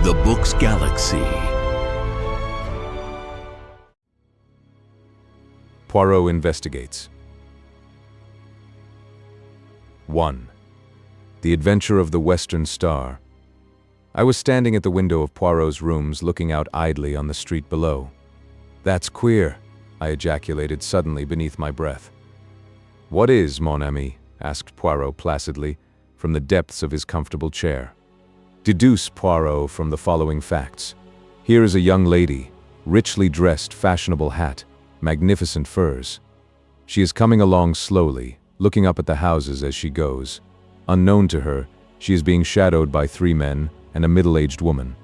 The Books Galaxy. Poirot Investigates. 1. The Adventure of the Western Star. I was standing at the window of Poirot's rooms looking out idly on the street below. "That's queer," I ejaculated suddenly beneath my breath. "What is, mon ami?" asked Poirot placidly, from the depths of his comfortable chair. "Deduce, Poirot, from the following facts. Here is a young lady, richly dressed, fashionable hat, magnificent furs. She is coming along slowly, looking up at the houses as she goes. Unknown to her, she is being shadowed by 3 men and a middle-aged woman.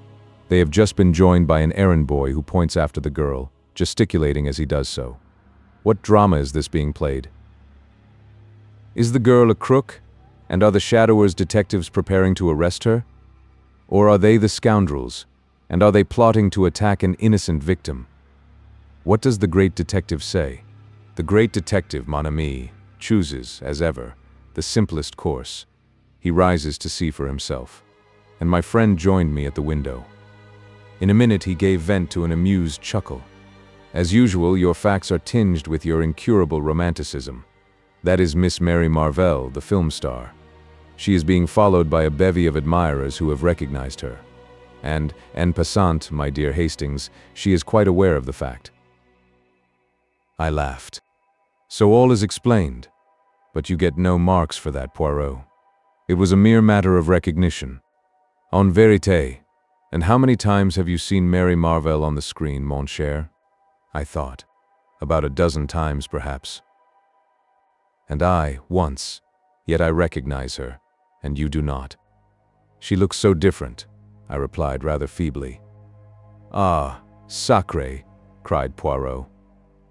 They have just been joined by an errand boy who points after the girl, gesticulating as he does so. What drama is this being played? Is the girl a crook, and are the shadowers detectives preparing to arrest her? Or are they the scoundrels, and are they plotting to attack an innocent victim? What does the great detective say? The great detective, mon ami, chooses, as ever, the simplest course. He rises to see for himself. And my friend joined me at the window. In a minute he gave vent to an amused chuckle. As usual, your facts are tinged with your incurable romanticism. That is Miss Mary Marvell, the film star. She is being followed by a bevy of admirers who have recognized her. And, en passant, my dear Hastings, she is quite aware of the fact." I laughed. "So all is explained. But you get no marks for that, Poirot. It was a mere matter of recognition. En vérité, and how many times have you seen Mary Marvell on the screen, mon cher?" I thought. About a dozen times, perhaps. "And I, once. Yet I recognize her, and you do not." "She looks so different," I replied rather feebly. "Ah, sacré," cried Poirot.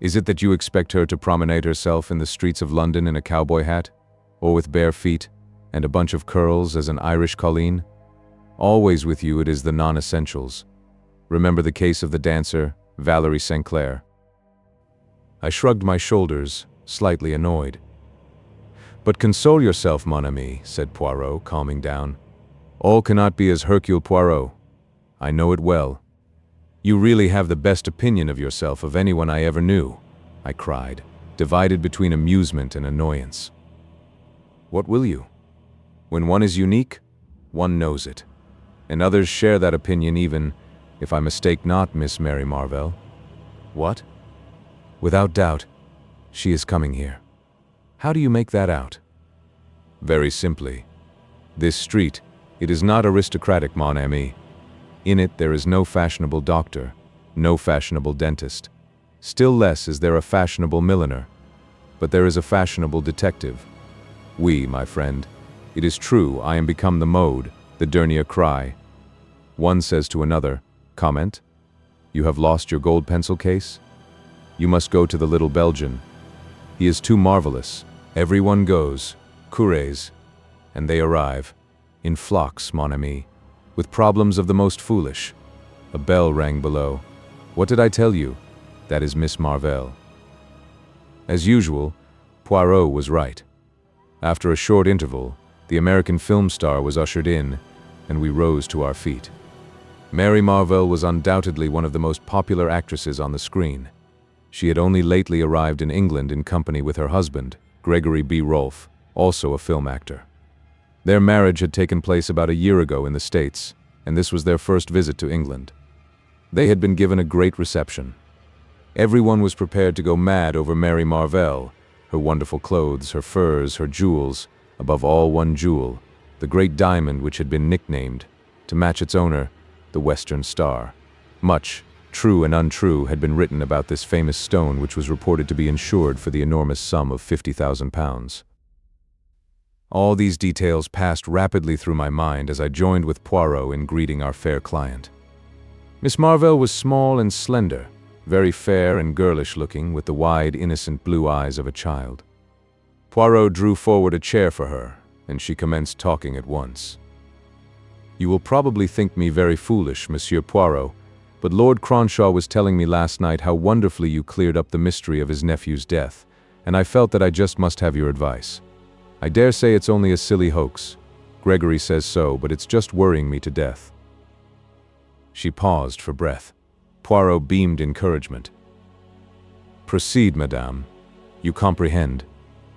"Is it that you expect her to promenade herself in the streets of London in a cowboy hat, or with bare feet, and a bunch of curls as an Irish colleen? Always with you it is the non-essentials. Remember the case of the dancer, Valerie St. Clair." I shrugged my shoulders, slightly annoyed. "But console yourself, mon ami," said Poirot, calming down. "All cannot be as Hercule Poirot. I know it well." "You really have the best opinion of yourself of anyone I ever knew," I cried, divided between amusement and annoyance. "What will you? When one is unique, one knows it. And others share that opinion even, if I mistake not, Miss Mary Marvell." "What?" "Without doubt, she is coming here." "How do you make that out?" "Very simply. This street, it is not aristocratic, mon ami. In it there is no fashionable doctor, no fashionable dentist. Still less is there a fashionable milliner. But there is a fashionable detective. Oui, my friend, it is true I am become the mode, the dernier cry. One says to another, 'Comment? You have lost your gold pencil case? You must go to the little Belgian. He is too marvelous.' Everyone goes, coureurs, and they arrive, in flocks, mon ami, with problems of the most foolish. A bell rang below. What did I tell you? That is Miss Marvell." As usual, Poirot was right. After a short interval, the American film star was ushered in, and we rose to our feet. Mary Marvell was undoubtedly one of the most popular actresses on the screen. She had only lately arrived in England in company with her husband, Gregory B. Rolfe, also a film actor. Their marriage had taken place about a year ago in the States, and this was their first visit to England. They had been given a great reception. Everyone was prepared to go mad over Mary Marvell, her wonderful clothes, her furs, her jewels, above all one jewel, the great diamond which had been nicknamed, to match its owner, the Western Star. Much, true and untrue, had been written about this famous stone which was reported to be insured for the enormous sum of £50,000. All these details passed rapidly through my mind as I joined with Poirot in greeting our fair client. Miss Marvell was small and slender, very fair and girlish-looking, with the wide, innocent blue eyes of a child. Poirot drew forward a chair for her, and she commenced talking at once. "You will probably think me very foolish, Monsieur Poirot, but Lord Cronshaw was telling me last night how wonderfully you cleared up the mystery of his nephew's death, and I felt that I just must have your advice. I dare say it's only a silly hoax. Gregory says so, but it's just worrying me to death." She paused for breath. Poirot beamed encouragement. "Proceed, madame. You comprehend.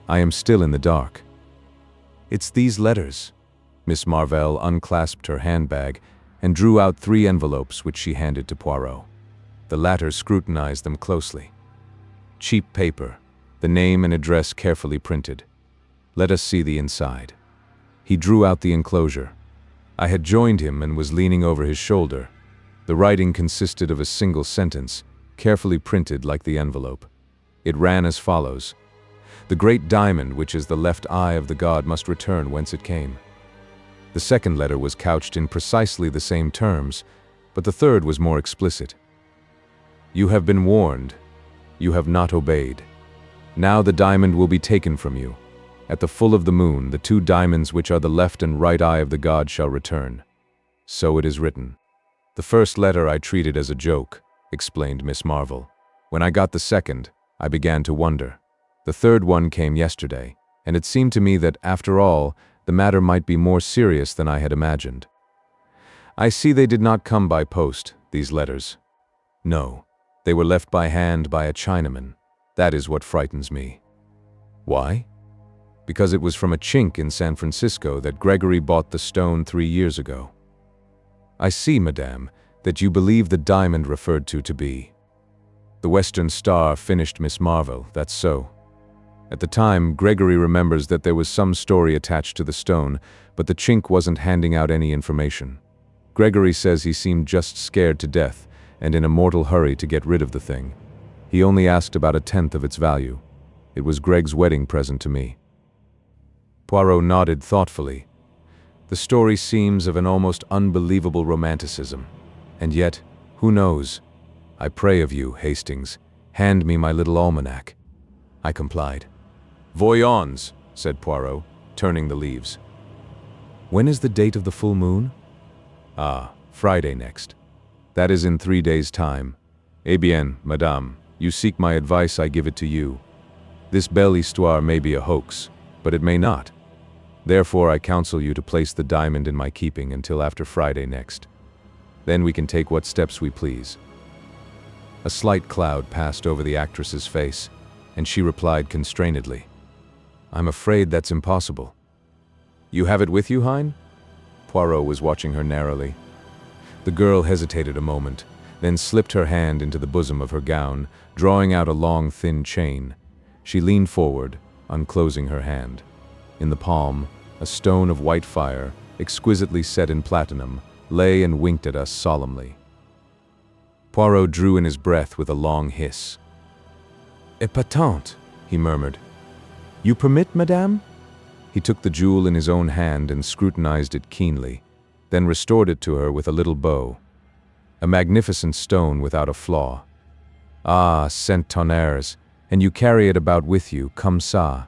I am still in the dark." "It's these letters." Miss Marvell unclasped her handbag and drew out 3 envelopes which she handed to Poirot. The latter scrutinized them closely. Cheap paper, the name and address carefully printed. "Let us see the inside." He drew out the enclosure. I had joined him and was leaning over his shoulder. The writing consisted of a single sentence, carefully printed like the envelope. It ran as follows: "The great diamond which is the left eye of the god must return whence it came." The second letter was couched in precisely the same terms, but the third was more explicit. "You have been warned. You have not obeyed. Now the diamond will be taken from you. At the full of the moon, the 2 diamonds which are the left and right eye of the god shall return. So it is written." "The first letter I treated as a joke," explained Miss Marvell. "When I got the second, I began to wonder. The third one came yesterday, and it seemed to me that, after all, the matter might be more serious than I had imagined. I see they did not come by post, these letters. No, they were left by hand by a Chinaman. That is what frightens me." "Why?" "Because it was from a chink in San Francisco that Gregory bought the stone 3 years ago." "I see, madame, that you believe the diamond referred to be." "The Western Star," finished Miss Marvell. "That's so. At the time, Gregory remembers that there was some story attached to the stone, but the chink wasn't handing out any information. Gregory says he seemed just scared to death and in a mortal hurry to get rid of the thing. He only asked about 1/10 of its value. It was Greg's wedding present to me." Poirot nodded thoughtfully. "The story seems of an almost unbelievable romanticism. And yet, who knows? I pray of you, Hastings, hand me my little almanac." I complied. "Voyons," said Poirot, turning the leaves. "When is the date of the full moon?" "Ah, Friday next. That is in 3 days' time. Eh bien, madame, you seek my advice, I give it to you. This belle histoire may be a hoax, but it may not. Therefore I counsel you to place the diamond in my keeping until after Friday next. Then we can take what steps we please." A slight cloud passed over the actress's face, and she replied constrainedly, "I'm afraid that's impossible." "You have it with you, Hein?" Poirot was watching her narrowly. The girl hesitated a moment, then slipped her hand into the bosom of her gown, drawing out a long, thin chain. She leaned forward, unclosing her hand. In the palm, a stone of white fire, exquisitely set in platinum, lay and winked at us solemnly. Poirot drew in his breath with a long hiss. "Épatant," he murmured. "You permit, madame?" He took the jewel in his own hand and scrutinized it keenly, then restored it to her with a little bow. A magnificent stone without a flaw. "Ah, Saint Tonnerres, and you carry it about with you, comme ça?"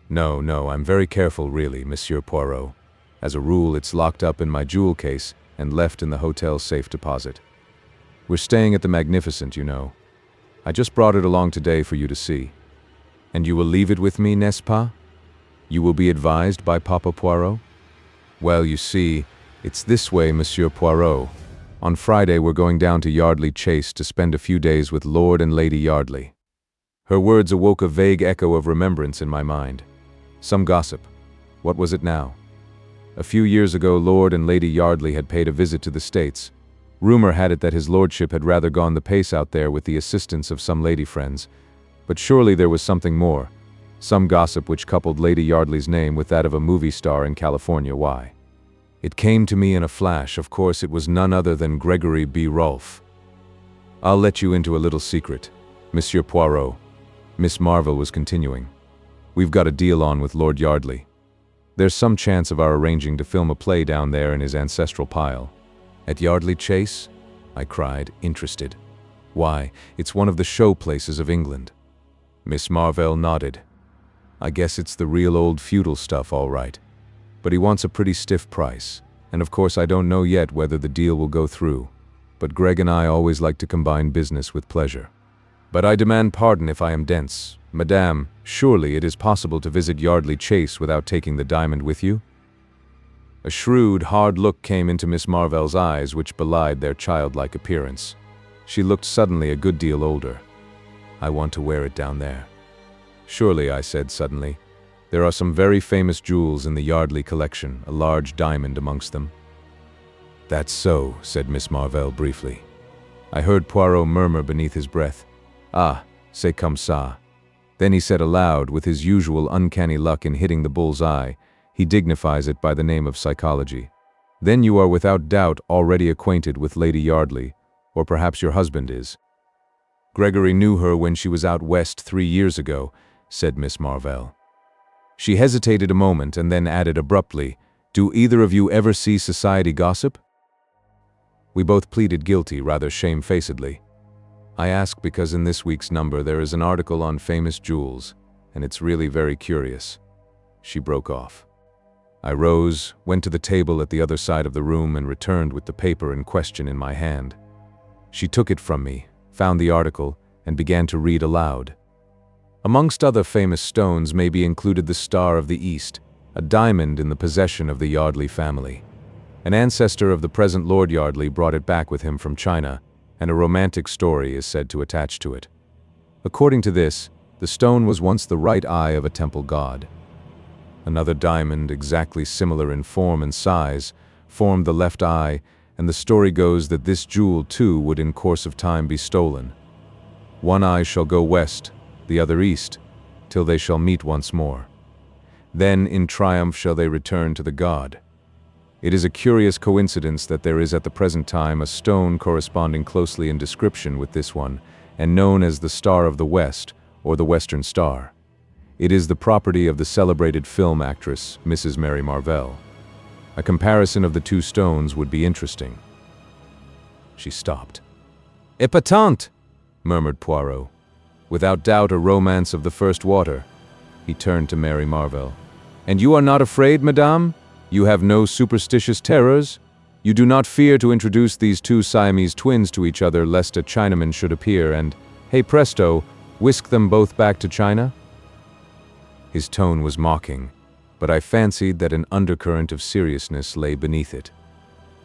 No, I'm very careful really, Monsieur Poirot. As a rule, it's locked up in my jewel case and left in the hotel safe deposit. We're staying at the Magnificent, you know. I just brought it along today for you to see. And you will leave it with me, n'est-ce pas? You will be advised by Papa Poirot? Well, you see, it's this way, Monsieur Poirot. On Friday, we're going down to Yardley Chase to spend a few days with Lord and Lady Yardley. Her words awoke a vague echo of remembrance in my mind. Some gossip. What was it now? A few years ago, Lord and Lady Yardley had paid a visit to the States. Rumor had it that his lordship had rather gone the pace out there with the assistance of some lady friends. But surely there was something more. Some gossip which coupled Lady Yardley's name with that of a movie star in California. Why? It came to me in a flash. Of course, it was none other than Gregory B. Rolfe. I'll let you into a little secret, Monsieur Poirot. Miss Marvell was continuing. We've got a deal on with Lord Yardley. There's some chance of our arranging to film a play down there in his ancestral pile. At Yardley Chase? I cried, interested. Why, it's one of the show places of England. Miss Marvell nodded. I guess it's the real old feudal stuff, all right. But he wants a pretty stiff price, and of course I don't know yet whether the deal will go through. But Greg and I always like to combine business with pleasure. But I demand pardon if I am dense. Madame, surely it is possible to visit Yardley Chase without taking the diamond with you? A shrewd, hard look came into Miss Marvell's eyes, which belied their childlike appearance. She looked suddenly a good deal older. "I want to wear it down there." "Surely," I said suddenly. "There are some very famous jewels in the Yardley collection, a large diamond amongst them." "That's so," said Miss Marvell briefly. I heard Poirot murmur beneath his breath, "Ah, c'est comme ça." Then he said aloud, with his usual uncanny luck in hitting the bull's eye, he dignifies it by the name of psychology. "Then you are without doubt already acquainted with Lady Yardley, or perhaps your husband is." "Gregory knew her when she was out west 3 years ago," said Miss Marvell. She hesitated a moment and then added abruptly, "Do either of you ever see society gossip?" We both pleaded guilty rather shamefacedly. "I ask because in this week's number there is an article on famous jewels, and it's really very curious." She broke off. I rose, went to the table at the other side of the room, and returned with the paper in question in my hand. She took it from me, found the article, and began to read aloud. "Amongst other famous stones may be included the Star of the East, a diamond in the possession of the Yardley family. An ancestor of the present Lord Yardley brought it back with him from China, and a romantic story is said to attach to it. According to this, the stone was once the right eye of a temple god. Another diamond, exactly similar in form and size, formed the left eye, and the story goes that this jewel too would in course of time be stolen. One eye shall go west, the other east, till they shall meet once more. Then in triumph shall they return to the god. It is a curious coincidence that there is at the present time a stone corresponding closely in description with this one, and known as the Star of the West, or the Western Star. It is the property of the celebrated film actress, Mrs. Mary Marvell. A comparison of the two stones would be interesting." She stopped. "Épatant!" murmured Poirot. "Without doubt a romance of the first water." He turned to Mary Marvell. "And you are not afraid, madame? You have no superstitious terrors? You do not fear to introduce these two Siamese twins to each other lest a Chinaman should appear and, hey presto, whisk them both back to China?" His tone was mocking, but I fancied that an undercurrent of seriousness lay beneath it.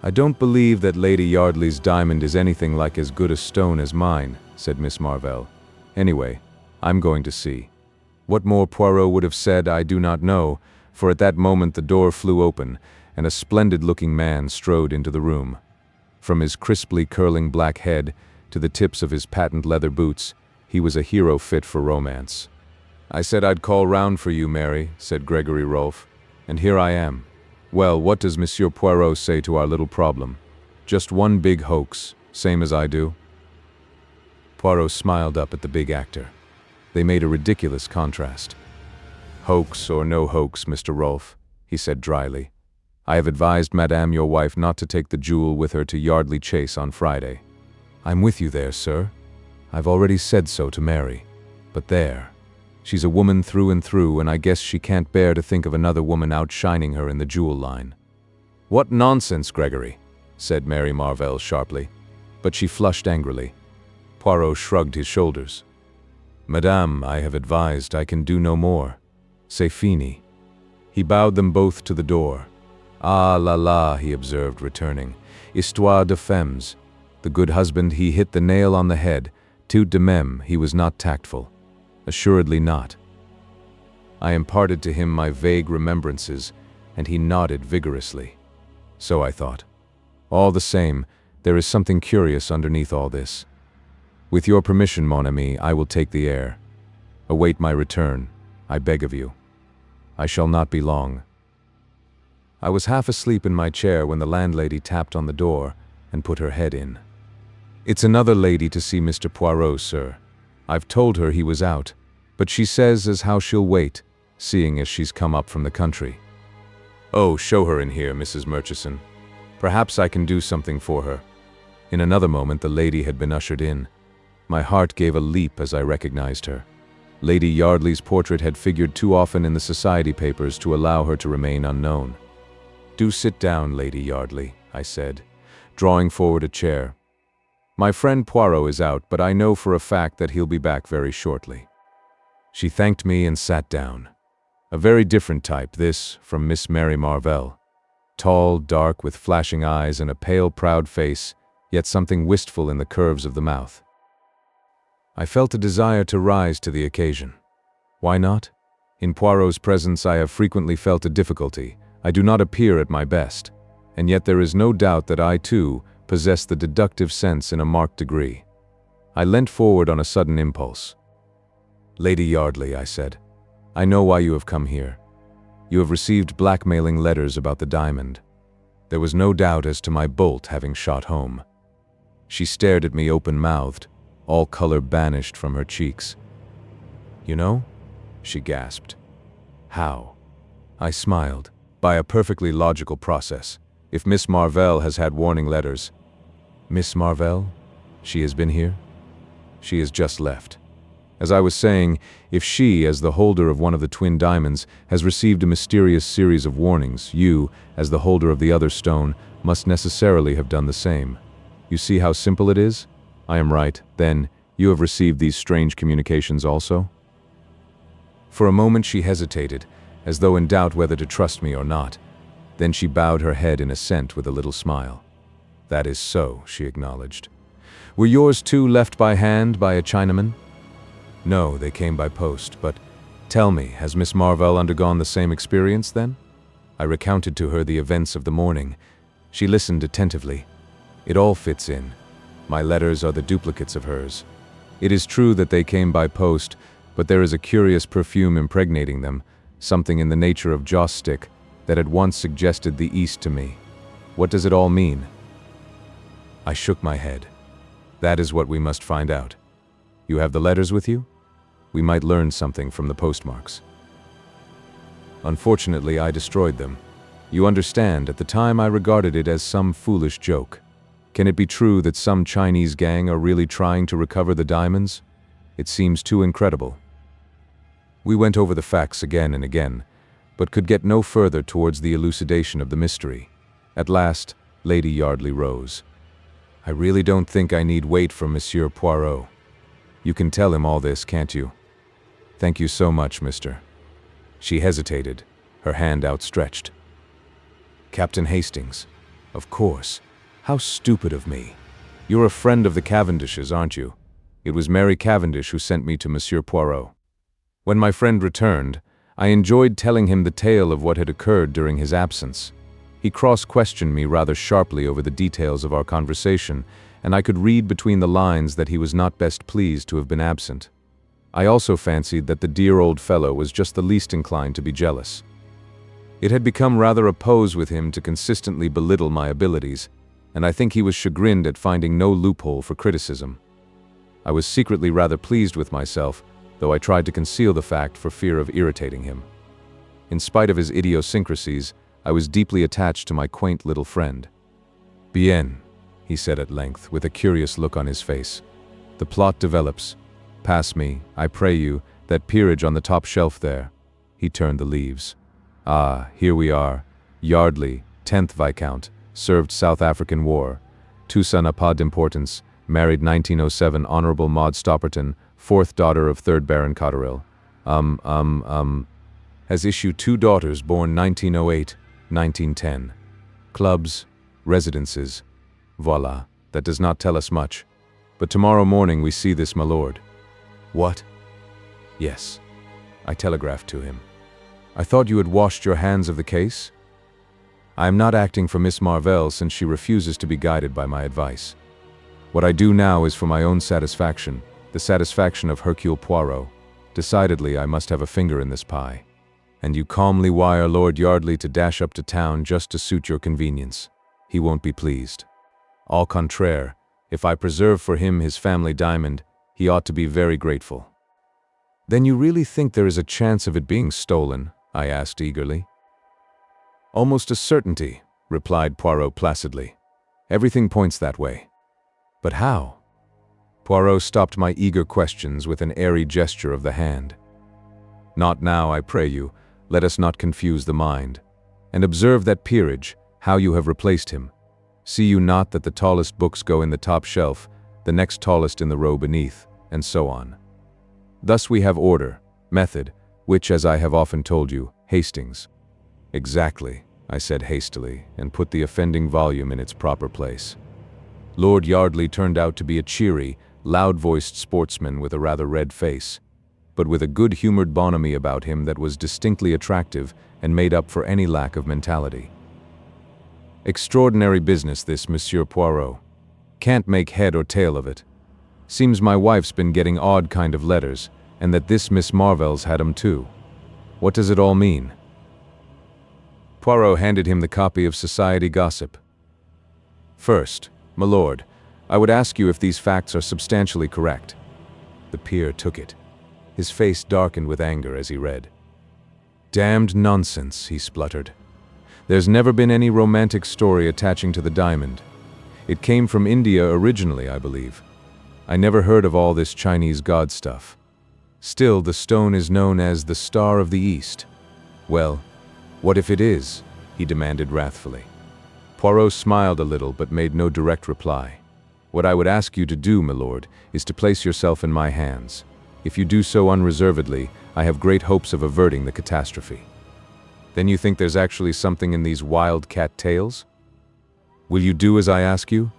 "I don't believe that Lady Yardley's diamond is anything like as good a stone as mine," said Miss Marvell. "Anyway, I'm going to see." What more Poirot would have said I do not know, for at that moment the door flew open, and a splendid-looking man strode into the room. From his crisply curling black head to the tips of his patent leather boots, he was a hero fit for romance. "I said I'd call round for you, Mary," said Gregory Rolfe, "and here I am. Well, what does Monsieur Poirot say to our little problem? Just one big hoax, same as I do?" Poirot smiled up at the big actor. They made a ridiculous contrast. "Hoax or no hoax, Mr. Rolfe," he said dryly. "I have advised Madame your wife not to take the jewel with her to Yardley Chase on Friday." "I'm with you there, sir. I've already said so to Mary. But there. She's a woman through and through, and I guess she can't bear to think of another woman outshining her in the jewel line." "What nonsense, Gregory," said Mary Marvell sharply. But she flushed angrily. Poirot shrugged his shoulders. "Madame, I have advised. I can do no more. C'est fini." He bowed them both to the door. "Ah la la," he observed, returning. "Histoire de femmes. The good husband, he hit the nail on the head. Tout de même, he was not tactful. Assuredly not." I imparted to him my vague remembrances, and he nodded vigorously. So I thought. All the same, there is something curious underneath all this. With your permission, mon ami, I will take the air. Await my return, I beg of you. I shall not be long. I was half asleep in my chair when the landlady tapped on the door and put her head in. "It's another lady to see Mr. Poirot, sir. I've told her he was out, but she says as how she'll wait, seeing as she's come up from the country." "Oh, show her in here, Mrs. Murchison. Perhaps I can do something for her." In another moment the lady had been ushered in. My heart gave a leap as I recognized her. Lady Yardley's portrait had figured too often in the society papers to allow her to remain unknown. "Do sit down, Lady Yardley," I said, drawing forward a chair. "My friend Poirot is out, but I know for a fact that he'll be back very shortly." She thanked me and sat down. A very different type, this, from Miss Mary Marvell. Tall, dark, with flashing eyes and a pale, proud face, yet something wistful in the curves of the mouth. I felt a desire to rise to the occasion. Why not? In Poirot's presence I have frequently felt a difficulty. I do not appear at my best, and yet there is no doubt that I, too, possess the deductive sense in a marked degree. I leant forward on a sudden impulse. "Lady Yardley," I said, "I know why you have come here. You have received blackmailing letters about the diamond." There was no doubt as to my bolt having shot home. She stared at me open-mouthed, all color banished from her cheeks. "You know?" she gasped. "How?" I smiled. "By a perfectly logical process. If Miss Marvell has had warning letters—" "Miss Marvell? She has been here?" "She has just left. As I was saying, if she, as the holder of one of the twin diamonds, has received a mysterious series of warnings, you, as the holder of the other stone, must necessarily have done the same. You see how simple it is? I am right. Then, you have received these strange communications also?" For a moment she hesitated, as though in doubt whether to trust me or not. Then she bowed her head in assent with a little smile. "That is so," she acknowledged. "Were yours too left by hand by a Chinaman?" "No, they came by post, but tell me, has Miss Marvell undergone the same experience then?" I recounted to her the events of the morning. She listened attentively. "It all fits in. My letters are the duplicates of hers. It is true that they came by post, but there is a curious perfume impregnating them, something in the nature of joss stick, that at once suggested the East to me. What does it all mean?" I shook my head. "That is what we must find out. You have the letters with you? We might learn something from the postmarks." "Unfortunately, I destroyed them. You understand, at the time I regarded it as some foolish joke. Can it be true that some Chinese gang are really trying to recover the diamonds? It seems too incredible." We went over the facts again and again, but could get no further towards the elucidation of the mystery. At last, Lady Yardley rose. "I really don't think I need wait for Monsieur Poirot. You can tell him all this, can't you?" "Thank you so much, Mr." She hesitated, her hand outstretched. "Captain Hastings. Of course. How stupid of me. You're a friend of the Cavendishes, aren't you? It was Mary Cavendish who sent me to Monsieur Poirot." When my friend returned, I enjoyed telling him the tale of what had occurred during his absence. He cross-questioned me rather sharply over the details of our conversation, and I could read between the lines that he was not best pleased to have been absent. I also fancied that the dear old fellow was just the least inclined to be jealous. It had become rather a pose with him to consistently belittle my abilities, and I think he was chagrined at finding no loophole for criticism. I was secretly rather pleased with myself, though I tried to conceal the fact for fear of irritating him. In spite of his idiosyncrasies, I was deeply attached to my quaint little friend. "Bien," he said at length, with a curious look on his face. "The plot develops. Pass me, I pray you, that peerage on the top shelf there." He turned the leaves. "Ah, here we are. Yardley, 10th Viscount, served South African War. Tout ça n'a pas d'importance. Married 1907, Honorable Maud Stopperton, 4th daughter of 3rd Baron Cotterill. Has issued 2 daughters born 1908, 1910. Clubs, residences. Voila, that does not tell us much. But tomorrow morning we see this, my lord." "What?" "Yes. I telegraphed to him." "I thought you had washed your hands of the case?" "I am not acting for Miss Marvell since she refuses to be guided by my advice. What I do now is for my own satisfaction, the satisfaction of Hercule Poirot. Decidedly, I must have a finger in this pie." "And you calmly wire Lord Yardley to dash up to town just to suit your convenience. He won't be pleased. Au contraire, if I preserve for him his family diamond, he ought to be very grateful." "Then you really think there is a chance of it being stolen?" I asked eagerly. "Almost a certainty," replied Poirot placidly. "Everything points that way." "But how?" Poirot stopped my eager questions with an airy gesture of the hand. "Not now, I pray you. Let us not confuse the mind. And observe that peerage, how you have replaced him. See you not that the tallest books go in the top shelf, the next tallest in the row beneath, and so on. Thus we have order, method, which, as I have often told you, Hastings." "Exactly. I said hastily, and put the offending volume in its proper place. Lord Yardley turned out to be a cheery, loud-voiced sportsman with a rather red face, but with a good-humored bonhomie about him that was distinctly attractive and made up for any lack of mentality. Extraordinary business this, Monsieur Poirot. Can't make head or tail of it. Seems my wife's been getting odd kind of letters, and that this Miss Marvell's had 'em too. What does it all mean? Poirot handed him the copy of Society Gossip. First, my lord, I would ask you if these facts are substantially correct. The peer took it. His face darkened with anger as he read. Damned nonsense, he spluttered. There's never been any romantic story attaching to the diamond. It came from India originally, I believe. I never heard of all this Chinese god stuff. Still, the stone is known as the Star of the East. Well, what if it is? He demanded wrathfully. Poirot smiled a little but made no direct reply. What I would ask you to do, my lord, is to place yourself in my hands. If you do so unreservedly, I have great hopes of averting the catastrophe. Then you think there's actually something in these wildcat tales? Will you do as I ask you?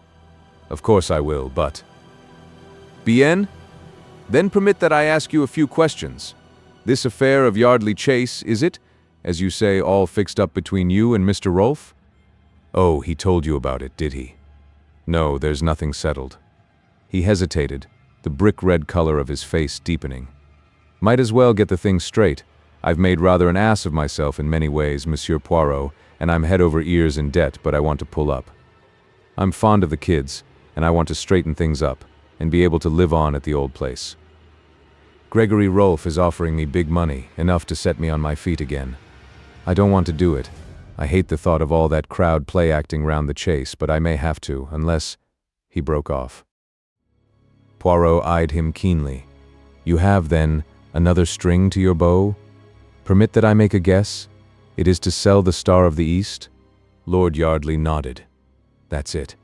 Of course I will, but... Bien? Then permit that I ask you a few questions. This affair of Yardley Chase, is it, as you say, all fixed up between you and Mr. Rolfe? Oh, he told you about it, did he? No, there's nothing settled. He hesitated, the brick-red color of his face deepening. Might as well get the thing straight. I've made rather an ass of myself in many ways, Monsieur Poirot, and I'm head over ears in debt, but I want to pull up. I'm fond of the kids, and I want to straighten things up, and be able to live on at the old place. Gregory Rolfe is offering me big money, enough to set me on my feet again. I don't want to do it. I hate the thought of all that crowd play-acting round the chase, but I may have to, unless... He broke off. Poirot eyed him keenly. You have, then, another string to your bow? Permit that I make a guess? It is to sell the Star of the East? Lord Yardley nodded. That's it.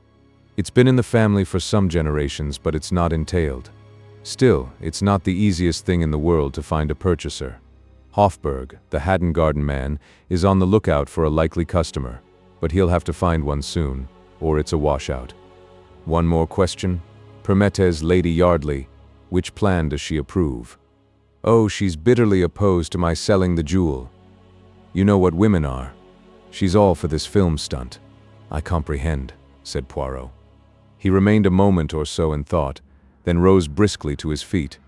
It's been in the family for some generations, but it's not entailed. Still, it's not the easiest thing in the world to find a purchaser. Hofburg, the Haddon Garden man, is on the lookout for a likely customer, but he'll have to find one soon, or it's a washout. One more question. Permettez Lady Yardley, which plan does she approve? Oh, she's bitterly opposed to my selling the jewel. You know what women are. She's all for this film stunt. I comprehend, said Poirot. He remained a moment or so in thought, then rose briskly to his feet.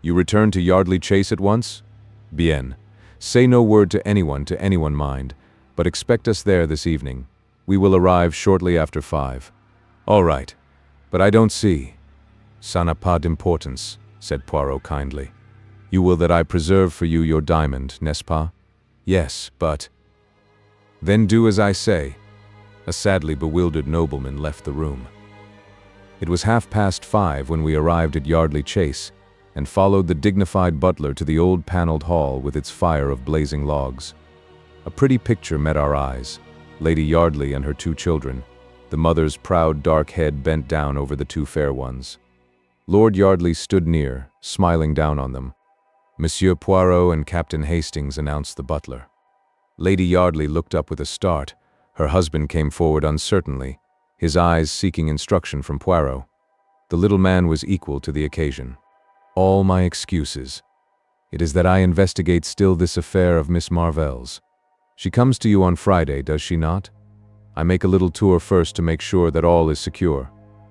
You return to Yardley Chase at once? Bien. Say no word to anyone mind, but expect us there this evening. We will arrive shortly after 5. All right, but I don't see. Ça n'a pas d'importance, said Poirot kindly. You will that I preserve for you your diamond, n'est-ce pas? Yes, but... Then do as I say. A sadly bewildered nobleman left the room. It was 5:30 when we arrived at Yardley Chase, and followed the dignified butler to the old paneled hall with its fire of blazing logs. A pretty picture met our eyes, Lady Yardley and her 2 children, the mother's proud dark head bent down over the 2 fair ones. Lord Yardley stood near, smiling down on them. Monsieur Poirot and Captain Hastings, announced the butler. Lady Yardley looked up with a start. Her husband came forward uncertainly, his eyes seeking instruction from Poirot. The little man was equal to the occasion. All my excuses. It is that I investigate still this affair of Miss Marvell's. She comes to you on Friday, does she not? I make a little tour first to make sure that all is secure.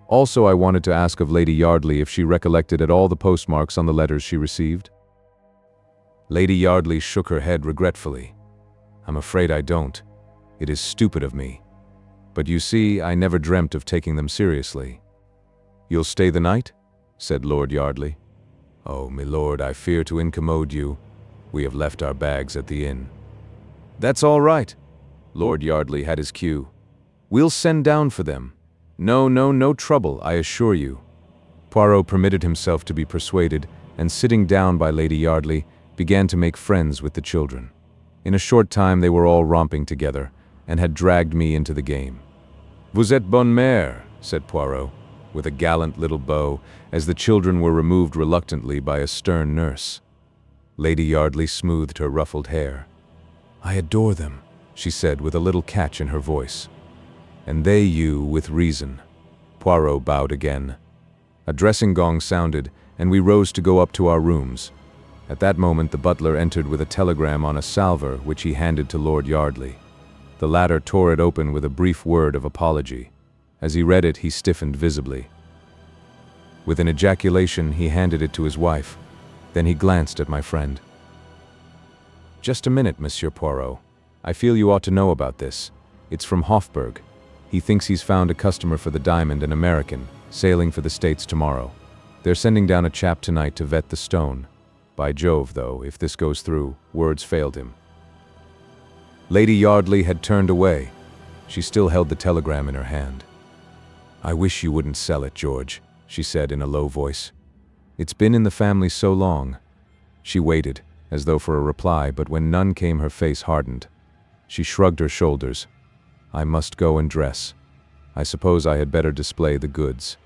Also, I wanted to ask of Lady Yardley if she recollected at all the postmarks on the letters she received. Lady Yardley shook her head regretfully. I'm afraid I don't. It is stupid of me. But you see, I never dreamt of taking them seriously. You'll stay the night? Said Lord Yardley. Oh, my lord, I fear to incommode you. We have left our bags at the inn. That's all right. Lord Yardley had his cue. We'll send down for them. No trouble, I assure you. Poirot permitted himself to be persuaded, and sitting down by Lady Yardley, began to make friends with the children. In a short time they were all romping together, and had dragged me into the game. Vous êtes bonne mère, said Poirot, with a gallant little bow, as the children were removed reluctantly by a stern nurse. Lady Yardley smoothed her ruffled hair. I adore them, she said with a little catch in her voice. And they you with reason. Poirot bowed again. A dressing gong sounded, and we rose to go up to our rooms. At that moment the butler entered with a telegram on a salver which he handed to Lord Yardley. The latter tore it open with a brief word of apology. As he read it, he stiffened visibly. With an ejaculation, he handed it to his wife. Then he glanced at my friend. "Just a minute, Monsieur Poirot. I feel you ought to know about this. It's from Hofburg. He thinks he's found a customer for the diamond, an American, sailing for the States tomorrow. They're sending down a chap tonight to vet the stone. By Jove, though, if this goes through, words failed him." Lady Yardley had turned away. She still held the telegram in her hand. "I wish you wouldn't sell it, George," she said in a low voice. "It's been in the family so long." She waited, as though for a reply, but when none came her face hardened. She shrugged her shoulders. "I must go and dress. I suppose I had better display the goods."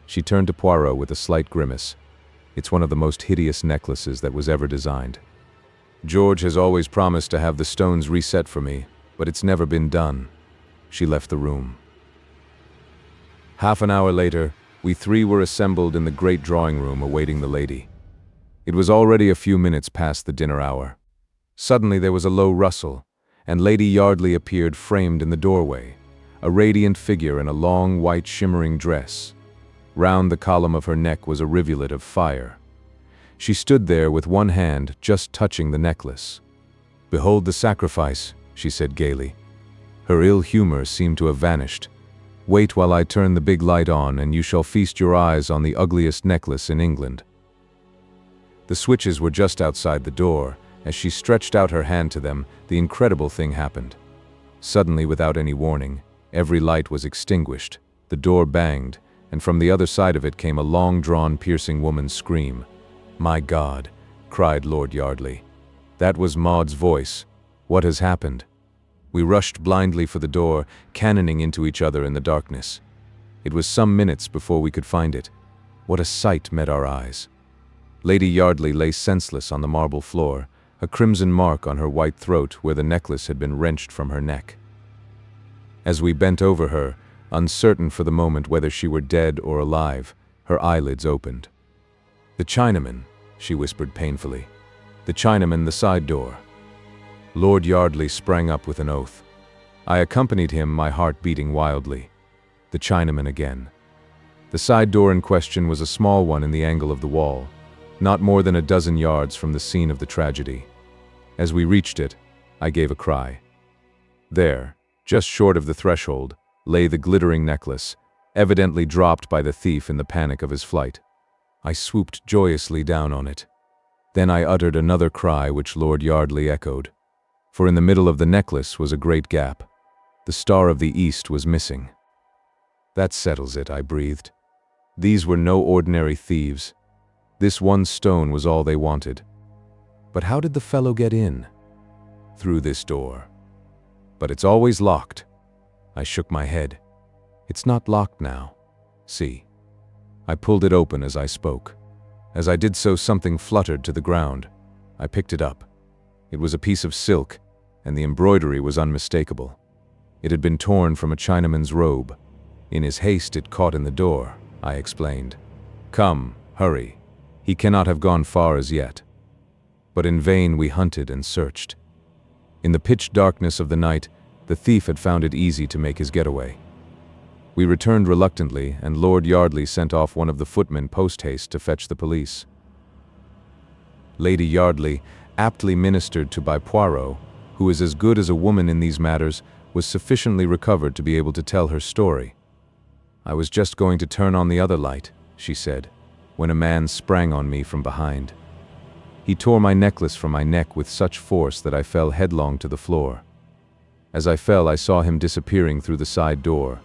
She turned to Poirot with a slight grimace. "It's one of the most hideous necklaces that was ever designed. George has always promised to have the stones reset for me, but it's never been done." She left the room. Half an hour later, we three were assembled in the great drawing room awaiting the lady. It was already a few minutes past the dinner hour. Suddenly there was a low rustle, and Lady Yardley appeared framed in the doorway, a radiant figure in a long, white, shimmering dress. Round the column of her neck was a rivulet of fire. She stood there with one hand just touching the necklace. "Behold the sacrifice," she said gaily. Her ill humor seemed to have vanished. "Wait while I turn the big light on, and you shall feast your eyes on the ugliest necklace in England." The switches were just outside the door. As she stretched out her hand to them, the incredible thing happened. Suddenly, without any warning, every light was extinguished, the door banged, and from the other side of it came a long-drawn, piercing woman's scream. "My God!" cried Lord Yardley. "That was Maud's voice. What has happened?" We rushed blindly for the door, cannoning into each other in the darkness. It was some minutes before we could find it. What a sight met our eyes! Lady Yardley lay senseless on the marble floor, a crimson mark on her white throat where the necklace had been wrenched from her neck. As we bent over her, uncertain for the moment whether she were dead or alive, her eyelids opened. "The Chinaman," she whispered painfully. "The Chinaman, the side door." Lord Yardley sprang up with an oath. I accompanied him, my heart beating wildly. The Chinaman again. The side door in question was a small one in the angle of the wall, not more than a dozen yards from the scene of the tragedy. As we reached it, I gave a cry. There, just short of the threshold, lay the glittering necklace, evidently dropped by the thief in the panic of his flight. I swooped joyously down on it. Then I uttered another cry which Lord Yardley echoed. For in the middle of the necklace was a great gap. The Star of the East was missing. "That settles it," I breathed. These were no ordinary thieves. This one stone was all they wanted. But how did the fellow get in? Through this door. But it's always locked. I shook my head. It's not locked now. See. I pulled it open as I spoke. As I did so, something fluttered to the ground. I picked it up. It was a piece of silk, and the embroidery was unmistakable. It had been torn from a Chinaman's robe. In his haste, it caught in the door, I explained. "Come, hurry. He cannot have gone far as yet." But in vain we hunted and searched. In the pitch darkness of the night, the thief had found it easy to make his getaway. We returned reluctantly, and Lord Yardley sent off one of the footmen post-haste to fetch the police. Lady Yardley, aptly ministered to by Poirot, who is as good as a woman in these matters, was sufficiently recovered to be able to tell her story. "I was just going to turn on the other light," she said, "when a man sprang on me from behind. He tore my necklace from my neck with such force that I fell headlong to the floor. As I fell, I saw him disappearing through the side door.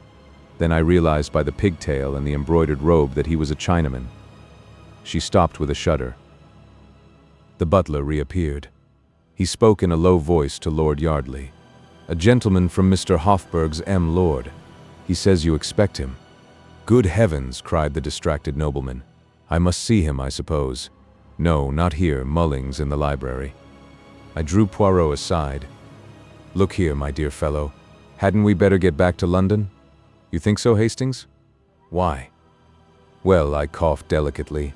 Then I realized by the pigtail and the embroidered robe that he was a Chinaman." She stopped with a shudder. The butler reappeared. He spoke in a low voice to Lord Yardley. "A gentleman from Mr. Hofburg's, M. Lord. He says you expect him." "Good heavens!" cried the distracted nobleman. "I must see him, I suppose." "No, not here, Mullings in the library." I drew Poirot aside. Look here, my dear fellow. Hadn't we better get back to London? You think so, Hastings? Why? Well, I coughed delicately.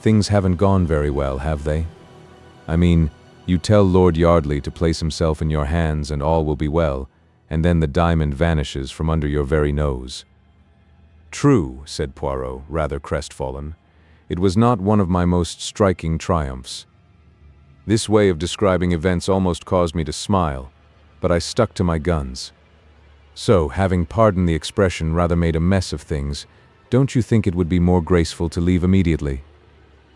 Things haven't gone very well, have they? I mean, you tell Lord Yardley to place himself in your hands and all will be well, and then the diamond vanishes from under your very nose. True, said Poirot, rather crestfallen. It was not one of my most striking triumphs. This way of describing events almost caused me to smile, but I stuck to my guns. So, having pardoned the expression, rather made a mess of things, don't you think it would be more graceful to leave immediately?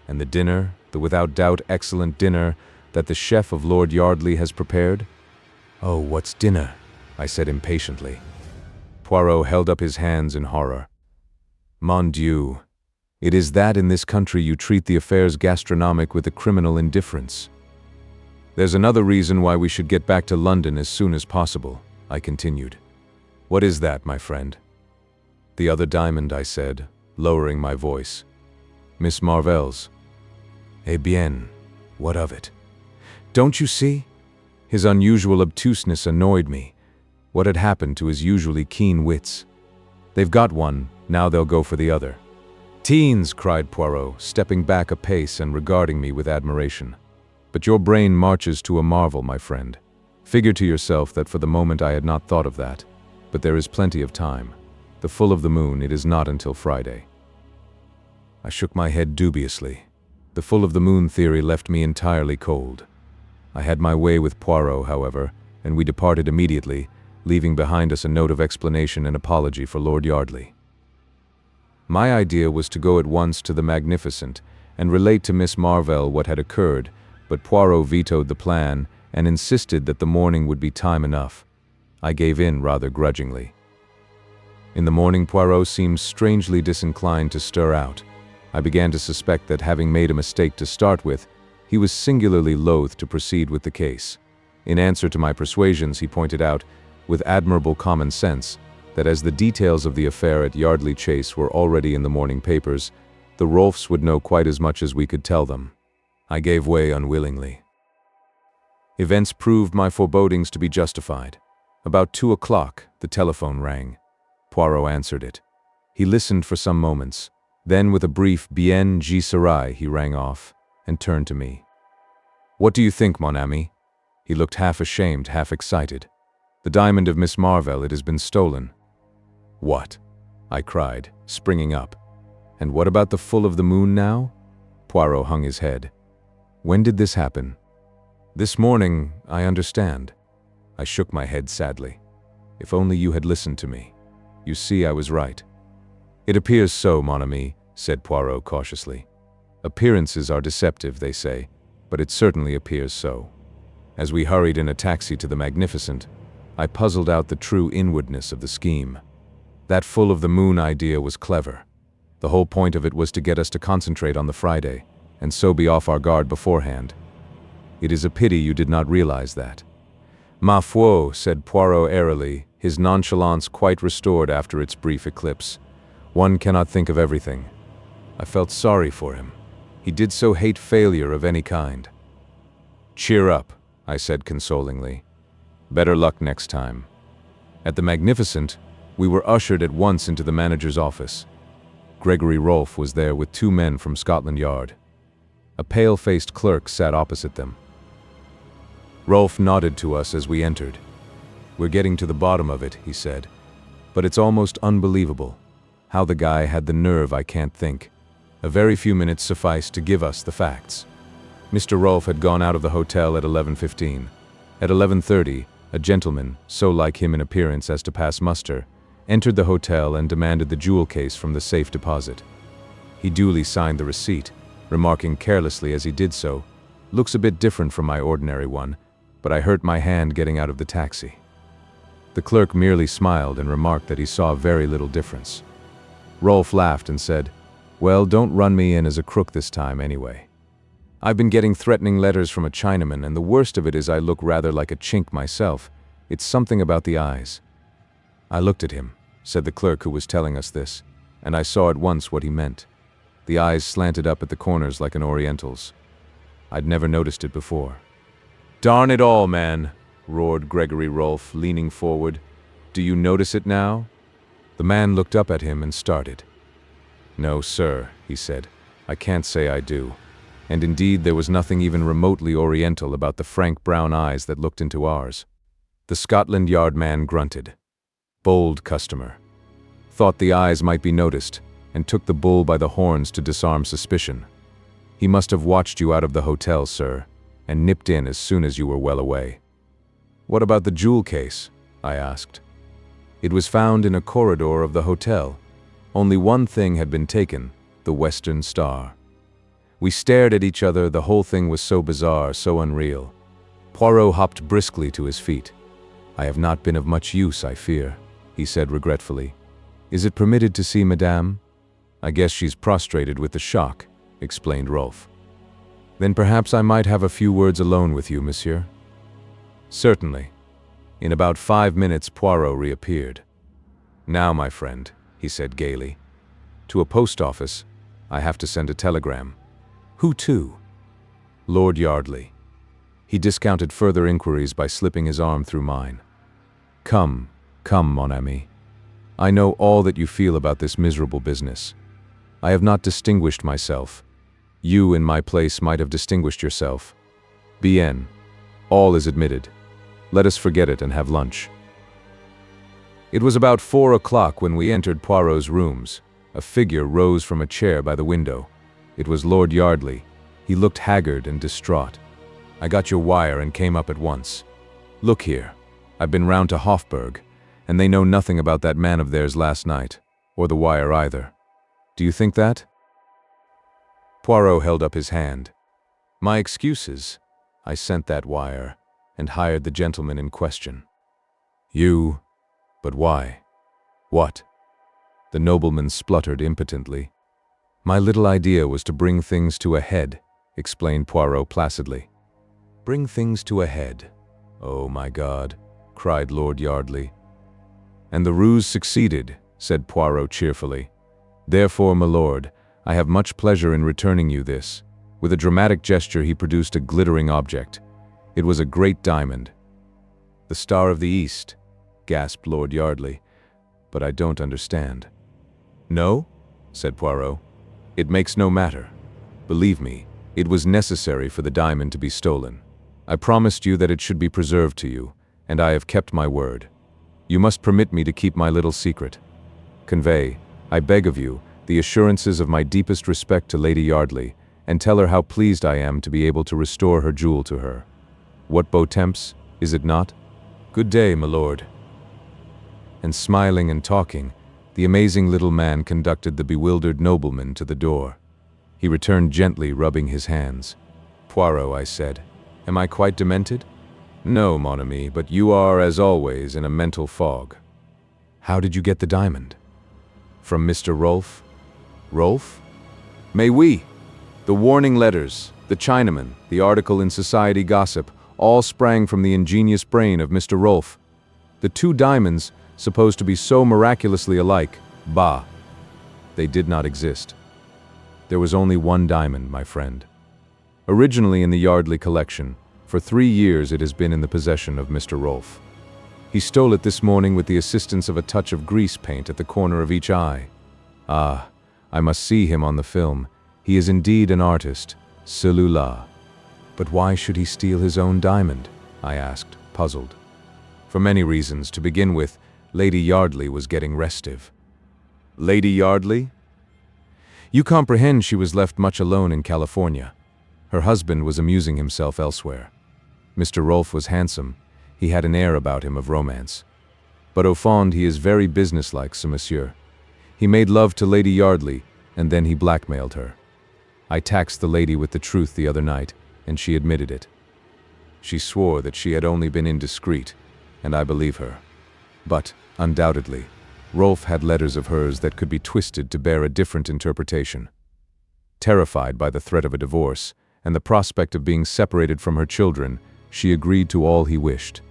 And the dinner, the without doubt excellent dinner that the chef of Lord Yardley has prepared? Oh, what's dinner? I said impatiently. Poirot held up his hands in horror. Mon Dieu, it is that in this country you treat the affairs gastronomic with a criminal indifference. There's another reason why we should get back to London as soon as possible, I continued. What is that, my friend? The other diamond, I said, lowering my voice. Miss Marvell's. Eh bien, what of it? Don't you see? His unusual obtuseness annoyed me. What had happened to his usually keen wits? They've got one, now they'll go for the other. Teens, cried Poirot, stepping back a pace and regarding me with admiration. But your brain marches to a marvel, my friend. Figure to yourself that for the moment I had not thought of that. But there is plenty of time. The full of the moon, it is not until Friday. I shook my head dubiously. The full of the moon theory left me entirely cold. I had my way with Poirot, however, and we departed immediately, leaving behind us a note of explanation and apology for Lord Yardley. My idea was to go at once to the Magnificent and relate to Miss Marvell what had occurred, but Poirot vetoed the plan and insisted that the morning would be time enough. I gave in rather grudgingly. In the morning, Poirot seemed strangely disinclined to stir out. I began to suspect that, having made a mistake to start with, he was singularly loath to proceed with the case. In answer to my persuasions, he pointed out, with admirable common sense, that as the details of the affair at Yardley Chase were already in the morning papers, the Rolfes would know quite as much as we could tell them. I gave way unwillingly. Events proved my forebodings to be justified. About 2 o'clock, the telephone rang. Poirot answered it. He listened for some moments. Then, with a brief Bien j'y serai, he rang off and turned to me. What do you think, mon ami? He looked half ashamed, half excited. The diamond of Miss Marvell, it has been stolen. What? I cried, springing up. And what about the full of the moon now? Poirot hung his head. When did this happen? This morning, I understand. I shook my head sadly. If only you had listened to me. You see, I was right. It appears so, mon ami, said Poirot cautiously. Appearances are deceptive, they say, but it certainly appears so. As we hurried in a taxi to the Magnificent, I puzzled out the true inwardness of the scheme. That full of the moon idea was clever. The whole point of it was to get us to concentrate on the Friday, and so be off our guard beforehand. It is a pity you did not realize that. Ma foi, said Poirot airily, his nonchalance quite restored after its brief eclipse. One cannot think of everything. I felt sorry for him. He did so hate failure of any kind. Cheer up, I said consolingly. Better luck next time. At the Magnificent, we were ushered at once into the manager's office. Gregory Rolfe was there with 2 men from Scotland Yard. A pale-faced clerk sat opposite them. Rolfe nodded to us as we entered. We're getting to the bottom of it, he said. But it's almost unbelievable. How the guy had the nerve, I can't think. A very few minutes sufficed to give us the facts. Mr. Rolfe had gone out of the hotel at 11:15. At 11:30, a gentleman, so like him in appearance as to pass muster, entered the hotel and demanded the jewel case from the safe deposit. He duly signed the receipt, remarking carelessly as he did so, "Looks a bit different from my ordinary one, but I hurt my hand getting out of the taxi." The clerk merely smiled and remarked that he saw very little difference. Rolfe laughed and said, "Well, don't run me in as a crook this time anyway. I've been getting threatening letters from a Chinaman, and the worst of it is I look rather like a chink myself. It's something about the eyes." I looked at him, said the clerk who was telling us this, and I saw at once what he meant. The eyes slanted up at the corners like an Oriental's. I'd never noticed it before. "Darn it all, man," roared Gregory Rolfe, leaning forward. "Do you notice it now?" The man looked up at him and started. "No, sir," he said. "I can't say I do." And indeed there was nothing even remotely oriental about the frank brown eyes that looked into ours. The Scotland Yard man grunted. Bold customer. Thought the eyes might be noticed, and took the bull by the horns to disarm suspicion. He must have watched you out of the hotel, sir, and nipped in as soon as you were well away. "What about the jewel case?" I asked. "It was found in a corridor of the hotel. Only one thing had been taken, the Western Star." We stared at each other. The whole thing was so bizarre, so unreal. Poirot hopped briskly to his feet. "I have not been of much use, I fear," he said regretfully. "Is it permitted to see Madame?" "I guess she's prostrated with the shock," explained Rolfe. "Then perhaps I might have a few words alone with you, monsieur?" "Certainly." In about 5 minutes Poirot reappeared. "Now, my friend," he said gaily, "to a post office, I have to send a telegram." "Who to?" "Lord Yardley." He discounted further inquiries by slipping his arm through mine. Come, mon ami. I know all that you feel about this miserable business. I have not distinguished myself. You, in my place, might have distinguished yourself. Bien. All is admitted. Let us forget it and have lunch." It was about 4 o'clock when we entered Poirot's rooms. A figure rose from a chair by the window. It was Lord Yardley. He looked haggard and distraught. "I got your wire and came up at once. Look here, I've been round to Hofburg, and they know nothing about that man of theirs last night, or the wire either. Do you think that?" Poirot held up his hand. "My excuses. I sent that wire, and hired the gentleman in question." "You? But why? What?" The nobleman spluttered impotently. "My little idea was to bring things to a head," explained Poirot placidly. "Bring things to a head. Oh, my God," cried Lord Yardley. "And the ruse succeeded," said Poirot cheerfully. "Therefore, my lord, I have much pleasure in returning you this." With a dramatic gesture he produced a glittering object. It was a great diamond. "The Star of the East," gasped Lord Yardley. "But I don't understand." "No?" said Poirot. "It makes no matter. Believe me, it was necessary for the diamond to be stolen. I promised you that it should be preserved to you, and I have kept my word. You must permit me to keep my little secret. Convey, I beg of you, the assurances of my deepest respect to Lady Yardley, and tell her how pleased I am to be able to restore her jewel to her. What beau temps, is it not? Good day, my lord." And smiling and talking, the amazing little man conducted the bewildered nobleman to the door. He returned gently, rubbing his hands. "Poirot," I said, "am I quite demented?" "No, mon ami, but you are, as always, in a mental fog." "How did you get the diamond?" "From Mr. Rolfe." "Rolfe?" "Mais oui! The warning letters, the Chinaman, the article in Society Gossip, all sprang from the ingenious brain of Mr. Rolfe. The two diamonds, supposed to be so miraculously alike, bah! They did not exist. There was only one diamond, my friend. Originally in the Yardley collection, for 3 years it has been in the possession of Mr. Rolfe. He stole it this morning with the assistance of a touch of grease paint at the corner of each eye. Ah, I must see him on the film. He is indeed an artist, celui-là. But why should he steal his own diamond? I asked, puzzled. For many reasons. To begin with, Lady Yardley was getting restive. Lady Yardley? You comprehend she was left much alone in California. Her husband was amusing himself elsewhere. Mr. Rolfe was handsome. He had an air about him of romance. But au fond, he is very businesslike, ce monsieur. He made love to Lady Yardley, and then he blackmailed her. I taxed the lady with the truth the other night, and she admitted it. She swore that she had only been indiscreet, and I believe her. But, undoubtedly, Rolfe had letters of hers that could be twisted to bear a different interpretation. Terrified by the threat of a divorce, and the prospect of being separated from her children, she agreed to all he wished.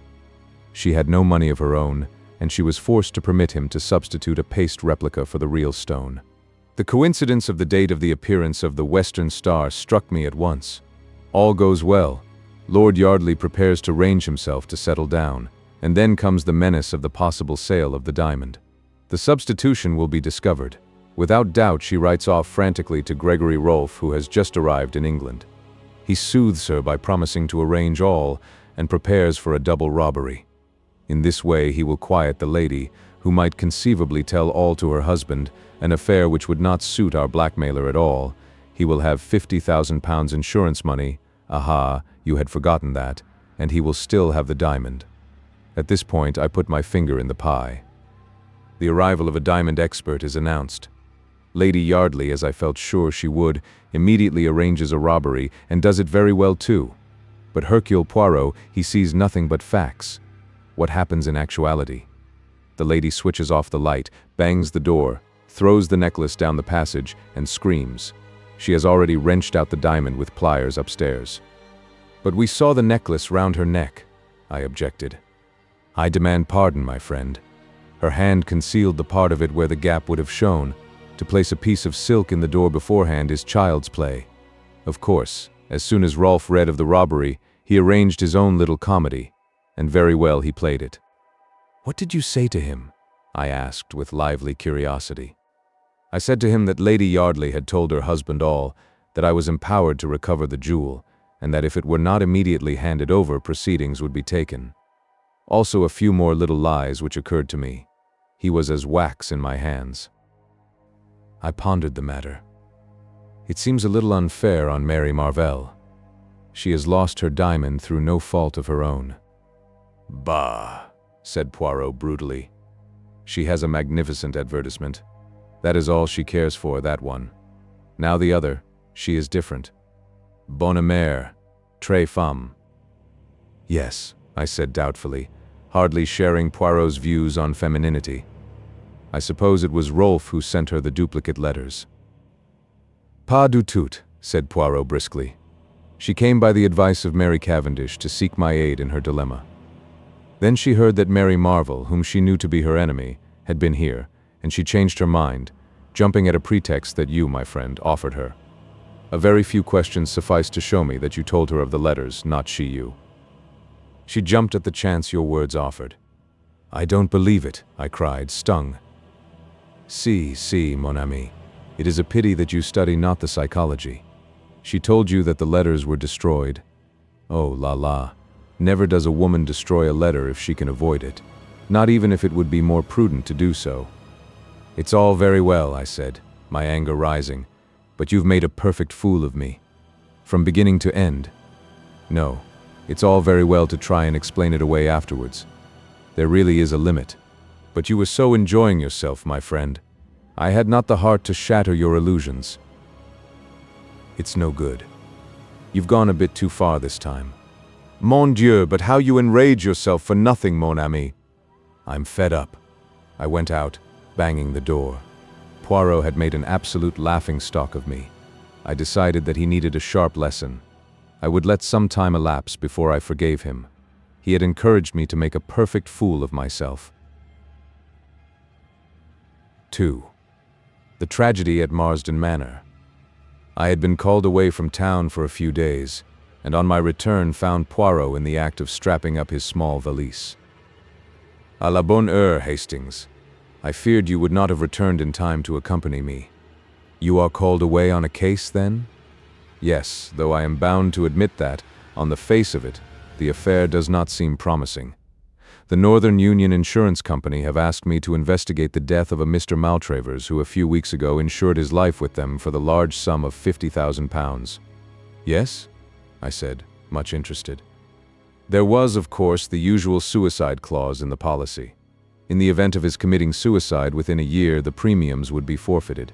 She had no money of her own, and she was forced to permit him to substitute a paste replica for the real stone. The coincidence of the date of the appearance of the Western Star struck me at once. All goes well. Lord Yardley prepares to range himself to settle down, and then comes the menace of the possible sale of the diamond. The substitution will be discovered. Without doubt, she writes off frantically to Gregory Rolfe, who has just arrived in England. He soothes her by promising to arrange all and prepares for a double robbery. In this way, he will quiet the lady, who might conceivably tell all to her husband, an affair which would not suit our blackmailer at all. He will have £50,000 insurance money. Aha, you had forgotten that, and he will still have the diamond. At this point, I put my finger in the pie. The arrival of a diamond expert is announced. Lady Yardley, as I felt sure she would, immediately arranges a robbery, and does it very well too. But Hercule Poirot, he sees nothing but facts. What happens in actuality? The lady switches off the light, bangs the door, throws the necklace down the passage, and screams. She has already wrenched out the diamond with pliers upstairs. "But we saw the necklace round her neck," I objected. "I demand pardon, my friend. Her hand concealed the part of it where the gap would have shown. To place a piece of silk in the door beforehand is child's play. Of course, as soon as Rolfe read of the robbery, he arranged his own little comedy, and very well he played it." "What did you say to him?" I asked with lively curiosity. "I said to him that Lady Yardley had told her husband all, that I was empowered to recover the jewel, and that if it were not immediately handed over, proceedings would be taken. Also a few more little lies which occurred to me. He was as wax in my hands." I pondered the matter. It seems a little unfair on Mary Marvell. She has lost her diamond through no fault of her own. "Bah," said Poirot brutally. "She has a magnificent advertisement. That is all she cares for, that one. Now the other, she is different. Bonne mère, très femme." "Yes," I said doubtfully, hardly sharing Poirot's views on femininity. "I suppose it was Rolfe who sent her the duplicate letters." "Pas du tout," said Poirot briskly. "She came by the advice of Mary Cavendish to seek my aid in her dilemma. Then she heard that Mary Marvell, whom she knew to be her enemy, had been here, and she changed her mind, jumping at a pretext that you, my friend, offered her. A very few questions sufficed to show me that you told her of the letters, not she you. She jumped at the chance your words offered." "I don't believe it," I cried, stung. Si, mon ami. It is a pity that you study not the psychology. She told you that the letters were destroyed. Oh, la la. Never does a woman destroy a letter if she can avoid it, not even if it would be more prudent to do so. "It's all very well," I said, my anger rising, "but you've made a perfect fool of me. From beginning to end. No, it's all very well to try and explain it away afterwards. There really is a limit. But you were so enjoying yourself, my friend. I had not the heart to shatter your illusions. It's no good. You've gone a bit too far this time. Mon Dieu, but how you enrage yourself for nothing, mon ami." I'm fed up. I went out, banging the door. Poirot had made an absolute laughingstock of me. I decided that he needed a sharp lesson. I would let some time elapse before I forgave him. He had encouraged me to make a perfect fool of myself. 2. The tragedy at Marsdon Manor. I had been called away from town for a few days, and on my return found Poirot in the act of strapping up his small valise. "À la bonne heure, Hastings. I feared you would not have returned in time to accompany me. You are called away on a case, then?" "Yes, though I am bound to admit that, on the face of it, the affair does not seem promising. The Northern Union Insurance Company have asked me to investigate the death of a Mr. Maltravers who a few weeks ago insured his life with them for the large sum of £50,000. "Yes?" I said, much interested. "There was, of course, the usual suicide clause in the policy. In the event of his committing suicide within a year, the premiums would be forfeited.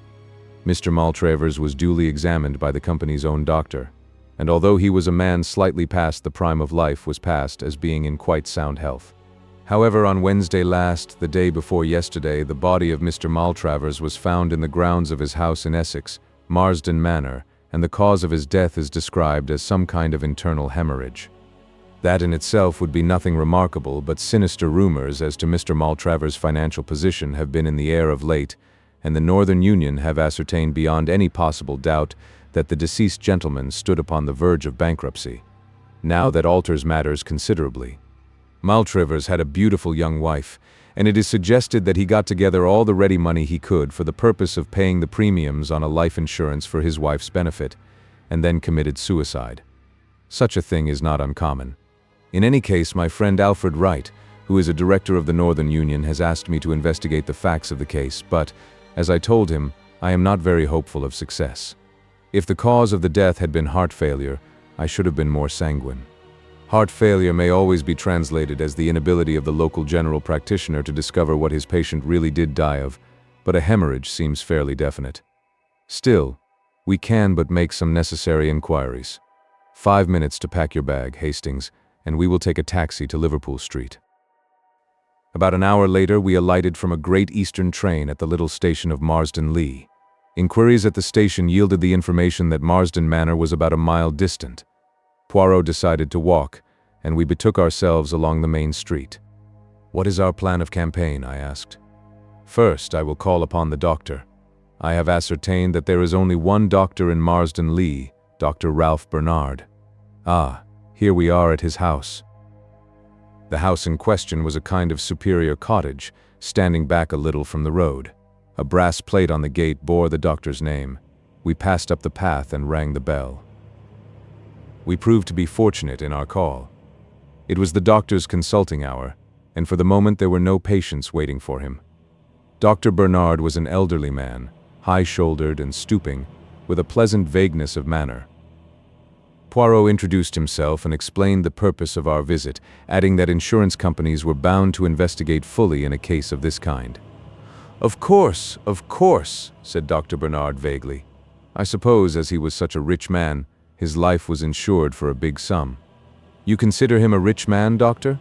Mr. Maltravers was duly examined by the company's own doctor, and although he was a man slightly past the prime of life, was passed as being in quite sound health. However, on Wednesday last, the day before yesterday, the body of Mr. Maltravers was found in the grounds of his house in Essex, Marsdon Manor, and the cause of his death is described as some kind of internal hemorrhage. That in itself would be nothing remarkable, but sinister rumors as to Mr. Maltravers' financial position have been in the air of late, and the Northern Union have ascertained beyond any possible doubt that the deceased gentleman stood upon the verge of bankruptcy. Now that alters matters considerably. Maltravers had a beautiful young wife, and it is suggested that he got together all the ready money he could for the purpose of paying the premiums on a life insurance for his wife's benefit, and then committed suicide. Such a thing is not uncommon. In any case, my friend Alfred Wright, who is a director of the Northern Union, has asked me to investigate the facts of the case, but, as I told him, I am not very hopeful of success. If the cause of the death had been heart failure, I should have been more sanguine. Heart failure may always be translated as the inability of the local general practitioner to discover what his patient really did die of, but a hemorrhage seems fairly definite. Still, we can but make some necessary inquiries. 5 minutes to pack your bag, Hastings, and we will take a taxi to Liverpool Street. About an hour later, we alighted from a Great Eastern train at the little station of Marsdon Lee. Inquiries at the station yielded the information that Marsdon Manor was about a mile distant. Poirot decided to walk, and we betook ourselves along the main street. "What is our plan of campaign?" I asked. "First, I will call upon the doctor. I have ascertained that there is only one doctor in Marsdon Lee, Dr. Ralph Bernard. Ah, here we are at his house." The house in question was a kind of superior cottage, standing back a little from the road. A brass plate on the gate bore the doctor's name. We passed up the path and rang the bell. We proved to be fortunate in our call. It was the doctor's consulting hour, and for the moment there were no patients waiting for him. Dr. Bernard was an elderly man, high-shouldered and stooping, with a pleasant vagueness of manner. Poirot introduced himself and explained the purpose of our visit, adding that insurance companies were bound to investigate fully in a case of this kind. Of course," said Dr. Bernard vaguely. "I suppose, as he was such a rich man, his life was insured for a big sum." "You consider him a rich man, doctor?"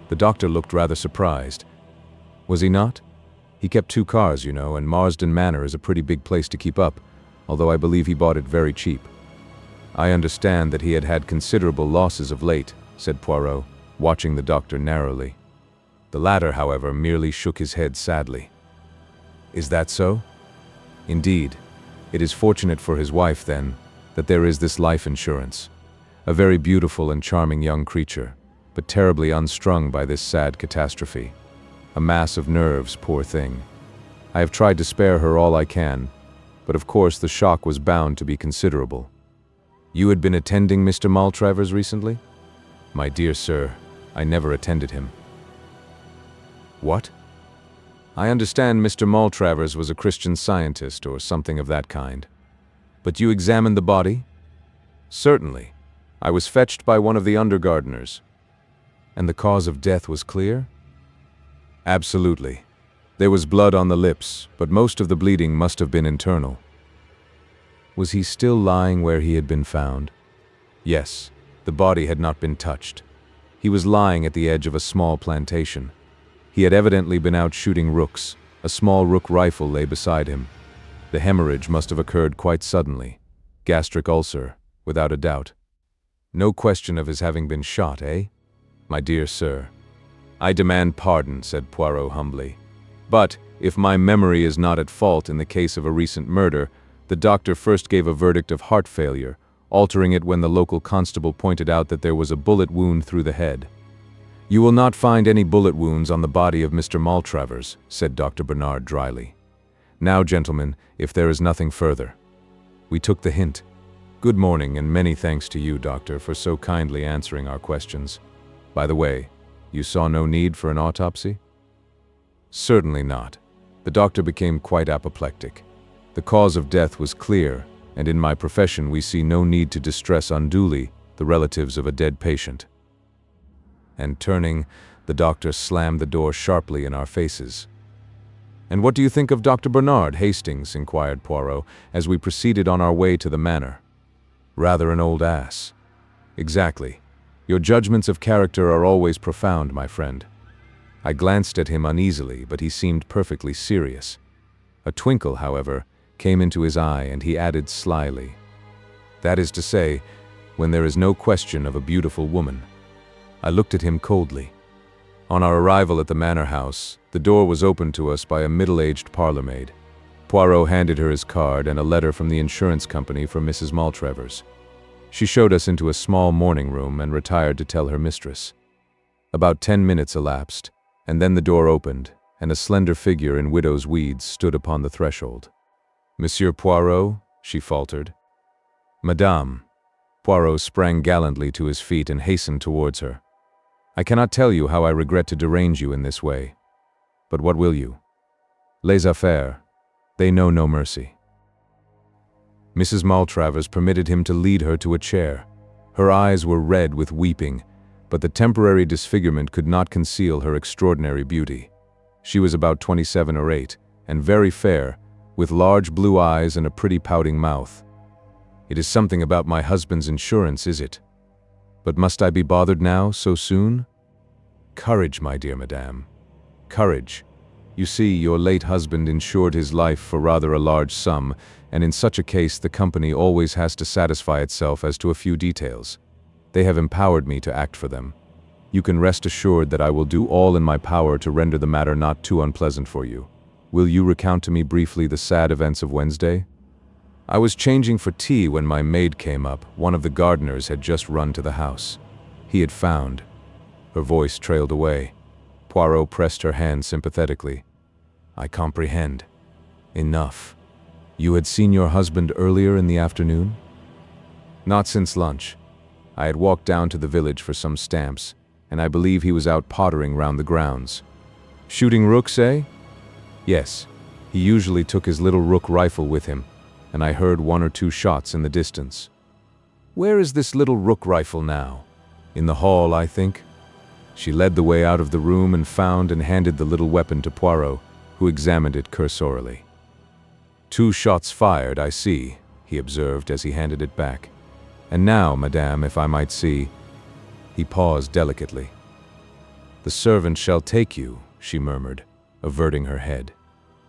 The doctor looked rather surprised. "Was he not? He kept 2 cars, you know, and Marsdon Manor is a pretty big place to keep up, although I believe he bought it very cheap." "I understand that he had had considerable losses of late," said Poirot, watching the doctor narrowly. The latter, however, merely shook his head sadly. "Is that so?" "Indeed. It is fortunate for his wife, then, that there is this life insurance. A very beautiful and charming young creature, but terribly unstrung by this sad catastrophe. A mass of nerves, poor thing. I have tried to spare her all I can, but of course the shock was bound to be considerable." "You had been attending Mr. Maltravers recently?" "My dear sir, I never attended him." "What?" "I understand Mr. Maltravers was a Christian Scientist or something of that kind." "But you examined the body?" "Certainly. I was fetched by one of the under-gardeners." "And the cause of death was clear?" "Absolutely. There was blood on the lips, but most of the bleeding must have been internal." "Was he still lying where he had been found?" "Yes. The body had not been touched. He was lying at the edge of a small plantation. He had evidently been out shooting rooks. A small rook rifle lay beside him. The hemorrhage must have occurred quite suddenly. Gastric ulcer, without a doubt." "No question of his having been shot, eh?" "My dear sir." "I demand pardon," said Poirot humbly. "But, if my memory is not at fault in the case of a recent murder, the doctor first gave a verdict of heart failure, altering it when the local constable pointed out that there was a bullet wound through the head." "You will not find any bullet wounds on the body of Mr. Maltravers," said Dr. Bernard dryly. "Now, gentlemen, if there is nothing further." We took the hint. "Good morning, and many thanks to you, doctor, for so kindly answering our questions. By the way, you saw no need for an autopsy?" "Certainly not." The doctor became quite apoplectic. "The cause of death was clear, and in my profession we see no need to distress unduly the relatives of a dead patient." And turning, the doctor slammed the door sharply in our faces. "And what do you think of Dr. Bernard, Hastings?" inquired Poirot, as we proceeded on our way to the manor. "Rather an old ass." "Exactly. Your judgments of character are always profound, my friend." I glanced at him uneasily, but he seemed perfectly serious. A twinkle, however, came into his eye, and he added slyly, "That is to say, when there is no question of a beautiful woman." I looked at him coldly. On our arrival at the manor house, the door was opened to us by a middle-aged parlour-maid. Poirot handed her his card and a letter from the insurance company for Mrs. Maltravers. She showed us into a small morning room and retired to tell her mistress. About 10 minutes elapsed, and then the door opened, and a slender figure in widow's weeds stood upon the threshold. "Monsieur Poirot?" she faltered. "Madame." Poirot sprang gallantly to his feet and hastened towards her. "I cannot tell you how I regret to derange you in this way. But what will you? Les affaires, they know no mercy." Mrs. Maltravers permitted him to lead her to a chair. Her eyes were red with weeping, but the temporary disfigurement could not conceal her extraordinary beauty. She was about 27 or 8, and very fair, with large blue eyes and a pretty pouting mouth. "It is something about my husband's insurance, is it? But must I be bothered now, so soon?" "Courage, my dear madame. Courage. You see, your late husband insured his life for rather a large sum, and in such a case the company always has to satisfy itself as to a few details. They have empowered me to act for them. You can rest assured that I will do all in my power to render the matter not too unpleasant for you. Will you recount to me briefly the sad events of Wednesday?" "I was changing for tea when my maid came up. One of the gardeners had just run to the house. He had found—" Her voice trailed away. Poirot pressed her hand sympathetically. "I comprehend. Enough. You had seen your husband earlier in the afternoon?" "Not since lunch. I had walked down to the village for some stamps, and I believe he was out pottering round the grounds." "Shooting rooks, eh?" "Yes. He usually took his little rook rifle with him, and I heard 1 or 2 shots in the distance." "Where is this little rook rifle now?" "In the hall, I think." She led the way out of the room and found and handed the little weapon to Poirot, who examined it cursorily. "2 shots fired, I see," he observed as he handed it back. "And now, madame, if I might see—" He paused delicately. "The servant shall take you," she murmured, averting her head.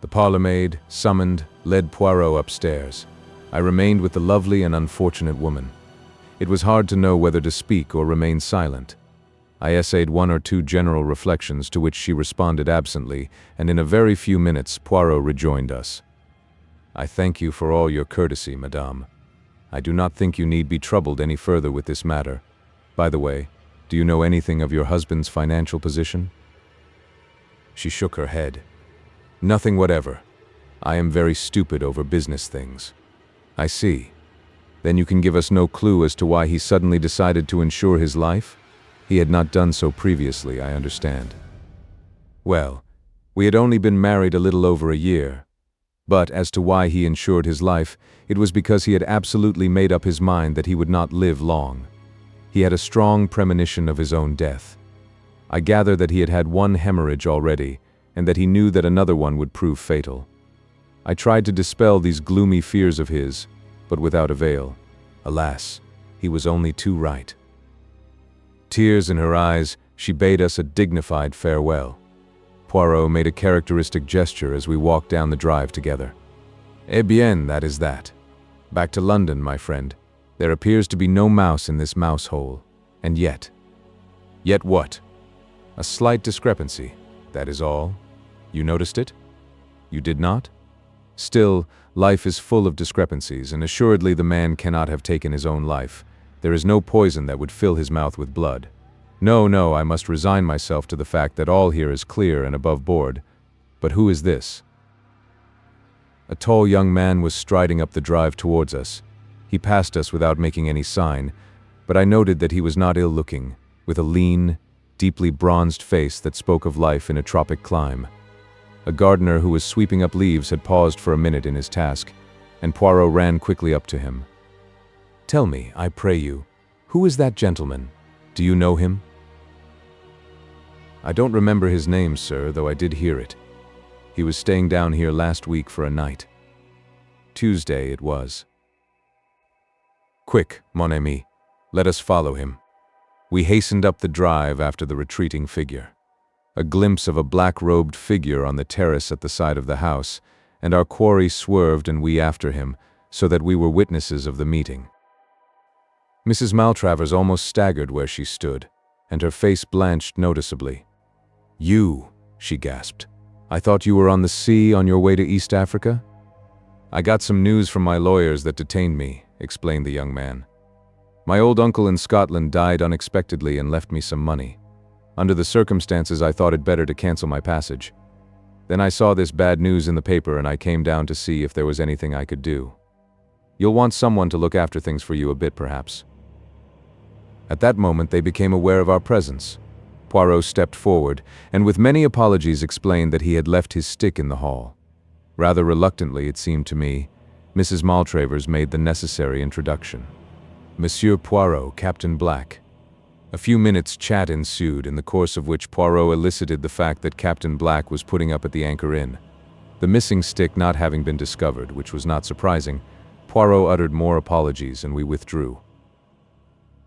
The parlour-maid, summoned, led Poirot upstairs. I remained with the lovely and unfortunate woman. It was hard to know whether to speak or remain silent. I essayed 1 or 2 general reflections to which she responded absently, and in a very few minutes Poirot rejoined us. "I thank you for all your courtesy, madame. I do not think you need be troubled any further with this matter. By the way, do you know anything of your husband's financial position?" She shook her head. "Nothing whatever. I am very stupid over business things." "I see. Then you can give us no clue as to why he suddenly decided to insure his life? He had not done so previously, I understand." "Well, we had only been married a little over a year. But as to why he insured his life, it was because he had absolutely made up his mind that he would not live long. He had a strong premonition of his own death. I gather that he had had 1 hemorrhage already, and that he knew that another one would prove fatal. I tried to dispel these gloomy fears of his, but without avail. Alas, he was only too right." Tears in her eyes, she bade us a dignified farewell. Poirot made a characteristic gesture as we walked down the drive together. "Eh bien, that is that. Back to London, my friend. There appears to be no mouse in this mouse hole. And yet—" "Yet what?" "A slight discrepancy, that is all. You noticed it? You did not? Still, life is full of discrepancies, and assuredly the man cannot have taken his own life. There is no poison that would fill his mouth with blood. No, I must resign myself to the fact that all here is clear and above board. But who is this?" A tall young man was striding up the drive towards us. He passed us without making any sign, but I noted that he was not ill-looking, with a lean, deeply bronzed face that spoke of life in a tropic clime. A gardener who was sweeping up leaves had paused for a minute in his task, and Poirot ran quickly up to him. "Tell me, I pray you, who is that gentleman? Do you know him?" "I don't remember his name, sir, though I did hear it. He was staying down here last week for a night. Tuesday it was." "Quick, mon ami, let us follow him." We hastened up the drive after the retreating figure. A glimpse of a black-robed figure on the terrace at the side of the house, and our quarry swerved and we after him, so that we were witnesses of the meeting. Mrs. Maltravers almost staggered where she stood, and her face blanched noticeably. "You," she gasped. "I thought you were on the sea on your way to East Africa?" "I got some news from my lawyers that detained me," explained the young man. My old uncle in Scotland died unexpectedly and left me some money. Under the circumstances, I thought it better to cancel my passage. Then I saw this bad news in the paper and I came down to see if there was anything I could do. You'll want someone to look after things for you a bit, perhaps." At that moment, they became aware of our presence. Poirot stepped forward, and with many apologies explained that he had left his stick in the hall. Rather reluctantly, it seemed to me, Mrs. Maltravers made the necessary introduction. "Monsieur Poirot, Captain Black." A few minutes' chat ensued, in the course of which Poirot elicited the fact that Captain Black was putting up at the Anchor Inn. The missing stick not having been discovered, which was not surprising, Poirot uttered more apologies and we withdrew.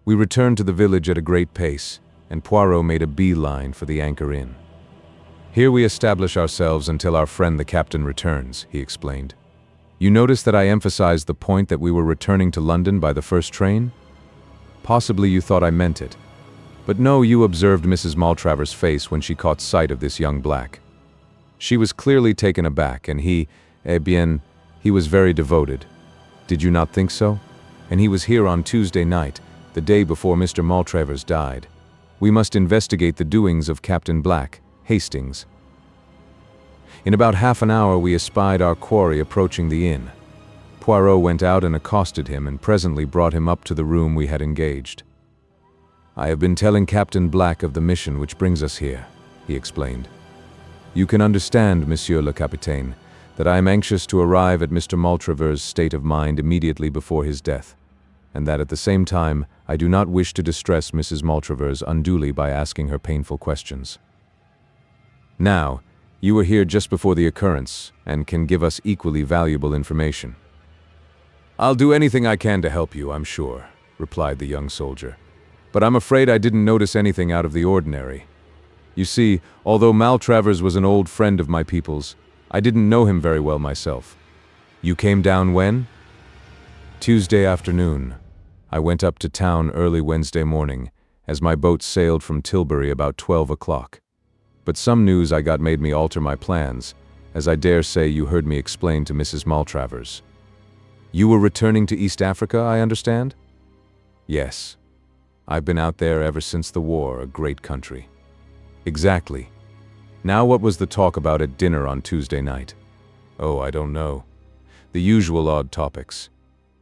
We returned to the village at a great pace, and Poirot made a beeline for the Anchor Inn. "Here we establish ourselves until our friend the captain returns," he explained. "You notice that I emphasized the point that we were returning to London by the first train? Possibly you thought I meant it. But no, you observed Mrs. Maltravers' face when she caught sight of this young Black. She was clearly taken aback, and he was very devoted. Did you not think so? And he was here on Tuesday night, the day before Mr. Maltravers died. We must investigate the doings of Captain Black, Hastings." In about half an hour we espied our quarry approaching the inn. Poirot went out and accosted him and presently brought him up to the room we had engaged. "I have been telling Captain Black of the mission which brings us here," he explained. "You can understand, Monsieur le Capitaine, that I am anxious to arrive at Mr. Maltravers' state of mind immediately before his death, and that at the same time I do not wish to distress Mrs. Maltravers unduly by asking her painful questions. Now, you were here just before the occurrence and can give us equally valuable information." "I'll do anything I can to help you, I'm sure," replied the young soldier. "But I'm afraid I didn't notice anything out of the ordinary. You see, although Maltravers was an old friend of my people's, I didn't know him very well myself." "You came down when?" "Tuesday afternoon. I went up to town early Wednesday morning, as my boat sailed from Tilbury about 12 o'clock. But some news I got made me alter my plans, as I dare say you heard me explain to Mrs. Maltravers." "You were returning to East Africa, I understand?" "Yes. I've been out there ever since the war, a great country." "Exactly. Now what was the talk about at dinner on Tuesday night?" "Oh, I don't know. The usual odd topics.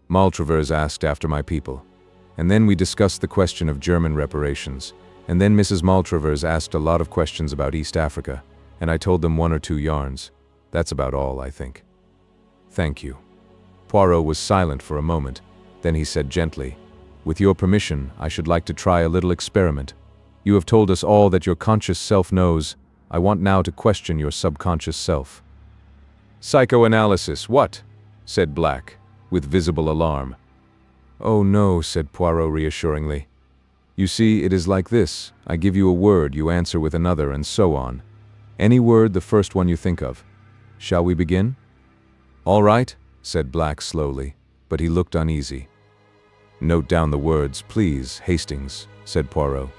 Maltravers asked after my people, and then we discussed the question of German reparations, and then Mrs. Maltravers asked a lot of questions about East Africa, and I told them one or two yarns. That's about all, I think." "Thank you." Poirot was silent for a moment. Then he said gently, "With your permission, I should like to try a little experiment. You have told us all that your conscious self knows. I want now to question your subconscious self." "Psychoanalysis, what?" said Black, with visible alarm. "Oh no," said Poirot reassuringly. "You see, it is like this. I give you a word, you answer with another, and so on. Any word, the first one you think of. Shall we begin?" "All right," said Black slowly, but he looked uneasy. "Note down the words, please, Hastings," said Poirot.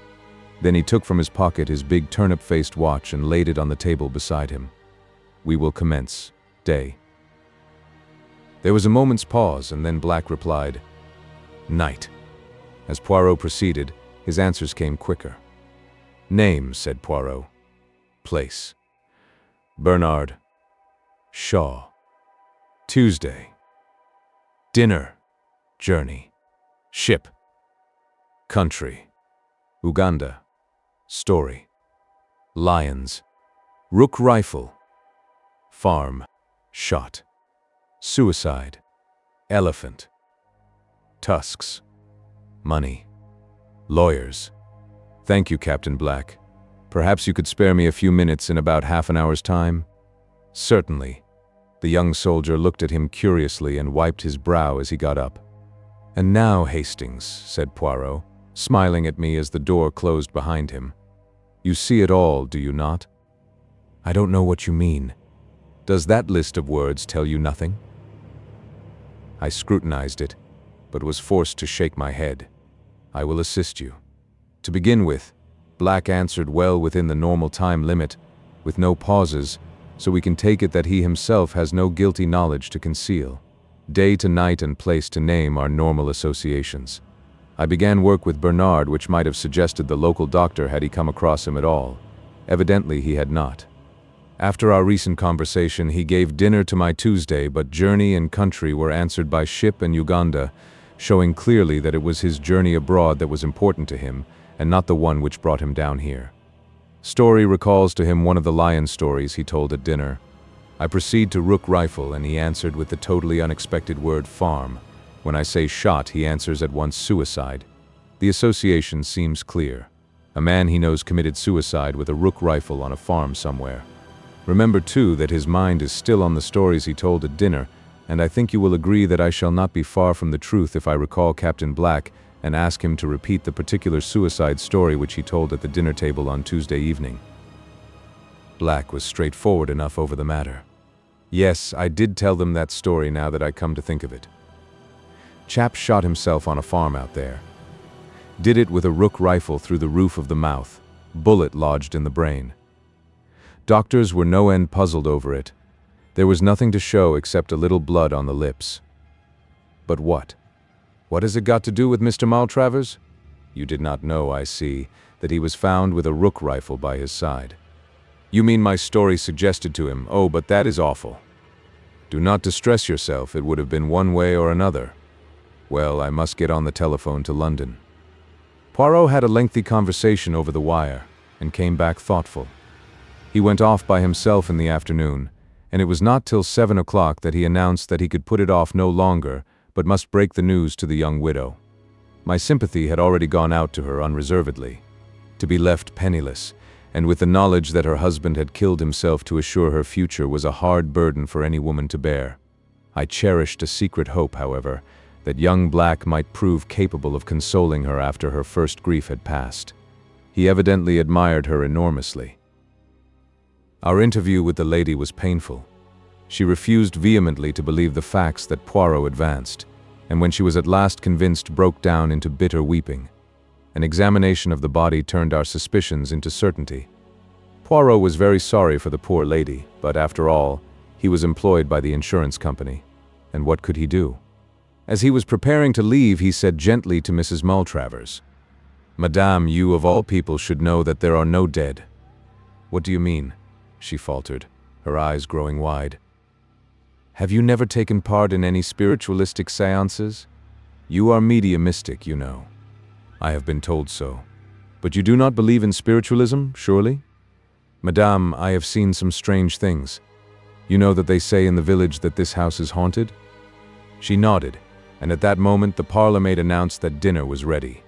Then he took from his pocket his big turnip-faced watch and laid it on the table beside him. "We will commence. Day." There was a moment's pause, and then Black replied, "Night." As Poirot proceeded, his answers came quicker. "Name," said Poirot. "Place." "Bernard Shaw." "Tuesday." "Dinner." "Journey." "Ship." "Country." "Uganda." "Story." "Lions." "Rook rifle." "Farm." "Shot." "Suicide." "Elephant." "Tusks." "Money." "Lawyers." "Thank you, Captain Black. Perhaps you could spare me a few minutes in about half an hour's time?" "Certainly." The young soldier looked at him curiously and wiped his brow as he got up. "And now, Hastings," said Poirot, smiling at me as the door closed behind him. "You see it all, do you not?" "I don't know what you mean. Does that list of words tell you nothing?" I scrutinized it, but was forced to shake my head. "I will assist you. To begin with, Black answered well within the normal time limit, with no pauses, so we can take it that he himself has no guilty knowledge to conceal. Day to night and place to name are normal associations. I began work with Bernard, which might have suggested the local doctor had he come across him at all. Evidently he had not. After our recent conversation, he gave dinner to my Tuesday, but journey and country were answered by ship and Uganda, showing clearly that it was his journey abroad that was important to him, and not the one which brought him down here. Story recalls to him one of the lion stories he told at dinner. I proceed to rook rifle, and he answered with the totally unexpected word farm. When I say shot, he answers at once suicide. The association seems clear. A man he knows committed suicide with a rook rifle on a farm somewhere. Remember, too, that his mind is still on the stories he told at dinner, and I think you will agree that I shall not be far from the truth if I recall Captain Black and ask him to repeat the particular suicide story which he told at the dinner table on Tuesday evening. Black was straightforward enough over the matter. Yes, I did tell them that story now that I come to think of it. Chap shot himself on a farm out there. Did it with a rook rifle through the roof of the mouth, bullet lodged in the brain. Doctors were no end puzzled over it. There was nothing to show except a little blood on the lips. But what? What has it got to do with Mr. Maltravers? You did not know, I see, that he was found with a rook rifle by his side. You mean my story suggested to him? Oh, but that is awful. Do not distress yourself, it would have been one way or another. Well, I must get on the telephone to London. Poirot had a lengthy conversation over the wire, and came back thoughtful. He went off by himself in the afternoon, and it was not till 7 o'clock that he announced that he could put it off no longer, but must break the news to the young widow. My sympathy had already gone out to her unreservedly. To be left penniless, and with the knowledge that her husband had killed himself to assure her future, was a hard burden for any woman to bear. I cherished a secret hope, however, that young Black might prove capable of consoling her after her first grief had passed. He evidently admired her enormously. Our interview with the lady was painful. She refused vehemently to believe the facts that Poirot advanced, and when she was at last convinced, broke down into bitter weeping. An examination of the body turned our suspicions into certainty. Poirot was very sorry for the poor lady, but after all, he was employed by the insurance company, and what could he do? As he was preparing to leave, he said gently to Mrs. Maltravers, "Madame, you of all people should know that there are no dead." "What do you mean?" she faltered, her eyes growing wide. "Have you never taken part in any spiritualistic seances? You are mediumistic, you know." "I have been told so. But you do not believe in spiritualism, surely?" "Madame, I have seen some strange things. You know that they say in the village that this house is haunted?" She nodded, and at that moment the parlor maid announced that dinner was ready.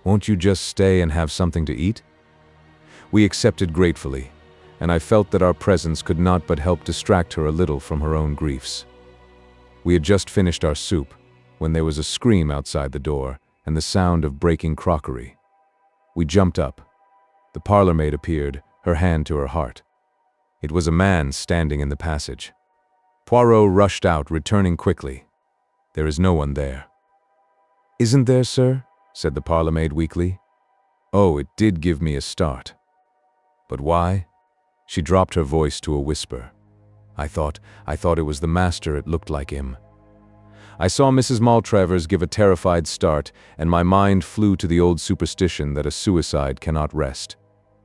"Won't you just stay and have something to eat?" We accepted gratefully, and I felt that our presence could not but help distract her a little from her own griefs. We had just finished our soup, when there was a scream outside the door, and the sound of breaking crockery. We jumped up. The parlor maid appeared, her hand to her heart. It was a man standing in the passage. Poirot rushed out, returning quickly. "There is no one there." "Isn't there, sir?" said the parlor maid weakly. Oh, it did give me a start. "But why?" She dropped her voice to a whisper. I thought it was the master, it looked like him. I saw Mrs. Maltravers give a terrified start, and my mind flew to the old superstition that a suicide cannot rest.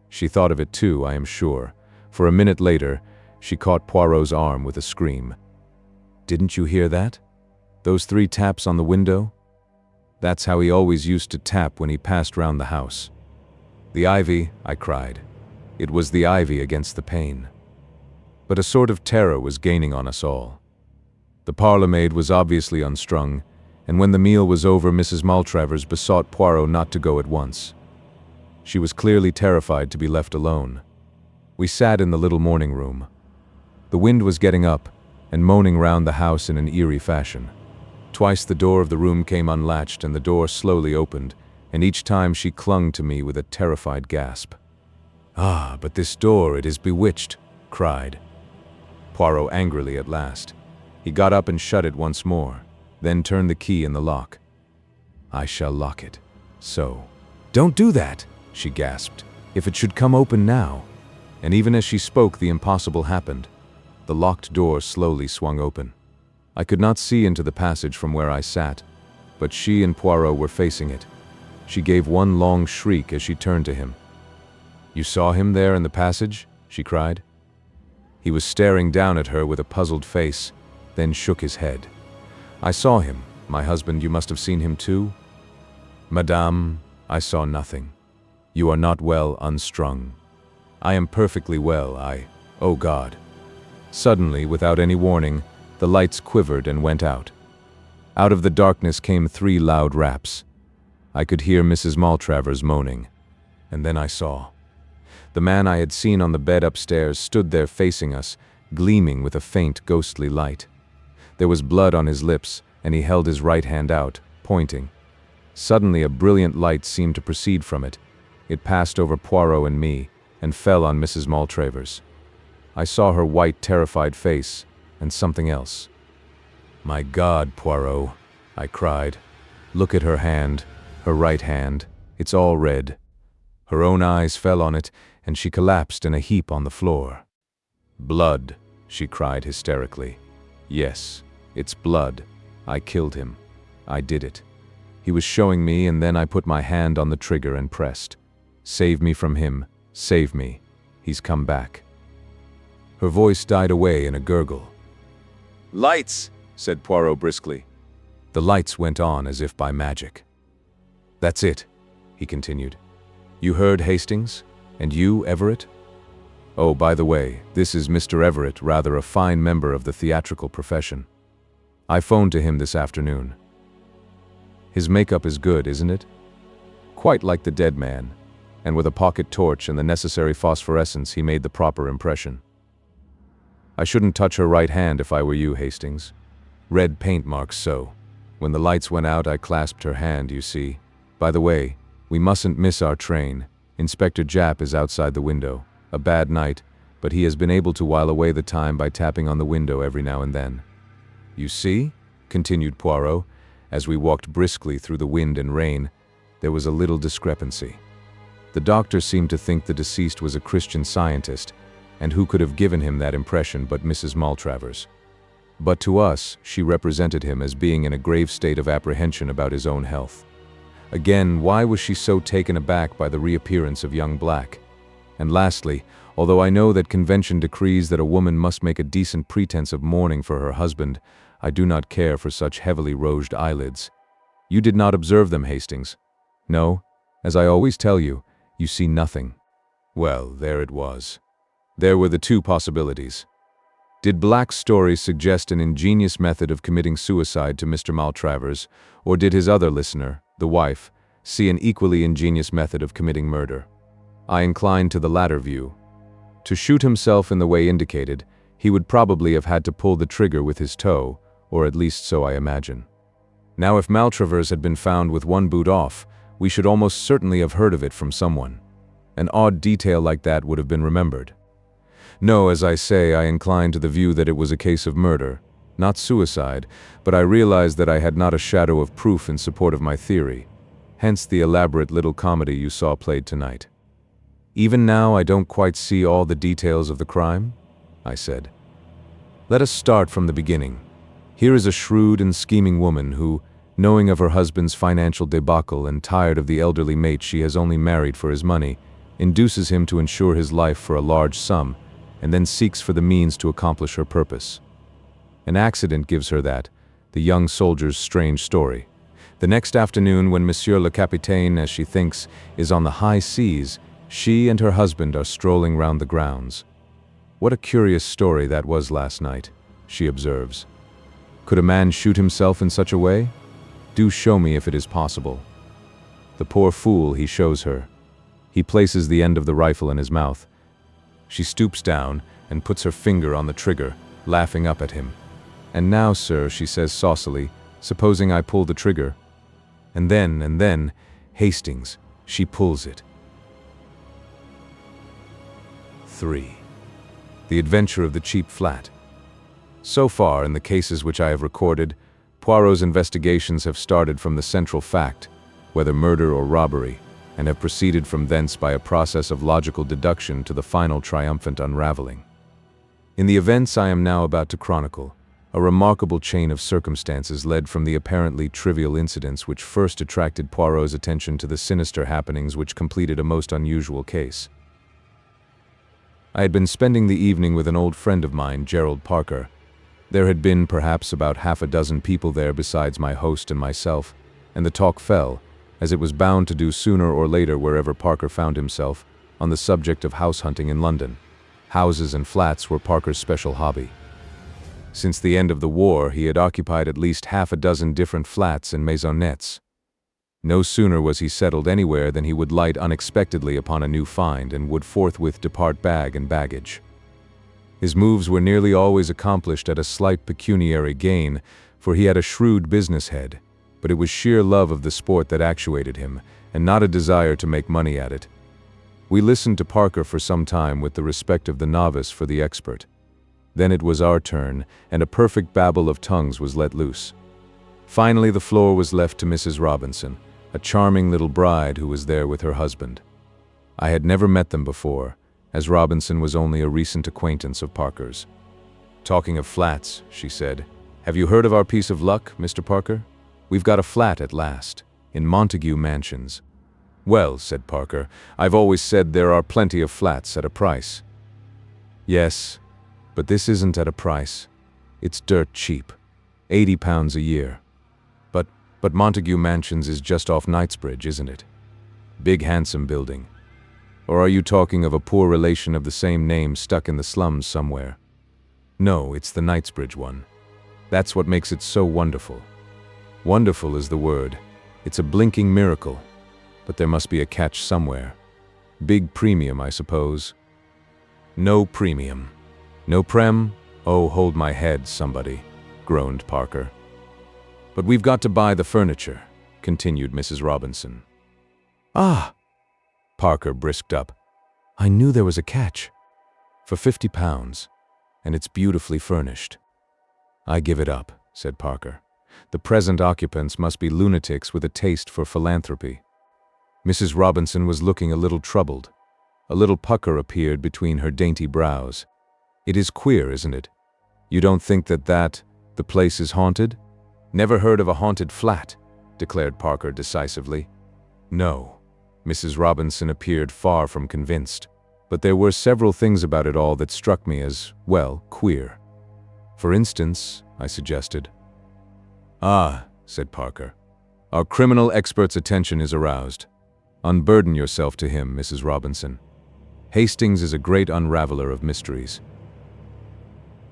She thought of it too, I am sure, for a minute later, she caught Poirot's arm with a scream. "Didn't you hear that? Those 3 taps on the window? That's how he always used to tap when he passed round the house." "The ivy," I cried. It was the ivy against the pane. But a sort of terror was gaining on us all. The parlor maid was obviously unstrung, and when the meal was over, Mrs. Maltravers besought Poirot not to go at once. She was clearly terrified to be left alone. We sat in the little morning room. The wind was getting up and moaning round the house in an eerie fashion. Twice the door of the room came unlatched, and the door slowly opened, and each time she clung to me with a terrified gasp. "Ah, but this door, it is bewitched," cried Poirot angrily at last. He got up and shut it once more, then turned the key in the lock. "I shall lock it. So." "Don't do that," she gasped. "If it should come open now." And even as she spoke, the impossible happened. The locked door slowly swung open. I could not see into the passage from where I sat, but she and Poirot were facing it. She gave one long shriek as she turned to him. "You saw him there in the passage?" she cried. He was staring down at her with a puzzled face, then shook his head. "I saw him. My husband, you must have seen him too?" "Madame, I saw nothing. You are not well unstrung." "I am perfectly well, oh God." Suddenly, without any warning, the lights quivered and went out. Out of the darkness came 3 loud raps. I could hear Mrs. Maltravers moaning. And then I saw. The man I had seen on the bed upstairs stood there facing us, gleaming with a faint, ghostly light. There was blood on his lips, and he held his right hand out, pointing. Suddenly a brilliant light seemed to proceed from it. It passed over Poirot and me, and fell on Mrs. Maltravers. I saw her white, terrified face, and something else. "My God, Poirot," I cried. "Look at her hand, her right hand. It's all red." Her own eyes fell on it, and she collapsed in a heap on the floor. "Blood," she cried hysterically. "Yes, it's blood. I killed him. I did it. He was showing me, and then I put my hand on the trigger and pressed. Save me from him. Save me. He's come back." Her voice died away in a gurgle. "Lights!" said Poirot briskly. The lights went on as if by magic. "That's it," he continued. "You heard Hastings? And you, Everett? Oh, by the way, this is Mr. Everett, rather a fine member of the theatrical profession. I phoned to him this afternoon. His makeup is good, isn't it? Quite like the dead man, and with a pocket torch and the necessary phosphorescence he made the proper impression. I shouldn't touch her right hand if I were you, Hastings. Red paint marks so. When the lights went out I clasped her hand, you see. By the way, we mustn't miss our train. Inspector Japp is outside the window. A bad night, but he has been able to while away the time by tapping on the window every now and then. You see, continued Poirot, as we walked briskly through the wind and rain, there was a little discrepancy. The doctor seemed to think the deceased was a Christian Scientist, and who could have given him that impression but Mrs. Maltravers? But to us, she represented him as being in a grave state of apprehension about his own health. Again, why was she so taken aback by the reappearance of young Black? And lastly, although I know that convention decrees that a woman must make a decent pretense of mourning for her husband, I do not care for such heavily rouged eyelids. You did not observe them, Hastings. No, as I always tell you, you see nothing. Well, there it was. There were the two possibilities. Did Black's story suggest an ingenious method of committing suicide to Mr. Maltravers, or did his other listener, the wife, see an equally ingenious method of committing murder? I incline to the latter view. To shoot himself in the way indicated, he would probably have had to pull the trigger with his toe, or at least so I imagine. Now, if Maltravers had been found with one boot off, we should almost certainly have heard of it from someone. An odd detail like that would have been remembered. No, as I say, I incline to the view that it was a case of murder, not suicide, but I realized that I had not a shadow of proof in support of my theory, hence the elaborate little comedy you saw played tonight. Even now I don't quite see all the details of the crime, I said. Let us start from the beginning. Here is a shrewd and scheming woman who, knowing of her husband's financial debacle and tired of the elderly mate she has only married for his money, induces him to insure his life for a large sum, and then seeks for the means to accomplish her purpose. An accident gives her that, the young soldier's strange story. The next afternoon, when Monsieur le Capitaine, as she thinks, is on the high seas, she and her husband are strolling round the grounds. What a curious story that was last night, she observes. Could a man shoot himself in such a way? Do show me if it is possible. The poor fool, he shows her. He places the end of the rifle in his mouth. She stoops down and puts her finger on the trigger, laughing up at him. And now, sir, she says saucily, supposing I pull the trigger. And then, Hastings, she pulls it. 3. The Adventure of the Cheap Flat. So far, in the cases which I have recorded, Poirot's investigations have started from the central fact, whether murder or robbery, and have proceeded from thence by a process of logical deduction to the final triumphant unraveling. In the events I am now about to chronicle, A remarkable chain of circumstances led from the apparently trivial incidents which first attracted Poirot's attention to the sinister happenings which completed a most unusual case. I had been spending the evening with an old friend of mine, Gerald Parker. There had been perhaps about half a dozen people there besides my host and myself, and the talk fell, as it was bound to do sooner or later wherever Parker found himself, on the subject of house hunting in London. Houses and flats were Parker's special hobby. Since the end of the war, he had occupied at least half a dozen different flats and maisonettes. No sooner was he settled anywhere than he would light unexpectedly upon a new find and would forthwith depart bag and baggage. His moves were nearly always accomplished at a slight pecuniary gain, for he had a shrewd business head, but it was sheer love of the sport that actuated him, and not a desire to make money at it. We listened to Parker for some time with the respect of the novice for the expert. Then it was our turn, and a perfect babel of tongues was let loose. Finally, the floor was left to Mrs. Robinson, a charming little bride who was there with her husband. I had never met them before, as Robinson was only a recent acquaintance of Parker's. "Talking of flats," she said, "have you heard of our piece of luck, Mr. Parker? We've got a flat at last, in Montague Mansions." "Well," said Parker, "I've always said there are plenty of flats at a price." "Yes, but this isn't at a price. It's dirt cheap. £80 a year. But Montague Mansions is just off Knightsbridge, isn't it? Big handsome building. Or are you talking of a poor relation of the same name stuck in the slums somewhere?" "No, it's the Knightsbridge one. That's what makes it so wonderful. Wonderful is the word. It's a blinking miracle. But there must be a catch somewhere. Big premium, I suppose." "No premium. No prem? Oh, hold my head, somebody," groaned Parker. "But we've got to buy the furniture," continued Mrs. Robinson. "Ah!" Parker brisked up. "I knew there was a catch. For £50, and it's beautifully furnished." "I give it up," said Parker. "The present occupants must be lunatics with a taste for philanthropy." Mrs. Robinson was looking a little troubled. A little pucker appeared between her dainty brows. "It is queer, isn't it? You don't think that the place is haunted?" "Never heard of a haunted flat," declared Parker decisively. "No." Mrs. Robinson appeared far from convinced, but there were several things about it all that struck me as, well, queer. "For instance," I suggested. "Ah," said Parker. "Our criminal expert's attention is aroused. Unburden yourself to him, Mrs. Robinson. Hastings is a great unraveler of mysteries."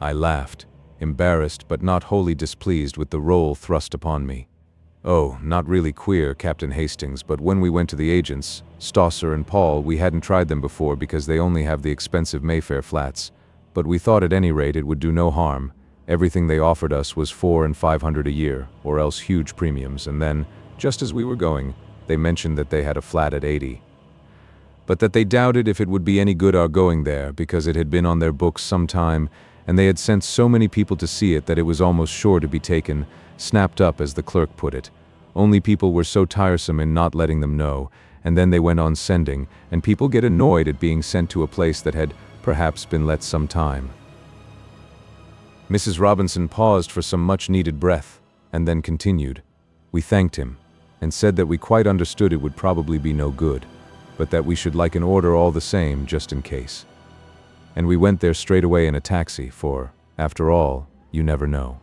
I laughed, embarrassed but not wholly displeased with the role thrust upon me. "Oh, not really queer, Captain Hastings, but when we went to the agents, Stosser and Paul, we hadn't tried them before because they only have the expensive Mayfair flats, but we thought at any rate it would do no harm. Everything they offered us was $400 and $500 a year, or else huge premiums, and then, just as we were going, they mentioned that they had a flat at 80. But that they doubted if it would be any good our going there, because it had been on their books some time, and they had sent so many people to see it that it was almost sure to be taken, snapped up as the clerk put it. Only people were so tiresome in not letting them know, and then they went on sending, and people get annoyed at being sent to a place that had perhaps been let some time." Mrs. Robinson paused for some much-needed breath, and then continued. "We thanked him, and said that we quite understood it would probably be no good, but that we should like an order all the same, just in case. And we went there straight away in a taxi, for, after all, you never know.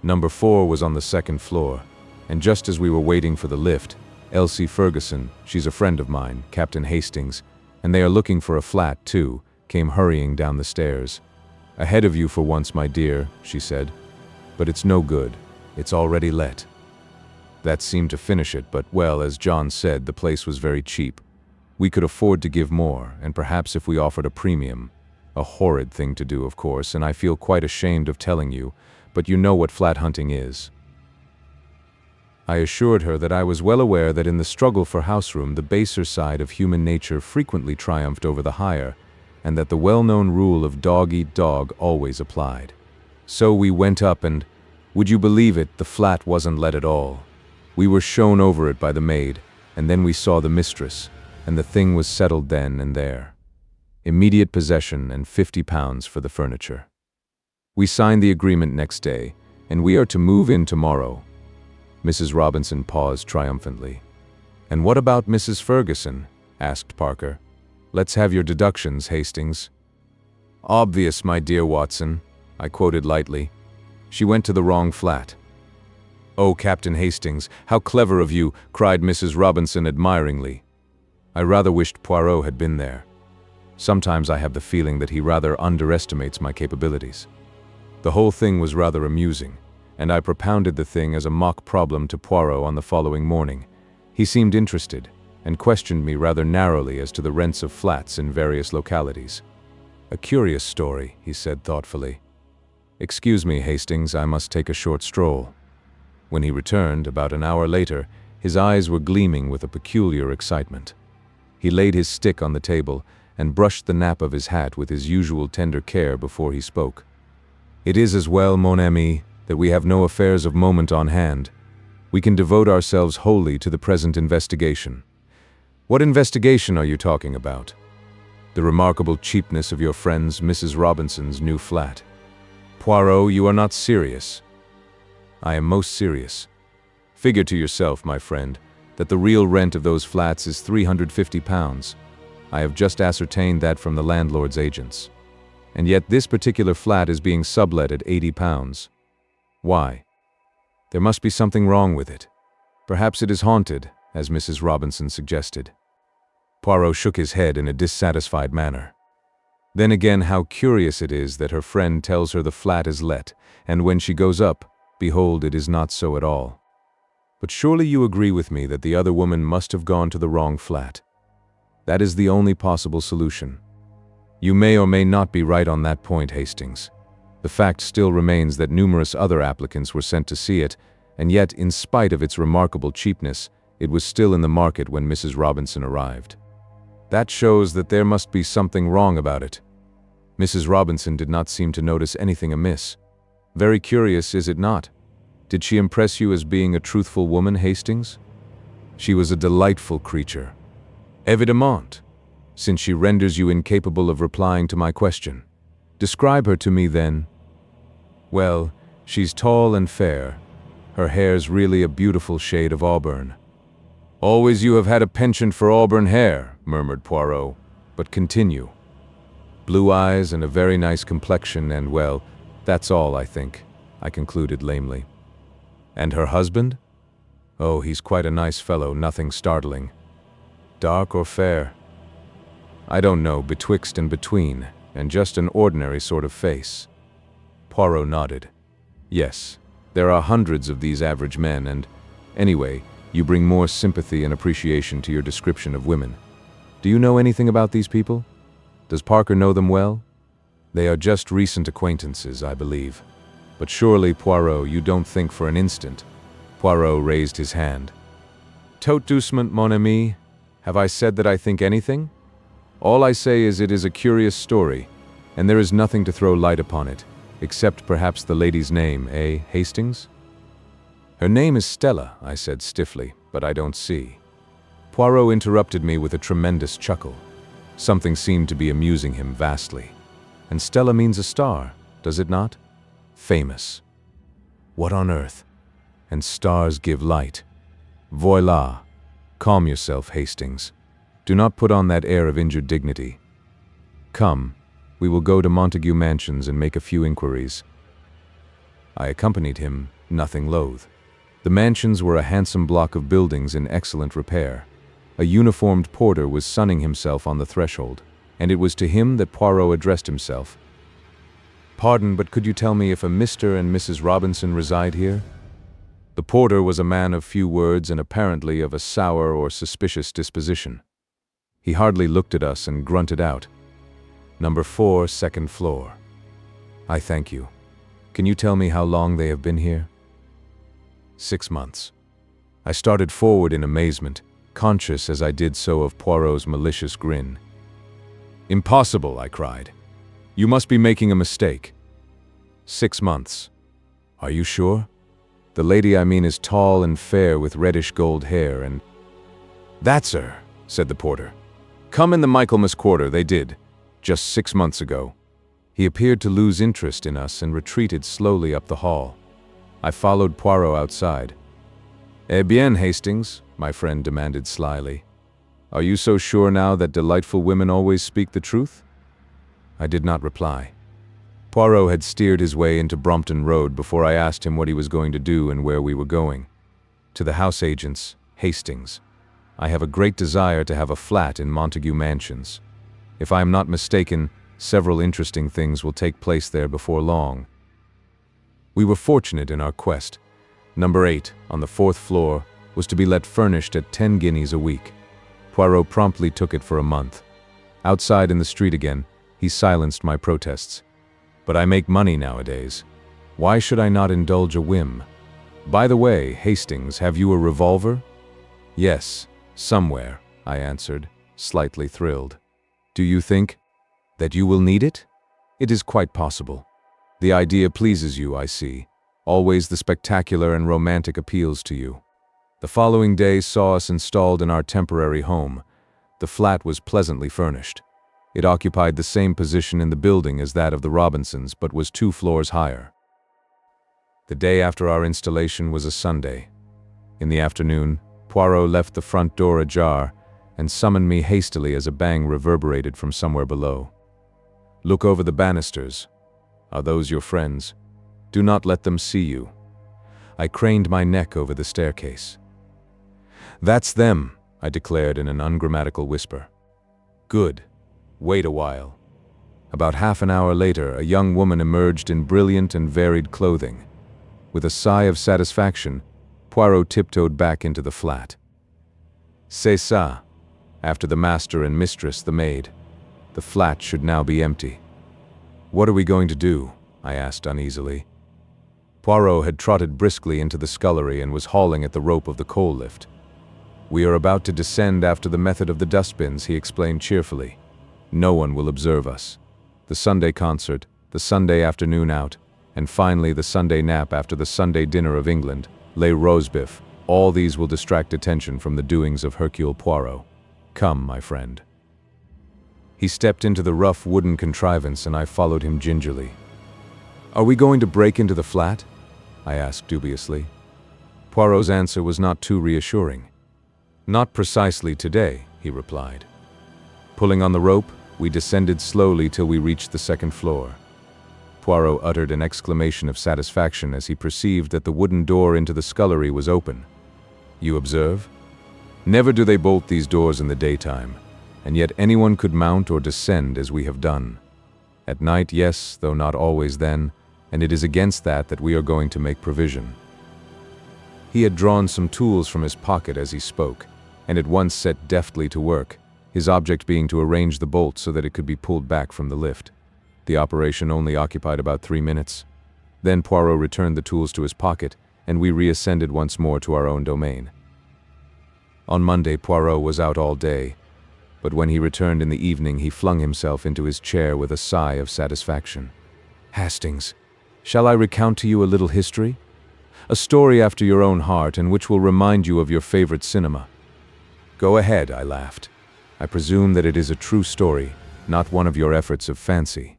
Number 4 was on the second floor, and just as we were waiting for the lift, Elsie Ferguson, she's a friend of mine, Captain Hastings, and they are looking for a flat, too, came hurrying down the stairs. 'Ahead of you for once, my dear,' she said. 'But it's no good. It's already let.' That seemed to finish it, but, well, as John said, the place was very cheap. We could afford to give more, and perhaps if we offered a premium. A horrid thing to do, of course, and I feel quite ashamed of telling you, but you know what flat hunting is." I assured her that I was well aware that in the struggle for house-room the baser side of human nature frequently triumphed over the higher, and that the well-known rule of dog-eat-dog always applied. So we went up and, would you believe it, the flat wasn't let at all. We were shown over it by the maid, and then we saw the mistress, and the thing was settled then and there. Immediate possession and £50 for the furniture. We signed the agreement next day, and we are to move in tomorrow." Mrs. Robinson paused triumphantly. "And what about Mrs. Ferguson?" asked Parker. "Let's have your deductions, Hastings." "Obvious, my dear Watson," I quoted lightly. "She went to the wrong flat." "Oh, Captain Hastings, how clever of you," cried Mrs. Robinson admiringly. I rather wished Poirot had been there. Sometimes I have the feeling that he rather underestimates my capabilities. The whole thing was rather amusing, and I propounded the thing as a mock problem to Poirot on the following morning. He seemed interested, and questioned me rather narrowly as to the rents of flats in various localities. "A curious story," he said thoughtfully. "Excuse me, Hastings, I must take a short stroll." When he returned, about an hour later, his eyes were gleaming with a peculiar excitement. He laid his stick on the table and brushed the nap of his hat with his usual tender care before he spoke. "It is as well, mon ami, that we have no affairs of moment on hand. We can devote ourselves wholly to the present investigation." "What investigation are you talking about?" "The remarkable cheapness of your friend's Mrs. Robinson's new flat." "Poirot, you are not serious." "I am most serious. Figure to yourself, my friend, that the real rent of those flats is £350. I have just ascertained that from the landlord's agents. And yet this particular flat is being sublet at £80. Why? There must be something wrong with it. Perhaps it is haunted, as Mrs. Robinson suggested." Poirot shook his head in a dissatisfied manner. "Then again, how curious it is that her friend tells her the flat is let, and when she goes up, behold, it is not so at all. But surely you agree with me that the other woman must have gone to the wrong flat. That is the only possible solution. You may or may not be right on that point, Hastings. The fact still remains that numerous other applicants were sent to see it, and yet, in spite of its remarkable cheapness, it was still in the market when Mrs. Robinson arrived. That shows that there must be something wrong about it. Mrs. Robinson did not seem to notice anything amiss. Very curious, is it not? Did she impress you as being a truthful woman, Hastings?" "She was a delightful creature." "Évidemment, since she renders you incapable of replying to my question. Describe her to me, then." "Well, she's tall and fair. Her hair's really a beautiful shade of auburn." "Always you have had a penchant for auburn hair," murmured Poirot, "but continue." "Blue eyes and a very nice complexion and, well, that's all, I think," I concluded lamely. "And her husband?" "Oh, he's quite a nice fellow, nothing startling." "Dark or fair?" "I don't know, betwixt and between, and just an ordinary sort of face." Poirot nodded. "Yes, there are hundreds of these average men, and, anyway, you bring more sympathy and appreciation to your description of women. Do you know anything about these people? Does Parker know them well?" "They are just recent acquaintances, I believe. But surely, Poirot, you don't think for an instant—" Poirot raised his hand. "Tout doucement, mon ami. Have I said that I think anything? All I say is it is a curious story, and there is nothing to throw light upon it, except perhaps the lady's name, eh, Hastings?" "Her name is Stella," I said stiffly, "but I don't see." Poirot interrupted me with a tremendous chuckle. Something seemed to be amusing him vastly. "And Stella means a star, does it not? Famous. What on earth? And stars give light. Voila. Calm yourself, Hastings. Do not put on that air of injured dignity. Come, we will go to Montague Mansions and make a few inquiries." I accompanied him, nothing loath. The mansions were a handsome block of buildings in excellent repair. A uniformed porter was sunning himself on the threshold, and it was to him that Poirot addressed himself. "Pardon, but could you tell me if a Mr. and Mrs. Robinson reside here?" The porter was a man of few words and apparently of a sour or suspicious disposition. He hardly looked at us and grunted out, "Number 4, second floor." "I thank you. Can you tell me how long they have been here?" 6 months. I started forward in amazement, conscious as I did so of Poirot's malicious grin. "Impossible," I cried. "You must be making a mistake." 6 months. "Are you sure? The lady I mean is tall and fair with reddish gold hair and—" "That's her," said the porter. "Come in the Michaelmas quarter, they did, just 6 months ago." He appeared to lose interest in us and retreated slowly up the hall. I followed Poirot outside. "Eh bien, Hastings," my friend demanded slyly. "Are you so sure now that delightful women always speak the truth?" I did not reply. Poirot had steered his way into Brompton Road before I asked him what he was going to do and where we were going. "To the house agents, Hastings. I have a great desire to have a flat in Montague Mansions. If I am not mistaken, several interesting things will take place there before long." We were fortunate in our quest. Number 8, on the 4th floor, was to be let furnished at 10 guineas a week. Poirot promptly took it for a month. Outside in the street again, he silenced my protests. "But I make money nowadays. Why should I not indulge a whim? By the way, Hastings, have you a revolver?" "Yes, somewhere," I answered, slightly thrilled. "Do you think that you will need it?" "It is quite possible. The idea pleases you, I see. Always the spectacular and romantic appeals to you." The following day saw us installed in our temporary home. The flat was pleasantly furnished. It occupied the same position in the building as that of the Robinsons, but was 2 floors higher. The day after our installation was a Sunday. In the afternoon, Poirot left the front door ajar and summoned me hastily as a bang reverberated from somewhere below. "Look over the banisters. Are those your friends? Do not let them see you." I craned my neck over the staircase. "That's them," I declared in an ungrammatical whisper. "Good. Wait a while." About half an hour later, a young woman emerged in brilliant and varied clothing. With a sigh of satisfaction, Poirot tiptoed back into the flat. "C'est ça." After the master and mistress, the maid. The flat should now be empty. "What are we going to do?" I asked uneasily. Poirot had trotted briskly into the scullery and was hauling at the rope of the coal lift. "We are about to descend after the method of the dustbins," he explained cheerfully. "No one will observe us. The Sunday concert, the Sunday afternoon out, and finally the Sunday nap after the Sunday dinner of England, les rosebif, all these will distract attention from the doings of Hercule Poirot. Come, my friend." He stepped into the rough wooden contrivance and I followed him gingerly. "Are we going to break into the flat?" I asked dubiously. Poirot's answer was not too reassuring. "Not precisely today," he replied. Pulling on the rope, we descended slowly till we reached the 2nd floor. Poirot uttered an exclamation of satisfaction as he perceived that the wooden door into the scullery was open. "You observe? Never do they bolt these doors in the daytime, and yet anyone could mount or descend as we have done. At night, yes, though not always then, and it is against that we are going to make provision." He had drawn some tools from his pocket as he spoke, and at once set deftly to work, his object being to arrange the bolt so that it could be pulled back from the lift. The operation only occupied about 3 minutes. Then Poirot returned the tools to his pocket, and we reascended once more to our own domain. On Monday, Poirot was out all day, but when he returned in the evening, he flung himself into his chair with a sigh of satisfaction. "Hastings, shall I recount to you a little history? A story after your own heart and which will remind you of your favorite cinema." "Go ahead," I laughed. "I presume that it is a true story, not one of your efforts of fancy."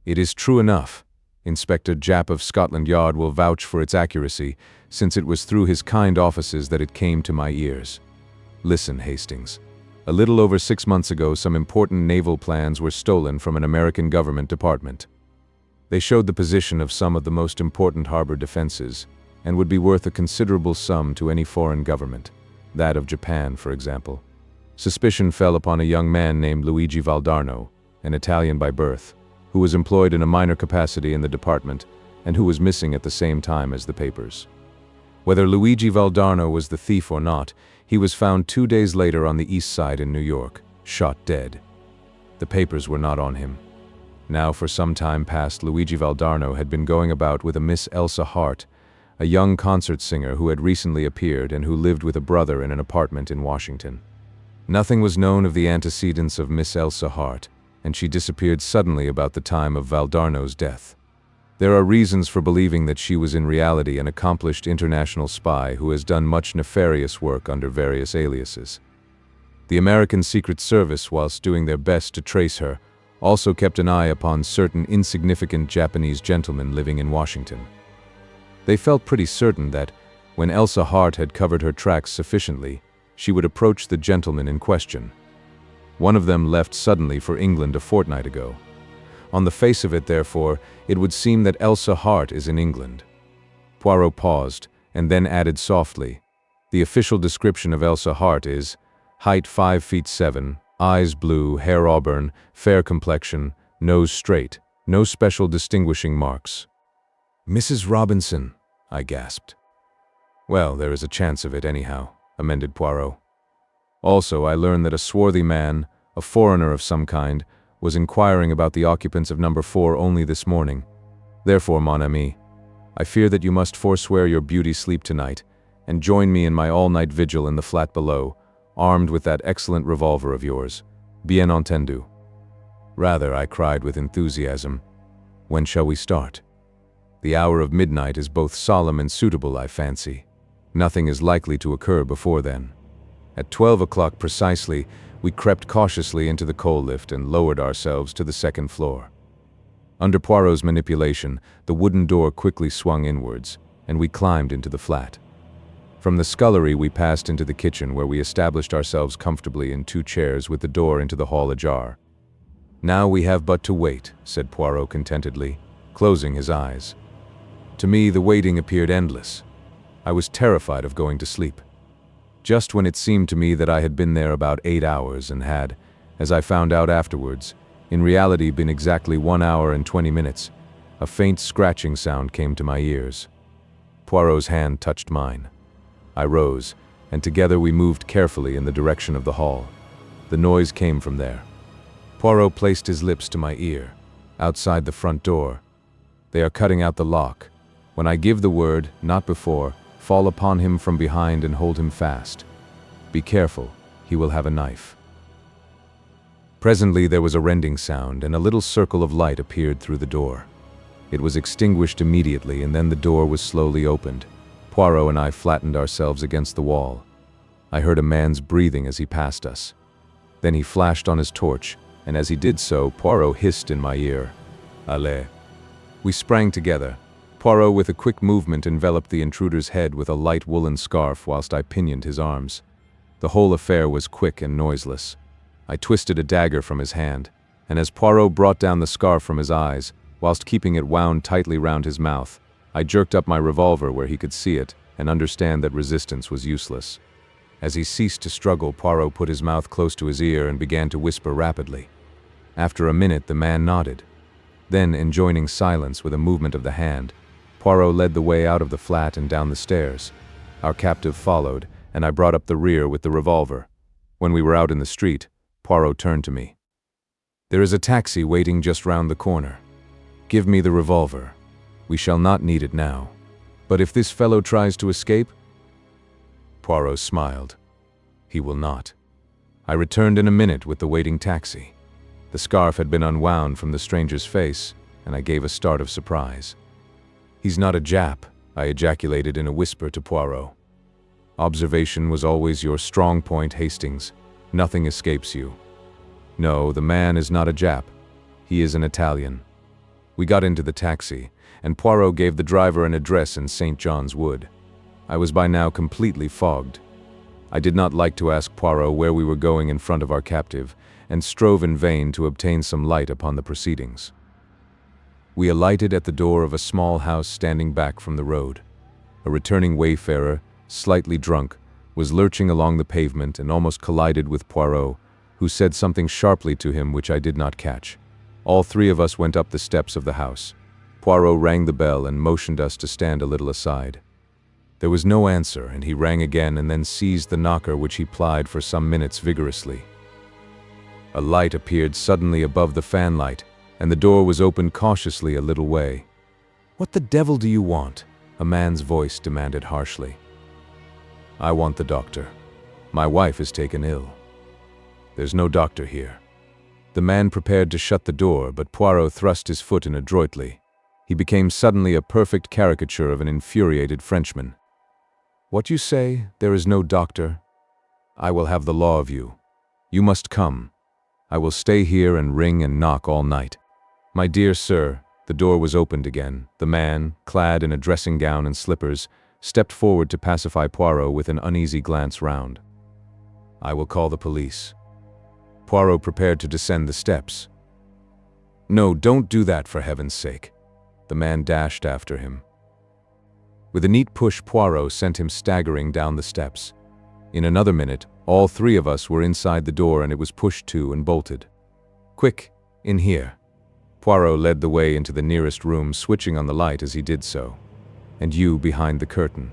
"It is true enough. Inspector Japp of Scotland Yard will vouch for its accuracy, since it was through his kind offices that it came to my ears. Listen, Hastings. A little over 6 months ago, some important naval plans were stolen from an American government department. They showed the position of some of the most important harbor defenses, and would be worth a considerable sum to any foreign government, that of Japan, for example. Suspicion fell upon a young man named Luigi Valdarno, an Italian by birth, who was employed in a minor capacity in the department, and who was missing at the same time as the papers. Whether Luigi Valdarno was the thief or not, he was found 2 days later on the East Side in New York, shot dead. The papers were not on him. Now for some time past, Luigi Valdarno had been going about with a Miss Elsa Hart, a young concert singer who had recently appeared and who lived with a brother in an apartment in Washington. Nothing was known of the antecedents of Miss Elsa Hart, and she disappeared suddenly about the time of Valdarno's death. There are reasons for believing that she was in reality an accomplished international spy who has done much nefarious work under various aliases. The American Secret Service, whilst doing their best to trace her, also kept an eye upon certain insignificant Japanese gentlemen living in Washington. They felt pretty certain that, when Elsa Hart had covered her tracks sufficiently, she would approach the gentleman in question. One of them left suddenly for England a fortnight ago. On the face of it, therefore, it would seem that Elsa Hart is in England. Poirot paused, and then added softly, "The official description of Elsa Hart is height 5 feet 7, eyes blue, hair auburn, fair complexion, nose straight, no special distinguishing marks." "Mrs. Robinson," I gasped. "Well, there is a chance of it anyhow," amended Poirot. "Also, I learned that a swarthy man, a foreigner of some kind, was inquiring about the occupants of number 4 only this morning. Therefore, mon ami, I fear that you must forswear your beauty sleep tonight, and join me in my all-night vigil in the flat below, armed with that excellent revolver of yours. Bien entendu." "Rather," I cried with enthusiasm. "When shall we start?" "The hour of midnight is both solemn and suitable, I fancy. Nothing is likely to occur before then." At 12 o'clock precisely, we crept cautiously into the coal lift and lowered ourselves to the second floor. Under Poirot's manipulation, the wooden door quickly swung inwards, and we climbed into the flat. From the scullery we passed into the kitchen, where we established ourselves comfortably in 2 chairs with the door into the hall ajar. "Now we have but to wait," said Poirot contentedly, closing his eyes. To me, the waiting appeared endless. I was terrified of going to sleep. Just when it seemed to me that I had been there about 8 hours and had, as I found out afterwards, in reality been exactly 1 hour and 20 minutes, a faint scratching sound came to my ears. Poirot's hand touched mine. I rose, and together we moved carefully in the direction of the hall. The noise came from there. Poirot placed his lips to my ear, outside the front door. "They are cutting out the lock. When I give the word, not before, fall upon him from behind and hold him fast. Be careful, he will have a knife." Presently there was a rending sound, and a little circle of light appeared through the door. It was extinguished immediately, and then the door was slowly opened. Poirot and I flattened ourselves against the wall. I heard a man's breathing as he passed us. Then he flashed on his torch, and as he did so, Poirot hissed in my ear, "Allez." We sprang together. Poirot with a quick movement enveloped the intruder's head with a light woolen scarf whilst I pinioned his arms. The whole affair was quick and noiseless. I twisted a dagger from his hand, and as Poirot brought down the scarf from his eyes, whilst keeping it wound tightly round his mouth, I jerked up my revolver where he could see it and understand that resistance was useless. As he ceased to struggle, Poirot put his mouth close to his ear and began to whisper rapidly. After a minute, the man nodded. Then, enjoining silence with a movement of the hand, Poirot led the way out of the flat and down the stairs. Our captive followed, and I brought up the rear with the revolver. When we were out in the street, Poirot turned to me. "There is a taxi waiting just round the corner. Give me the revolver. We shall not need it now. But if this fellow tries to escape?" Poirot smiled. "He will not." I returned in a minute with the waiting taxi. The scarf had been unwound from the stranger's face, and I gave a start of surprise. "He's not a Jap," I ejaculated in a whisper to Poirot. "Observation was always your strong point, Hastings. Nothing escapes you." "No, the man is not a Jap. He is an Italian." We got into the taxi, and Poirot gave the driver an address in St. John's Wood. I was by now completely fogged. I did not like to ask Poirot where we were going in front of our captive, and strove in vain to obtain some light upon the proceedings. We alighted at the door of a small house standing back from the road. A returning wayfarer, slightly drunk, was lurching along the pavement and almost collided with Poirot, who said something sharply to him which I did not catch. All 3 of us went up the steps of the house. Poirot rang the bell and motioned us to stand a little aside. There was no answer, and he rang again and then seized the knocker, which he plied for some minutes vigorously. A light appeared suddenly above the fanlight, and the door was opened cautiously a little way. "What the devil do you want?" a man's voice demanded harshly. "I want the doctor. My wife is taken ill." "There's no doctor here." The man prepared to shut the door, but Poirot thrust his foot in adroitly. He became suddenly a perfect caricature of an infuriated Frenchman. "What you say? There is no doctor? I will have the law of you. You must come. I will stay here and ring and knock all night. My dear sir, the door was opened again. The man, clad in a dressing gown and slippers, stepped forward to pacify Poirot with an uneasy glance round. I will call the police. Poirot prepared to descend the steps. No, don't do that for heaven's sake. The man dashed after him. With a neat push, Poirot sent him staggering down the steps. In another minute, all three of us were inside the door and it was pushed to and bolted. Quick, in here. Poirot led the way into the nearest room, switching on the light as he did so. And you behind the curtain.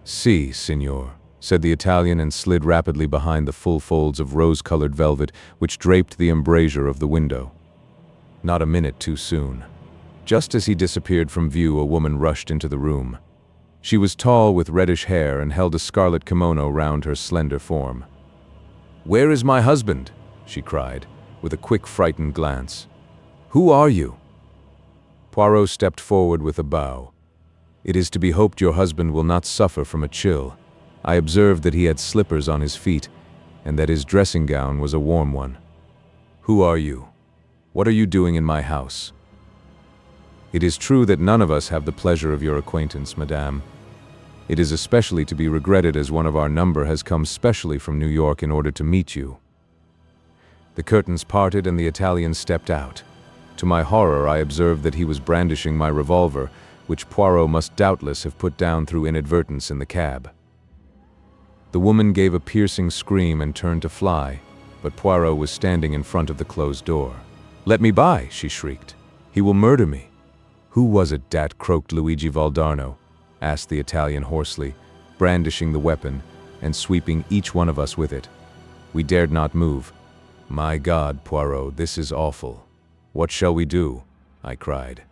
Si, signor, said the Italian and slid rapidly behind the full folds of rose-colored velvet which draped the embrasure of the window. Not a minute too soon. Just as he disappeared from view, a woman rushed into the room. She was tall with reddish hair and held a scarlet kimono round her slender form. "Where is my husband?" she cried, with a quick, frightened glance. "Who are you?" Poirot stepped forward with a bow. "It is to be hoped your husband will not suffer from a chill. I observed that he had slippers on his feet, and that his dressing gown was a warm one. Who are you? What are you doing in my house?" "It is true that none of us have the pleasure of your acquaintance, madame. It is especially to be regretted as one of our number has come specially from New York in order to meet you." The curtains parted and the Italian stepped out. To my horror, I observed that he was brandishing my revolver, which Poirot must doubtless have put down through inadvertence in the cab. The woman gave a piercing scream and turned to fly, but Poirot was standing in front of the closed door. "Let me by," she shrieked. "He will murder me." "Who was it dat?" croaked Luigi Valdarno, asked the Italian hoarsely, brandishing the weapon and sweeping each one of us with it. We dared not move. "My God, Poirot, this is awful. What shall we do?" I cried.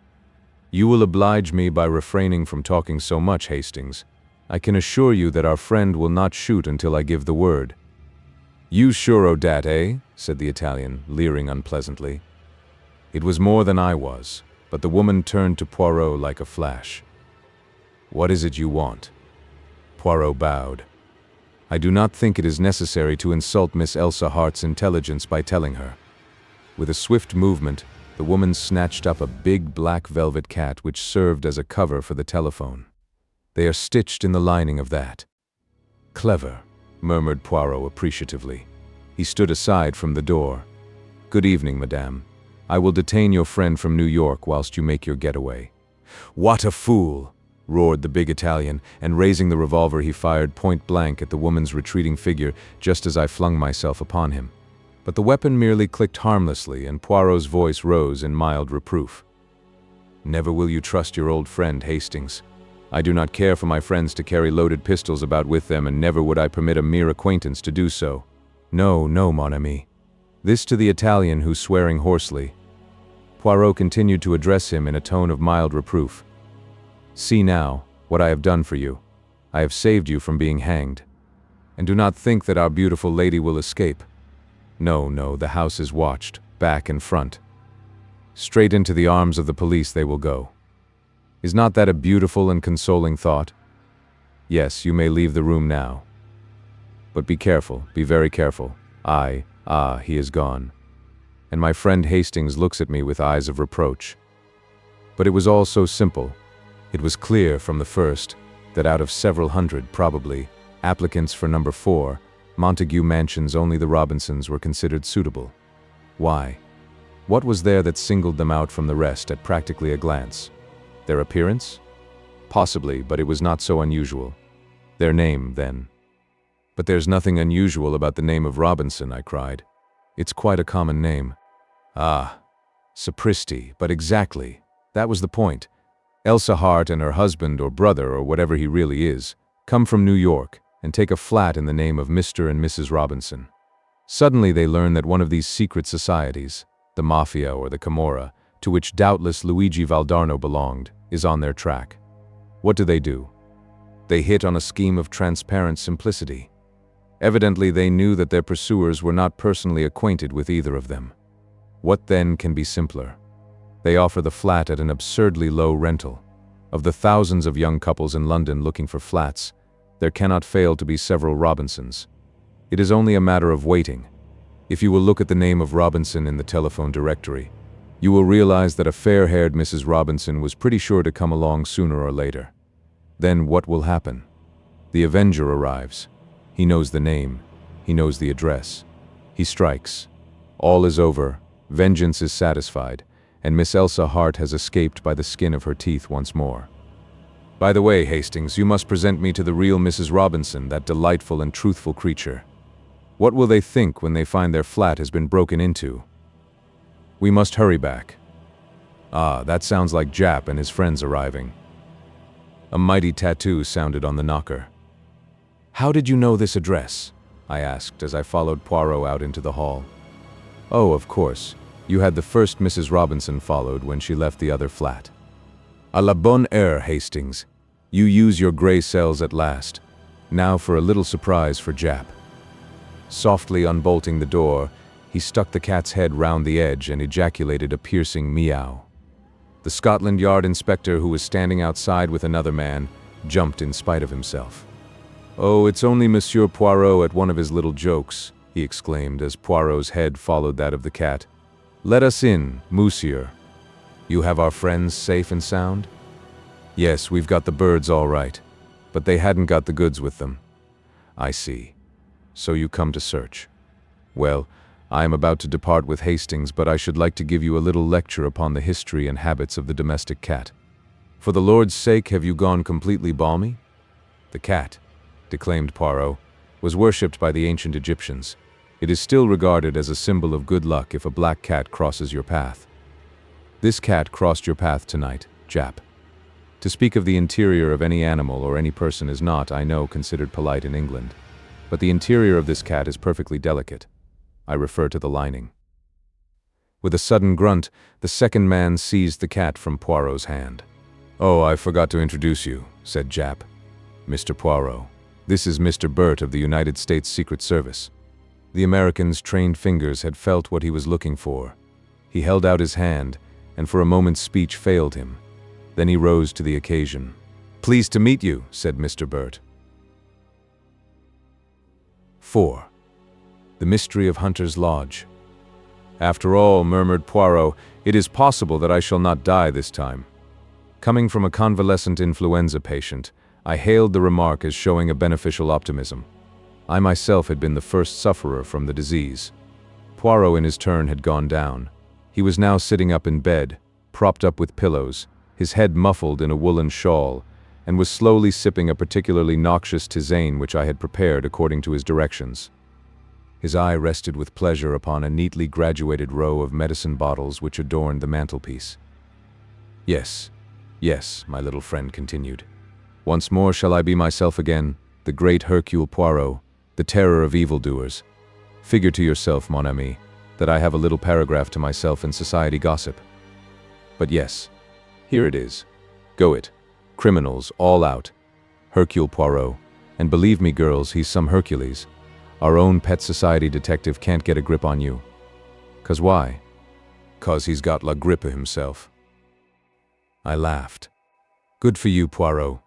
"You will oblige me by refraining from talking so much, Hastings. I can assure you that our friend will not shoot until I give the word." "You sure o' dat, eh?" said the Italian, leering unpleasantly. It was more than I was, but the woman turned to Poirot like a flash. "What is it you want?" Poirot bowed. "I do not think it is necessary to insult Miss Elsa Hart's intelligence by telling her." With a swift movement, the woman snatched up a big black velvet cat which served as a cover for the telephone. "They are stitched in the lining of that." "Clever," murmured Poirot appreciatively. He stood aside from the door. "Good evening, madame. I will detain your friend from New York whilst you make your getaway." "What a fool!" roared the big Italian, and raising the revolver he fired point blank at the woman's retreating figure just as I flung myself upon him. But the weapon merely clicked harmlessly, and Poirot's voice rose in mild reproof. "Never will you trust your old friend, Hastings. I do not care for my friends to carry loaded pistols about with them, and never would I permit a mere acquaintance to do so. No, no, mon ami." This to the Italian, who, swearing hoarsely. Poirot continued to address him in a tone of mild reproof. "See now what I have done for you. I have saved you from being hanged. And do not think that our beautiful lady will escape. No, no, the house is watched, back and front. Straight into the arms of the police they will go. Is not that a beautiful and consoling thought? Yes, you may leave the room now. But be careful, be very careful. He is gone." And my friend Hastings looks at me with eyes of reproach. But it was all so simple. It was clear from the first that out of several hundred, probably, applicants for number 4, Montague Mansions, only the Robinsons were considered suitable. Why? What was there that singled them out from the rest at practically a glance? Their appearance? Possibly, but it was not so unusual. Their name, then. "But there's nothing unusual about the name of Robinson," I cried. "It's quite a common name." "Ah, sapristi, but exactly. That was the point. Elsa Hart and her husband or brother, or whatever he really is, come from New York and take a flat in the name of Mr. and Mrs. Robinson. Suddenly they learn that one of these secret societies, the Mafia or the Camorra, to which doubtless Luigi Valdarno belonged, is on their track. What do? They hit on a scheme of transparent simplicity. Evidently they knew that their pursuers were not personally acquainted with either of them. What then can be simpler? They offer the flat at an absurdly low rental. Of the thousands of young couples in London looking for flats, there cannot fail to be several Robinsons. It is only a matter of waiting. If you will look at the name of Robinson in the telephone directory, you will realize that a fair-haired Mrs. Robinson was pretty sure to come along sooner or later. Then what will happen? The Avenger arrives. He knows the name. He knows the address. He strikes. All is over. Vengeance is satisfied, and Miss Elsa Hart has escaped by the skin of her teeth once more. By the way, Hastings, you must present me to the real Mrs. Robinson, that delightful and truthful creature. What will they think when they find their flat has been broken into? We must hurry back. Ah, that sounds like Jap and his friends arriving. A mighty tattoo sounded on the knocker. How did you know this address? I asked as I followed Poirot out into the hall. Oh, of course. You had the first Mrs. Robinson followed when she left the other flat. À la bonne heure, Hastings. You use your gray cells at last. Now for a little surprise for Jap. Softly unbolting the door, he stuck the cat's head round the edge and ejaculated a piercing meow. The Scotland Yard inspector, who was standing outside with another man, jumped in spite of himself. "Oh, it's only Monsieur Poirot at one of his little jokes," he exclaimed as Poirot's head followed that of the cat. "Let us in, monsieur. You have our friends safe and sound?" "Yes, we've got the birds all right, but they hadn't got the goods with them." "I see. So you come to search. Well, I am about to depart with Hastings, but I should like to give you a little lecture upon the history and habits of the domestic cat. For the Lord's sake, have you gone completely balmy?" "The cat," declaimed Poirot, "was worshipped by the ancient Egyptians. It is still regarded as a symbol of good luck if a black cat crosses your path. This cat crossed your path tonight, Jap. To speak of the interior of any animal or any person is not, I know, considered polite in England. But the interior of this cat is perfectly delicate. I refer to the lining." With a sudden grunt, the second man seized the cat from Poirot's hand. "Oh, I forgot to introduce you," said Jap. "Mr. Poirot. This is Mr. Burt of the United States Secret Service." The American's trained fingers had felt what he was looking for. He held out his hand, and for a moment speech failed him. Then he rose to the occasion. "Pleased to meet you," said Mr. Burt. 4. The Mystery of Hunter's Lodge. "After all," murmured Poirot, "it is possible that I shall not die this time." Coming from a convalescent influenza patient, I hailed the remark as showing a beneficial optimism. I myself had been the first sufferer from the disease. Poirot in his turn had gone down. He was now sitting up in bed, propped up with pillows, his head muffled in a woolen shawl, and was slowly sipping a particularly noxious tisane which I had prepared according to his directions. His eye rested with pleasure upon a neatly graduated row of medicine bottles which adorned the mantelpiece. "Yes, yes," my little friend continued. "Once more shall I be myself again, the great Hercule Poirot, the terror of evildoers. Figure to yourself, mon ami, that I have a little paragraph to myself in society gossip. But yes, here it is. Go it. Criminals, all out. Hercule Poirot. And believe me, girls, he's some Hercules. Our own pet society detective can't get a grip on you. 'Cause why? 'Cause he's got la grippe himself." I laughed. "Good for you, Poirot.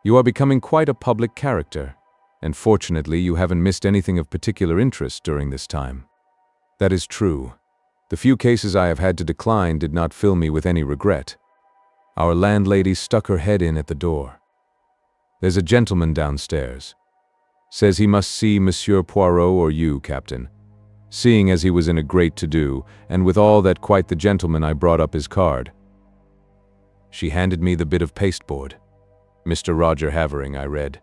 You are becoming quite a public character, and fortunately you haven't missed anything of particular interest during this time." "That is true. The few cases I have had to decline did not fill me with any regret." Our landlady stuck her head in at the door. "There's a gentleman downstairs. Says he must see Monsieur Poirot or you, Captain. Seeing as he was in a great to-do, and with all that quite the gentleman, I brought up his card." She handed me the bit of pasteboard. "Mr. Roger Havering," I read.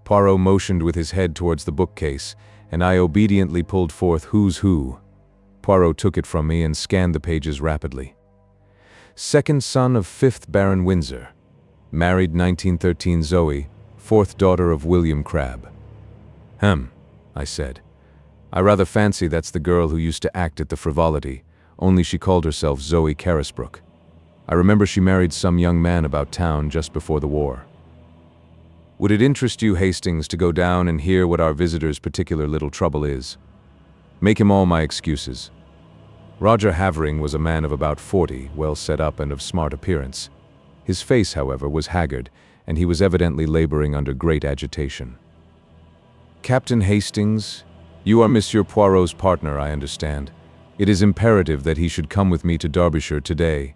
Poirot motioned with his head towards the bookcase, and I obediently pulled forth Who's Who. Poirot took it from me and scanned the pages rapidly. "Second son of 5th Baron Windsor. Married 1913 Zoe, 4th daughter of William Crabbe." I said. "I rather fancy that's the girl who used to act at the Frivolity, only she called herself Zoe Carisbrook. I remember she married some young man about town just before the war." "Would it interest you, Hastings, to go down and hear what our visitor's particular little trouble is? Make him all my excuses." Roger Havering was a man of about 40, well set up and of smart appearance. His face, however, was haggard, and he was evidently laboring under great agitation. "Captain Hastings," You are Monsieur Poirot's partner, I understand. It is imperative that he should come with me to Derbyshire today.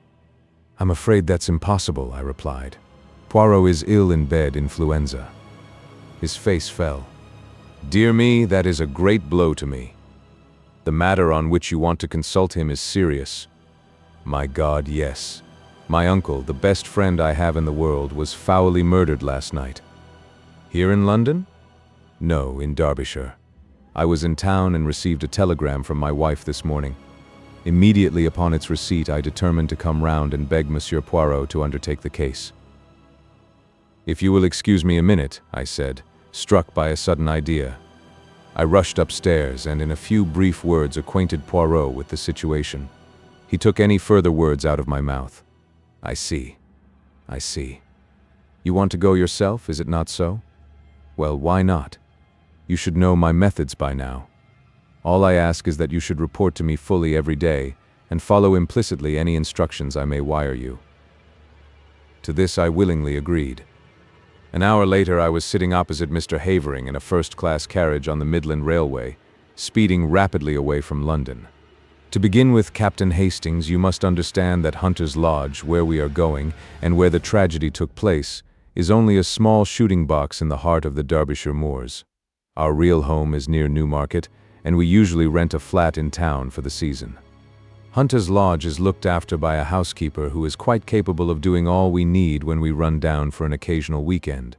I'm afraid that's impossible, I replied. Poirot is ill in bed, influenza. His face fell. Dear me, that is a great blow to me. The matter on which you want to consult him is serious. My God, yes. My uncle, the best friend I have in the world, was foully murdered last night. Here in London? No, in Derbyshire. I was in town and received a telegram from my wife this morning. Immediately upon its receipt, I determined to come round and beg Monsieur Poirot to undertake the case. If you will excuse me a minute, I said, struck by a sudden idea. I rushed upstairs and in a few brief words acquainted Poirot with the situation. He took any further words out of my mouth. I see. You want to go yourself, is it not so? Well, why not? You should know my methods by now. All I ask is that you should report to me fully every day and follow implicitly any instructions I may wire you. To this I willingly agreed. An hour later I was sitting opposite Mr. Havering in a first-class carriage on the Midland Railway, speeding rapidly away from London. To begin with, Captain Hastings, you must understand that Hunter's Lodge, where we are going, and where the tragedy took place, is only a small shooting box in the heart of the Derbyshire moors. Our real home is near Newmarket, and we usually rent a flat in town for the season. Hunter's Lodge is looked after by a housekeeper who is quite capable of doing all we need when we run down for an occasional weekend.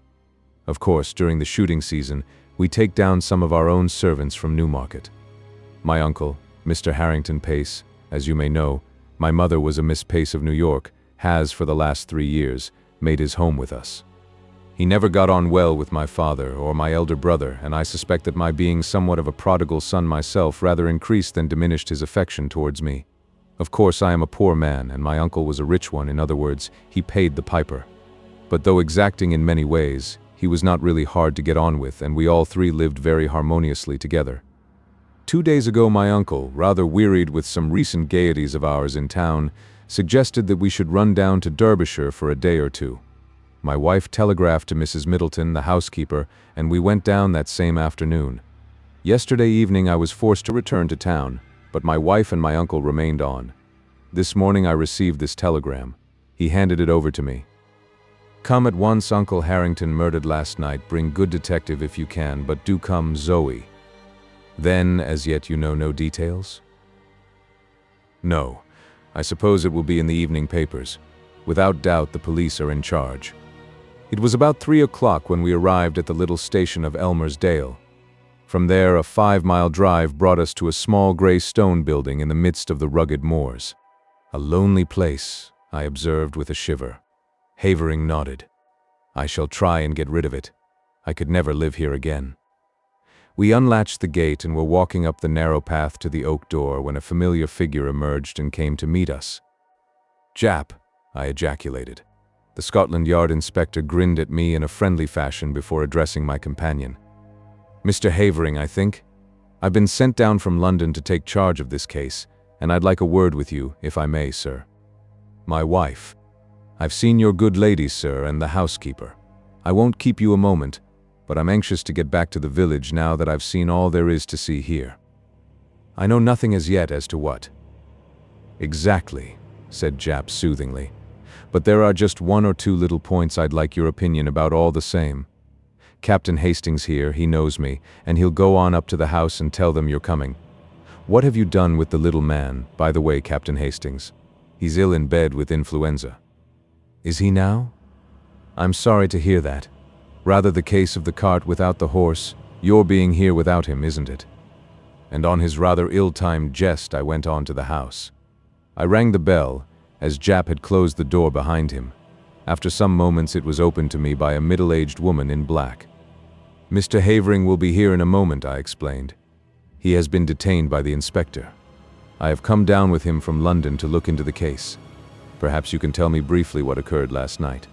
Of course, during the shooting season, we take down some of our own servants from Newmarket. My uncle, Mr. Harrington Pace, as you may know, my mother was a Miss Pace of New York, has, for the last 3 years, made his home with us. He never got on well with my father or my elder brother, and I suspect that my being somewhat of a prodigal son myself rather increased than diminished his affection towards me. Of course, I am a poor man, and my uncle was a rich one. In other words, he paid the piper. But though exacting in many ways, he was not really hard to get on with, and we all three lived very harmoniously together. 2 days ago, my uncle, rather wearied with some recent gaieties of ours in town, suggested that we should run down to Derbyshire for a day or two. My wife telegraphed to Mrs. Middleton, the housekeeper, and we went down that same afternoon. Yesterday evening I was forced to return to town, but my wife and my uncle remained on. This morning I received this telegram. He handed it over to me. Come at once, Uncle Harrington murdered last night. Bring good detective if you can, but do come, Zoe. Then, as yet you know no details? No. I suppose it will be in the evening papers. Without doubt the police are in charge. It was about 3 o'clock when we arrived at the little station of Elmer's Dale. From there, a 5-mile drive brought us to a small gray stone building in the midst of the rugged moors. A lonely place, I observed with a shiver. Havering nodded. I shall try and get rid of it. I could never live here again. We unlatched the gate and were walking up the narrow path to the oak door when a familiar figure emerged and came to meet us. Jap, I ejaculated. The Scotland Yard inspector grinned at me in a friendly fashion before addressing my companion. Mr. Havering, I think. I've been sent down from London to take charge of this case, and I'd like a word with you, if I may, sir. My wife. I've seen your good ladies, sir, and the housekeeper. I won't keep you a moment, but I'm anxious to get back to the village now that I've seen all there is to see here. I know nothing as yet as to what. Exactly, said Jap soothingly. But there are just 1 or 2 little points I'd like your opinion about all the same. Captain Hastings here, he knows me, and he'll go on up to the house and tell them you're coming. What have you done with the little man, by the way, Captain Hastings? He's ill in bed with influenza. Is he now? I'm sorry to hear that. Rather the case of the cart without the horse, your being here without him, isn't it? And on his rather ill-timed jest, I went on to the house. I rang the bell, as Jap had closed the door behind him. After some moments it was opened to me by a middle-aged woman in black. Mr. Havering will be here in a moment, I explained. He has been detained by the inspector. I have come down with him from London to look into the case. Perhaps you can tell me briefly what occurred last night.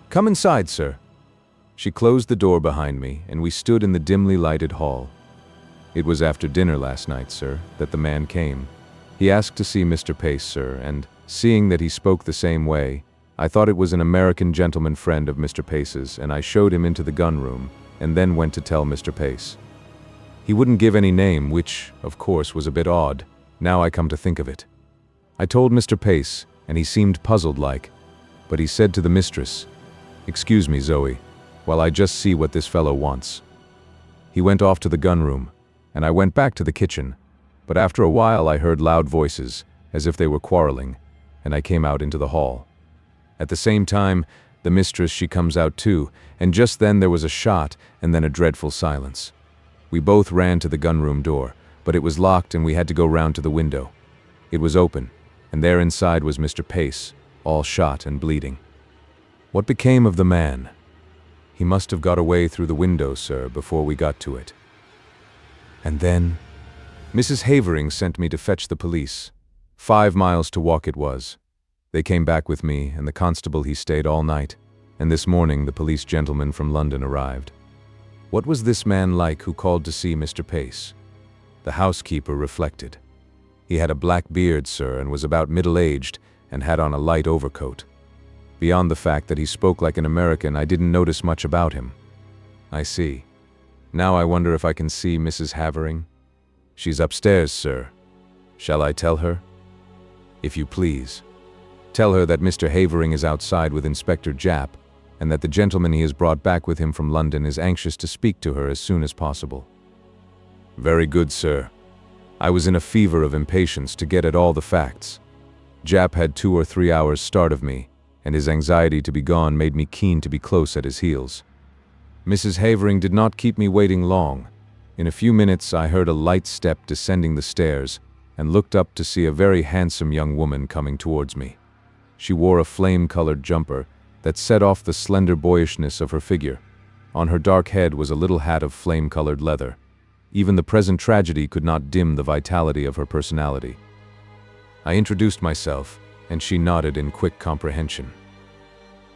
Come inside, sir. She closed the door behind me, and we stood in the dimly lighted hall. It was after dinner last night, sir, that the man came. He asked to see Mr. Pace, sir, and, seeing that he spoke the same way, I thought it was an American gentleman friend of Mr. Pace's, and I showed him into the gun room, and then went to tell Mr. Pace. He wouldn't give any name, which, of course, was a bit odd, now I come to think of it. I told Mr. Pace, and he seemed puzzled-like, but he said to the mistress, "Excuse me, Zoe, while I just see what this fellow wants." He went off to the gun room, and I went back to the kitchen, but after a while I heard loud voices, as if they were quarreling, and I came out into the hall. At the same time, the mistress, she comes out too, and just then there was a shot and then a dreadful silence. We both ran to the gunroom door, but it was locked and we had to go round to the window. It was open, and there inside was Mr. Pace, all shot and bleeding. What became of the man? He must have got away through the window, sir, before we got to it. And then, Mrs. Havering sent me to fetch the police. 5 miles to walk it was. They came back with me, and the constable he stayed all night, and this morning the police gentleman from London arrived. What was this man like who called to see Mr. Pace? The housekeeper reflected. He had a black beard, sir, and was about middle-aged, and had on a light overcoat. Beyond the fact that he spoke like an American, I didn't notice much about him. I see. Now I wonder if I can see Mrs. Havering? She's upstairs, sir. Shall I tell her? If you please. Tell her that Mr. Havering is outside with Inspector Japp, and that the gentleman he has brought back with him from London is anxious to speak to her as soon as possible. Very good, sir. I was in a fever of impatience to get at all the facts. Japp had 2 or 3 hours' start of me, and his anxiety to be gone made me keen to be close at his heels. Mrs. Havering did not keep me waiting long. In a few minutes I heard a light step descending the stairs, and looked up to see a very handsome young woman coming towards me. She wore a flame-colored jumper that set off the slender boyishness of her figure. On her dark head was a little hat of flame-colored leather. Even the present tragedy could not dim the vitality of her personality. I introduced myself, and she nodded in quick comprehension.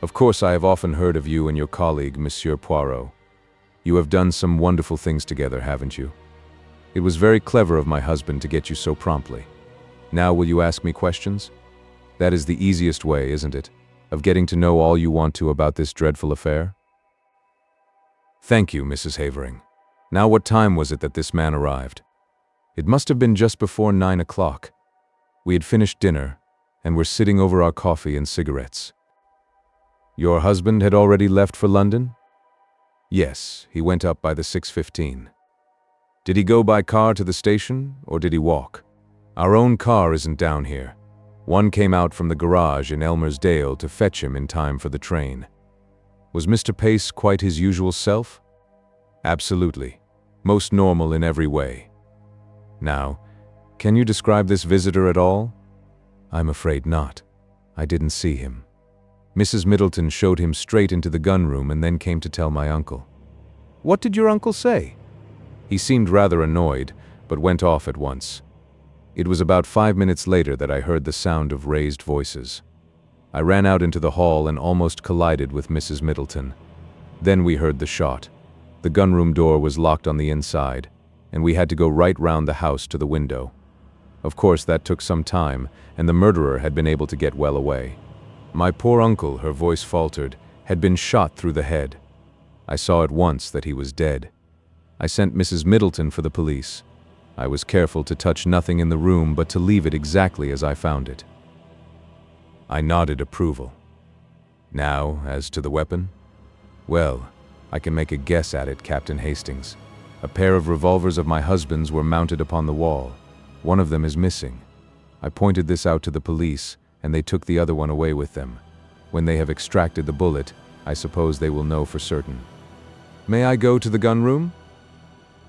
Of course, I have often heard of you and your colleague, Monsieur Poirot. You have done some wonderful things together, haven't you? It was very clever of my husband to get you so promptly. Now will you ask me questions? That is the easiest way, isn't it, of getting to know all you want to about this dreadful affair? Thank you, Mrs. Havering. Now what time was it that this man arrived? It must have been just before 9 o'clock. We had finished dinner, and were sitting over our coffee and cigarettes. Your husband had already left for London? Yes, he went up by the 6:15. Did he go by car to the station, or did he walk? Our own car isn't down here. One came out from the garage in Elmersdale to fetch him in time for the train. Was Mr. Pace quite his usual self? Absolutely. Most normal in every way. Now, can you describe this visitor at all? I'm afraid not. I didn't see him. Mrs. Middleton showed him straight into the gun room and then came to tell my uncle. What did your uncle say? He seemed rather annoyed, but went off at once. It was about 5 minutes later that I heard the sound of raised voices. I ran out into the hall and almost collided with Mrs. Middleton. Then we heard the shot. The gunroom door was locked on the inside, and we had to go right round the house to the window. Of course, that took some time, and the murderer had been able to get well away. My poor uncle, her voice faltered, had been shot through the head. I saw at once that he was dead. I sent Mrs. Middleton for the police. I was careful to touch nothing in the room but to leave it exactly as I found it. I nodded approval. Now, as to the weapon? Well, I can make a guess at it, Captain Hastings. A pair of revolvers of my husband's were mounted upon the wall. One of them is missing. I pointed this out to the police, and they took the other one away with them. When they have extracted the bullet, I suppose they will know for certain. May I go to the gun room?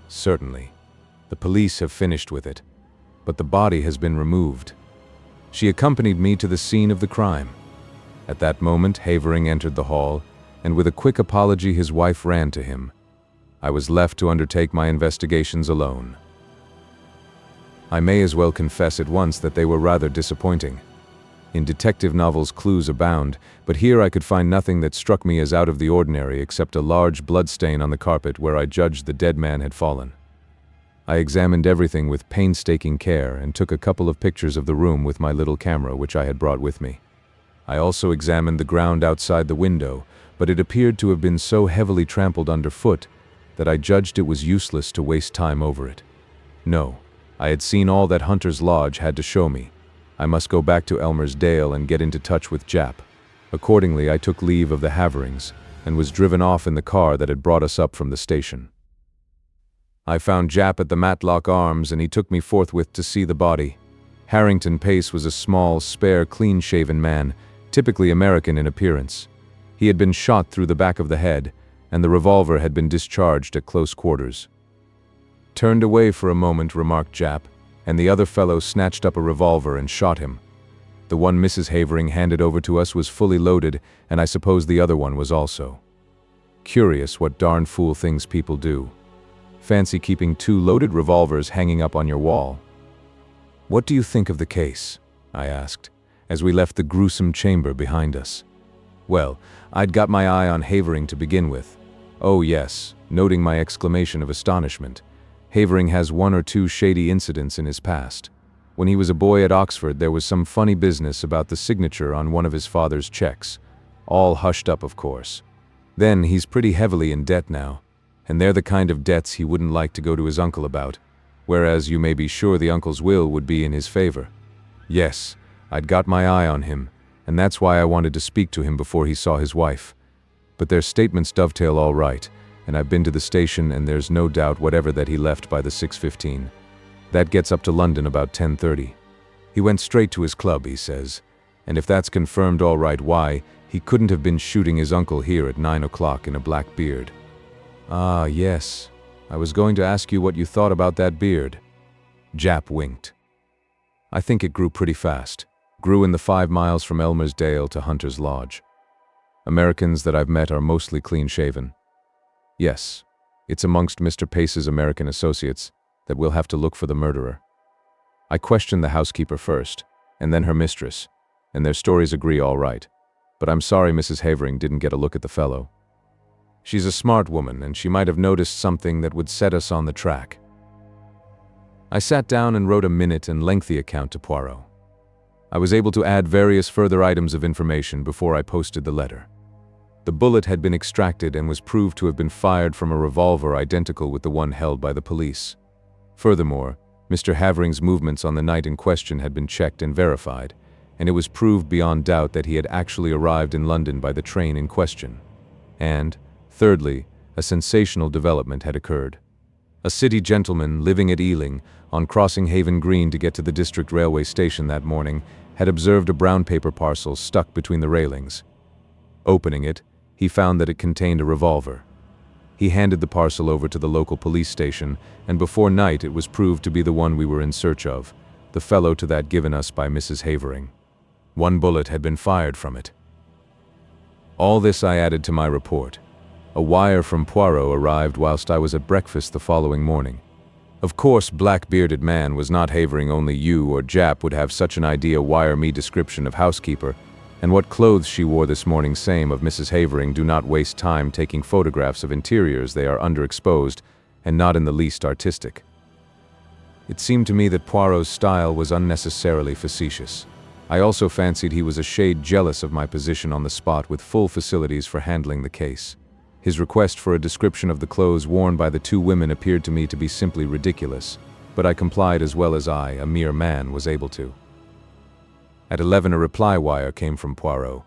Certainly. The police have finished with it, but the body has been removed. She accompanied me to the scene of the crime. At that moment, Havering entered the hall, and with a quick apology his wife ran to him. I was left to undertake my investigations alone. I may as well confess at once that they were rather disappointing. In detective novels clues abound, but here I could find nothing that struck me as out of the ordinary except a large bloodstain on the carpet where I judged the dead man had fallen. I examined everything with painstaking care and took a couple of pictures of the room with my little camera which I had brought with me. I also examined the ground outside the window, but it appeared to have been so heavily trampled underfoot that I judged it was useless to waste time over it. No, I had seen all that Hunter's Lodge had to show me. I must go back to Elmer's Dale and get into touch with Jap. Accordingly, I took leave of the Haverings and was driven off in the car that had brought us up from the station. I found Jap at the Matlock Arms, and he took me forthwith to see the body. Harrington Pace was a small, spare, clean-shaven man, typically American in appearance. He had been shot through the back of the head, and the revolver had been discharged at close quarters. "Turned away for a moment," remarked Jap, and the other fellow snatched up a revolver and shot him. The one Mrs. Havering handed over to us was fully loaded, and I suppose the other one was also. Curious what darn fool things people do. Fancy keeping 2 loaded revolvers hanging up on your wall. "What do you think of the case?" I asked, as we left the gruesome chamber behind us. Well, I'd got my eye on Havering to begin with. Oh yes, noting my exclamation of astonishment. Havering has 1 or 2 shady incidents in his past. When he was a boy at Oxford, there was some funny business about the signature on one of his father's checks. All hushed up, of course. Then he's pretty heavily in debt now, and they're the kind of debts he wouldn't like to go to his uncle about, whereas you may be sure the uncle's will would be in his favor. Yes, I'd got my eye on him, and that's why I wanted to speak to him before he saw his wife. But their statements dovetail all right, and I've been to the station, and there's no doubt whatever that he left by the 6:15. That gets up to London about 10:30. He went straight to his club, he says, and if that's confirmed all right, why, he couldn't have been shooting his uncle here at 9 o'clock in a black beard. Ah, yes, I was going to ask you what you thought about that beard. Jap winked. I think it grew pretty fast. Grew in the 5 miles from Elmer's Dale to Hunter's Lodge. Americans that I've met are mostly clean-shaven. Yes, it's amongst Mr. Pace's American associates that we'll have to look for the murderer. I questioned the housekeeper first, and then her mistress, and their stories agree all right, but I'm sorry Mrs. Havering didn't get a look at the fellow. She's a smart woman, and she might have noticed something that would set us on the track. I sat down and wrote a minute and lengthy account to Poirot. I was able to add various further items of information before I posted the letter. The bullet had been extracted and was proved to have been fired from a revolver identical with the one held by the police. Furthermore, Mr. Havering's movements on the night in question had been checked and verified, and it was proved beyond doubt that he had actually arrived in London by the train in question. And, thirdly, a sensational development had occurred. A city gentleman living at Ealing, on crossing Haven Green to get to the district railway station that morning, had observed a brown paper parcel stuck between the railings. Opening it, he found that it contained a revolver. He handed the parcel over to the local police station, and before night it was proved to be the one we were in search of, the fellow to that given us by Mrs. Havering. 1 bullet had been fired from it. All this I added to my report. A wire from Poirot arrived whilst I was at breakfast the following morning. Of course, black-bearded man was not Havering, only you or Jap would have such an idea. Wire me description of housekeeper, and what clothes she wore this morning. Same of Mrs. Havering. Do not waste time taking photographs of interiors. They are underexposed and not in the least artistic. It seemed to me that Poirot's style was unnecessarily facetious. I also fancied he was a shade jealous of my position on the spot with full facilities for handling the case. His request for a description of the clothes worn by the 2 women appeared to me to be simply ridiculous, but I complied as well as I, a mere man, was able to. At 11 a reply wire came from Poirot.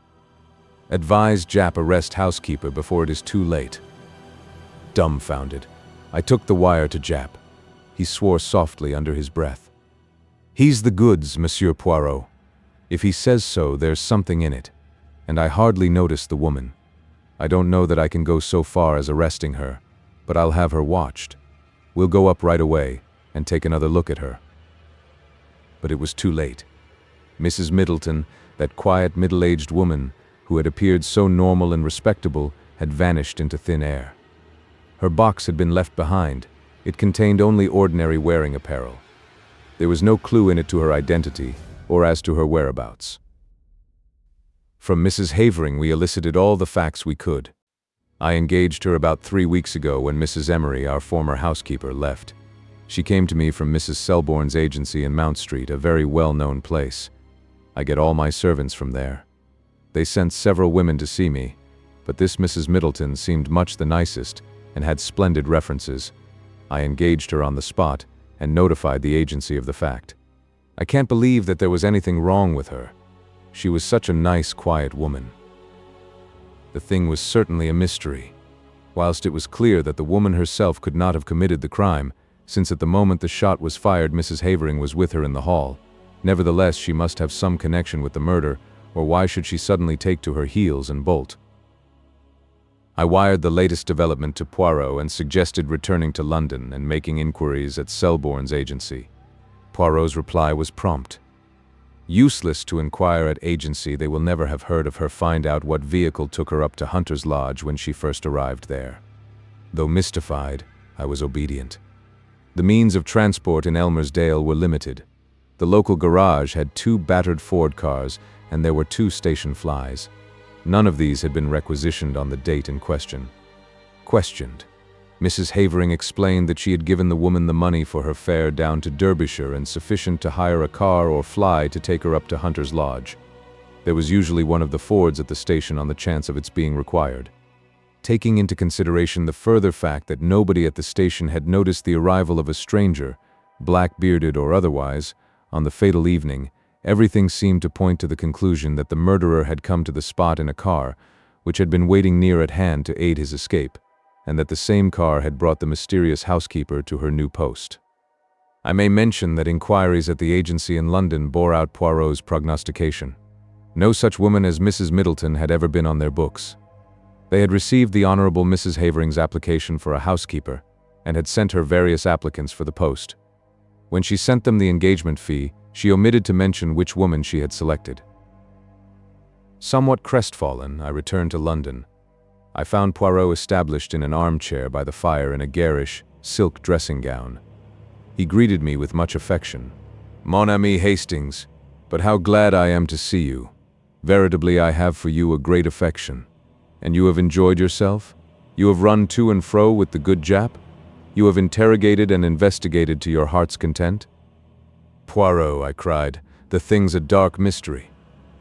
Advise Jap arrest housekeeper before it is too late. Dumbfounded, I took the wire to Jap. He swore softly under his breath. He's the goods, Monsieur Poirot. If he says so, there's something in it, and I hardly noticed the woman. I don't know that I can go so far as arresting her, but I'll have her watched. We'll go up right away and take another look at her. But it was too late. Mrs. Middleton, that quiet middle-aged woman who had appeared so normal and respectable, had vanished into thin air. Her box had been left behind. It contained only ordinary wearing apparel. There was no clue in it to her identity or as to her whereabouts. From Mrs. Havering we elicited all the facts we could. I engaged her about 3 weeks ago when Mrs. Emery, our former housekeeper, left. She came to me from Mrs. Selborne's agency in Mount Street, a very well-known place. I get all my servants from there. They sent several women to see me, but this Mrs. Middleton seemed much the nicest, and had splendid references. I engaged her on the spot and notified the agency of the fact. I can't believe that there was anything wrong with her. She was such a nice, quiet woman. The thing was certainly a mystery. Whilst it was clear that the woman herself could not have committed the crime, since at the moment the shot was fired Mrs. Havering was with her in the hall, nevertheless she must have some connection with the murder, or why should she suddenly take to her heels and bolt? I wired the latest development to Poirot and suggested returning to London and making inquiries at Selborne's agency. Poirot's reply was prompt. Useless to inquire at agency, they will never have heard of her. Find out what vehicle took her up to Hunter's Lodge when she first arrived there. Though mystified, I was obedient. The means of transport in Elmersdale were limited. The local garage had 2 battered Ford cars, and there were 2 station flys. None of these had been requisitioned on the date in question. Questioned, Mrs. Havering explained that she had given the woman the money for her fare down to Derbyshire and sufficient to hire a car or fly to take her up to Hunter's Lodge. There was usually one of the Fords at the station on the chance of its being required. Taking into consideration the further fact that nobody at the station had noticed the arrival of a stranger, black-bearded or otherwise, on the fatal evening, everything seemed to point to the conclusion that the murderer had come to the spot in a car, which had been waiting near at hand to aid his escape, and that the same car had brought the mysterious housekeeper to her new post. I may mention that inquiries at the agency in London bore out Poirot's prognostication. No such woman as Mrs. Middleton had ever been on their books. They had received the Honourable Mrs. Havering's application for a housekeeper, and had sent her various applicants for the post. When she sent them the engagement fee, she omitted to mention which woman she had selected. Somewhat crestfallen, I returned to London. I found Poirot established in an armchair by the fire in a garish, silk dressing gown. He greeted me with much affection. "Mon ami Hastings, but how glad I am to see you. Veritably I have for you a great affection. And you have enjoyed yourself? You have run to and fro with the good Jap? You have interrogated and investigated to your heart's content?" "Poirot," I cried, "the thing's a dark mystery.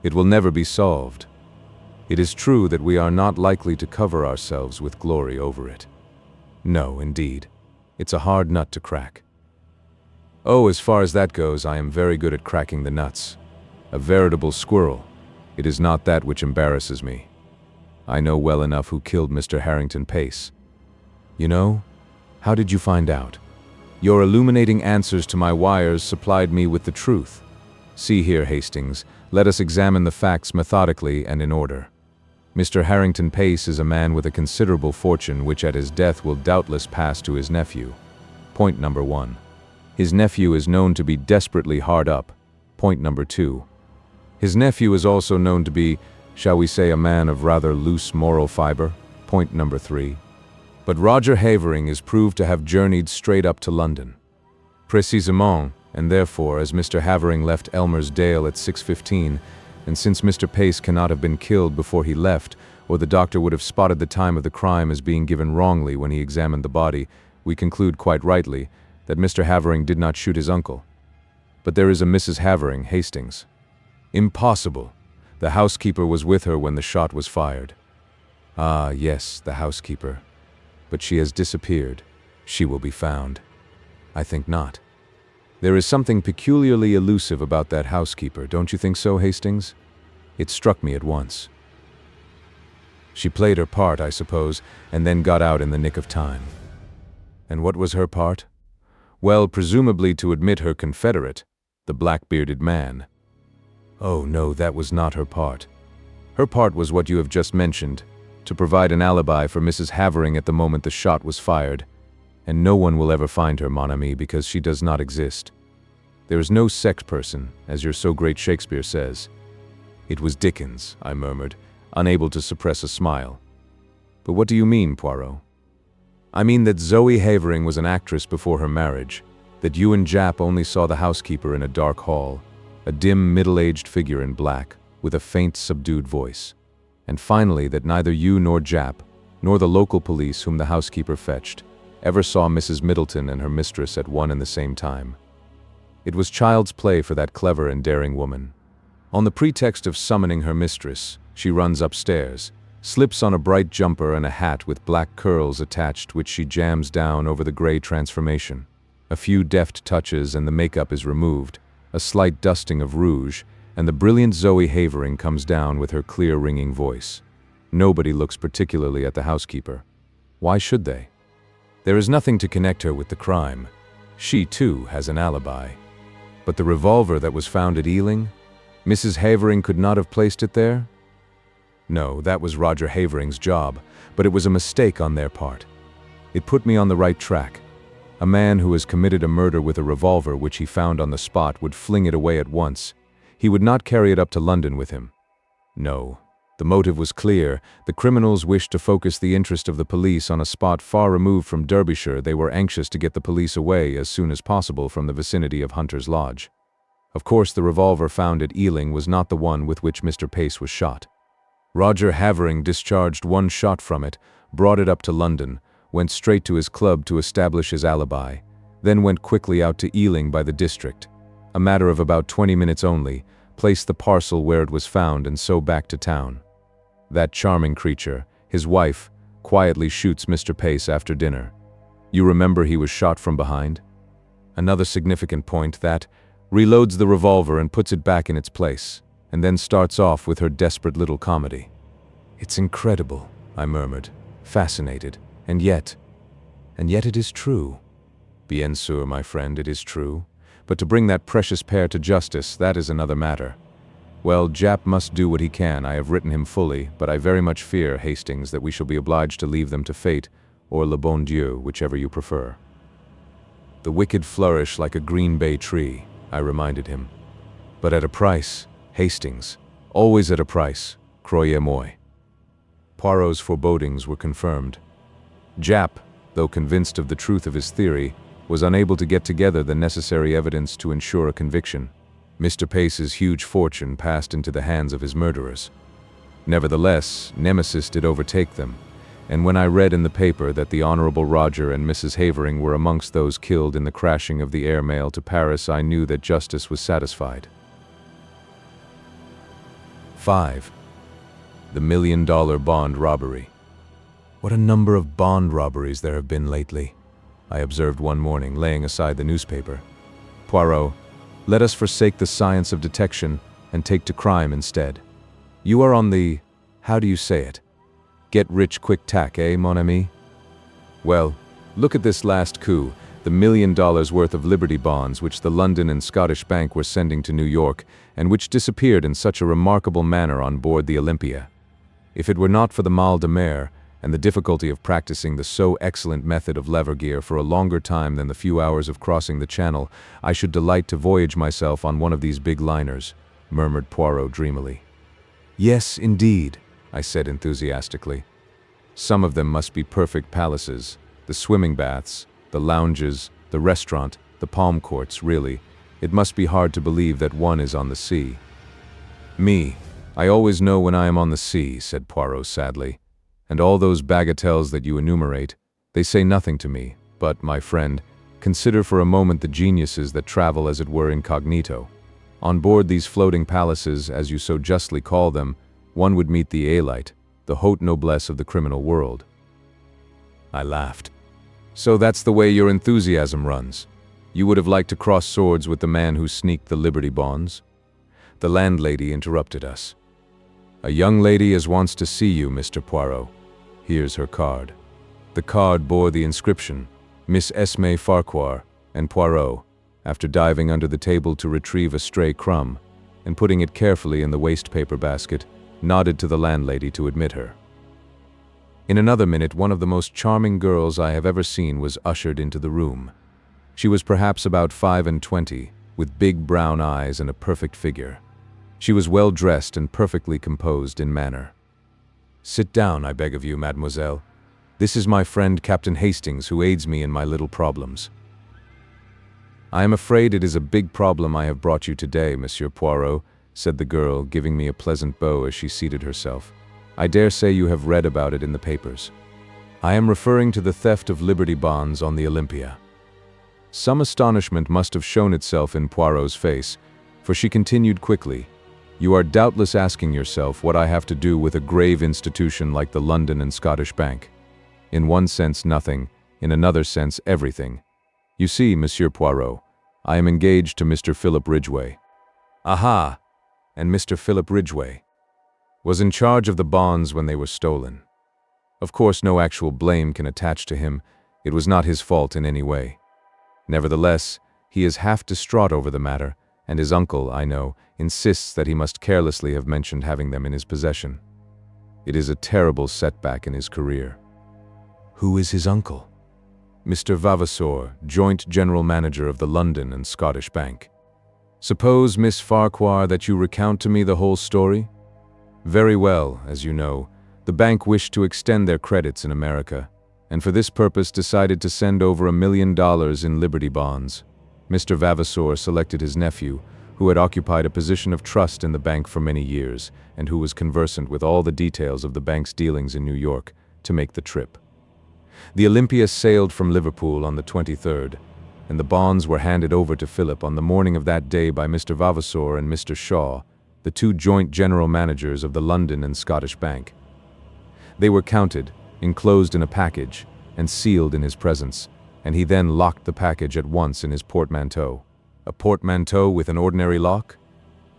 It will never be solved. It is true that we are not likely to cover ourselves with glory over it. No, indeed. It's a hard nut to crack. Oh, as far as that goes, I am very good at cracking the nuts. A veritable squirrel. It is not that which embarrasses me. I know well enough who killed Mr. Harrington Pace. You know? How did you find out? Your illuminating answers to my wires supplied me with the truth. See here, Hastings, let us examine the facts methodically and in order. Mr. Harrington Pace is a man with a considerable fortune which at his death will doubtless pass to his nephew. Point number 1. His nephew is known to be desperately hard up. Point number 2. His nephew is also known to be, shall we say, a man of rather loose moral fiber. Point number 3. But Roger Havering is proved to have journeyed straight up to London. Précisément, and therefore, as Mr. Havering left Elmersdale at 6:15, and since Mr. Pace cannot have been killed before he left, or the doctor would have spotted the time of the crime as being given wrongly when he examined the body, we conclude quite rightly that Mr. Havering did not shoot his uncle. But there is a Mrs. Havering, Hastings. Impossible. The housekeeper was with her when the shot was fired. Ah, yes, the housekeeper. But she has disappeared. She will be found. I think not. There is something peculiarly elusive about that housekeeper, don't you think so, Hastings? It struck me at once. She played her part, I suppose, and then got out in the nick of time. And what was her part? Well, presumably to admit her confederate, the black-bearded man. Oh, no, that was not her part. Her part was what you have just mentioned, to provide an alibi for Mrs. Havering at the moment the shot was fired. And no one will ever find her, mon ami, because she does not exist. There is no sect person, as your so great Shakespeare says. It was Dickens, I murmured, unable to suppress a smile. But what do you mean, Poirot? I mean that Zoe Havering was an actress before her marriage, that you and Jap only saw the housekeeper in a dark hall, a dim, middle-aged figure in black, with a faint, subdued voice. And finally, that neither you nor Jap, nor the local police whom the housekeeper fetched, ever saw Mrs. Middleton and her mistress at one and the same time. It was child's play for that clever and daring woman. On the pretext of summoning her mistress, she runs upstairs, slips on a bright jumper and a hat with black curls attached which she jams down over the gray transformation. A few deft touches and the makeup is removed, a slight dusting of rouge, and the brilliant Zoe Havering comes down with her clear ringing voice. Nobody looks particularly at the housekeeper. Why should they? There is nothing to connect her with the crime. She, too, has an alibi. But the revolver that was found at Ealing? Mrs. Havering could not have placed it there? No, that was Roger Havering's job, but it was a mistake on their part. It put me on the right track. A man who has committed a murder with a revolver which he found on the spot would fling it away at once. He would not carry it up to London with him. No. The motive was clear. The criminals wished to focus the interest of the police on a spot far removed from Derbyshire. They were anxious to get the police away as soon as possible from the vicinity of Hunter's Lodge. Of course, the revolver found at Ealing was not the one with which Mr. Pace was shot. Roger Havering discharged one shot from it, brought it up to London, went straight to his club to establish his alibi, then went quickly out to Ealing by the district. A matter of about 20 minutes only, placed the parcel where it was found and so back to town. That charming creature, his wife, quietly shoots Mr. Pace after dinner. You remember he was shot from behind? Another significant point, that reloads the revolver and puts it back in its place, and then starts off with her desperate little comedy. It's incredible, I murmured, fascinated, and yet it is true. Bien sûr, my friend, it is true. But to bring that precious pair to justice, that is another matter. Well, Jap must do what he can. I have written him fully, but I very much fear, Hastings, that we shall be obliged to leave them to fate, or le bon Dieu, whichever you prefer. The wicked flourish like a green bay tree, I reminded him. But at a price, Hastings. Always at a price, croyez-moi. Poirot's forebodings were confirmed. Jap, though convinced of the truth of his theory, was unable to get together the necessary evidence to ensure a conviction. Mr. Pace's huge fortune passed into the hands of his murderers. Nevertheless, Nemesis did overtake them, and when I read in the paper that the Honorable Roger and Mrs. Havering were amongst those killed in the crashing of the air mail to Paris, I knew that justice was satisfied. 5. The $1 million bond robbery. What a number of bond robberies there have been lately, I observed one morning, laying aside the newspaper. Poirot, let us forsake the science of detection and take to crime instead. You are on the, how do you say it? Get-rich-quick tack, eh, mon ami? Well, look at this last coup, the $1 million worth of Liberty bonds which the London and Scottish Bank were sending to New York, and which disappeared in such a remarkable manner on board the Olympia. If it were not for the mal de mer, and the difficulty of practicing the so excellent method of lever gear for a longer time than the few hours of crossing the Channel, I should delight to voyage myself on one of these big liners, murmured Poirot dreamily. Yes, indeed, I said enthusiastically. Some of them must be perfect palaces, the swimming baths, the lounges, the restaurant, the palm courts, really. It must be hard to believe that one is on the sea. Me, I always know when I am on the sea, said Poirot sadly. And all those bagatelles that you enumerate, they say nothing to me, but, my friend, consider for a moment the geniuses that travel as it were incognito. On board these floating palaces, as you so justly call them, one would meet the élite, the haute noblesse of the criminal world. I laughed. So that's the way your enthusiasm runs. You would have liked to cross swords with the man who sneaked the Liberty bonds? The landlady interrupted us. A young lady as wants to see you, Mr. Poirot. Here's her card. The card bore the inscription, Miss Esme Farquhar, and Poirot, after diving under the table to retrieve a stray crumb, and putting it carefully in the waste-paper basket, nodded to the landlady to admit her. In another minute, one of the most charming girls I have ever seen was ushered into the room. She was perhaps about 25, with big brown eyes and a perfect figure. She was well dressed and perfectly composed in manner. Sit down, I beg of you, mademoiselle. This is my friend Captain Hastings, who aids me in my little problems. I am afraid it is a big problem I have brought you today, Monsieur Poirot, said the girl, giving me a pleasant bow as she seated herself. I dare say you have read about it in the papers. I am referring to the theft of Liberty bonds on the Olympia. Some astonishment must have shown itself in Poirot's face, for she continued quickly, You are doubtless asking yourself what I have to do with a grave institution like the London and Scottish Bank. In one sense, nothing. In another sense, everything. You see, Monsieur Poirot, I am engaged to Mr. Philip Ridgway. Aha! And Mr. Philip Ridgway was in charge of the bonds when they were stolen. Of course, no actual blame can attach to him. It was not his fault in any way. Nevertheless, he is half distraught over the matter, and his uncle, I know, insists that he must carelessly have mentioned having them in his possession. It is a terrible setback in his career. Who is his uncle? Mr. Vavasour, joint general manager of the London and Scottish Bank. Suppose, Miss Farquhar, that you recount to me the whole story? Very well, as you know, the bank wished to extend their credits in America, and for this purpose decided to send over $1 million in Liberty bonds. Mr. Vavasour selected his nephew, who had occupied a position of trust in the bank for many years, and who was conversant with all the details of the bank's dealings in New York, to make the trip. The Olympia sailed from Liverpool on the 23rd, and the bonds were handed over to Philip on the morning of that day by Mr. Vavasour and Mr. Shaw, the two joint general managers of the London and Scottish Bank. They were counted, enclosed in a package, and sealed in his presence, and he then locked the package at once in his portmanteau. A portmanteau with an ordinary lock?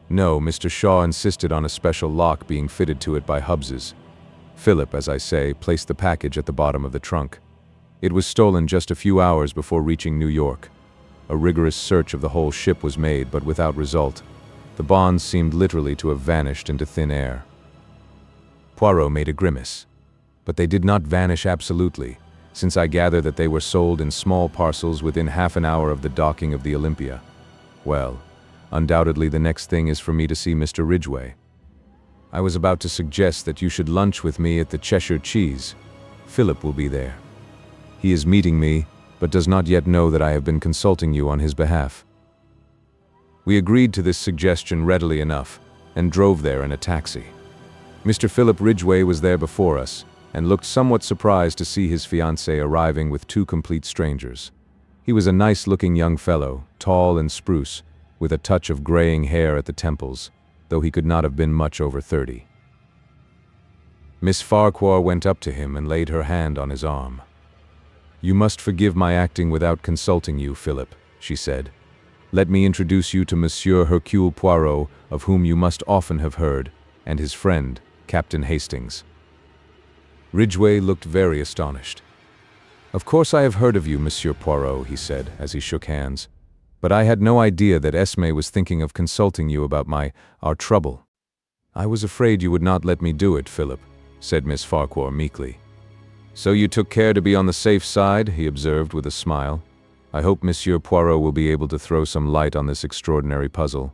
No, Mr. Shaw insisted on a special lock being fitted to it by Hubbs's. Philip, as I say, placed the package at the bottom of the trunk. It was stolen just a few hours before reaching New York. A rigorous search of the whole ship was made, but without result. The bonds seemed literally to have vanished into thin air. Poirot made a grimace. But they did not vanish absolutely, since I gather that they were sold in small parcels within half an hour of the docking of the Olympia. Well, undoubtedly the next thing is for me to see Mr. Ridgway. I was about to suggest that you should lunch with me at the Cheshire Cheese. Philip will be there. He is meeting me, but does not yet know that I have been consulting you on his behalf. We agreed to this suggestion readily enough, and drove there in a taxi. Mr. Philip Ridgway was there before us, and looked somewhat surprised to see his fiancée arriving with two complete strangers. He was a nice-looking young fellow, tall and spruce, with a touch of graying hair at the temples, though he could not have been much over 30. Miss Farquhar went up to him and laid her hand on his arm. "You must forgive my acting without consulting you, Philip," she said. "Let me introduce you to Monsieur Hercule Poirot, of whom you must often have heard, and his friend, Captain Hastings." Ridgway looked very astonished. "Of course I have heard of you, Monsieur Poirot," he said, as he shook hands. "But I had no idea that Esme was thinking of consulting you about our trouble." "I was afraid you would not let me do it, Philip," said Miss Farquhar meekly. "So you took care to be on the safe side," he observed with a smile. "I hope Monsieur Poirot will be able to throw some light on this extraordinary puzzle,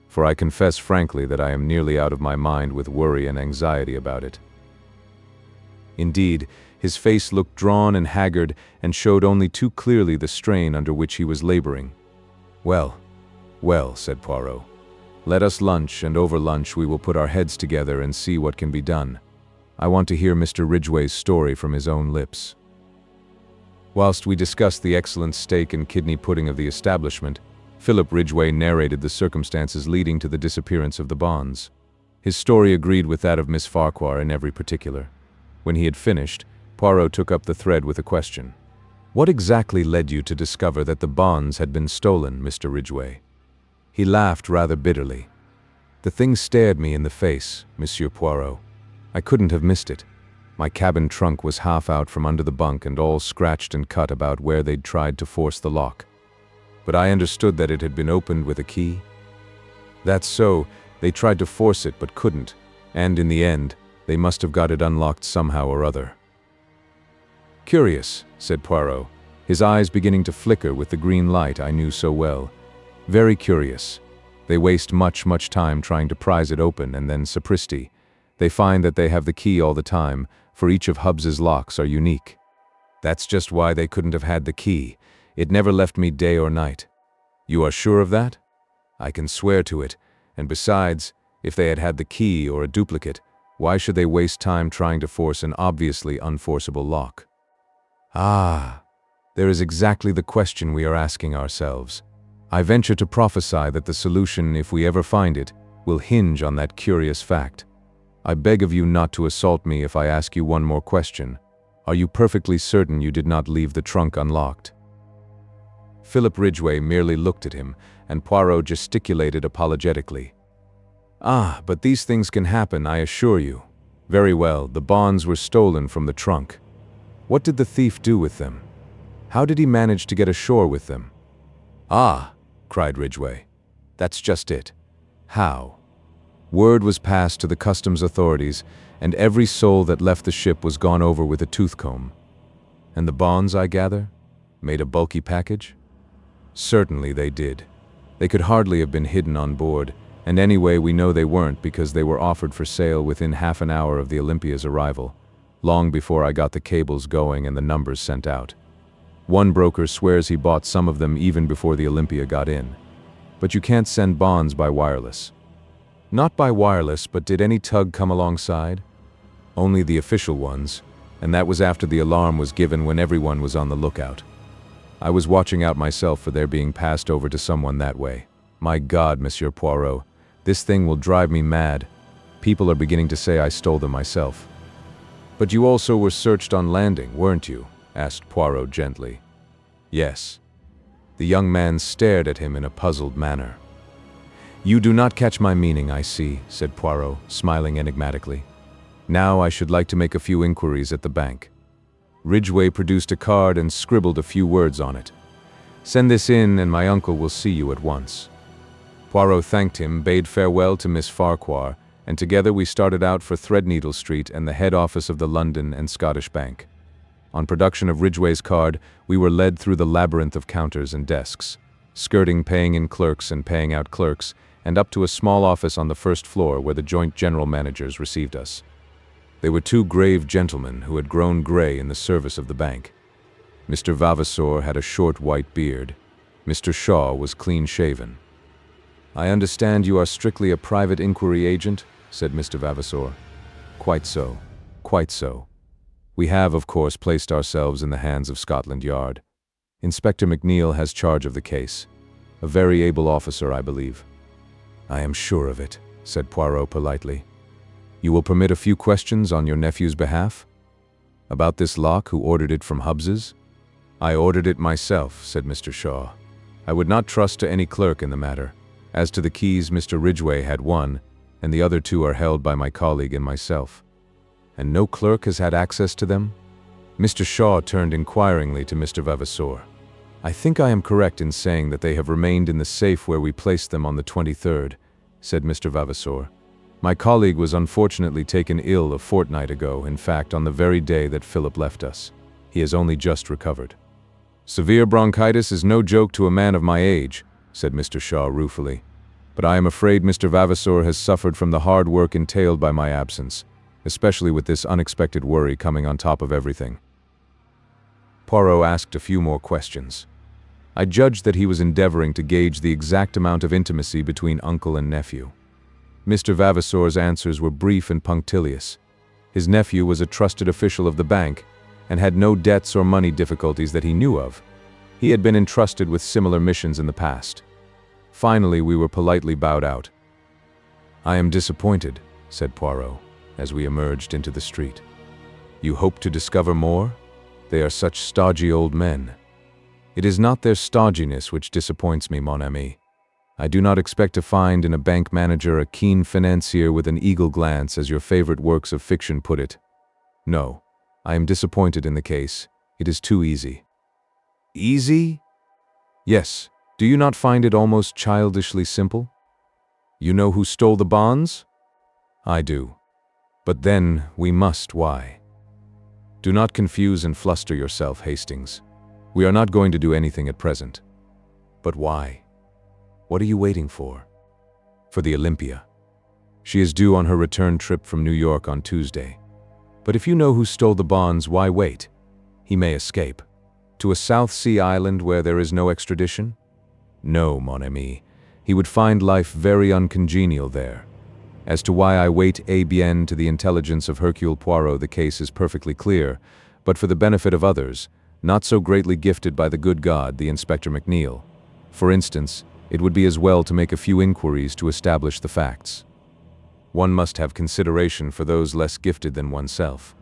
for I confess frankly that I am nearly out of my mind with worry and anxiety about it." Indeed, his face looked drawn and haggard and showed only too clearly the strain under which he was laboring. "Well, well," said Poirot. "Let us lunch, and over lunch we will put our heads together and see what can be done. I want to hear Mr. Ridgway's story from his own lips." Whilst we discussed the excellent steak and kidney pudding of the establishment, Philip Ridgway narrated the circumstances leading to the disappearance of the bonds. His story agreed with that of Miss Farquhar in every particular. When he had finished, Poirot took up the thread with a question. "What exactly led you to discover that the bonds had been stolen, Mr. Ridgway?" He laughed rather bitterly. "The thing stared me in the face, Monsieur Poirot. I couldn't have missed it. My cabin trunk was half out from under the bunk and all scratched and cut about where they'd tried to force the lock. But I understood that it had been opened with a key." "That's so. They tried to force it but couldn't, and in the end, they must have got it unlocked somehow or other." "Curious," said Poirot, his eyes beginning to flicker with the green light I knew so well. "Very curious. They waste much time trying to prise it open, and then, sapristi, they find that they have the key all the time, for each of Hubbs's locks are unique. That's just why they couldn't have had the key. It never left me day or night." "You are sure of that?" "I can swear to it, and besides, if they had had the key or a duplicate, why should they waste time trying to force an obviously unforceable lock?" "Ah, there is exactly the question we are asking ourselves. I venture to prophesy that the solution, if we ever find it, will hinge on that curious fact. I beg of you not to assault me if I ask you one more question. Are you perfectly certain you did not leave the trunk unlocked?" Philip Ridgway merely looked at him, and Poirot gesticulated apologetically. "Ah, but these things can happen, I assure you. Very well, the bonds were stolen from the trunk. What did the thief do with them? How did he manage to get ashore with them?" "Ah," cried Ridgway. "That's just it. How? Word was passed to the customs authorities, and every soul that left the ship was gone over with a tooth comb. And the bonds, I gather, made a bulky package?" "Certainly they did. They could hardly have been hidden on board, and anyway we know they weren't because they were offered for sale within half an hour of the Olympia's arrival, long before I got the cables going and the numbers sent out. One broker swears he bought some of them even before the Olympia got in. But you can't send bonds by wireless." "Not by wireless, but did any tug come alongside?" "Only the official ones, and that was after the alarm was given when everyone was on the lookout. I was watching out myself for their being passed over to someone that way. My God, Monsieur Poirot, this thing will drive me mad. People are beginning to say I stole them myself." "But you also were searched on landing, weren't you?" asked Poirot gently. "Yes." The young man stared at him in a puzzled manner. "You do not catch my meaning, I see," said Poirot, smiling enigmatically. "Now I should like to make a few inquiries at the bank." Ridgway produced a card and scribbled a few words on it. "Send this in and my uncle will see you at once." Poirot thanked him, bade farewell to Miss Farquhar, and together we started out for Threadneedle Street and the head office of the London and Scottish Bank. On production of Ridgway's card, we were led through the labyrinth of counters and desks, skirting paying in clerks and paying out clerks, and up to a small office on the first floor where the joint general managers received us. They were two grave gentlemen who had grown gray in the service of the bank. Mr. Vavasour had a short white beard. Mr. Shaw was clean-shaven. "I understand you are strictly a private inquiry agent?" said Mr. Vavasour. "Quite so, quite so. We have, of course, placed ourselves in the hands of Scotland Yard. Inspector McNeil has charge of the case. A very able officer, I believe." "I am sure of it," said Poirot politely. "You will permit a few questions on your nephew's behalf? About this lock, who ordered it from Hubbs's?" "I ordered it myself," said Mr. Shaw. "I would not trust to any clerk in the matter. As to the keys, Mr. Ridgway had one, and the other two are held by my colleague and myself." "And no clerk has had access to them?" Mr. Shaw turned inquiringly to Mr. Vavasour. "I think I am correct in saying that they have remained in the safe where we placed them on the 23rd, said Mr. Vavasour. "My colleague was unfortunately taken ill a fortnight ago, in fact, on the very day that Philip left us. He has only just recovered." "Severe bronchitis is no joke to a man of my age," said Mr. Shaw ruefully. "But I am afraid Mr. Vavasour has suffered from the hard work entailed by my absence, especially with this unexpected worry coming on top of everything." Poirot asked a few more questions. I judged that he was endeavoring to gauge the exact amount of intimacy between uncle and nephew. Mr. Vavasour's answers were brief and punctilious. His nephew was a trusted official of the bank and had no debts or money difficulties that he knew of. He had been entrusted with similar missions in the past. Finally, we were politely bowed out. "I am disappointed," said Poirot, as we emerged into the street. "You hope to discover more? They are such stodgy old men." "It is not their stodginess which disappoints me, mon ami. I do not expect to find in a bank manager a keen financier with an eagle glance, as your favorite works of fiction put it. No, I am disappointed in the case. It is too easy." "Easy?" "Yes. Do you not find it almost childishly simple? You know who stole the bonds?" "I do. But then, we must, why?" "Do not confuse and fluster yourself, Hastings. We are not going to do anything at present." "But why? What are you waiting for?" "For the Olympia. She is due on her return trip from New York on Tuesday. But if you know who stole the bonds, why wait? He may escape. To a South Sea island where there is no extradition? No, mon ami. He would find life very uncongenial there. As to why I wait bien to the intelligence of Hercule Poirot, the case is perfectly clear, but for the benefit of others, not so greatly gifted by the good God, the Inspector McNeil. For instance, It would be as well to make a few inquiries to establish the facts. One must have consideration for those less gifted than oneself.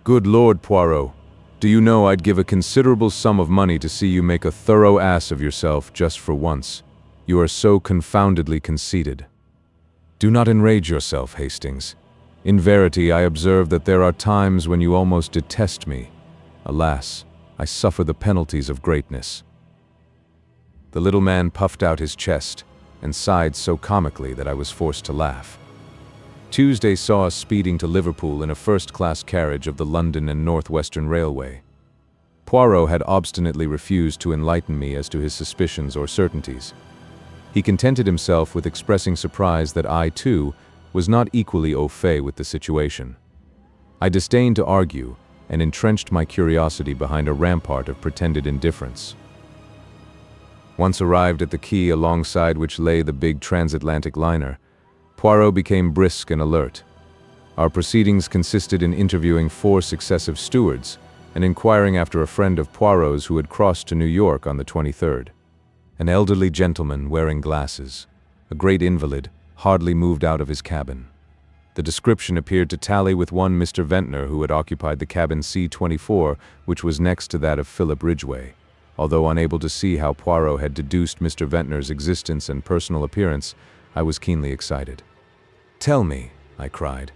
Good Lord, Poirot, do you know I'd give a considerable sum of money to see you make a thorough ass of yourself just for once. You are so confoundedly conceited. Do not enrage yourself, Hastings. In verity, I observe that there are times when you almost detest me. Alas, I suffer the penalties of greatness. The little man puffed out his chest and sighed so comically that I was forced to laugh. Tuesday saw us speeding to Liverpool in a first-class carriage of the London and North Western Railway. Poirot had obstinately refused to enlighten me as to his suspicions or certainties. He contented himself with expressing surprise that I, too, was not equally au fait with the situation. I disdained to argue and entrenched my curiosity behind a rampart of pretended indifference. Once arrived at the quay alongside which lay the big transatlantic liner, Poirot became brisk and alert. Our proceedings consisted in interviewing 4 successive stewards and inquiring after a friend of Poirot's who had crossed to New York on the 23rd. An elderly gentleman wearing glasses, a great invalid, hardly moved out of his cabin. The description appeared to tally with one Mr. Ventnor who had occupied the cabin C-24, which was next to that of Philip Ridgway. Although unable to see how Poirot had deduced Mr. Ventnor's existence and personal appearance, I was keenly excited. "Tell me," I cried,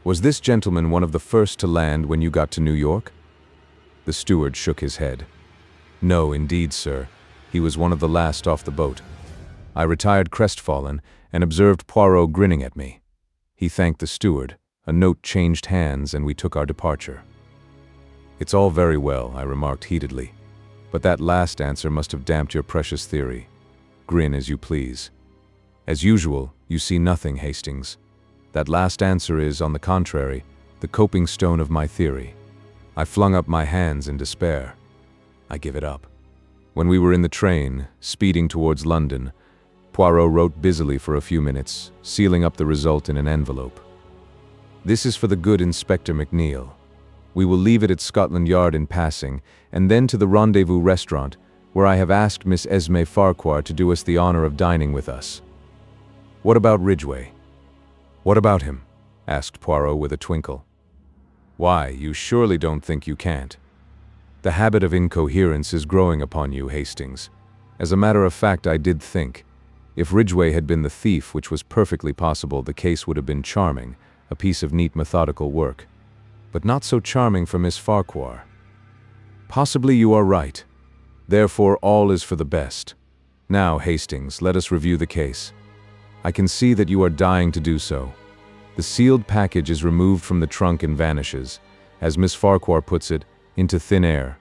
"was this gentleman one of the first to land when you got to New York?" The steward shook his head. "No, indeed, sir. He was one of the last off the boat." I retired crestfallen and observed Poirot grinning at me. He thanked the steward, a note changed hands, and we took our departure. "It's all very well," I remarked heatedly, "but that last answer must have damped your precious theory. Grin as you please. As usual, you see nothing, Hastings. That last answer is, on the contrary, the coping stone of my theory." I flung up my hands in despair. "I give it up." When we were in the train, speeding towards London, Poirot wrote busily for a few minutes, sealing up the result in an envelope. "This is for the good Inspector McNeil. We will leave it at Scotland Yard in passing, and then to the Rendezvous restaurant, where I have asked Miss Esme Farquhar to do us the honor of dining with us." "What about Ridgway?" "What about him?" asked Poirot with a twinkle. "Why, you surely don't think you can't. The habit of incoherence is growing upon you, Hastings. As a matter of fact, I did think. If Ridgway had been the thief, which was perfectly possible, the case would have been charming, a piece of neat methodical work. But not so charming for Miss Farquhar. Possibly you are right. Therefore, all is for the best. Now, Hastings, let us review the case. I can see that you are dying to do so. The sealed package is removed from the trunk and vanishes, as Miss Farquhar puts it, into thin air.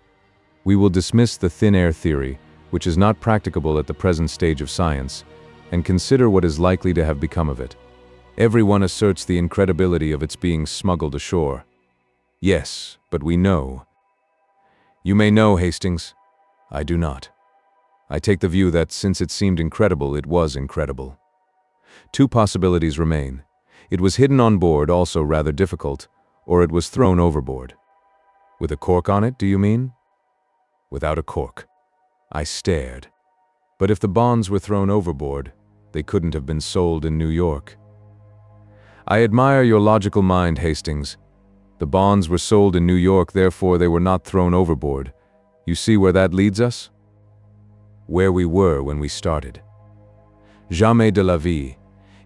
We will dismiss the thin air theory, which is not practicable at the present stage of science, and consider what is likely to have become of it. Everyone asserts the incredibility of its being smuggled ashore. Yes, but we know. You may know, Hastings. I do not. I take the view that, since it seemed incredible, it was incredible. 2 possibilities remain. It was hidden on board, also rather difficult, or it was thrown overboard. With a cork on it, do you mean? Without a cork. I stared. But if the bonds were thrown overboard, they couldn't have been sold in New York. I admire your logical mind, Hastings. The bonds were sold in New York, therefore they were not thrown overboard. You see where that leads us? Where we were when we started. Jamais de la vie.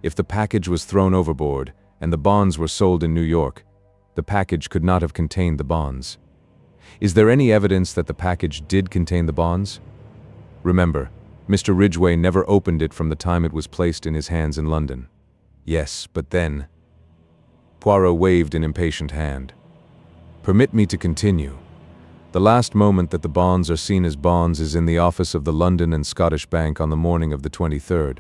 If the package was thrown overboard and the bonds were sold in New York, the package could not have contained the bonds. Is there any evidence that the package did contain the bonds? Remember, Mr. Ridgway never opened it from the time it was placed in his hands in London. Yes, but then... Poirot waved an impatient hand. Permit me to continue. The last moment that the bonds are seen as bonds is in the office of the London and Scottish Bank on the morning of the 23rd.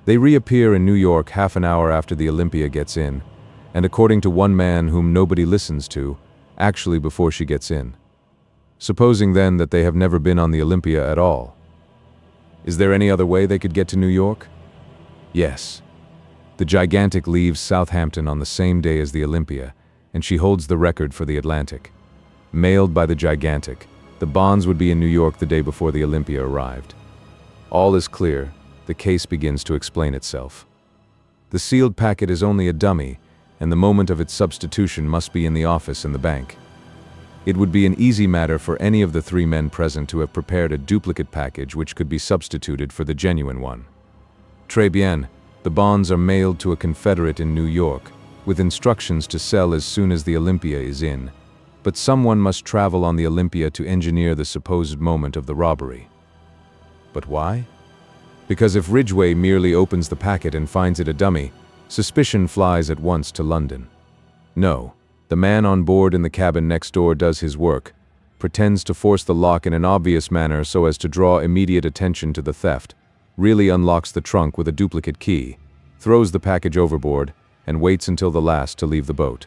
They reappear in New York half an hour after the Olympia gets in, and according to one man whom nobody listens to, actually before she gets in. Supposing then that they have never been on the Olympia at all. Is there any other way they could get to New York? Yes. The Gigantic leaves Southampton on the same day as the Olympia, and she holds the record for the Atlantic. Mailed by the Gigantic, the bonds would be in New York the day before the Olympia arrived. All is clear. The case begins to explain itself. The sealed packet is only a dummy, and the moment of its substitution must be in the office in the bank. It would be an easy matter for any of the three men present to have prepared a duplicate package which could be substituted for the genuine one. Très bien, the bonds are mailed to a confederate in New York, with instructions to sell as soon as the Olympia is in. But someone must travel on the Olympia to engineer the supposed moment of the robbery. But why? Because if Ridgway merely opens the packet and finds it a dummy, suspicion flies at once to London. No, the man on board in the cabin next door does his work, pretends to force the lock in an obvious manner so as to draw immediate attention to the theft, really unlocks the trunk with a duplicate key, throws the package overboard, and waits until the last to leave the boat.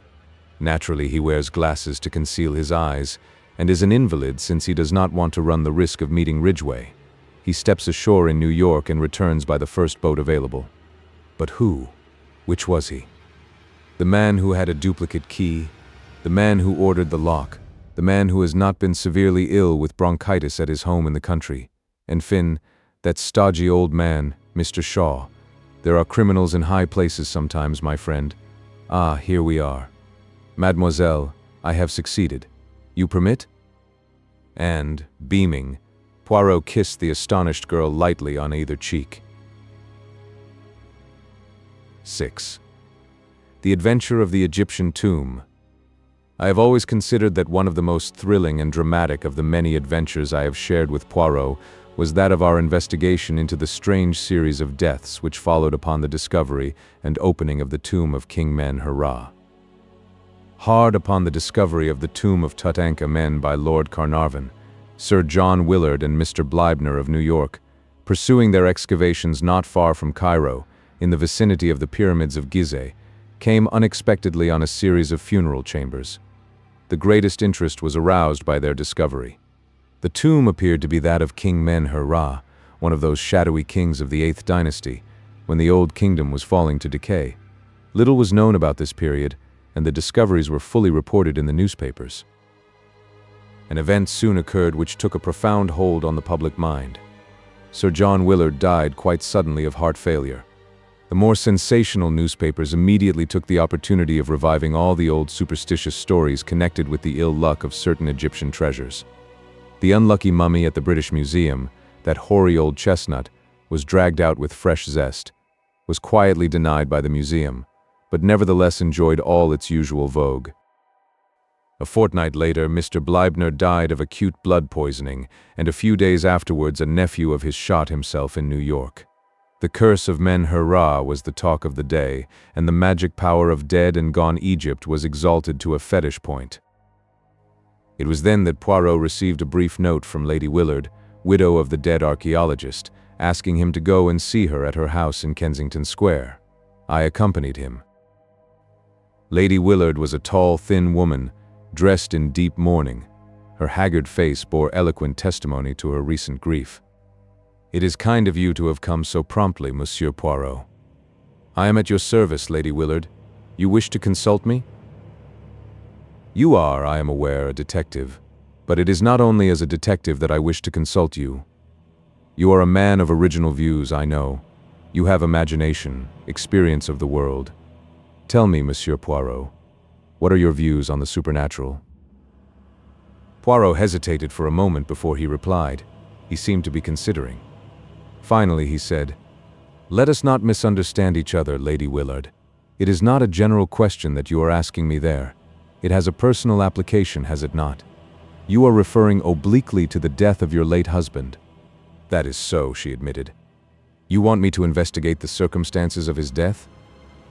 Naturally, he wears glasses to conceal his eyes, and is an invalid since he does not want to run the risk of meeting Ridgway. He steps ashore in New York and returns by the first boat available. But who? Which was he? The man who had a duplicate key, the man who ordered the lock, the man who has not been severely ill with bronchitis at his home in the country, and Finn, that stodgy old man, Mr. Shaw. There are criminals in high places sometimes, my friend. Ah, here we are. Mademoiselle, I have succeeded. You permit? And, beaming, Poirot kissed the astonished girl lightly on either cheek. 6. The Adventure of the Egyptian Tomb. I have always considered that one of the most thrilling and dramatic of the many adventures I have shared with Poirot was that of our investigation into the strange series of deaths which followed upon the discovery and opening of the tomb of King Men-Hurrah. Hard upon the discovery of the tomb of Tutankhamen by Lord Carnarvon, Sir John Willard and Mr. Bleibner of New York, pursuing their excavations not far from Cairo, in the vicinity of the pyramids of Gizeh, came unexpectedly on a series of funeral chambers. The greatest interest was aroused by their discovery. The tomb appeared to be that of King Men-Hurrah, one of those shadowy kings of the VIII dynasty, when the old kingdom was falling to decay. Little was known about this period, and the discoveries were fully reported in the newspapers. An event soon occurred which took a profound hold on the public mind. Sir John Willard died quite suddenly of heart failure. The more sensational newspapers immediately took the opportunity of reviving all the old superstitious stories connected with the ill luck of certain Egyptian treasures. The unlucky mummy at the British Museum, that hoary old chestnut, was dragged out with fresh zest, was quietly denied by the museum, but nevertheless enjoyed all its usual vogue. A fortnight later, Mr. Bleibner died of acute blood poisoning, and a few days afterwards a nephew of his shot himself in New York. The curse of Men-Hurrah was the talk of the day, and the magic power of dead and gone Egypt was exalted to a fetish point. It was then that Poirot received a brief note from Lady Willard, widow of the dead archaeologist, asking him to go and see her at her house in Kensington Square. I accompanied him. Lady Willard was a tall, thin woman, dressed in deep mourning. Her haggard face bore eloquent testimony to her recent grief. "It is kind of you to have come so promptly, Monsieur Poirot." "I am at your service, Lady Willard. You wish to consult me?" "You are, I am aware, a detective, but it is not only as a detective that I wish to consult you. You are a man of original views, I know. You have imagination, experience of the world. Tell me, Monsieur Poirot, what are your views on the supernatural?" Poirot hesitated for a moment before he replied. He seemed to be considering. Finally, he said, "Let us not misunderstand each other, Lady Willard. It is not a general question that you are asking me there. It has a personal application, has it not? You are referring obliquely to the death of your late husband." "That is so," she admitted. "You want me to investigate the circumstances of his death?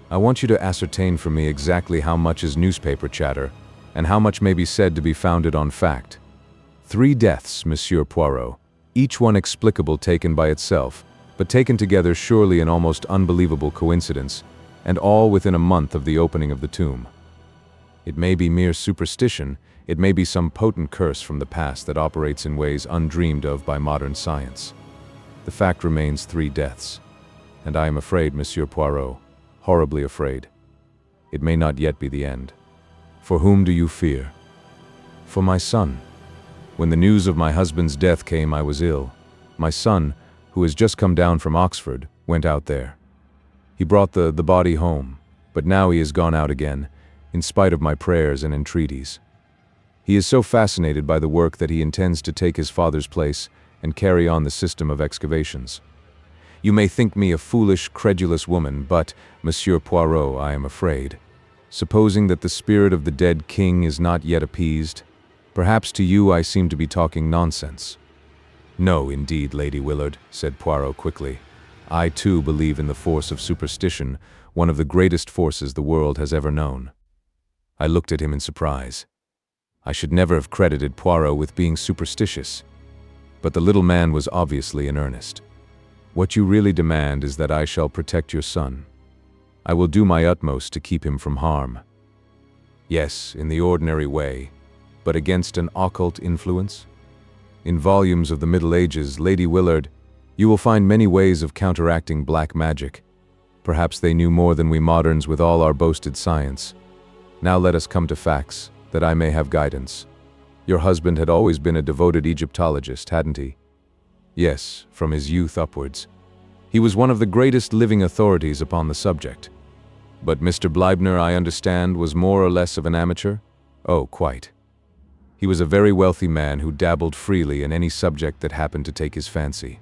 I want you to ascertain for me exactly how much is newspaper chatter, and how much may be said to be founded on fact. 3 deaths, Monsieur Poirot, each one explicable taken by itself, but taken together surely an almost unbelievable coincidence, and all within a month of the opening of the tomb. It may be mere superstition, it may be some potent curse from the past that operates in ways undreamed of by modern science. The fact remains 3 deaths, and I am afraid, Monsieur Poirot, horribly afraid. It may not yet be the end. For whom do you fear?" "For my son. When the news of my husband's death came, I was ill. My son, who has just come down from Oxford, went out there. He brought the body home, but now he has gone out again, in spite of my prayers and entreaties. He is so fascinated by the work that he intends to take his father's place and carry on the system of excavations. You may think me a foolish, credulous woman, but, Monsieur Poirot, I am afraid. Supposing that the spirit of the dead king is not yet appeased, perhaps to you I seem to be talking nonsense. No, indeed, Lady Willard, said Poirot quickly. I too believe in the force of superstition, one of the greatest forces the world has ever known. I looked at him in surprise. I should never have credited Poirot with being superstitious. But the little man was obviously in earnest. What you really demand is that I shall protect your son. I will do my utmost to keep him from harm. Yes, in the ordinary way, but against an occult influence? In volumes of the Middle Ages, Lady Willard, you will find many ways of counteracting black magic. Perhaps they knew more than we moderns with all our boasted science. Now let us come to facts, that I may have guidance. Your husband had always been a devoted Egyptologist, hadn't he? Yes, from his youth upwards. He was one of the greatest living authorities upon the subject. But Mr. Bleibner, I understand, was more or less of an amateur? Oh, quite. He was a very wealthy man who dabbled freely in any subject that happened to take his fancy.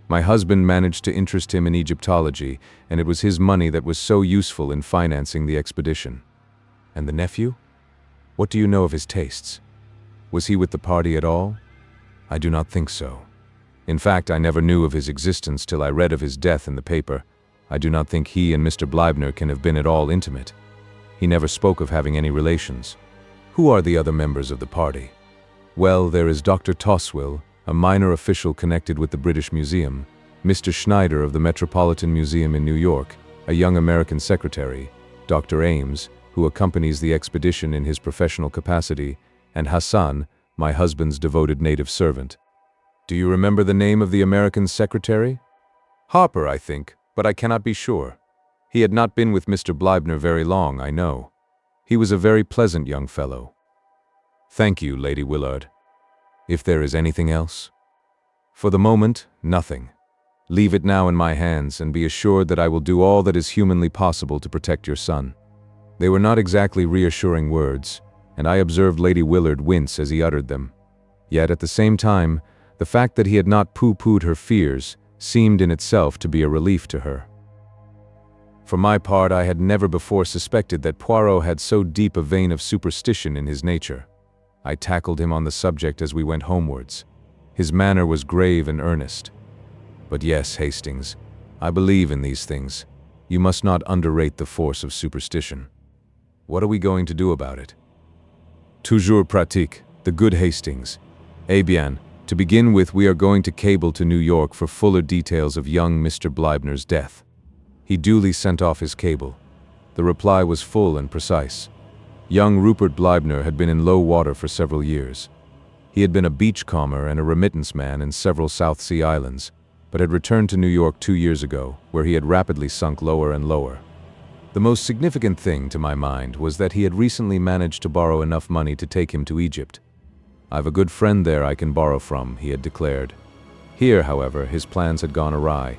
My husband managed to interest him in Egyptology, and it was his money that was so useful in financing the expedition. And the nephew? What do you know of his tastes? Was he with the party at all? I do not think so. In fact, I never knew of his existence till I read of his death in the paper. I do not think he and Mr. Bleibner can have been at all intimate. He never spoke of having any relations. Who are the other members of the party? Well, there is Dr. Toswell, a minor official connected with the British Museum, Mr. Schneider of the Metropolitan Museum in New York, a young American secretary, Dr. Ames, who accompanies the expedition in his professional capacity, and Hassan, my husband's devoted native servant. Do you remember the name of the American secretary? Harper, I think, but I cannot be sure. He had not been with Mr. Bleibner very long, I know. He was a very pleasant young fellow. Thank you, Lady Willard. If there is anything else? For the moment, nothing. Leave it now in my hands and be assured that I will do all that is humanly possible to protect your son. They were not exactly reassuring words, and I observed Lady Willard wince as he uttered them. Yet at the same time, the fact that he had not pooh-poohed her fears seemed in itself to be a relief to her. For my part, I had never before suspected that Poirot had so deep a vein of superstition in his nature. I tackled him on the subject as we went homewards. His manner was grave and earnest. But yes, Hastings, I believe in these things. You must not underrate the force of superstition. What are we going to do about it? Toujours pratique, the good Hastings. Eh bien, to begin with, we are going to cable to New York for fuller details of young Mr. Bleibner's death. He duly sent off his cable. The reply was full and precise. Young Rupert Bleibner had been in low water for several years. He had been a beachcomber and a remittance man in several South Sea islands, but had returned to New York 2 years ago, where he had rapidly sunk lower and lower. The most significant thing, to my mind, was that he had recently managed to borrow enough money to take him to Egypt. "I've a good friend there I can borrow from," he had declared. Here, however, his plans had gone awry.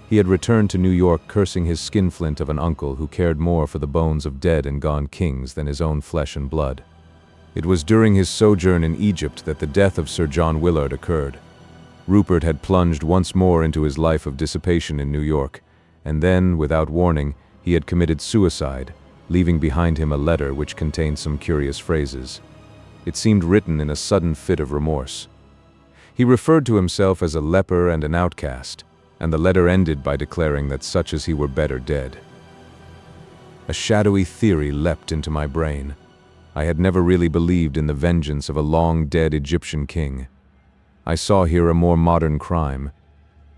He had returned to New York cursing his skinflint of an uncle who cared more for the bones of dead and gone kings than his own flesh and blood. It was during his sojourn in Egypt that the death of Sir John Willard occurred. Rupert had plunged once more into his life of dissipation in New York, and then, without warning, he had committed suicide, leaving behind him a letter which contained some curious phrases. It seemed written in a sudden fit of remorse. He referred to himself as a leper and an outcast, and the letter ended by declaring that such as he were better dead. A shadowy theory leapt into my brain. I had never really believed in the vengeance of a long-dead Egyptian king. I saw here a more modern crime.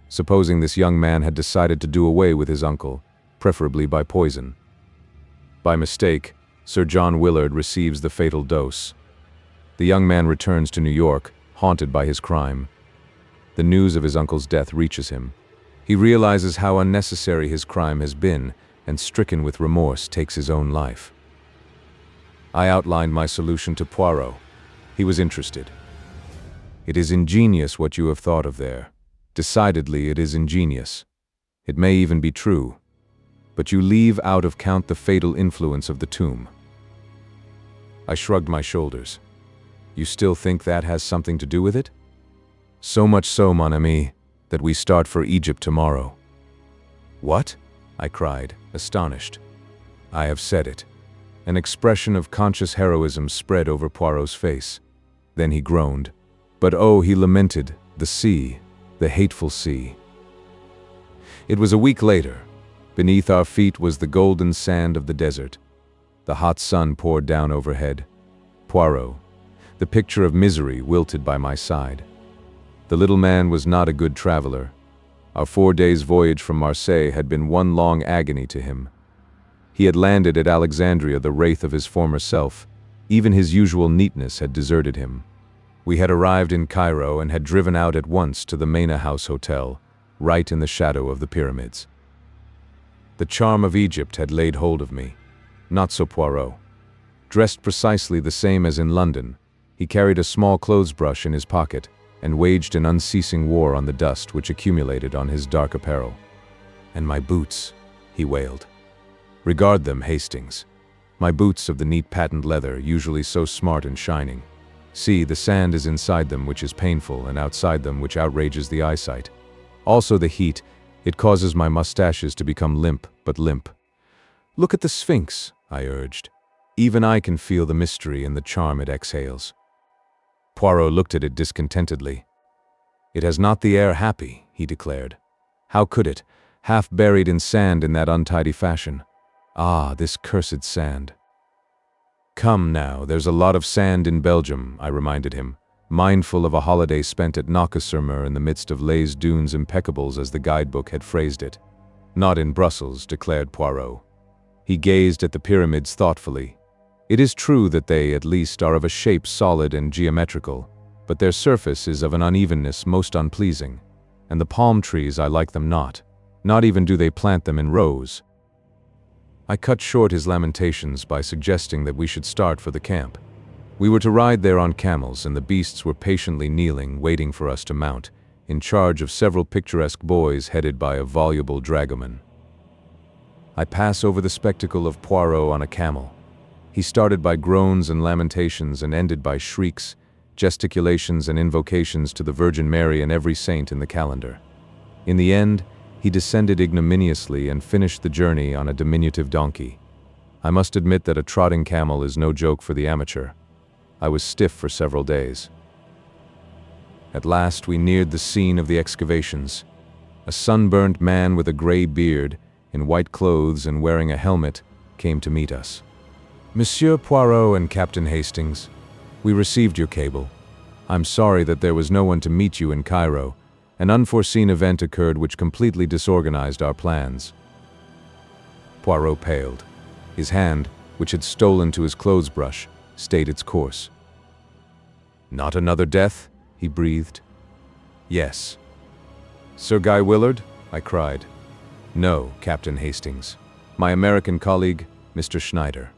Supposing this young man had decided to do away with his uncle, preferably by poison. By mistake, Sir John Willard receives the fatal dose. The young man returns to New York, haunted by his crime. The news of his uncle's death reaches him. He realizes how unnecessary his crime has been, and stricken with remorse, takes his own life. I outlined my solution to Poirot. He was interested. "It is ingenious what you have thought of there. Decidedly, it is ingenious. It may even be true. But you leave out of count the fatal influence of the tomb. I shrugged my shoulders. You still think that has something to do with it? So much so, mon ami, that we start for Egypt tomorrow. What? I cried, astonished. I have said it. An expression of conscious heroism spread over Poirot's face. Then he groaned. But oh, he lamented, the sea, the hateful sea. It was a week later. Beneath our feet was the golden sand of the desert. The hot sun poured down overhead. Poirot, the picture of misery, wilted by my side. The little man was not a good traveler. Our 4 days' voyage from Marseille had been one long agony to him. He had landed at Alexandria the wraith of his former self. Even his usual neatness had deserted him. We had arrived in Cairo and had driven out at once to the Manor House Hotel, right in the shadow of the pyramids. The charm of Egypt had laid hold of me. Not so Poirot. Dressed precisely the same as in London, he carried a small clothes brush in his pocket and waged an unceasing war on the dust which accumulated on his dark apparel. "And my boots," he wailed. "Regard them, Hastings. My boots of the neat patent leather, usually so smart and shining. See, the sand is inside them, which is painful, and outside them, which outrages the eyesight. Also the heat, it causes my mustaches to become limp, but limp. Look at the Sphinx," I urged. "Even I can feel the mystery and the charm it exhales." Poirot looked at it discontentedly. "It has not the air happy," he declared. "How could it, half buried in sand in that untidy fashion? Ah, this cursed sand." "Come now, there's a lot of sand in Belgium," I reminded him, mindful of a holiday spent at Knokke-sur-Mer in the midst of Les Dunes Impeccables as the guidebook had phrased it. "Not in Brussels," declared Poirot. He gazed at the pyramids thoughtfully. "It is true that they, at least, are of a shape solid and geometrical, but their surface is of an unevenness most unpleasing. And the palm trees, I like them not. Not even do they plant them in rows." I cut short his lamentations by suggesting that we should start for the camp. We were to ride there on camels, and the beasts were patiently kneeling, waiting for us to mount, in charge of several picturesque boys headed by a voluble dragoman. I pass over the spectacle of Poirot on a camel. He started by groans and lamentations and ended by shrieks, gesticulations and invocations to the Virgin Mary and every saint in the calendar. In the end, he descended ignominiously and finished the journey on a diminutive donkey. I must admit that a trotting camel is no joke for the amateur. I was stiff for several days. At last we neared the scene of the excavations. A sunburnt man with a gray beard, in white clothes and wearing a helmet, came to meet us. "Monsieur Poirot and Captain Hastings, we received your cable. I'm sorry that there was no one to meet you in Cairo. An unforeseen event occurred which completely disorganized our plans." Poirot paled. His hand, which had stolen to his clothes brush, stayed its course. "Not another death?" he breathed. "Yes." "Sir Guy Willard?" I cried. "No, Captain Hastings. My American colleague, Mr. Schneider."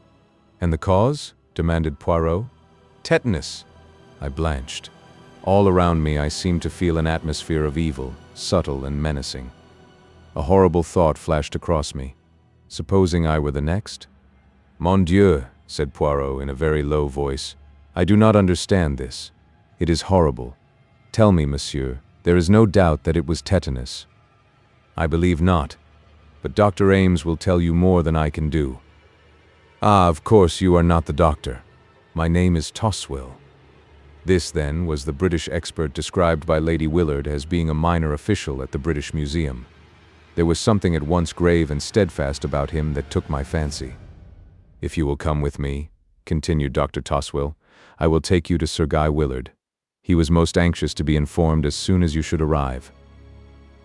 "And the cause?" demanded Poirot. "Tetanus." I blanched. All around me I seemed to feel an atmosphere of evil, subtle and menacing. A horrible thought flashed across me. Supposing I were the next? "Mon Dieu," said Poirot in a very low voice. "I do not understand this. It is horrible. Tell me, monsieur, there is no doubt that it was tetanus." "I believe not. But Dr. Ames will tell you more than I can do." "Ah, of course you are not the doctor. My name is Toswell." This, then, was the British expert described by Lady Willard as being a minor official at the British Museum. There was something at once grave and steadfast about him that took my fancy. "If you will come with me," continued Dr. Toswell, "I will take you to Sir Guy Willard. He was most anxious to be informed as soon as you should arrive."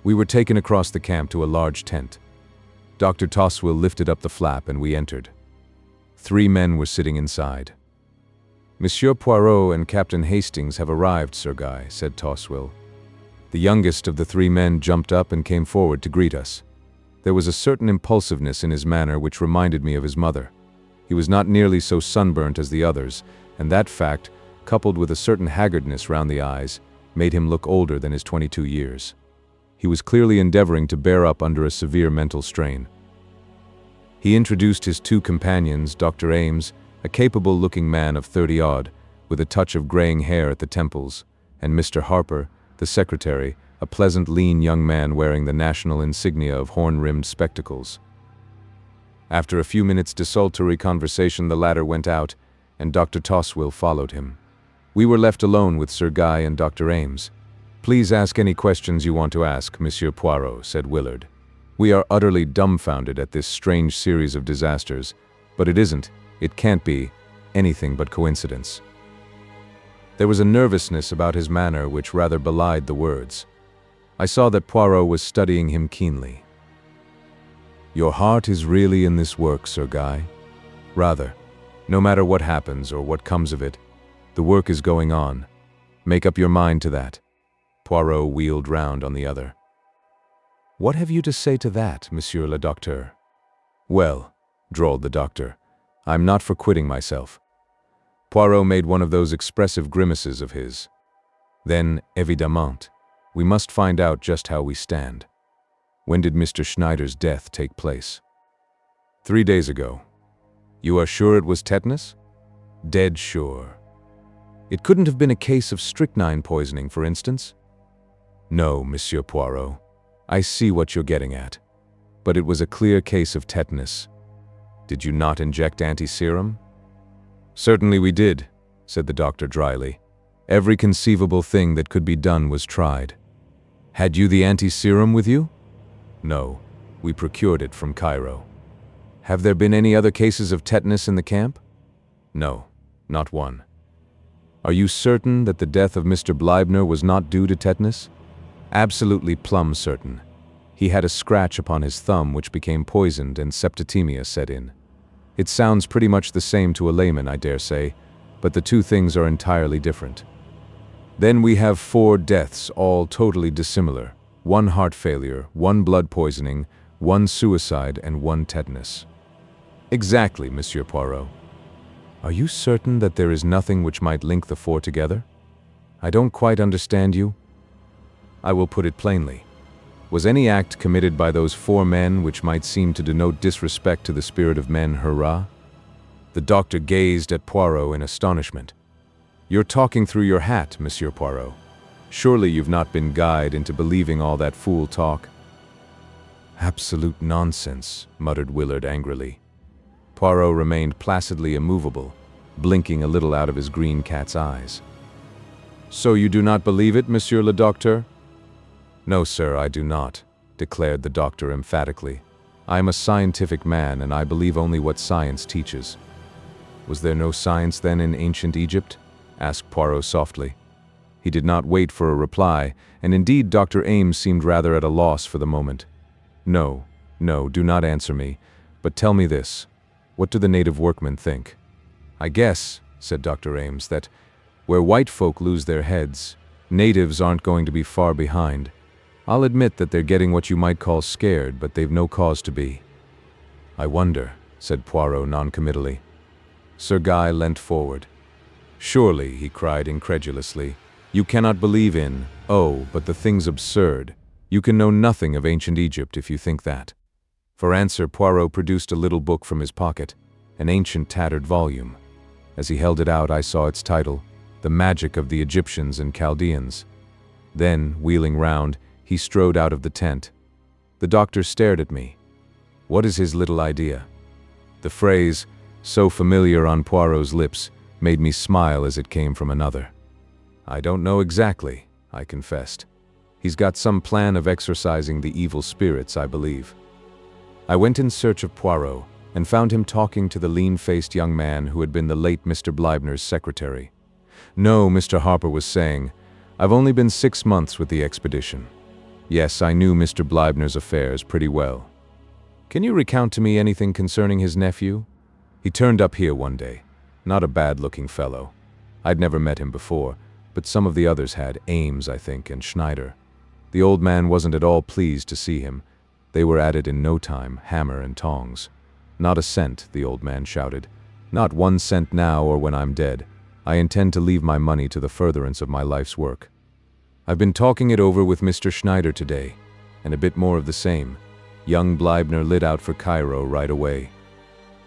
We were taken across the camp to a large tent. Dr. Toswell lifted up the flap and we entered. 3 men were sitting inside. "Monsieur Poirot and Captain Hastings have arrived, Sir Guy," said Toswell. The youngest of the 3 men jumped up and came forward to greet us. There was a certain impulsiveness in his manner which reminded me of his mother. He was not nearly so sunburnt as the others, and that fact, coupled with a certain haggardness round the eyes, made him look older than his 22 years. He was clearly endeavoring to bear up under a severe mental strain. He introduced his two companions, Dr. Ames, a capable-looking man of 30-odd, with a touch of graying hair at the temples, and Mr. Harper, the secretary, a pleasant, lean young man wearing the national insignia of horn-rimmed spectacles. After a few minutes' desultory conversation, the latter went out, and Dr. Toswell followed him. We were left alone with Sir Guy and Dr. Ames. "Please ask any questions you want to ask, Monsieur Poirot," said Willard. "We are utterly dumbfounded at this strange series of disasters, but it can't be, anything but coincidence." There was a nervousness about his manner which rather belied the words. I saw that Poirot was studying him keenly. "Your heart is really in this work, Sir Guy?" "Rather. No matter what happens or what comes of it, the work is going on. Make up your mind to that." Poirot wheeled round on the other. "What have you to say to that, Monsieur le Docteur?" "Well," drawled the doctor, "I'm not for quitting myself." Poirot made one of those expressive grimaces of his. "Then, évidemment, we must find out just how we stand. When did Mr. Schneider's death take place?" 3 days ago. "You are sure it was tetanus?" "Dead sure." "It couldn't have been a case of strychnine poisoning, for instance?" "No, Monsieur Poirot. I see what you're getting at. But it was a clear case of tetanus." "Did you not inject anti-serum?" "Certainly we did," said the doctor dryly. "Every conceivable thing that could be done was tried." "Had you the anti-serum with you?" "No, we procured it from Cairo." "Have there been any other cases of tetanus in the camp?" "No, not one." "Are you certain that the death of Mr. Bleibner was not due to tetanus?" "Absolutely plumb certain. He had a scratch upon his thumb which became poisoned and septicemia set in. It sounds pretty much the same to a layman, I dare say, but the two things are entirely different." "Then we have 4 deaths, all totally dissimilar. 1 heart failure, 1 blood poisoning, 1 suicide, and 1 tetanus." "Exactly, Monsieur Poirot." "Are you certain that there is nothing which might link the 4 together?" "I don't quite understand you." "I will put it plainly. Was any act committed by those 4 men which might seem to denote disrespect to the spirit of men, hurrah?" The doctor gazed at Poirot in astonishment. "You're talking through your hat, Monsieur Poirot. Surely you've not been guyed into believing all that fool talk?" "Absolute nonsense," muttered Willard angrily. Poirot remained placidly immovable, blinking a little out of his green cat's eyes. "So you do not believe it, Monsieur le Docteur?" "No, sir, I do not," declared the doctor emphatically. "I am a scientific man, and I believe only what science teaches." "Was there no science, then, in ancient Egypt?" asked Poirot softly. He did not wait for a reply, and indeed Dr. Ames seemed rather at a loss for the moment. No, do not answer me, but tell me this. What do the native workmen think?" "I guess," said Dr. Ames, "that where white folk lose their heads, natives aren't going to be far behind. I'll admit that they're getting what you might call scared, but they've no cause to be." "I wonder," said Poirot noncommittally. Sir Guy leant forward. "Surely," he cried incredulously, "you cannot believe in, oh, but the thing's absurd. You can know nothing of ancient Egypt if you think that." For answer, Poirot produced a little book from his pocket, an ancient tattered volume. As he held it out, I saw its title, The Magic of the Egyptians and Chaldeans. Then, wheeling round, he strode out of the tent. The doctor stared at me. What is his little idea? The phrase, so familiar on Poirot's lips, made me smile as it came from another. "I don't know exactly," I confessed. "He's got some plan of exorcising the evil spirits, I believe." I went in search of Poirot, and found him talking to the lean-faced young man who had been the late Mr. Bleibner's secretary. "No," Mr. Harper was saying, "I've only been 6 months with the expedition. Yes, I knew Mr. Bleibner's affairs pretty well." "Can you recount to me anything concerning his nephew?" "He turned up here one day. Not a bad-looking fellow. I'd never met him before, but some of the others had, Ames, I think, and Schneider. The old man wasn't at all pleased to see him. They were at it in no time, hammer and tongs. 'Not a cent,' the old man shouted. 'Not 1 cent now or when I'm dead. I intend to leave my money to the furtherance of my life's work.' I've been talking it over with Mr. Schneider today. and a bit more of the same. Young Bleibner lit out for Cairo right away.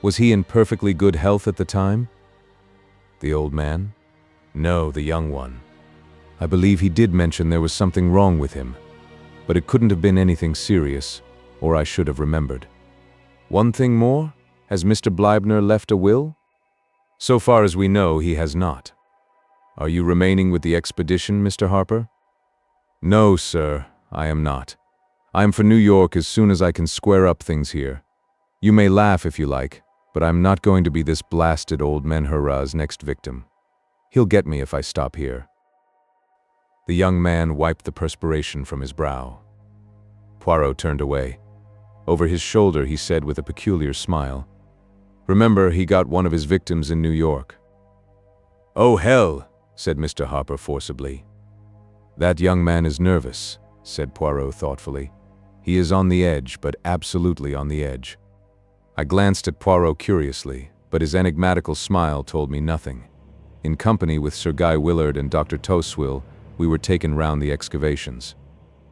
Was he in perfectly good health at the time? The old man? No, the young one. I believe he did mention there was something wrong with him, but it couldn't have been anything serious, or I should have remembered. One thing more, has Mr. Bleibner left a will? So far as we know, he has not. Are you remaining with the expedition, Mr. Harper? No, sir, I am not. I am for New York as soon as I can square up things here. You may laugh if you like, but I'm not going to be this blasted old Menhura's next victim. He'll get me if I stop here. The young man wiped the perspiration from his brow. Poirot turned away. Over his shoulder he said with a peculiar smile, "Remember, he got one of his victims in New York." "Oh, hell," said Mr. Harper forcibly. "That young man is nervous," said Poirot thoughtfully. "He is on the edge, but absolutely on the edge." I glanced at Poirot curiously, but his enigmatical smile told me nothing. In company with Sir Guy Willard and Dr. Toswill, we were taken round the excavations.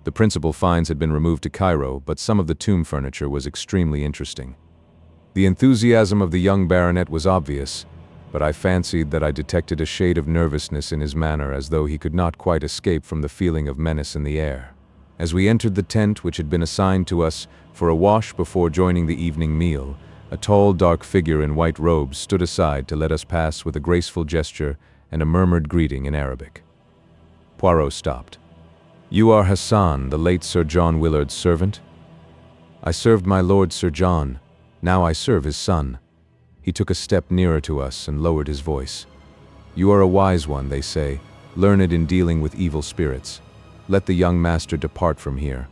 The principal finds had been removed to Cairo, but some of the tomb furniture was extremely interesting. The enthusiasm of the young baronet was obvious, but I fancied that I detected a shade of nervousness in his manner, as though he could not quite escape from the feeling of menace in the air. As we entered the tent which had been assigned to us for a wash before joining the evening meal, a tall, dark figure in white robes stood aside to let us pass with a graceful gesture and a murmured greeting in Arabic. Poirot stopped. "You are Hassan, the late Sir John Willard's servant?" "I served my lord Sir John. Now I serve his son." He took a step nearer to us and lowered his voice. "You are a wise one, they say, learned in dealing with evil spirits. Let the young master depart from here.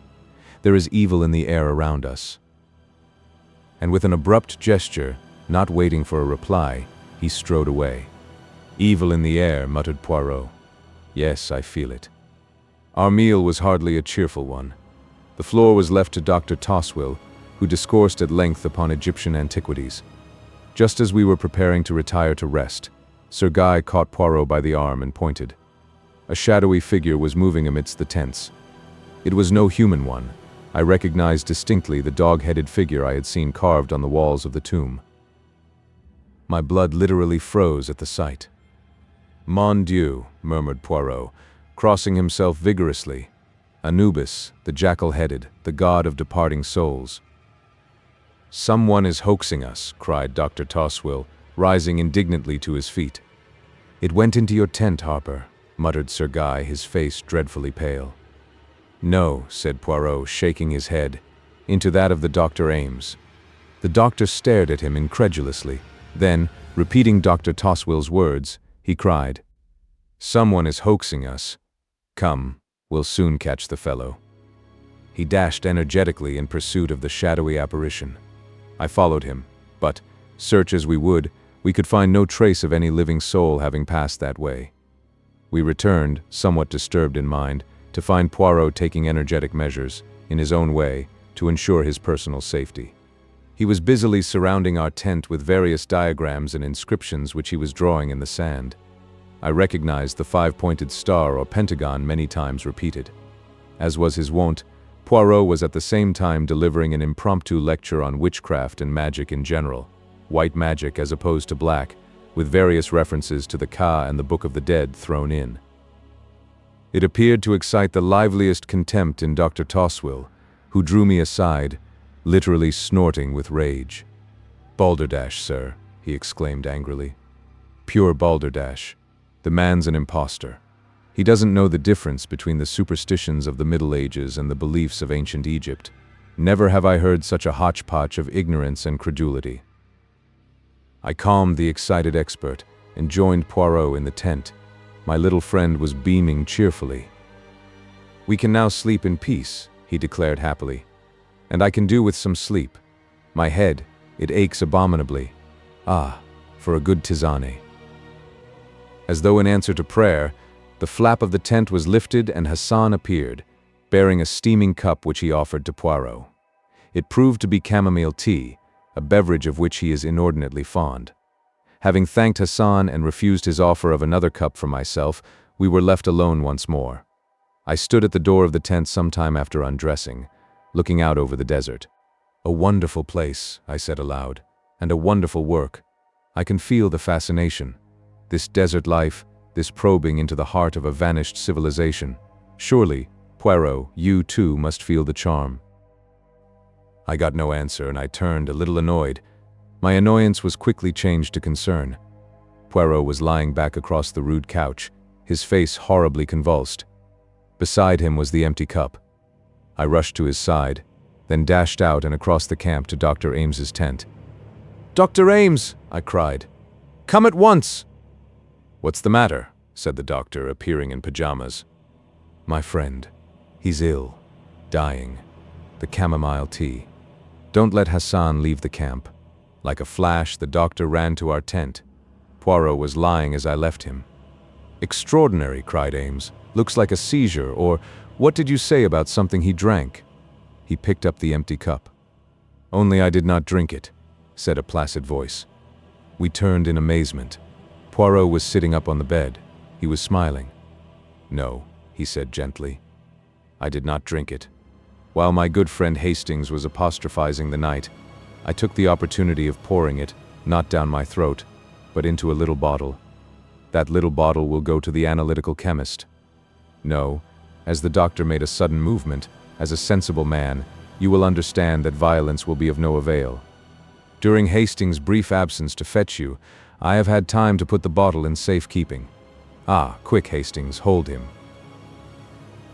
There is evil in the air around us." And with an abrupt gesture, not waiting for a reply, he strode away. "Evil in the air," muttered Poirot. "Yes, I feel it." Our meal was hardly a cheerful one. The floor was left to Dr. Toswill, who discoursed at length upon Egyptian antiquities. Just as we were preparing to retire to rest, Sir Guy caught Poirot by the arm and pointed. A shadowy figure was moving amidst the tents. It was no human one. I recognized distinctly the dog-headed figure I had seen carved on the walls of the tomb. My blood literally froze at the sight. "Mon Dieu," murmured Poirot, crossing himself vigorously. "Anubis, the jackal-headed, the god of departing souls." "Someone is hoaxing us," cried Dr. Toswill, rising indignantly to his feet. "It went into your tent, Harper," muttered Sir Guy, his face dreadfully pale. "No," said Poirot, shaking his head, "into that of the Dr. Ames." The doctor stared at him incredulously. Then, repeating Dr. Toswill's words, he cried, "Someone is hoaxing us. Come, we'll soon catch the fellow." He dashed energetically in pursuit of the shadowy apparition. I followed him, but, search as we would, we could find no trace of any living soul having passed that way. We returned, somewhat disturbed in mind, to find Poirot taking energetic measures, in his own way, to ensure his personal safety. He was busily surrounding our tent with various diagrams and inscriptions which he was drawing in the sand. I recognized the five-pointed star or pentagon many times repeated. As was his wont, Poirot was at the same time delivering an impromptu lecture on witchcraft and magic in general, white magic as opposed to black, with various references to the Ka and the Book of the Dead thrown in. It appeared to excite the liveliest contempt in Dr. Toswill, who drew me aside, literally snorting with rage. "Balderdash, sir," he exclaimed angrily. "Pure balderdash. The man's an impostor. He doesn't know the difference between the superstitions of the Middle Ages and the beliefs of ancient Egypt. Never have I heard such a hodgepodge of ignorance and credulity." I calmed the excited expert and joined Poirot in the tent. My little friend was beaming cheerfully. "We can now sleep in peace," he declared happily. "And I can do with some sleep. My head, it aches abominably. Ah, for a good tisane." As though in answer to prayer, the flap of the tent was lifted and Hassan appeared, bearing a steaming cup which he offered to Poirot. It proved to be chamomile tea, a beverage of which he is inordinately fond. Having thanked Hassan and refused his offer of another cup for myself, we were left alone once more. I stood at the door of the tent some time after undressing, looking out over the desert. "A wonderful place," I said aloud, "and a wonderful work. I can feel the fascination. This desert life, this probing into the heart of a vanished civilization. Surely, Poirot, you too must feel the charm." I got no answer, and I turned, a little annoyed. My annoyance was quickly changed to concern. Poirot was lying back across the rude couch, his face horribly convulsed. Beside him was the empty cup. I rushed to his side, then dashed out and across the camp to Dr. Ames's tent. "Dr. Ames!" I cried. "Come at once!" "What's the matter?" said the doctor, appearing in pajamas. "My friend. He's ill. Dying. The chamomile tea. Don't let Hassan leave the camp." Like a flash, the doctor ran to our tent. Poirot was lying as I left him. "Extraordinary," cried Ames. "Looks like a seizure, or what did you say about something he drank?" He picked up the empty cup. "Only I did not drink it," said a placid voice. We turned in amazement. Poirot was sitting up on the bed. He was smiling. "No," he said gently. "I did not drink it. While my good friend Hastings was apostrophizing the night, I took the opportunity of pouring it, not down my throat, but into a little bottle. That little bottle will go to the analytical chemist. No," as the doctor made a sudden movement, "as a sensible man, you will understand that violence will be of no avail. During Hastings' brief absence to fetch you, I have had time to put the bottle in safekeeping. Ah, quick, Hastings, hold him."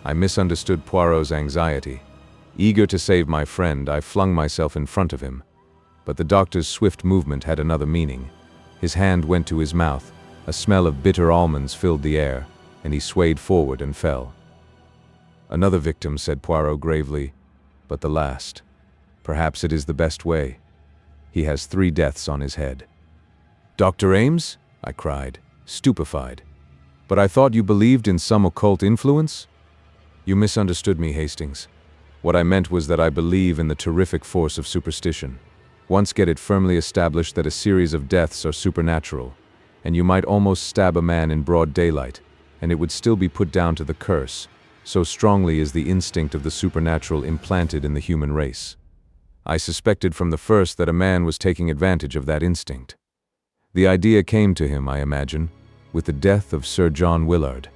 I misunderstood Poirot's anxiety. Eager to save my friend, I flung myself in front of him. But the doctor's swift movement had another meaning. His hand went to his mouth, a smell of bitter almonds filled the air, and he swayed forward and fell. "Another victim," said Poirot gravely, "but the last. Perhaps it is the best way. He has 3 deaths on his head." "Dr. Ames?" I cried, stupefied. "But I thought you believed in some occult influence?" "You misunderstood me, Hastings. What I meant was that I believe in the terrific force of superstition. Once get it firmly established that a series of deaths are supernatural, and you might almost stab a man in broad daylight, and it would still be put down to the curse. So strongly is the instinct of the supernatural implanted in the human race. I suspected from the first that a man was taking advantage of that instinct. The idea came to him, I imagine, with the death of Sir John Willard.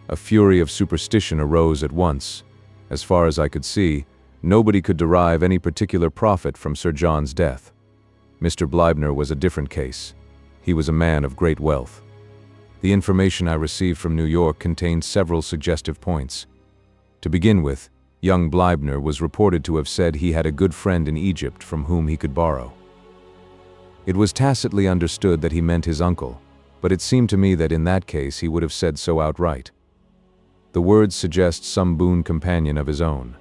A fury of superstition arose at once. As far as I could see, nobody could derive any particular profit from Sir John's death. Mr. Bleibner was a different case. He was a man of great wealth. The information I received from New York contained several suggestive points. To begin with, young Bleibner was reported to have said he had a good friend in Egypt from whom he could borrow. It was tacitly understood that he meant his uncle, but it seemed to me that in that case he would have said so outright. The words suggest some boon companion of his own.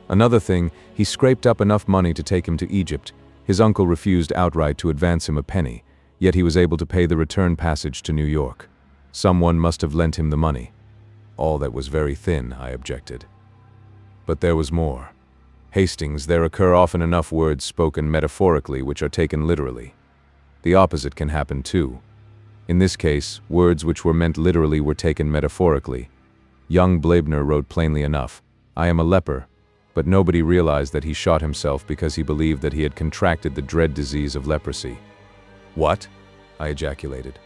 Another thing, he scraped up enough money to take him to Egypt. His uncle refused outright to advance him a penny, yet he was able to pay the return passage to New York. Someone must have lent him the money. All that was very thin, I objected. But there was more. Hastings, there occur often enough words spoken metaphorically which are taken literally. The opposite can happen too. In this case, words which were meant literally were taken metaphorically. Young Bleibner wrote plainly enough, "I am a leper," but nobody realized that he shot himself because he believed that he had contracted the dread disease of leprosy. "What?" I ejaculated.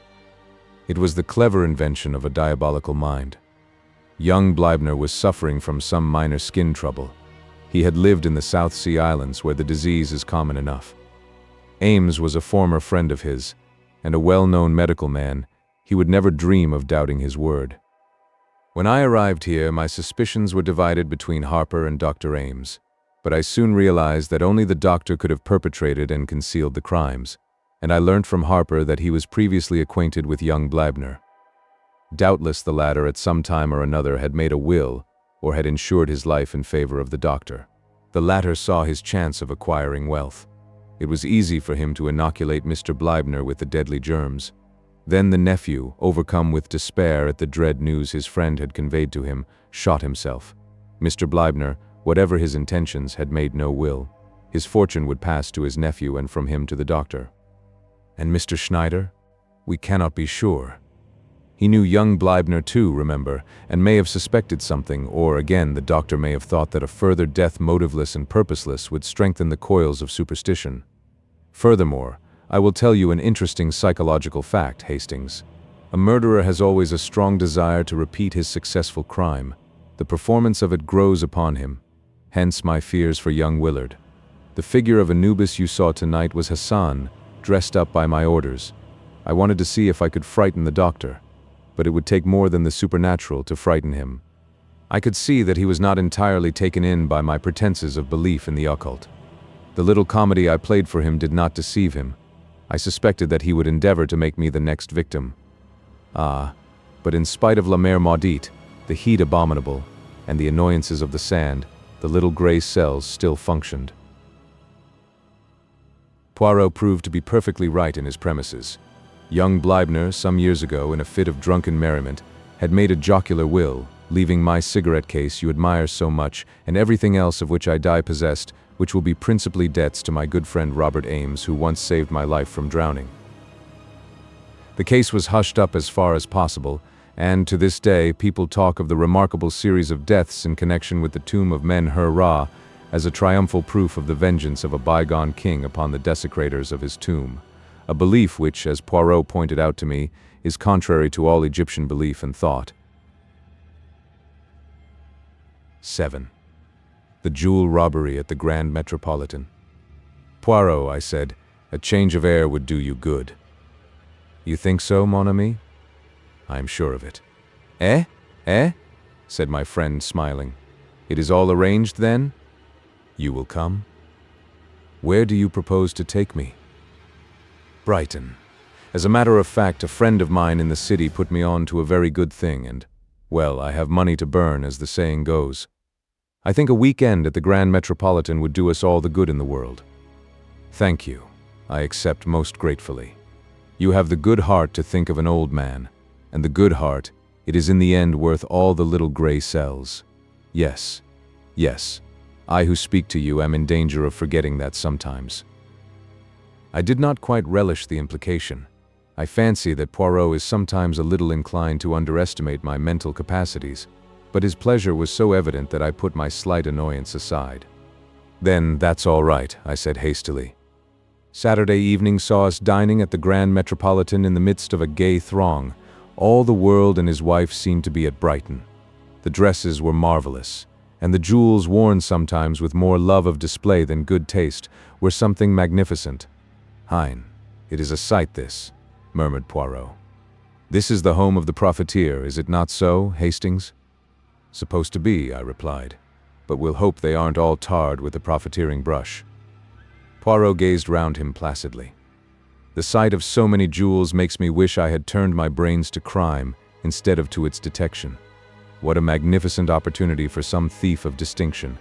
It was the clever invention of a diabolical mind. Young Bleibner was suffering from some minor skin trouble. He had lived in the South Sea Islands where the disease is common enough. Ames was a former friend of his, and a well-known medical man. He would never dream of doubting his word. When I arrived here, my suspicions were divided between Harper and Dr. Ames, but I soon realized that only the doctor could have perpetrated and concealed the crimes, and I learnt from Harper that he was previously acquainted with young Bleibner. Doubtless the latter at some time or another had made a will or had insured his life in favor of the doctor. The latter saw his chance of acquiring wealth. It was easy for him to inoculate Mr. Bleibner with the deadly germs. Then the nephew, overcome with despair at the dread news his friend had conveyed to him, shot himself. Mr. Bleibner, whatever his intentions, had made no will. His fortune would pass to his nephew and from him to the doctor. And Mr. Schneider? We cannot be sure. He knew young Bleibner too, remember, and may have suspected something, or again, the doctor may have thought that a further death motiveless and purposeless would strengthen the coils of superstition. Furthermore, I will tell you an interesting psychological fact, Hastings. A murderer has always a strong desire to repeat his successful crime. The performance of it grows upon him. Hence my fears for young Willard. The figure of Anubis you saw tonight was Hassan, dressed up by my orders. I wanted to see if I could frighten the doctor, but it would take more than the supernatural to frighten him. I could see that he was not entirely taken in by my pretenses of belief in the occult. The little comedy I played for him did not deceive him. I suspected that he would endeavor to make me the next victim. But in spite of la mer maudite, the heat abominable, and the annoyances of the sand, the little gray cells still functioned. Poirot proved to be perfectly right in his premises. Young Bleibner, some years ago, in a fit of drunken merriment, had made a jocular will, leaving my cigarette case you admire so much, and everything else of which I die possessed, which will be principally debts to my good friend Robert Ames, who once saved my life from drowning. The case was hushed up as far as possible, and to this day people talk of the remarkable series of deaths in connection with the tomb of Men-Her-Ra as a triumphal proof of the vengeance of a bygone king upon the desecrators of his tomb, a belief which, as Poirot pointed out to me, is contrary to all Egyptian belief and thought. 7. The jewel robbery at the Grand Metropolitan. Poirot, I said, a change of air would do you good. You think so, mon ami? I am sure of it. Eh? Said my friend, smiling. It is all arranged, then? You will come? Where do you propose to take me? Brighton. As a matter of fact, a friend of mine in the city put me on to a very good thing, and, well, I have money to burn, as the saying goes. I think a weekend at the Grand Metropolitan would do us all the good in the world. Thank you. I accept most gratefully. You have the good heart to think of an old man, and the good heart, it is in the end worth all the little gray cells. Yes. I who speak to you am in danger of forgetting that sometimes. I did not quite relish the implication. I fancy that Poirot is sometimes a little inclined to underestimate my mental capacities, but his pleasure was so evident that I put my slight annoyance aside. Then that's all right, I said hastily. Saturday evening saw us dining at the Grand Metropolitan in the midst of a gay throng. All the world and his wife seemed to be at Brighton. The dresses were marvelous, and the jewels worn sometimes with more love of display than good taste were something magnificent. Hein, it is a sight this, murmured Poirot. This is the home of the profiteer, is it not so, Hastings? Supposed to be, I replied, but we'll hope they aren't all tarred with the profiteering brush. Poirot gazed round him placidly. The sight of so many jewels makes me wish I had turned my brains to crime instead of to its detection. What a magnificent opportunity for some thief of distinction.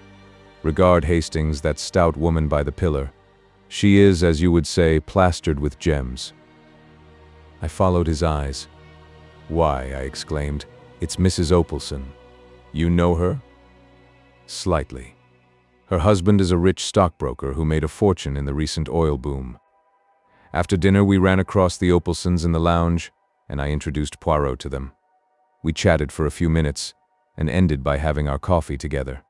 Regard, Hastings, that stout woman by the pillar. She is, as you would say, plastered with gems. I followed his eyes. Why, I exclaimed, it's Mrs. Opalson. You know her? Slightly. Her husband is a rich stockbroker who made a fortune in the recent oil boom. After dinner we ran across the Opalsons in the lounge, and I introduced Poirot to them. We chatted for a few minutes, and ended by having our coffee together.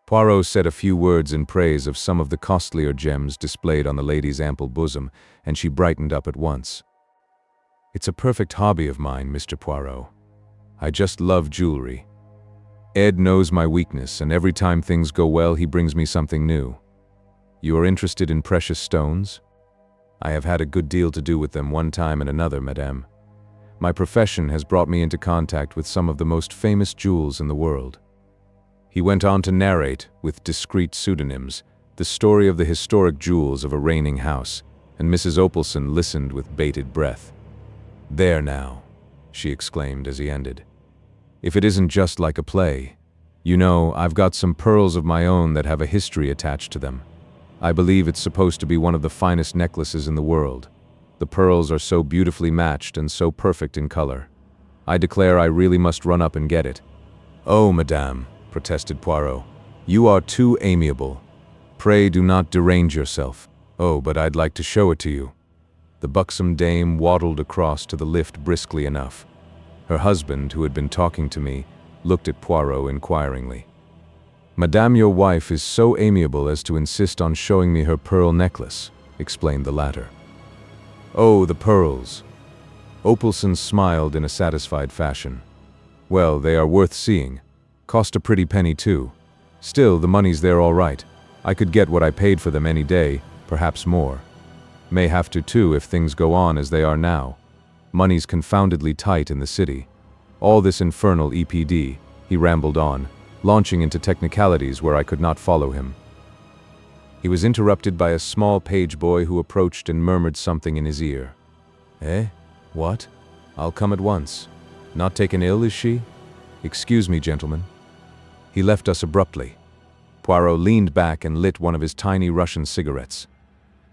Poirot said a few words in praise of some of the costlier gems displayed on the lady's ample bosom, and she brightened up at once. It's a perfect hobby of mine, Mr. Poirot. I just love jewelry. Ed knows my weakness, and every time things go well, he brings me something new. You are interested in precious stones? I have had a good deal to do with them one time and another, madame. My profession has brought me into contact with some of the most famous jewels in the world. He went on to narrate, with discreet pseudonyms, the story of the historic jewels of a reigning house, and Mrs. Opalson listened with bated breath. There now, she exclaimed as he ended. If it isn't just like a play. You know, I've got some pearls of my own that have a history attached to them. I believe it's supposed to be one of the finest necklaces in the world. The pearls are so beautifully matched and so perfect in color. I declare I really must run up and get it. Oh, madame, protested Poirot, you are too amiable. Pray do not derange yourself. Oh, but I'd like to show it to you. The buxom dame waddled across to the lift briskly enough. Her husband, who had been talking to me, looked at Poirot inquiringly. "Madame, your wife is so amiable as to insist on showing me her pearl necklace," explained the latter. "Oh, the pearls." Opelson smiled in a satisfied fashion. "Well, they are worth seeing. Cost a pretty penny, too. Still, the money's there all right. I could get what I paid for them any day, perhaps more. May have to, too, if things go on as they are now. Money's confoundedly tight in the city. All this infernal EPD," he rambled on, launching into technicalities where I could not follow him. He was interrupted by a small page boy who approached and murmured something in his ear. "Eh? What? I'll come at once. Not taken ill, is she? Excuse me, gentlemen." He left us abruptly. Poirot leaned back and lit one of his tiny Russian cigarettes.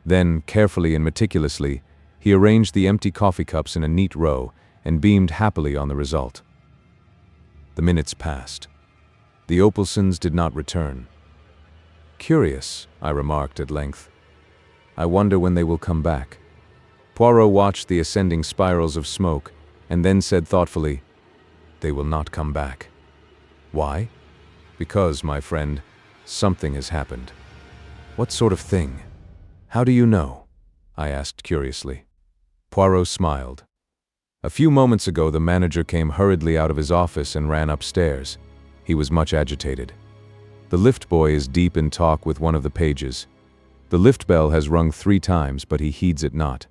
Then, carefully and meticulously, he arranged the empty coffee cups in a neat row and beamed happily on the result. The minutes passed. The Opelsons did not return. "Curious," I remarked at length. "I wonder when they will come back." Poirot watched the ascending spirals of smoke and then said thoughtfully, "They will not come back." "Why?" "Because, my friend, something has happened." "What sort of thing? How do you know?" I asked curiously. Poirot smiled. "A few moments ago, the manager came hurriedly out of his office and ran upstairs. He was much agitated. The lift boy is deep in talk with one of the pages. The lift bell has rung 3 times, but he heeds it not.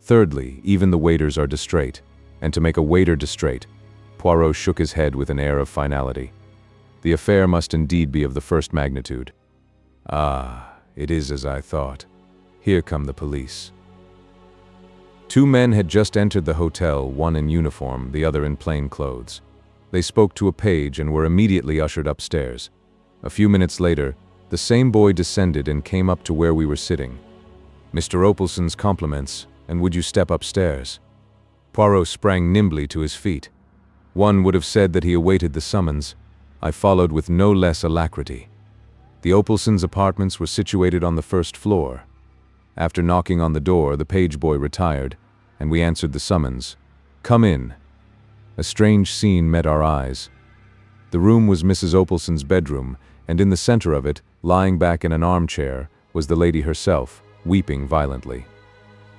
Thirdly, even the waiters are distrait, and to make a waiter distrait," Poirot shook his head with an air of finality. "The affair must indeed be of the first magnitude." "Ah, it is as I thought. Here come the police." 2 men had just entered the hotel, one in uniform, the other in plain clothes. They spoke to a page and were immediately ushered upstairs. A few minutes later, the same boy descended and came up to where we were sitting. "Mr. Opelson's compliments, and would you step upstairs?" Poirot sprang nimbly to his feet. One would have said that he awaited the summons. I followed with no less alacrity. The Opelsons' apartments were situated on the 1st floor. After knocking on the door, the page boy retired, and we answered the summons. "Come in." A strange scene met our eyes. The room was Mrs. Opelson's bedroom, and in the center of it, lying back in an armchair, was the lady herself, weeping violently.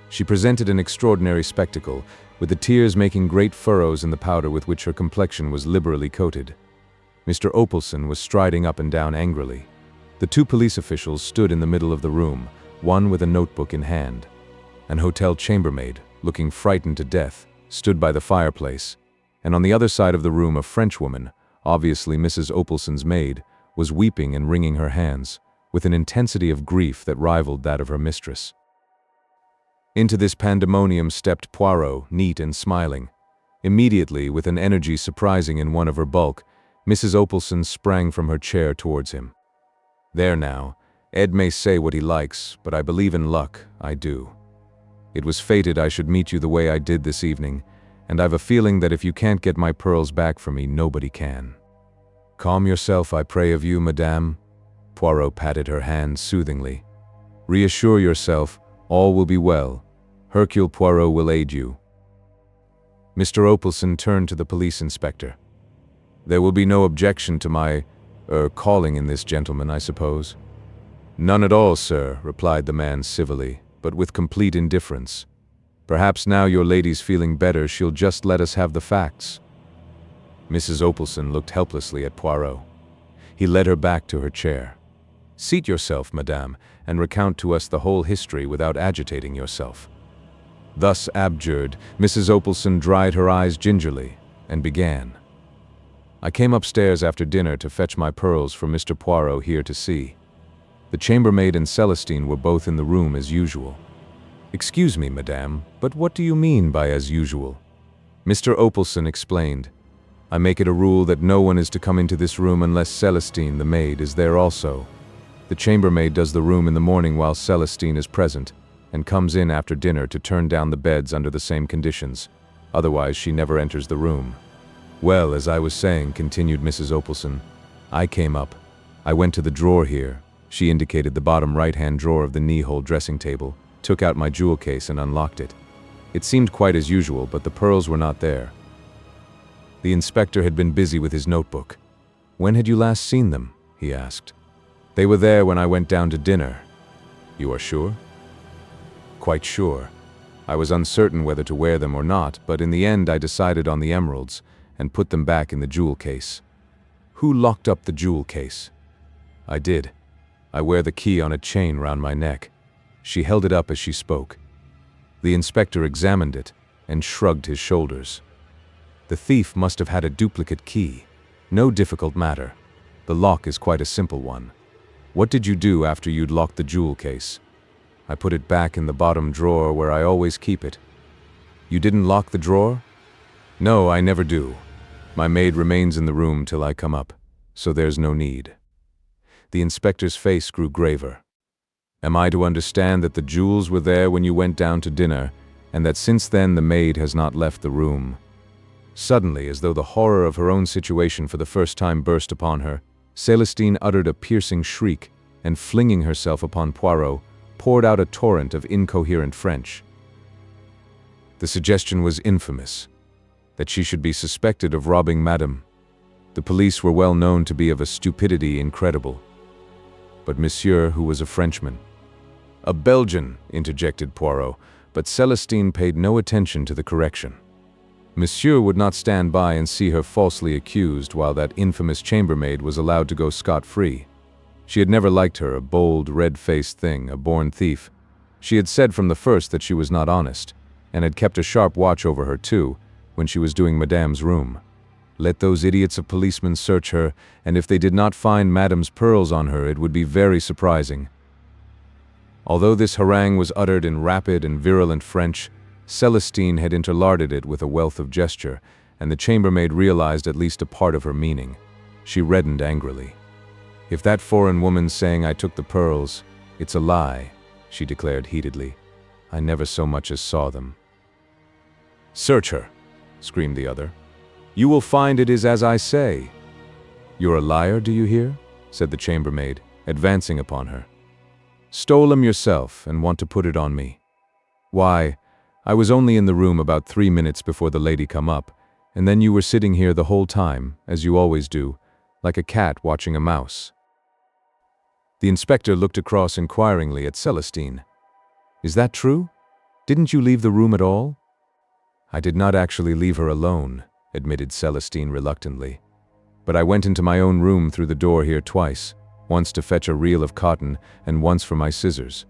She presented an extraordinary spectacle, with the tears making great furrows in the powder with which her complexion was liberally coated. Mr. Opelson was striding up and down angrily. The 2 police officials stood in the middle of the room, one with a notebook in hand. An hotel chambermaid, looking frightened to death, stood by the fireplace, and on the other side of the room a Frenchwoman, obviously Mrs. Opelson's maid, was weeping and wringing her hands, with an intensity of grief that rivaled that of her mistress. Into this pandemonium stepped Poirot, neat and smiling. Immediately, with an energy surprising in one of her bulk, Mrs. Opelson sprang from her chair towards him. "There now, Ed may say what he likes, but I believe in luck, I do. It was fated I should meet you the way I did this evening, and I've a feeling that if you can't get my pearls back for me, nobody can." "Calm yourself, I pray of you, madame." Poirot patted her hand soothingly. "Reassure yourself, all will be well. Hercule Poirot will aid you." Mr. Opelson turned to the police inspector. "There will be no objection to my, calling in this gentleman, I suppose?" "None at all, sir," replied the man civilly, but with complete indifference. "Perhaps now your lady's feeling better, she'll just let us have the facts." Mrs. Opelson looked helplessly at Poirot. He led her back to her chair. "Seat yourself, madame, and recount to us the whole history without agitating yourself." Thus abjured, Mrs. Opelson dried her eyes gingerly and began. "I came upstairs after dinner to fetch my pearls for Mr. Poirot here to see. The chambermaid and Celestine were both in the room as usual." "Excuse me, madame, but what do you mean by as usual?" Mr. Opelson explained. "I make it a rule that no one is to come into this room unless Celestine, the maid, is there also. The chambermaid does the room in the morning while Celestine is present, and comes in after dinner to turn down the beds under the same conditions. Otherwise, she never enters the room." "Well, as I was saying," continued Mrs. Opelson, "I came up. I went to the drawer here." She indicated the bottom right-hand drawer of the knee-hole dressing table, took out my jewel case and unlocked it. It seemed quite as usual, but the pearls were not there. The inspector had been busy with his notebook. "When had you last seen them?" he asked. "They were there when I went down to dinner." "You are sure?" "Quite sure. I was uncertain whether to wear them or not, but in the end I decided on the emeralds and put them back in the jewel case." "Who locked up the jewel case?" "I did. I wear the key on a chain round my neck." She held it up as she spoke. The inspector examined it and shrugged his shoulders. "The thief must have had a duplicate key. No difficult matter. The lock is quite a simple one. What did you do after you'd locked the jewel case?" "I put it back in the bottom drawer where I always keep it." "You didn't lock the drawer?" "No, I never do. My maid remains in the room till I come up, so there's no need." The inspector's face grew graver. "Am I to understand that the jewels were there when you went down to dinner, and that since then the maid has not left the room?" Suddenly, as though the horror of her own situation for the first time burst upon her, Celestine uttered a piercing shriek, and flinging herself upon Poirot, poured out a torrent of incoherent French. The suggestion was infamous, that she should be suspected of robbing Madame. The police were well known to be of a stupidity incredible. But Monsieur, who was a Frenchman— "A Belgian," interjected Poirot, but Celestine paid no attention to the correction. Monsieur would not stand by and see her falsely accused while that infamous chambermaid was allowed to go scot-free. She had never liked her, a bold, red-faced thing, a born thief. She had said from the first that she was not honest, and had kept a sharp watch over her too, when she was doing Madame's room. Let those idiots of policemen search her, and if they did not find Madame's pearls on her, it would be very surprising. Although this harangue was uttered in rapid and virulent French, Celestine had interlarded it with a wealth of gesture, and the chambermaid realized at least a part of her meaning. She reddened angrily. "If that foreign woman's saying I took the pearls, it's a lie," she declared heatedly. "I never so much as saw them." "Search her," screamed the other. "You will find it is as I say." "You're a liar, do you hear?" said the chambermaid, advancing upon her. "Stole 'em yourself and want to put it on me. Why, I was only in the room about 3 minutes before the lady come up, and then you were sitting here the whole time, as you always do, like a cat watching a mouse." The inspector looked across inquiringly at Celestine. "Is that true? Didn't you leave the room at all?" "I did not actually leave her alone," admitted Celestine reluctantly. "But I went into my own room through the door here twice, once to fetch a reel of cotton and once for my scissors.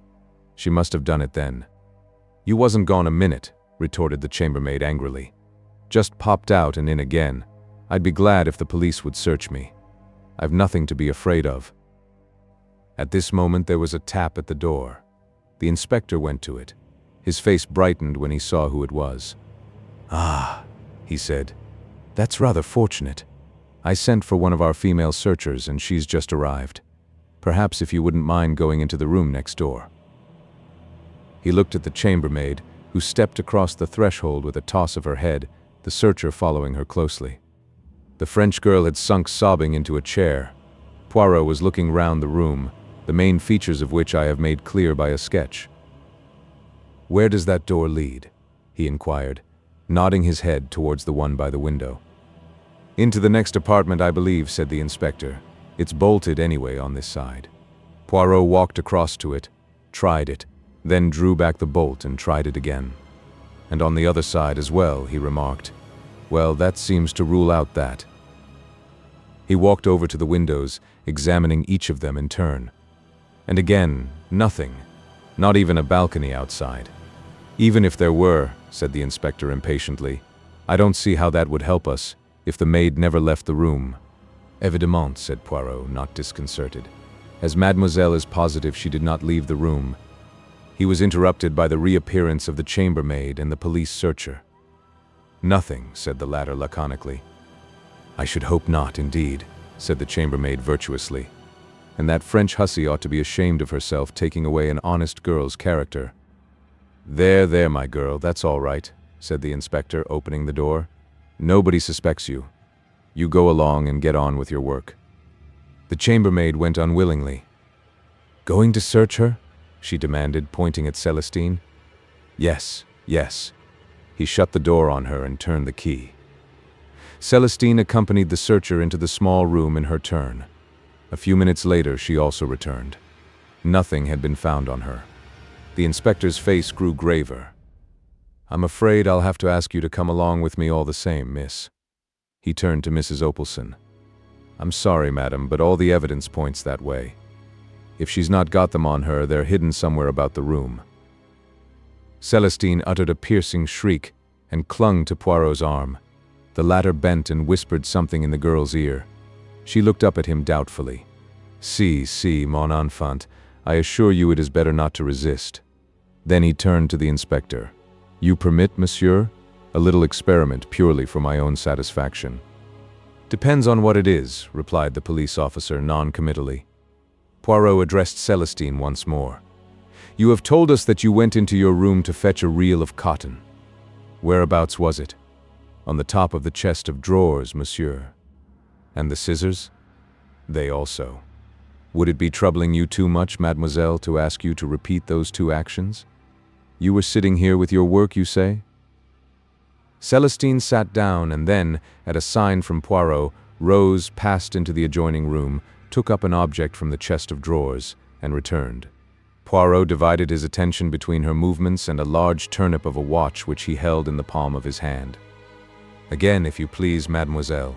She must have done it then." "You wasn't gone a minute," retorted the chambermaid angrily. "Just popped out and in again. I'd be glad if the police would search me. I've nothing to be afraid of." At this moment there was a tap at the door. The inspector went to it. His face brightened when he saw who it was. "Ah," he said, "that's rather fortunate. I sent for one of our female searchers and she's just arrived. Perhaps if you wouldn't mind going into the room next door." He looked at the chambermaid, who stepped across the threshold with a toss of her head, the searcher following her closely. The French girl had sunk sobbing into a chair. Poirot was looking round the room, the main features of which I have made clear by a sketch. "Where does that door lead?" he inquired, nodding his head towards the one by the window. "Into the next apartment, I believe," said the inspector. "It's bolted anyway on this side." Poirot walked across to it, tried it, then drew back the bolt and tried it again. "And on the other side as well," he remarked. "Well, that seems to rule out that." He walked over to the windows, examining each of them in turn. And again, nothing, not even a balcony outside. "Even if there were," said the inspector impatiently, "I don't see how that would help us, if the maid never left the room." "Évidemment," said Poirot, not disconcerted, "as mademoiselle is positive she did not leave the room." He was interrupted by the reappearance of the chambermaid and the police searcher. "Nothing," said the latter laconically. "I should hope not, indeed," said the chambermaid virtuously. "And that French hussy ought to be ashamed of herself taking away an honest girl's character." There, my girl, that's all right," said the inspector, opening the door. "Nobody suspects you. You go along and get on with your work." The chambermaid went unwillingly. "Going to search her?" she demanded, pointing at Celestine. "Yes, yes." He shut the door on her and turned the key. Celestine accompanied the searcher into the small room in her turn. A few minutes later, she also returned. Nothing had been found on her. The inspector's face grew graver. "I'm afraid I'll have to ask you to come along with me all the same, miss." He turned to Mrs. Opelson. "I'm sorry, madam, but all the evidence points that way. If she's not got them on her, they're hidden somewhere about the room." Celestine uttered a piercing shriek and clung to Poirot's arm. The latter bent and whispered something in the girl's ear. She looked up at him doubtfully. Si, mon enfant, I assure you it is better not to resist." Then he turned to the inspector. "You permit, monsieur? A little experiment purely for my own satisfaction." "Depends on what it is," replied the police officer non-committally. Poirot addressed Celestine once more. "You have told us that you went into your room to fetch a reel of cotton. Whereabouts was it?" "On the top of the chest of drawers, monsieur." "And the scissors?" "They also." "Would it be troubling you too much, mademoiselle, to ask you to repeat those two actions? You were sitting here with your work, you say?" Celestine sat down and then, at a sign from Poirot, rose, passed into the adjoining room, took up an object from the chest of drawers, and returned. Poirot divided his attention between her movements and a large turnip of a watch which he held in the palm of his hand. "Again, if you please, mademoiselle."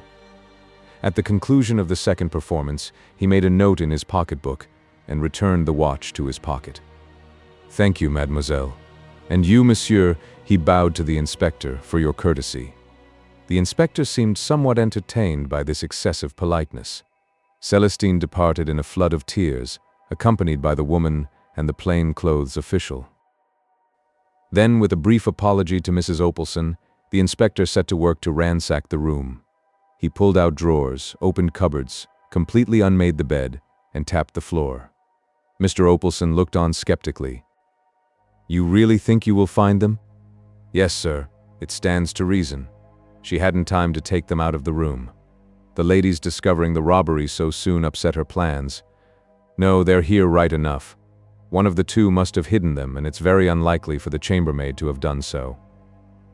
At the conclusion of the second performance, he made a note in his pocketbook and returned the watch to his pocket. "Thank you, mademoiselle. And you, monsieur," he bowed to the inspector, "for your courtesy." The inspector seemed somewhat entertained by this excessive politeness. Celestine departed in a flood of tears, accompanied by the woman and the plain-clothes official. Then, with a brief apology to Mrs. Opelson, the inspector set to work to ransack the room. He pulled out drawers, opened cupboards, completely unmade the bed, and tapped the floor. Mr. Opelson looked on skeptically. "You really think you will find them?" "Yes, sir. It stands to reason. She hadn't time to take them out of the room. The lady's discovering the robbery so soon upset her plans. No, they're here right enough. One of the two must have hidden them, and it's very unlikely for the chambermaid to have done so."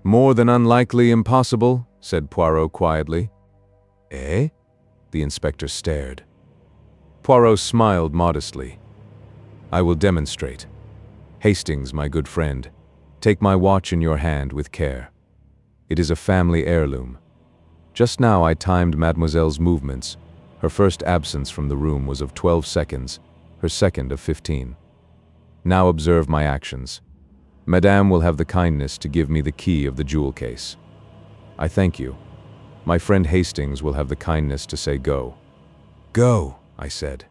"More than unlikely impossible," said Poirot quietly. "Eh?" The inspector stared. Poirot smiled modestly. "I will demonstrate. Hastings, my good friend, take my watch in your hand with care. It is a family heirloom. Just now I timed mademoiselle's movements. Her first absence from the room was of 12 seconds, her second of 15. Now observe my actions. Madame will have the kindness to give me the key of the jewel case. I thank you. My friend Hastings will have the kindness to say go." "Go," I said.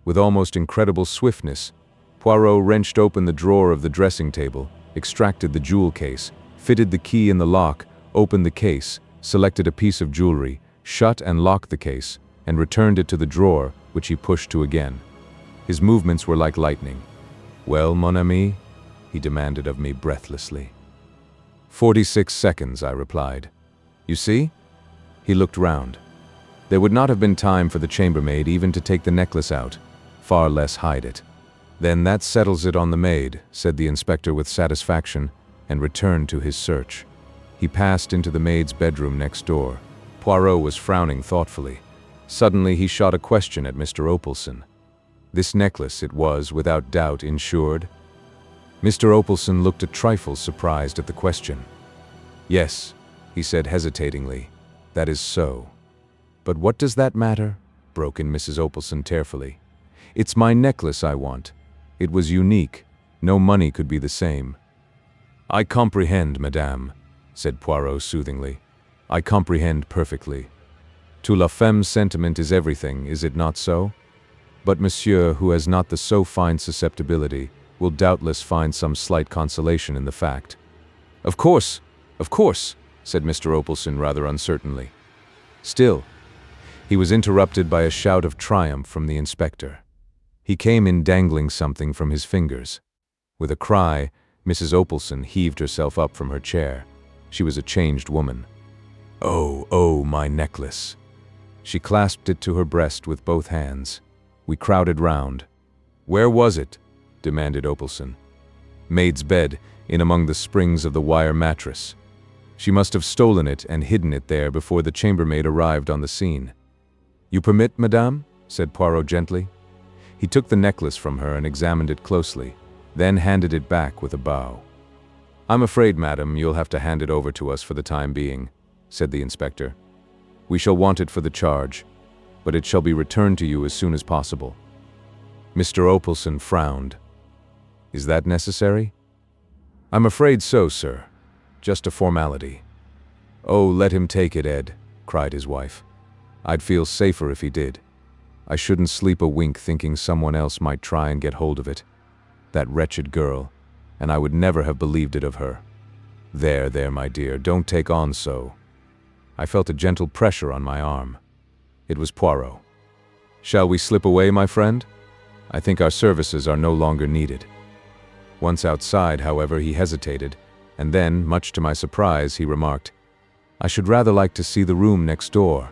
With almost incredible swiftness, Poirot wrenched open the drawer of the dressing table, extracted the jewel case, fitted the key in the lock, opened the case, selected a piece of jewelry, shut and locked the case, and returned it to the drawer, which he pushed to again. His movements were like lightning. "Well, mon ami?" he demanded of me breathlessly. 46 seconds, I replied. "You see?" He looked round. There would not have been time for the chambermaid even to take the necklace out, far less hide it. "Then that settles it on the maid," said the inspector with satisfaction, and returned to his search. He passed into the maid's bedroom next door. Poirot was frowning thoughtfully. Suddenly he shot a question at Mr. Opelson. This necklace, it was, without doubt, insured? Mr. Opelson looked a trifle surprised at the question. "Yes," he said hesitatingly, "that is so." "But what does that matter?" broke in Mrs. Opelson tearfully. "It's my necklace I want. It was unique. No money could be the same." "I comprehend, madame," said Poirot soothingly. "I comprehend perfectly. To la femme sentiment is everything, is it not so? But monsieur, who has not the so fine susceptibility, will doubtless find some slight consolation in the fact." Of course," said Mr. Opelson rather uncertainly. Still, he was interrupted by a shout of triumph from the inspector. He came in dangling something from his fingers. With a cry, Mrs. Opelson heaved herself up from her chair. She was a changed woman. Oh, my necklace." She clasped it to her breast with both hands. We crowded round. "Where was it?" demanded Opelson. "Maid's bed, in among the springs of the wire mattress." She must have stolen it and hidden it there before the chambermaid arrived on the scene. "You permit, madame?" said Poirot gently. He took the necklace from her and examined it closely, then handed it back with a bow. "I'm afraid, madam, you'll have to hand it over to us for the time being," said the inspector. "We shall want it for the charge, but it shall be returned to you as soon as possible." Mr. Opelson frowned. "Is that necessary?" "I'm afraid so, sir. Just a formality." "Oh, let him take it, Ed," cried his wife. "I'd feel safer if he did. I shouldn't sleep a wink thinking someone else might try and get hold of it. That wretched girl, and I would never have believed it of her." There, my dear, don't take on so." I felt a gentle pressure on my arm. It was Poirot. "Shall we slip away, my friend? I think our services are no longer needed." Once outside, however, he hesitated, and then, much to my surprise, he remarked, "I should rather like to see the room next door."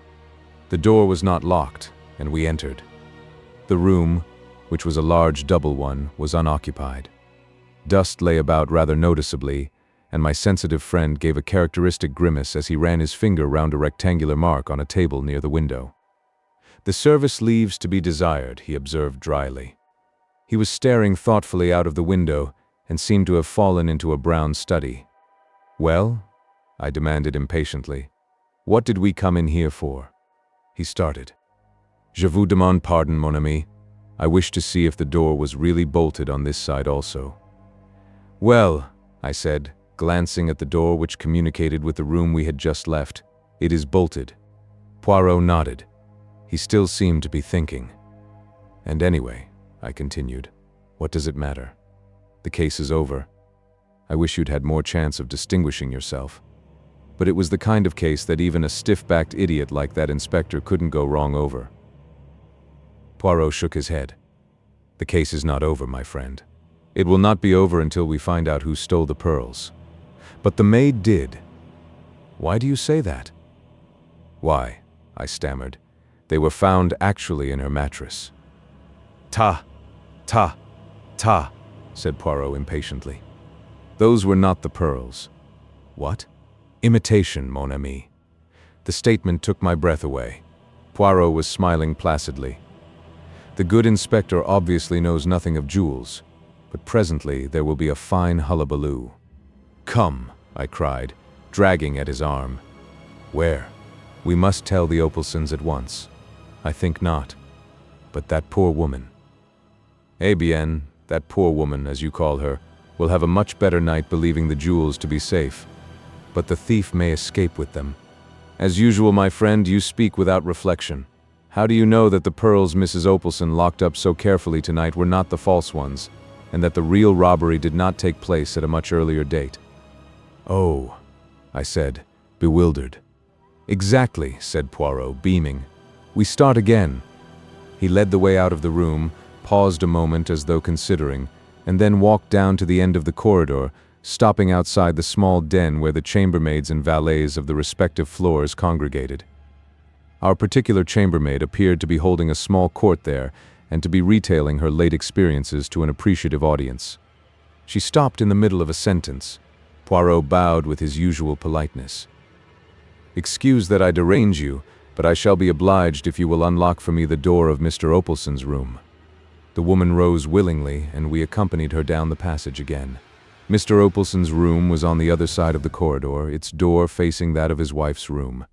The door was not locked, and we entered. The room, which was a large double one, was unoccupied. Dust lay about rather noticeably, and my sensitive friend gave a characteristic grimace as he ran his finger round a rectangular mark on a table near the window. "The service leaves to be desired," he observed dryly. He was staring thoughtfully out of the window and seemed to have fallen into a brown study. "Well?" I demanded impatiently. "What did we come in here for?" He started. "Je vous demande pardon, mon ami. I wish to see if the door was really bolted on this side also." "Well," I said, glancing at the door which communicated with the room we had just left, "it is bolted." Poirot nodded. He still seemed to be thinking. "And anyway," I continued, "what does it matter? The case is over. I wish you'd had more chance of distinguishing yourself. But it was the kind of case that even a stiff-backed idiot like that inspector couldn't go wrong over." Poirot shook his head. "The case is not over, my friend. It will not be over until we find out who stole the pearls. But the maid did." "Why do you say that?" "Why," I stammered, "they were found actually in her mattress." "Ta, ta, ta," said Poirot impatiently. "Those were not the pearls." "What?" "Imitation, mon ami." The statement took my breath away. Poirot was smiling placidly. The good inspector obviously knows nothing of jewels, but presently there will be a fine hullabaloo. "Come," I cried, dragging at his arm. "Where?" "We must tell the Opelsons at once." "I think not." "But that poor woman." "Eh bien, that poor woman, as you call her, will have a much better night believing the jewels to be safe. But the thief may escape with them." "As usual, my friend, you speak without reflection. How do you know that the pearls Mrs. Opelson locked up so carefully tonight were not the false ones, and that the real robbery did not take place at a much earlier date?" "Oh," I said, bewildered. "Exactly," said Poirot, beaming. "We start again." He led the way out of the room, paused a moment as though considering, and then walked down to the end of the corridor, stopping outside the small den where the chambermaids and valets of the respective floors congregated. Our particular chambermaid appeared to be holding a small court there and to be retailing her late experiences to an appreciative audience. She stopped in the middle of a sentence. Poirot bowed with his usual politeness. "Excuse that I derange you, but I shall be obliged if you will unlock for me the door of Mr. Opelson's room." The woman rose willingly, and we accompanied her down the passage again. Mr. Opelson's room was on the other side of the corridor, its door facing that of his wife's room.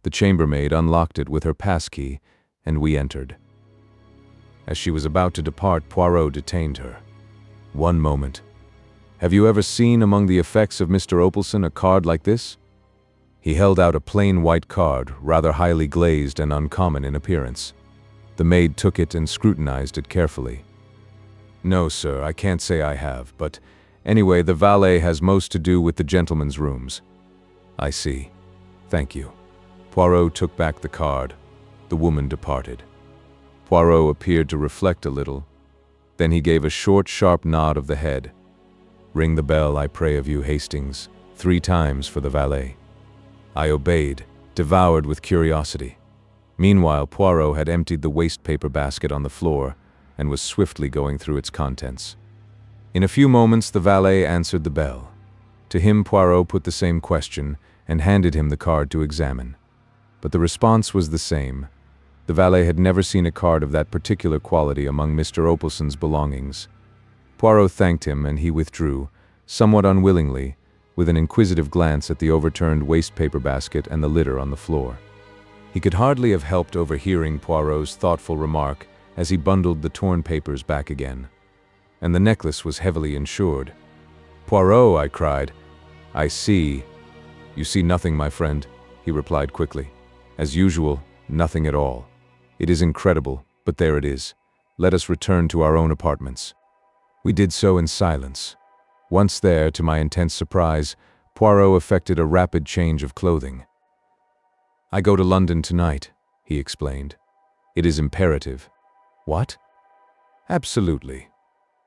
The chambermaid unlocked it with her passkey, and we entered. As she was about to depart, Poirot detained her. "One moment. Have you ever seen among the effects of Mr. Opelson a card like this?" He held out a plain white card, rather highly glazed and uncommon in appearance. The maid took it and scrutinized it carefully. "No, sir, I can't say I have, but anyway, the valet has most to do with the gentlemen's rooms." "I see. Thank you." Poirot took back the card. The woman departed. Poirot appeared to reflect a little. Then he gave a short, sharp nod of the head. "Ring the bell, I pray of you, Hastings, 3 times for the valet." I obeyed, devoured with curiosity. Meanwhile, Poirot had emptied the waste-paper basket on the floor and was swiftly going through its contents. In a few moments, the valet answered the bell. To him, Poirot put the same question and handed him the card to examine. But the response was the same. The valet had never seen a card of that particular quality among Mr. Opalson's belongings. Poirot thanked him, and he withdrew, somewhat unwillingly, with an inquisitive glance at the overturned waste-paper basket and the litter on the floor. He could hardly have helped overhearing Poirot's thoughtful remark as he bundled the torn papers back again. And the necklace was heavily insured. "Poirot," I cried. "I see." "You see nothing, my friend," he replied quickly. "As usual, nothing at all. It is incredible, but there it is. Let us return to our own apartments." We did so in silence. Once there, to my intense surprise, Poirot effected a rapid change of clothing. "I go to London tonight," he explained. "It is imperative." "What?" "Absolutely.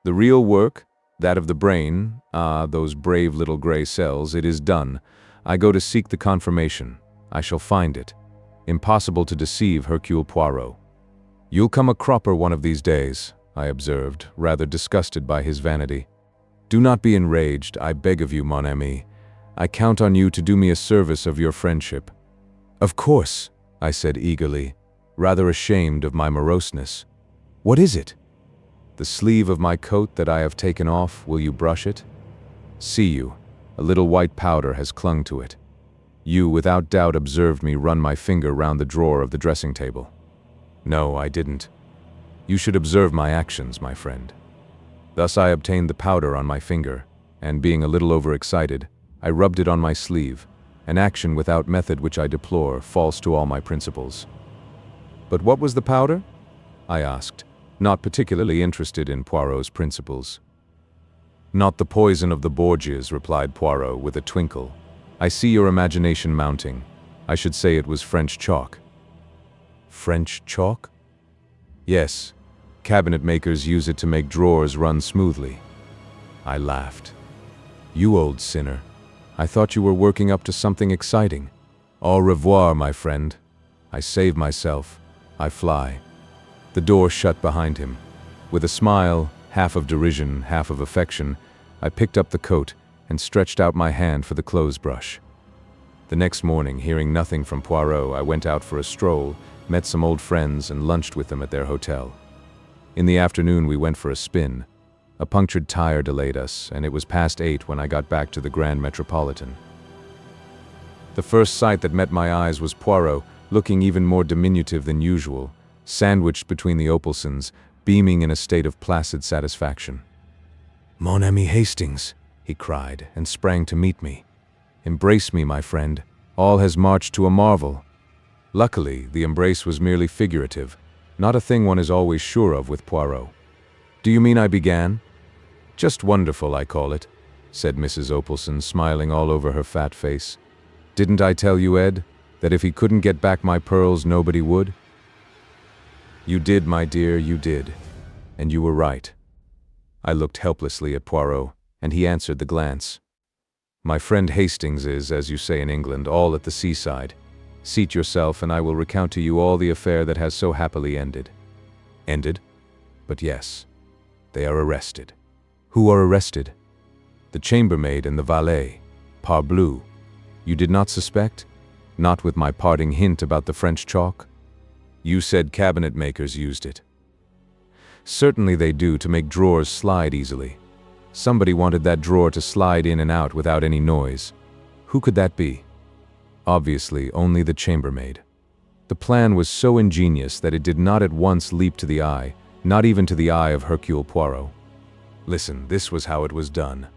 The real work, that of the brain, those brave little gray cells, it is done. I go to seek the confirmation. I shall find it. Impossible to deceive Hercule Poirot." "You'll come a cropper one of these days," I observed, rather disgusted by his vanity. "Do not be enraged, I beg of you, mon ami. I count on you to do me a service of your friendship." "Of course," I said eagerly, rather ashamed of my moroseness. "What is it?" "The sleeve of my coat that I have taken off, will you brush it? See you, a little white powder has clung to it. You, without doubt, observed me run my finger round the drawer of the dressing table." "No, I didn't. You should observe my actions, my friend." Thus I obtained the powder on my finger, and being a little overexcited, I rubbed it on my sleeve, an action without method which I deplore, false to all my principles. "But what was the powder?" I asked, not particularly interested in Poirot's principles. "Not the poison of the Borgias," replied Poirot with a twinkle. "I see your imagination mounting. I should say it was French chalk." "French chalk?" "Yes. Cabinet makers use it to make drawers run smoothly." I laughed. "You old sinner. I thought you were working up to something exciting." "Au revoir, my friend. I save myself. I fly." The door shut behind him. With a smile, half of derision, half of affection, I picked up the coat and stretched out my hand for the clothes brush. The next morning, hearing nothing from Poirot, I went out for a stroll, met some old friends, and lunched with them at their hotel. In the afternoon, we went for a spin. A punctured tire delayed us, and it was past 8 when I got back to the Grand Metropolitan. The first sight that met my eyes was Poirot, looking even more diminutive than usual, sandwiched between the Opalsons, beaming in a state of placid satisfaction. "Mon ami Hastings," he cried, and sprang to meet me. "Embrace me, my friend. All has marched to a marvel." Luckily, the embrace was merely figurative, not a thing one is always sure of with Poirot. "Do you mean I began?" "Just wonderful, I call it," said Mrs. Opalson, smiling all over her fat face. "Didn't I tell you, Ed, that if he couldn't get back my pearls, nobody would?" "You did, my dear, you did. And you were right." I looked helplessly at Poirot, and he answered the glance. "My friend Hastings is, as you say in England, all at the seaside. Seat yourself, and I will recount to you all the affair that has so happily ended." "Ended?" "But yes. They are arrested." "Who are arrested?" "The chambermaid and the valet. Parbleu. You did not suspect? Not with my parting hint about the French chalk? You said cabinet makers used it." "Certainly they do, to make drawers slide easily. Somebody wanted that drawer to slide in and out without any noise. Who could that be? Obviously, only the chambermaid. The plan was so ingenious that it did not at once leap to the eye, not even to the eye of Hercule Poirot. Listen, this was how it was done.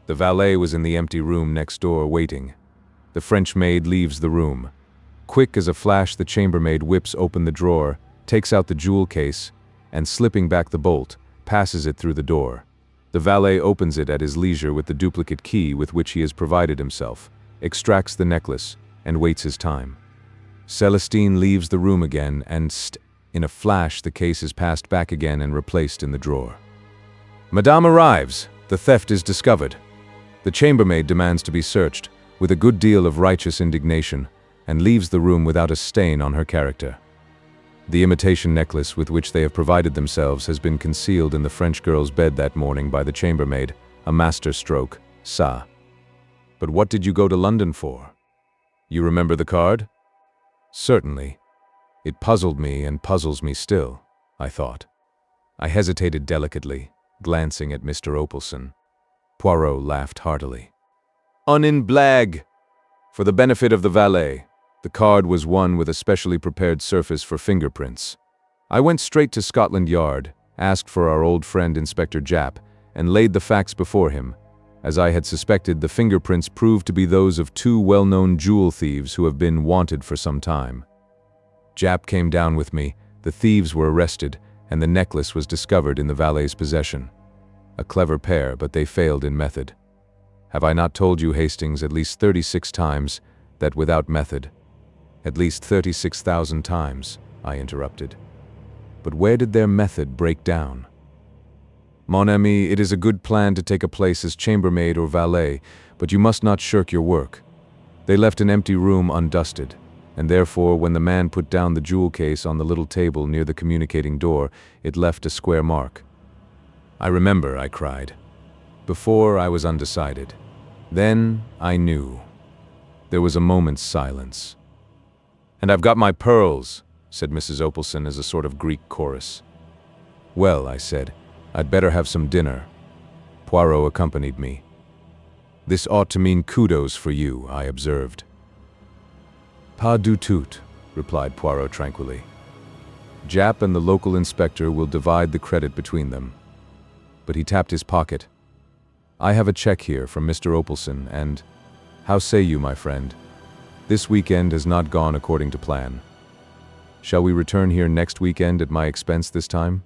The valet was in the empty room next door waiting. The French maid leaves the room. Quick as a flash, the chambermaid whips open the drawer, takes out the jewel case, and slipping back the bolt, passes it through the door. The valet opens it at his leisure with the duplicate key with which he has provided himself, extracts the necklace, and waits his time. Celestine leaves the room again, and in a flash the case is passed back again and replaced in the drawer. Madame arrives. The theft is discovered. The chambermaid demands to be searched, with a good deal of righteous indignation, and leaves the room without a stain on her character. The imitation necklace with which they have provided themselves has been concealed in the French girl's bed that morning by the chambermaid, a master stroke, ça. But what did you go to London for? You remember the card? Certainly. It puzzled me and puzzles me still, I thought. I hesitated delicately, glancing at Mr. Opelson. Poirot laughed heartily. "Unin blag!" For the benefit of the valet, the card was one with a specially prepared surface for fingerprints. I went straight to Scotland Yard, asked for our old friend Inspector Japp, and laid the facts before him. As I had suspected, the fingerprints proved to be those of two well-known jewel thieves who have been wanted for some time. Japp came down with me, the thieves were arrested, and the necklace was discovered in the valet's possession. A clever pair, but they failed in method. Have I not told you, Hastings, at least 36 times, that without method? At least 36,000 times, I interrupted. But where did their method break down? Mon ami, it is a good plan to take a place as chambermaid or valet, but you must not shirk your work. They left an empty room undusted, and therefore when the man put down the jewel case on the little table near the communicating door, it left a square mark. I remember, I cried. Before, I was undecided. Then, I knew. There was a moment's silence. "And I've got my pearls," said Mrs. Opelson as a sort of Greek chorus. "Well," I said, "I'd better have some dinner." Poirot accompanied me. "This ought to mean kudos for you," I observed. "Pas du tout," replied Poirot tranquilly. "Japp and the local inspector will divide the credit between them." But he tapped his pocket. "I have a check here from Mr. Opelson, and, how say you, my friend? This weekend has not gone according to plan. Shall we return here next weekend at my expense this time?"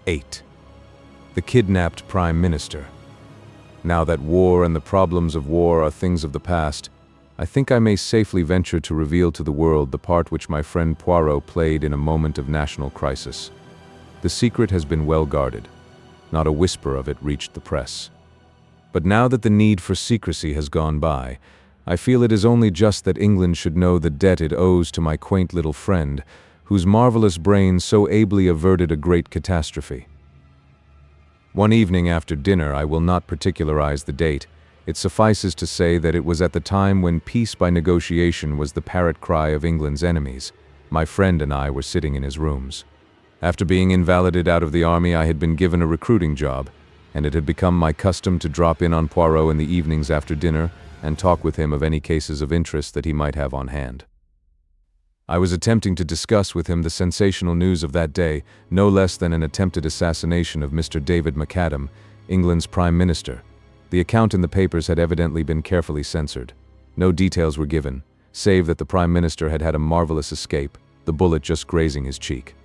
8. The kidnapped Prime Minister. Now that war and the problems of war are things of the past, I think I may safely venture to reveal to the world the part which my friend Poirot played in a moment of national crisis. The secret has been well guarded. Not a whisper of it reached the press. But now that the need for secrecy has gone by, I feel it is only just that England should know the debt it owes to my quaint little friend, whose marvelous brain so ably averted a great catastrophe. One evening after dinner, I will not particularize the date. It suffices to say that it was at the time when peace by negotiation was the parrot cry of England's enemies. My friend and I were sitting in his rooms. After being invalided out of the army, I had been given a recruiting job, and it had become my custom to drop in on Poirot in the evenings after dinner and talk with him of any cases of interest that he might have on hand. I was attempting to discuss with him the sensational news of that day, no less than an attempted assassination of Mr. David McAdam, England's Prime Minister. The account in the papers had evidently been carefully censored. No details were given, save that the Prime Minister had had a marvelous escape, the bullet just grazing his cheek.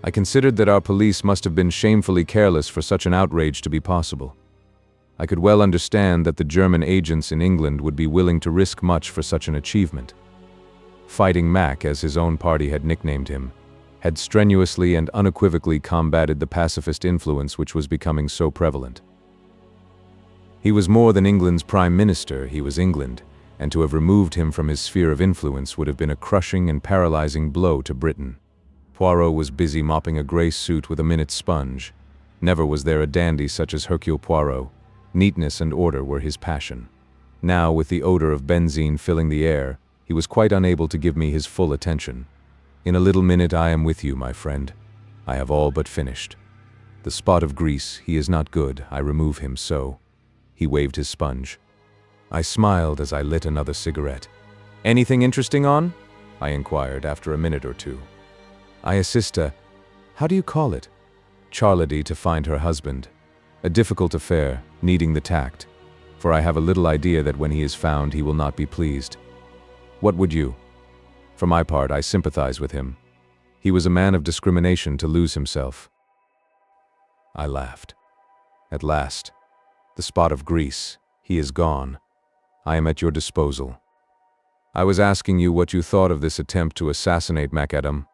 I considered that our police must have been shamefully careless for such an outrage to be possible. I could well understand that the German agents in England would be willing to risk much for such an achievement. Fighting Mac, as his own party had nicknamed him, had strenuously and unequivocally combated the pacifist influence which was becoming so prevalent. He was more than England's Prime Minister, he was England, and to have removed him from his sphere of influence would have been a crushing and paralyzing blow to Britain. Poirot was busy mopping a grey suit with a minute sponge. Never was there a dandy such as Hercule Poirot. Neatness and order were his passion. Now, with the odor of benzine filling the air, he was quite unable to give me his full attention. "In a little minute I am with you, my friend. I have all but finished. The spot of grease, he is not good, I remove him so." He waved his sponge. I smiled as I lit another cigarette. "Anything interesting on?" I inquired after a minute or two. "I assist how do you call it? Charlady to find her husband. A difficult affair, needing the tact, for I have a little idea that when he is found he will not be pleased. What would you? For my part, I sympathize with him. He was a man of discrimination to lose himself." I laughed. "At last. The spot of grease. He is gone. I am at your disposal. I was asking you what you thought of this attempt to assassinate MacAdam."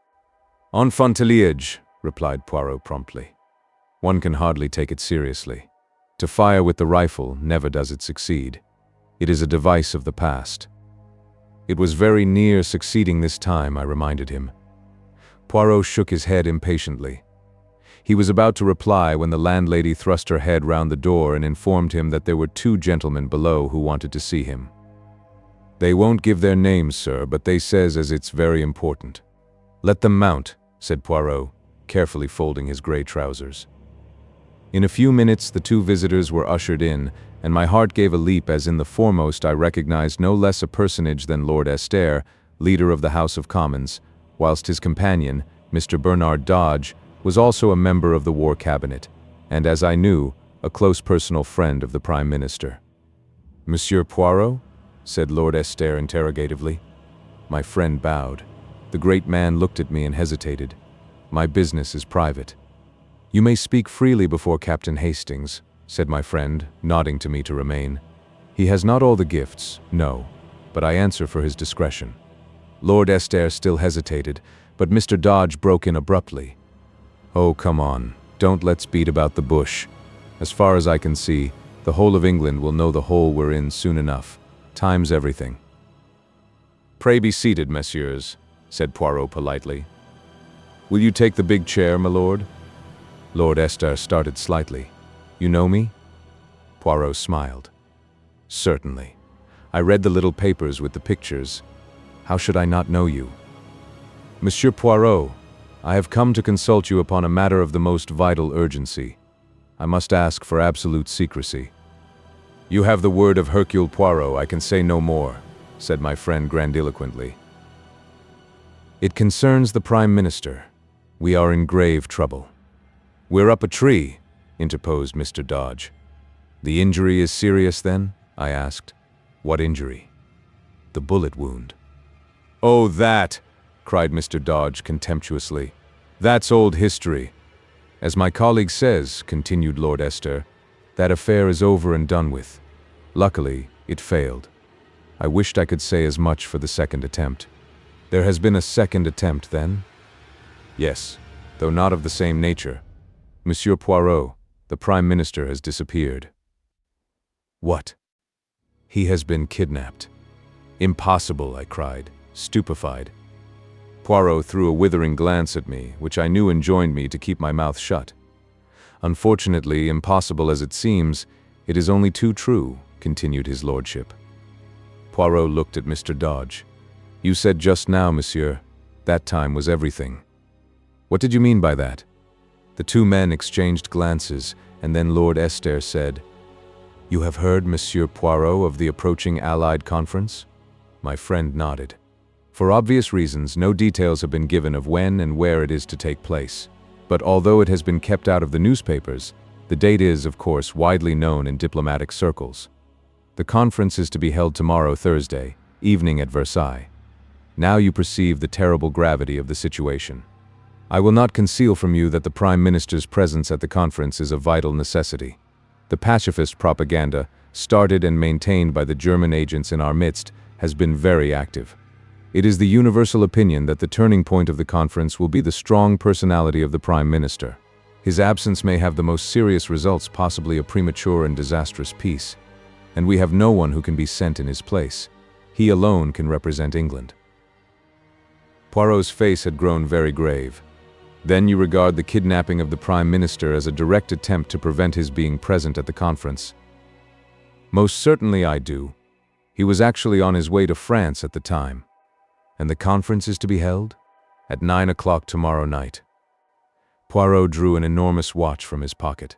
"Enfantillage," replied Poirot promptly. "One can hardly take it seriously. To fire with the rifle, never does it succeed. It is a device of the past." "It was very near succeeding this time," I reminded him. Poirot shook his head impatiently. He was about to reply when the landlady thrust her head round the door and informed him that there were 2 gentlemen below who wanted to see him. "They won't give their names, sir, but they says as it's very important." "Let them mount," said Poirot, carefully folding his grey trousers. In a few minutes the 2 visitors were ushered in, and my heart gave a leap as in the foremost I recognized no less a personage than Lord Esther, leader of the House of Commons, whilst his companion, Mr. Bernard Dodge, was also a member of the War Cabinet, and as I knew, a close personal friend of the Prime Minister. "Monsieur Poirot?" said Lord Esther interrogatively. My friend bowed. The great man looked at me and hesitated. "My business is private." "You may speak freely before Captain Hastings," said my friend, nodding to me to remain. "He has not all the gifts, no, but I answer for his discretion." Lord Esther still hesitated, but Mr. Dodge broke in abruptly. "Oh, come on, don't let's beat about the bush. As far as I can see, the whole of England will know the hole we're in soon enough. Time's everything." "Pray be seated, messieurs," said Poirot politely. "Will you take the big chair, my lord?" Lord Esther started slightly. "You know me?" Poirot smiled. "Certainly. I read the little papers with the pictures. How should I not know you?" "Monsieur Poirot, I have come to consult you upon a matter of the most vital urgency. I must ask for absolute secrecy." "You have the word of Hercule Poirot, I can say no more," said my friend grandiloquently. "It concerns the Prime Minister. We are in grave trouble." "We're up a tree," interposed Mr. Dodge. "The injury is serious, then?" I asked. "What injury?" "The bullet wound." "Oh, that!" cried Mr. Dodge contemptuously. "That's old history." "As my colleague says," continued Lord Esther, "that affair is over and done with. Luckily, it failed. I wished I could say as much for the second attempt." "There has been a second attempt, then?" "Yes, though not of the same nature. Monsieur Poirot, the Prime Minister has disappeared." "What?" "He has been kidnapped." "Impossible," I cried, stupefied. Poirot threw a withering glance at me, which I knew enjoined me to keep my mouth shut. "Unfortunately, impossible as it seems, it is only too true," continued his lordship. Poirot looked at Mr. Dodge. "You said just now, monsieur, that time was everything. What did you mean by that?" The 2 men exchanged glances, and then Lord Esther said, "You have heard, Monsieur Poirot, of the approaching Allied conference?" My friend nodded. "For obvious reasons, no details have been given of when and where it is to take place. But although it has been kept out of the newspapers, the date is, of course, widely known in diplomatic circles. The conference is to be held tomorrow, Thursday, evening at Versailles. Now you perceive the terrible gravity of the situation. I will not conceal from you that the Prime Minister's presence at the conference is a vital necessity. The pacifist propaganda, started and maintained by the German agents in our midst, has been very active. It is the universal opinion that the turning point of the conference will be the strong personality of the Prime Minister. His absence may have the most serious results, possibly a premature and disastrous peace. And we have no one who can be sent in his place. He alone can represent England." Poirot's face had grown very grave. "Then you regard the kidnapping of the Prime Minister as a direct attempt to prevent his being present at the conference?" "Most certainly I do. He was actually on his way to France at the time." "And the conference is to be held?" "At 9 o'clock tomorrow night." Poirot drew an enormous watch from his pocket.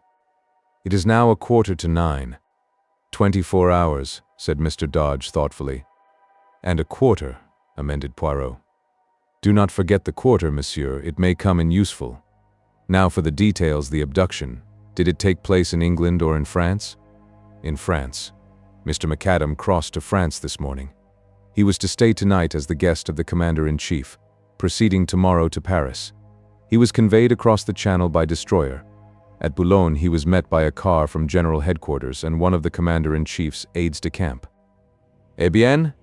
"It is now 8:45. 24 hours, said Mr. Dodge thoughtfully. "And a quarter," amended Poirot. "Do not forget the quarter, monsieur, it may come in useful. Now for the details, the abduction. Did it take place in England or in France?" "In France. Mr. McAdam crossed to France this morning. He was to stay tonight as the guest of the Commander-in-Chief, proceeding tomorrow to Paris. He was conveyed across the Channel by destroyer. At Boulogne he was met by a car from General Headquarters and one of the Commander-in-Chief's aides-de-camp." "Eh bien?"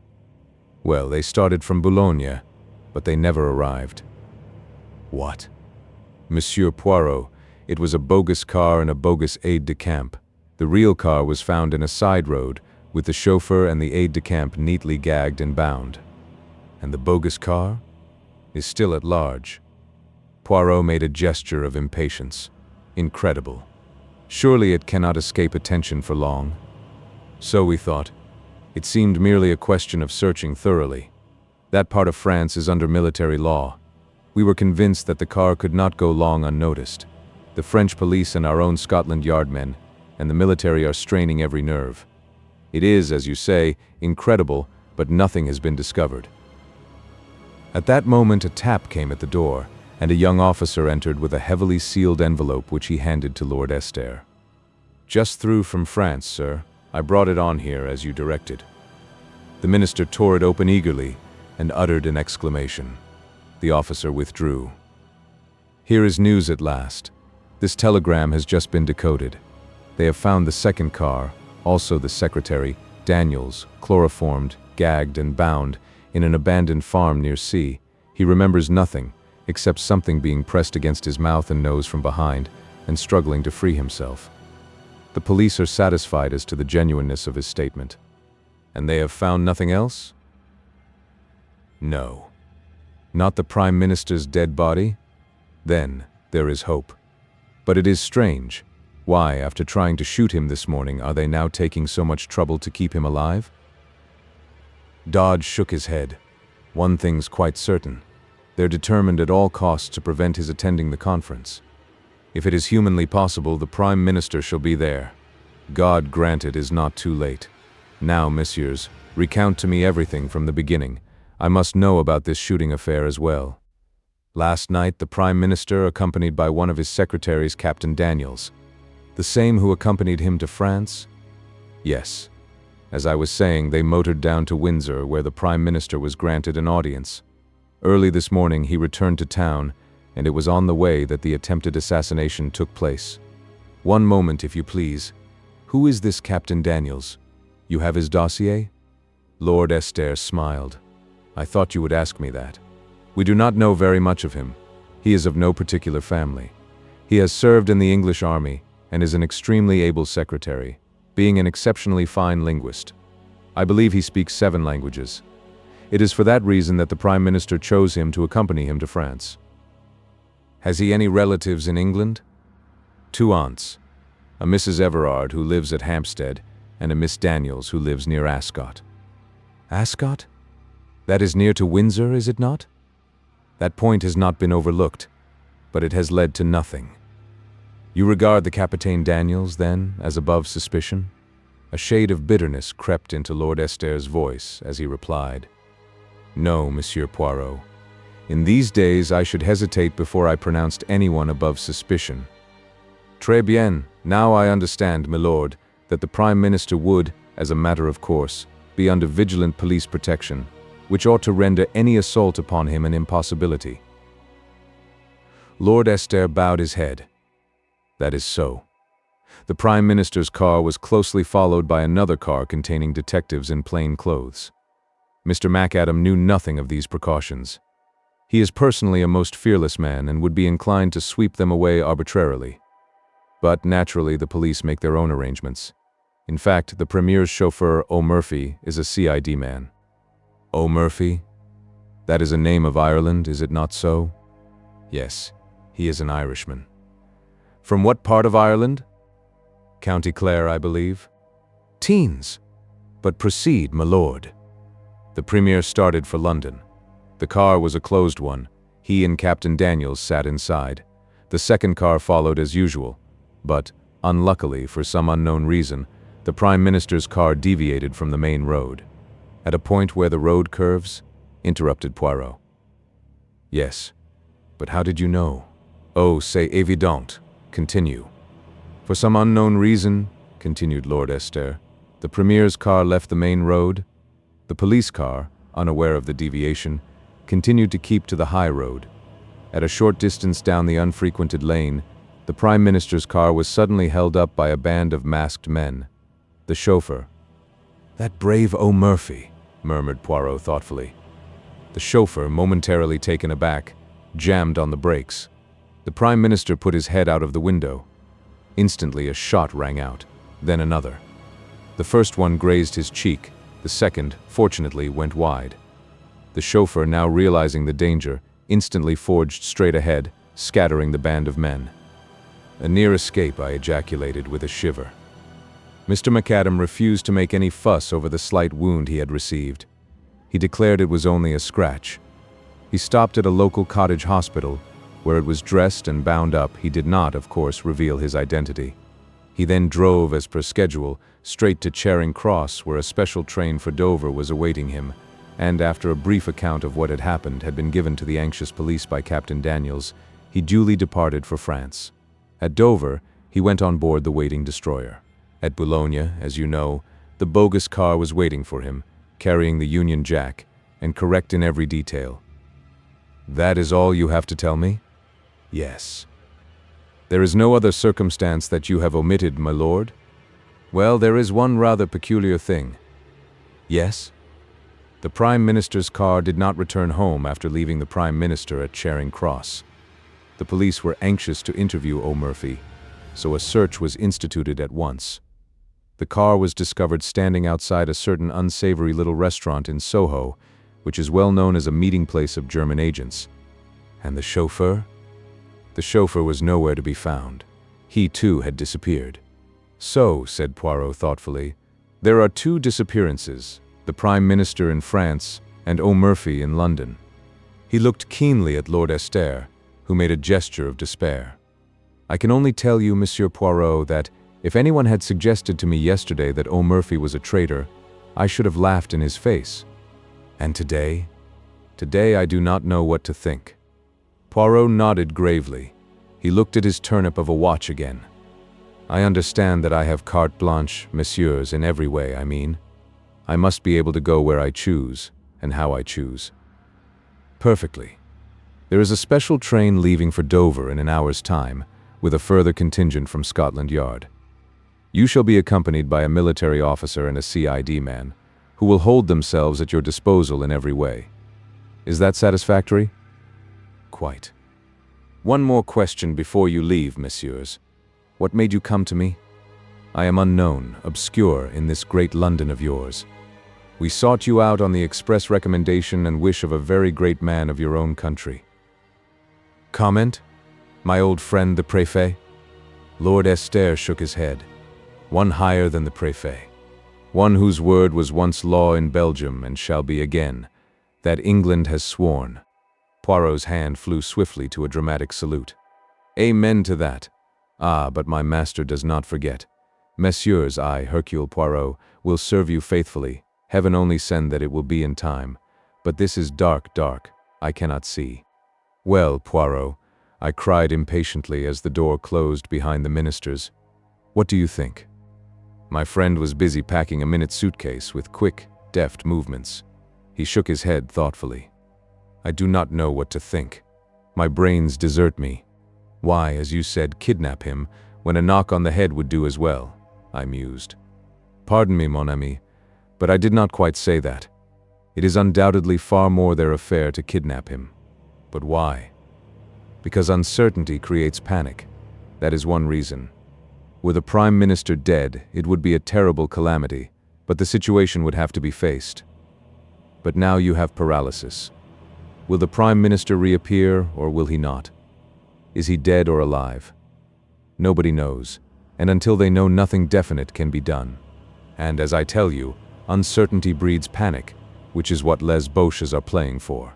"Well, they started from Boulogne, but they never arrived." "What?" "Monsieur Poirot, it was a bogus car and a bogus aide-de-camp. The real car was found in a side road, with the chauffeur and the aide-de-camp neatly gagged and bound." "And the bogus car?" "Is still at large." Poirot made a gesture of impatience. Incredible. Surely it cannot escape attention for long. So we thought. It seemed merely a question of searching thoroughly. That part of France is under military law. We were convinced that the car could not go long unnoticed. The French police and our own Scotland Yard men and the military are straining every nerve. It is, as you say, incredible, but nothing has been discovered. At that moment a tap came at the door, and a young officer entered with a heavily sealed envelope which he handed to Lord Estaire. "Just through from France, sir. I brought it on here as you directed." The minister tore it open eagerly and uttered an exclamation. The officer withdrew. "Here is news at last. This telegram has just been decoded. They have found the second car, also the secretary, Daniels, chloroformed, gagged and bound, in an abandoned farm near C. He remembers nothing, except something being pressed against his mouth and nose from behind, and struggling to free himself. The police are satisfied as to the genuineness of his statement. And they have found nothing else? No. Not the Prime Minister's dead body? Then there is hope. But it is strange. Why, after trying to shoot him this morning, are they now taking so much trouble to keep him alive? Dodge shook his head. One thing's quite certain. They're determined at all costs to prevent his attending the conference. If it is humanly possible, the Prime Minister shall be there. God grant it is not too late. Now, messieurs, recount to me everything from the beginning. I must know about this shooting affair as well. Last night, the Prime Minister, accompanied by one of his secretaries, Captain Daniels. The same who accompanied him to France? Yes. As I was saying, they motored down to Windsor, where the Prime Minister was granted an audience. Early this morning, he returned to town, and it was on the way that the attempted assassination took place. One moment, if you please. Who is this Captain Daniels? You have his dossier? Lord Estaire smiled. I thought you would ask me that. We do not know very much of him. He is of no particular family. He has served in the English army and is an extremely able secretary, being an exceptionally fine linguist. I believe he speaks 7 languages. It is for that reason that the Prime Minister chose him to accompany him to France. Has he any relatives in England? 2 aunts, a Mrs. Everard who lives at Hampstead, and a Miss Daniels who lives near Ascot. Ascot? That is near to Windsor, is it not? That point has not been overlooked, but it has led to nothing. You regard the Capitaine Daniels, then, as above suspicion? A shade of bitterness crept into Lord Estaire's voice as he replied. No, Monsieur Poirot. In these days I should hesitate before I pronounced anyone above suspicion. Très bien, now I understand, milord, that the Prime Minister would, as a matter of course, be under vigilant police protection, which ought to render any assault upon him an impossibility. Lord Estaire bowed his head. That is so. The Prime Minister's car was closely followed by another car containing detectives in plain clothes. Mr. MacAdam knew nothing of these precautions. He is personally a most fearless man and would be inclined to sweep them away arbitrarily. But naturally the police make their own arrangements. In fact, the Premier's chauffeur, O'Murphy, is a CID man. O'Murphy? That is a name of Ireland, is it not so? Yes, he is an Irishman. From what part of Ireland? County Clare, I believe. Teens. But proceed, my lord. The Premier started for London. The car was a closed one. He and Captain Daniels sat inside. The second car followed as usual. But, unluckily, for some unknown reason, the Prime Minister's car deviated from the main road. At a point where the road curves, interrupted Poirot. Yes, but how did you know? Oh, c'est évident. Continue. For some unknown reason, continued Lord Estaire, the Premier's car left the main road. The police car, unaware of the deviation, continued to keep to the high road. At a short distance down the unfrequented lane, the Prime Minister's car was suddenly held up by a band of masked men. The chauffeur. That brave O'Murphy, murmured Poirot thoughtfully. The chauffeur, momentarily taken aback, jammed on the brakes. The Prime Minister put his head out of the window. Instantly a shot rang out, then another. The first one grazed his cheek, the second, fortunately, went wide. The chauffeur, now realizing the danger, instantly forged straight ahead, scattering the band of men. "A near escape," I ejaculated with a shiver. Mr. McAdam refused to make any fuss over the slight wound he had received. He declared it was only a scratch. He stopped at a local cottage hospital, where it was dressed and bound up. He did not, of course, reveal his identity. He then drove, as per schedule, straight to Charing Cross, where a special train for Dover was awaiting him, and after a brief account of what had happened had been given to the anxious police by Captain Daniels, he duly departed for France. At Dover, he went on board the waiting destroyer. At Boulogne, as you know, the bogus car was waiting for him, carrying the Union Jack, and correct in every detail. That is all you have to tell me? Yes. There is no other circumstance that you have omitted, my lord? Well, there is one rather peculiar thing. Yes? The Prime Minister's car did not return home after leaving the Prime Minister at Charing Cross. The police were anxious to interview O'Murphy, so a search was instituted at once. The car was discovered standing outside a certain unsavory little restaurant in Soho, which is well known as a meeting place of German agents. And the chauffeur? The chauffeur was nowhere to be found. He too had disappeared. "So," said Poirot thoughtfully, "there are two disappearances, the Prime Minister in France and O'Murphy in London." He looked keenly at Lord Esther, who made a gesture of despair. "I can only tell you, Monsieur Poirot, that if anyone had suggested to me yesterday that O'Murphy was a traitor, I should have laughed in his face. And today? Today I do not know what to think." Poirot nodded gravely. He looked at his turnip of a watch again. "I understand that I have carte blanche, messieurs, in every way, I mean. I must be able to go where I choose, and how I choose." "Perfectly. There is a special train leaving for Dover in an hour's time, with a further contingent from Scotland Yard. You shall be accompanied by a military officer and a CID man, who will hold themselves at your disposal in every way. Is that satisfactory?" "Quite. One more question before you leave, messieurs. What made you come to me? I am unknown, obscure in this great London of yours. We sought you out on the express recommendation and wish of a very great man of your own country." "Comment? My old friend the Préfet?" Lord Esther shook his head. "One higher than the Préfet. One whose word was once law in Belgium and shall be again, that England has sworn." Poirot's hand flew swiftly to a dramatic salute. "Amen to that. Ah, but my master does not forget. Messieurs, I, Hercule Poirot, will serve you faithfully. Heaven only send that it will be in time. But this is dark, dark. I cannot see." "Well, Poirot," I cried impatiently as the door closed behind the ministers, "what do you think?" My friend was busy packing a minute suitcase with quick, deft movements. He shook his head thoughtfully. "I do not know what to think. My brains desert me. Why, as you said, kidnap him, when a knock on the head would do as well," I mused. "Pardon me, mon ami, but I did not quite say that. It is undoubtedly far more their affair to kidnap him. But why? Because uncertainty creates panic. That is one reason. Were the Prime Minister dead, it would be a terrible calamity, but the situation would have to be faced. But now you have paralysis. Will the Prime Minister reappear, or will he not? Is he dead or alive? Nobody knows, and until they know, nothing definite can be done. And as I tell you, uncertainty breeds panic, which is what les Boches are playing for.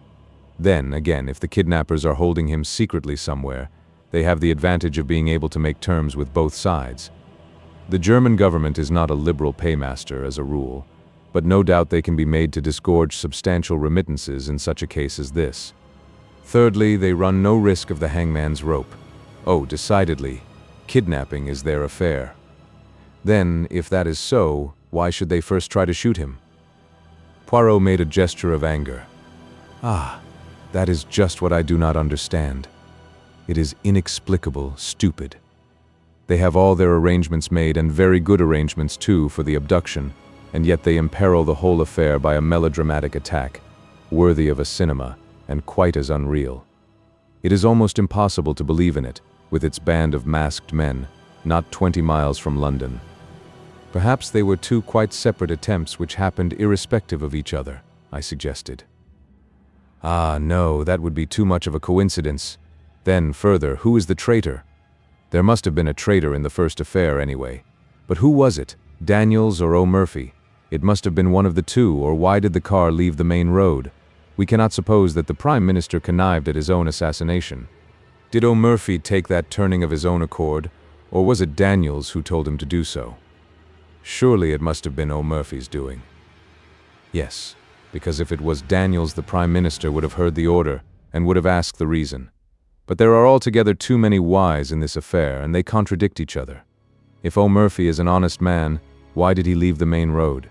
Then, again, if the kidnappers are holding him secretly somewhere, they have the advantage of being able to make terms with both sides. The German government is not a liberal paymaster as a rule, but no doubt they can be made to disgorge substantial remittances in such a case as this. Thirdly, they run no risk of the hangman's rope. Oh, decidedly, kidnapping is their affair. Then, if that is so, why should they first try to shoot him?" Poirot made a gesture of anger. "Ah, that is just what I do not understand. It is inexplicable, stupid. They have all their arrangements made, and very good arrangements too, for the abduction, and yet they imperil the whole affair by a melodramatic attack, worthy of a cinema, and quite as unreal. It is almost impossible to believe in it, with its band of masked men, not 20 miles from London. Perhaps they were two quite separate attempts which happened irrespective of each other," I suggested. "Ah, no, that would be too much of a coincidence. Then, further, who is the traitor? There must have been a traitor in the first affair anyway. But who was it? Daniels or O'Murphy? It must have been one of the two, or why did the car leave the main road? We cannot suppose that the Prime Minister connived at his own assassination. Did O'Murphy take that turning of his own accord, or was it Daniels who told him to do so? Surely it must have been O'Murphy's doing. Yes, because if it was Daniels, the Prime Minister would have heard the order and would have asked the reason. But there are altogether too many whys in this affair, and they contradict each other. If O'Murphy is an honest man, why did he leave the main road?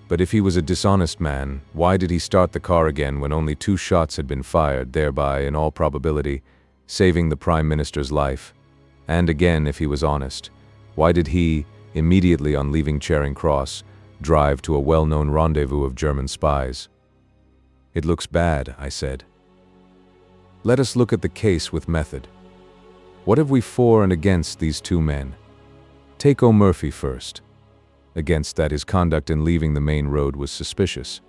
But if he was a dishonest man, why did he start the car again when only 2 shots had been fired, thereby, in all probability, saving the Prime Minister's life? And again, if he was honest, why did he, immediately on leaving Charing Cross, drive to a well-known rendezvous of German spies? It looks bad, I said. Let us look at the case with method. What have we for and against these 2 men? Take O'Murphy first. Against that his conduct in leaving the main road was suspicious,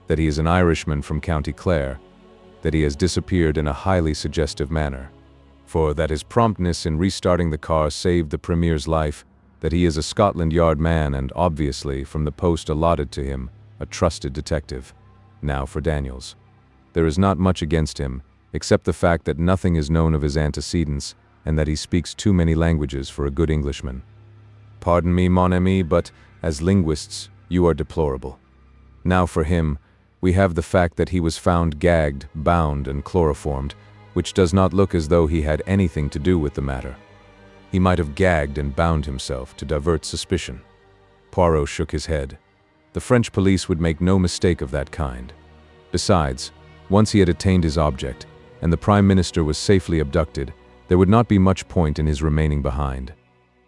that he is an Irishman from County Clare, that he has disappeared in a highly suggestive manner, for that his promptness in restarting the car saved the Premier's life, that he is a Scotland Yard man and, obviously, from the post allotted to him, a trusted detective. Now for Daniels. There is not much against him, except the fact that nothing is known of his antecedents and that he speaks too many languages for a good Englishman. Pardon me, mon ami, but as linguists, you are deplorable. Now for him, we have the fact that he was found gagged, bound, and chloroformed, which does not look as though he had anything to do with the matter. He might have gagged and bound himself to divert suspicion. Poirot shook his head. The French police would make no mistake of that kind. Besides, once he had attained his object, and the Prime Minister was safely abducted, there would not be much point in his remaining behind.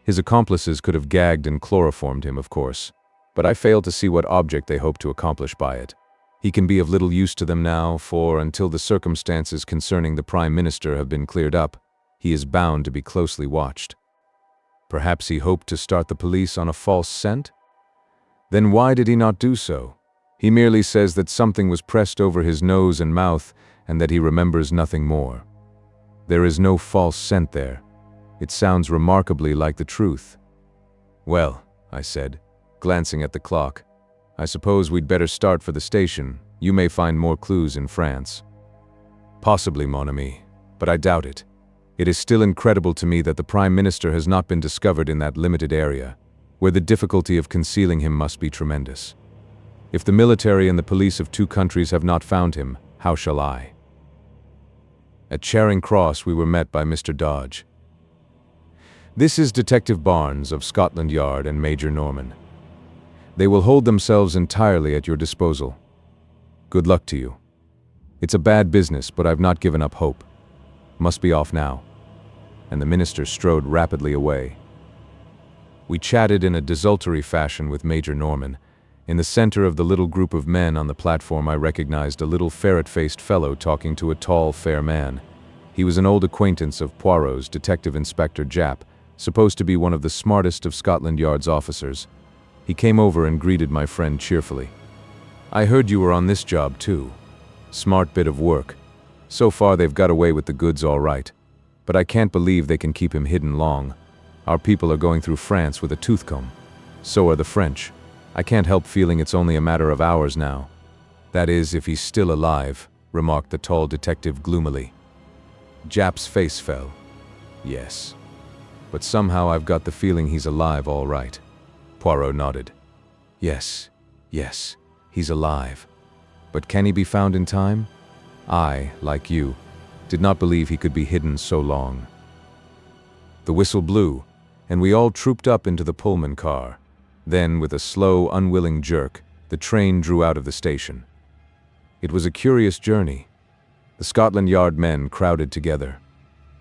His accomplices could have gagged and chloroformed him, of course, but I fail to see what object they hope to accomplish by it. He can be of little use to them now, for until the circumstances concerning the Prime Minister have been cleared up, he is bound to be closely watched. Perhaps he hoped to start the police on a false scent? Then why did he not do so? He merely says that something was pressed over his nose and mouth, and that he remembers nothing more. There is no false scent there. It sounds remarkably like the truth. Well, I said, glancing at the clock, I suppose we'd better start for the station. You may find more clues in France. Possibly, mon ami, but I doubt it. It is still incredible to me that the Prime Minister has not been discovered in that limited area, where the difficulty of concealing him must be tremendous. If the military and the police of 2 countries have not found him, how shall I? At Charing Cross we were met by Mr. Dodge. This is Detective Barnes of Scotland Yard and Major Norman. They will hold themselves entirely at your disposal. Good luck to you. It's a bad business, but I've not given up hope. Must be off now. And the minister strode rapidly away. We chatted in a desultory fashion with Major Norman. In the center of the little group of men on the platform I recognized a little ferret-faced fellow talking to a tall, fair man. He was an old acquaintance of Poirot's, Detective Inspector Japp, supposed to be one of the smartest of Scotland Yard's officers. He came over and greeted my friend cheerfully. I heard you were on this job too. Smart bit of work. So far they've got away with the goods all right. But I can't believe they can keep him hidden long. Our people are going through France with a tooth comb. So are the French. I can't help feeling it's only a matter of hours now. That is, if he's still alive, remarked the tall detective gloomily. Japp's face fell. Yes. But somehow I've got the feeling he's alive all right. Poirot nodded. Yes, he's alive. But can he be found in time? I, like you, did not believe he could be hidden so long. The whistle blew, and we all trooped up into the Pullman car. Then, with a slow, unwilling jerk, the train drew out of the station. It was a curious journey. The Scotland Yard men crowded together.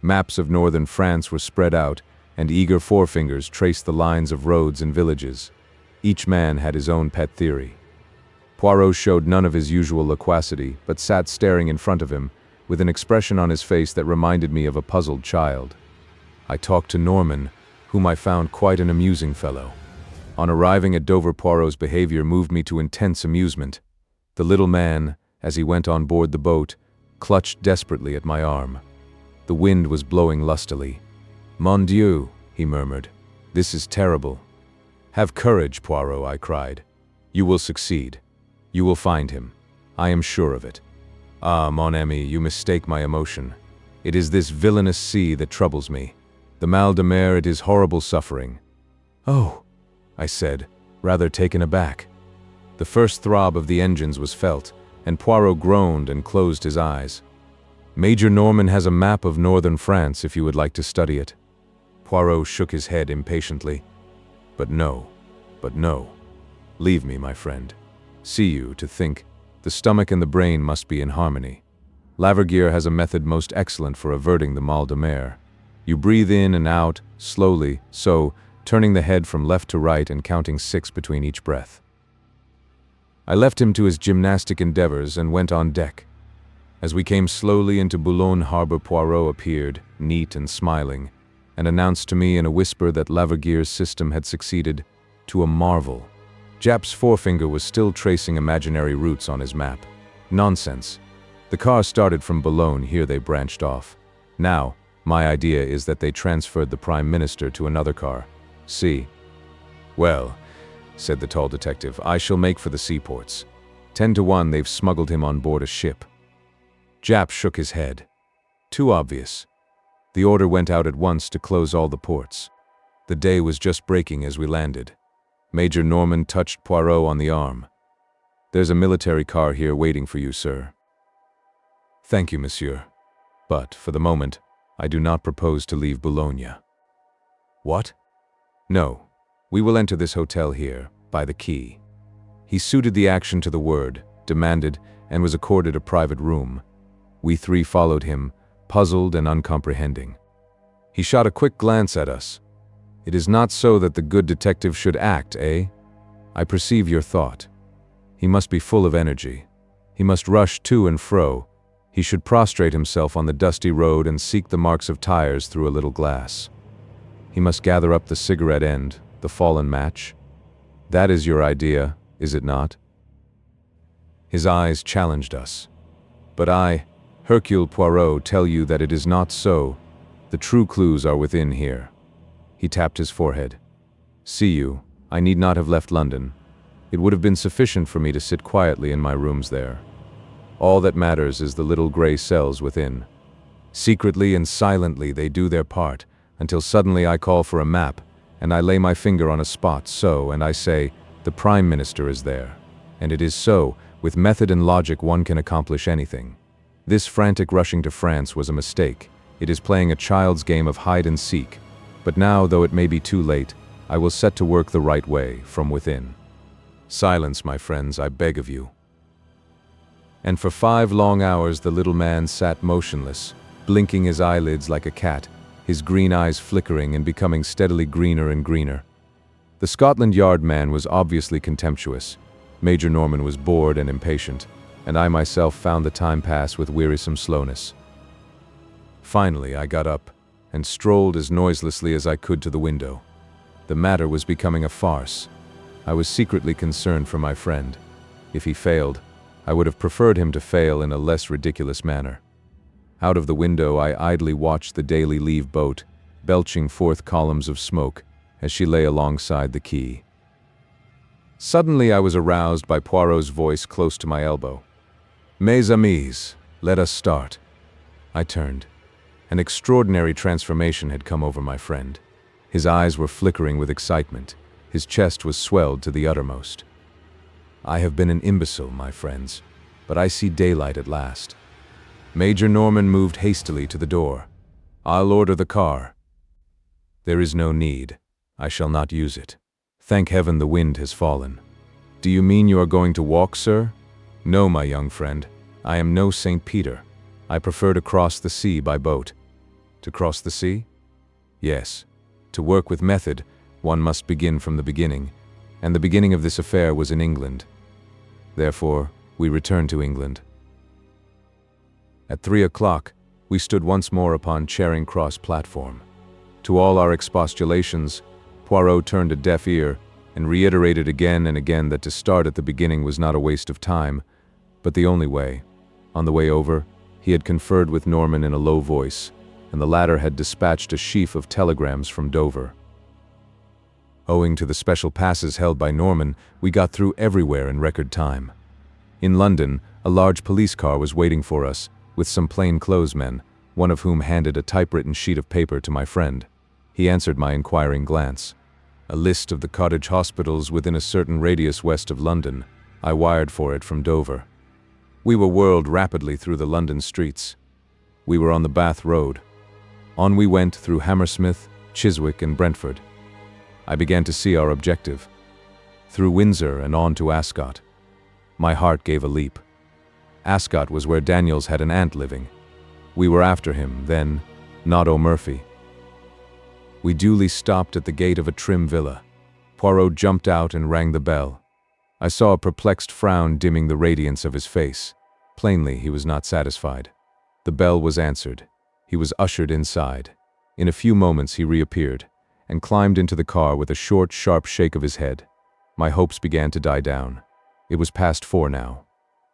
Maps of northern France were spread out, and eager forefingers traced the lines of roads and villages. Each man had his own pet theory. Poirot showed none of his usual loquacity, but sat staring in front of him, with an expression on his face that reminded me of a puzzled child. I talked to Norman, whom I found quite an amusing fellow. On arriving at Dover, Poirot's behavior moved me to intense amusement. The little man, as he went on board the boat, clutched desperately at my arm. The wind was blowing lustily. "Mon Dieu," he murmured. "This is terrible." "Have courage, Poirot," I cried. "You will succeed. You will find him. I am sure of it." "Ah, mon ami, you mistake my emotion. It is this villainous sea that troubles me. The mal de mer, it is horrible suffering." "Oh," I said, rather taken aback. The first throb of the engines was felt, and Poirot groaned and closed his eyes. "Major Norman has a map of northern France if you would like to study it." Poirot shook his head impatiently. But no. Leave me, my friend. See you, to think. The stomach and the brain must be in harmony. Lavergier has a method most excellent for averting the mal de mer. You breathe in and out, slowly, so, turning the head from left to right and counting 6 between each breath. I left him to his gymnastic endeavors and went on deck. As we came slowly into Boulogne harbor, Poirot appeared, neat and smiling, and announced to me in a whisper that Lavergier's system had succeeded to a marvel. Jap's forefinger was still tracing imaginary routes on his map. Nonsense. The car started from Boulogne, here they branched off. Now, my idea is that they transferred the Prime Minister to another car. See? "Well," said the tall detective, "I shall make for the seaports. 10 to 1 they've smuggled him on board a ship." Jap shook his head. "Too obvious." The order went out at once to close all the ports. The day was just breaking as we landed. Major Norman touched Poirot on the arm. "There's a military car here waiting for you, sir." "Thank you, monsieur. But, for the moment, I do not propose to leave Boulogne." "What?" "No. We will enter this hotel here, by the quay." He suited the action to the word, demanded, and was accorded a private room. We 3 followed him, puzzled and uncomprehending. He shot a quick glance at us. "It is not so that the good detective should act, eh? I perceive your thought. He must be full of energy. He must rush to and fro. He should prostrate himself on the dusty road and seek the marks of tires through a little glass. He must gather up the cigarette end, the fallen match. That is your idea, is it not?" His eyes challenged us. But I, Hercule Poirot, tell you that it is not so. The true clues are within here. He tapped his forehead. "See you, I need not have left London. It would have been sufficient for me to sit quietly in my rooms there. All that matters is the little gray cells within. Secretly and silently they do their part, until suddenly I call for a map, and I lay my finger on a spot so, and I say, 'The Prime Minister is there.' And it is so. With method and logic one can accomplish anything. This frantic rushing to France was a mistake. It is playing a child's game of hide and seek. But now, though it may be too late, I will set to work the right way, from within. Silence, my friends, I beg of you." And for 5 long hours the little man sat motionless, blinking his eyelids like a cat, his green eyes flickering and becoming steadily greener and greener. The Scotland Yard man was obviously contemptuous. Major Norman was bored and impatient, and I myself found the time pass with wearisome slowness. Finally, I got up and strolled as noiselessly as I could to the window. The matter was becoming a farce. I was secretly concerned for my friend. If he failed, I would have preferred him to fail in a less ridiculous manner. Out of the window I idly watched the Daily Leave boat, belching forth columns of smoke, as she lay alongside the quay. Suddenly I was aroused by Poirot's voice close to my elbow. "Mes amis, let us start." I turned. An extraordinary transformation had come over my friend. His eyes were flickering with excitement. His chest was swelled to the uttermost. "I have been an imbecile, my friends, but I see daylight at last." Major Norman moved hastily to the door. "I'll order the car." "There is no need. I shall not use it. Thank heaven the wind has fallen." "Do you mean you are going to walk, sir?" "No, my young friend. I am no St. Peter. I prefer to cross the sea by boat." "To cross the sea?" "Yes. To work with method, one must begin from the beginning, and the beginning of this affair was in England. Therefore, we return to England." At 3 o'clock, we stood once more upon Charing Cross platform. To all our expostulations, Poirot turned a deaf ear and reiterated again and again that to start at the beginning was not a waste of time, but the only way. On the way over, he had conferred with Norman in a low voice, and the latter had dispatched a sheaf of telegrams from Dover. Owing to the special passes held by Norman, we got through everywhere in record time. In London, a large police car was waiting for us, with some plain-clothes men, one of whom handed a typewritten sheet of paper to my friend. He answered my inquiring glance. A list of the cottage hospitals within a certain radius west of London. I wired for it from Dover. We were whirled rapidly through the London streets. We were on the Bath Road. On we went through Hammersmith, Chiswick, and Brentford. I began to see our objective. Through Windsor and on to Ascot. My heart gave a leap. Ascot was where Daniels had an aunt living. We were after him, then, not O'Murphy. We duly stopped at the gate of a trim villa. Poirot jumped out and rang the bell. I saw a perplexed frown dimming the radiance of his face. Plainly, he was not satisfied. The bell was answered. He was ushered inside. In a few moments he reappeared, and climbed into the car with a short, sharp shake of his head. My hopes began to die down. It was past 4 now.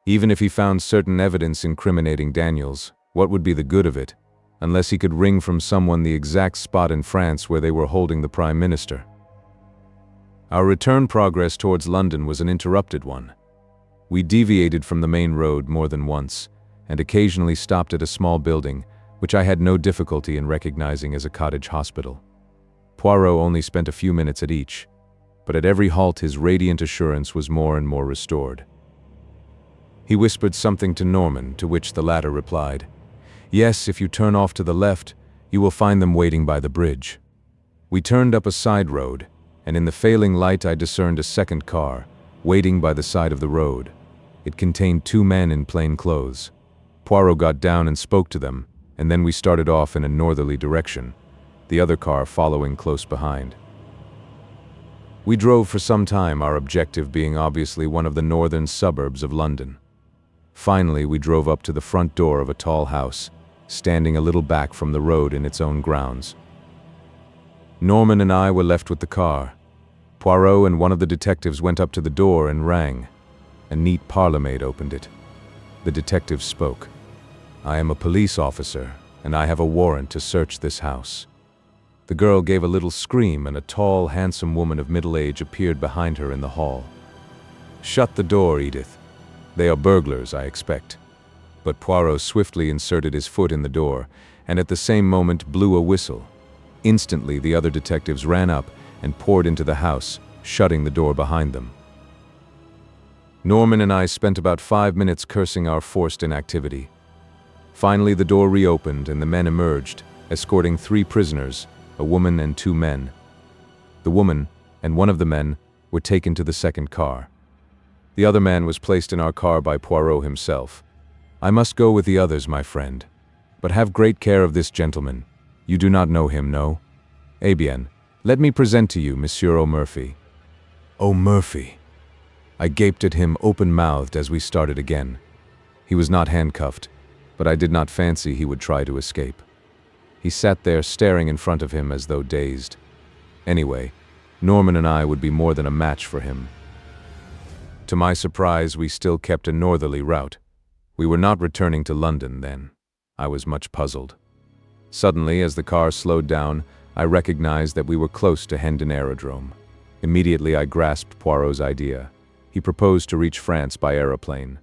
Even if he found certain evidence incriminating Daniels, what would be the good of it, unless he could wring from someone the exact spot in France where they were holding the Prime Minister? Our return progress towards London was an interrupted one. We deviated from the main road more than once, and occasionally stopped at a small building, which I had no difficulty in recognizing as a cottage hospital. Poirot only spent a few minutes at each, but at every halt his radiant assurance was more and more restored. He whispered something to Norman, to which the latter replied, "Yes, if you turn off to the left, you will find them waiting by the bridge." We turned up a side road, and in the failing light I discerned a second car, waiting by the side of the road. It contained 2 men in plain clothes. Poirot got down and spoke to them, and then we started off in a northerly direction, the other car following close behind. We drove for some time, our objective being obviously one of the northern suburbs of London. Finally, we drove up to the front door of a tall house, standing a little back from the road in its own grounds. Norman and I were left with the car. Poirot and one of the detectives went up to the door and rang. A neat parlour-maid opened it. The detective spoke. "I am a police officer, and I have a warrant to search this house." The girl gave a little scream, and a tall, handsome woman of middle age appeared behind her in the hall. "Shut the door, Edith. They are burglars, I expect." But Poirot swiftly inserted his foot in the door, and at the same moment blew a whistle. Instantly, the other detectives ran up and poured into the house, shutting the door behind them. Norman and I spent about 5 minutes cursing our forced inactivity. Finally, the door reopened and the men emerged, escorting 3 prisoners, a woman and 2 men. The woman and one of the men were taken to the second car. The other man was placed in our car by Poirot himself. "I must go with the others, my friend. But have great care of this gentleman. You do not know him, no? Eh bien, let me present to you Monsieur O'Murphy." O'Murphy! I gaped at him open-mouthed as we started again. He was not handcuffed, but I did not fancy he would try to escape. He sat there staring in front of him as though dazed. Anyway, Norman and I would be more than a match for him. To my surprise, we still kept a northerly route. We were not returning to London then. I was much puzzled. Suddenly, as the car slowed down, I recognized that we were close to Hendon Aerodrome. Immediately I grasped Poirot's idea. He proposed to reach France by aeroplane.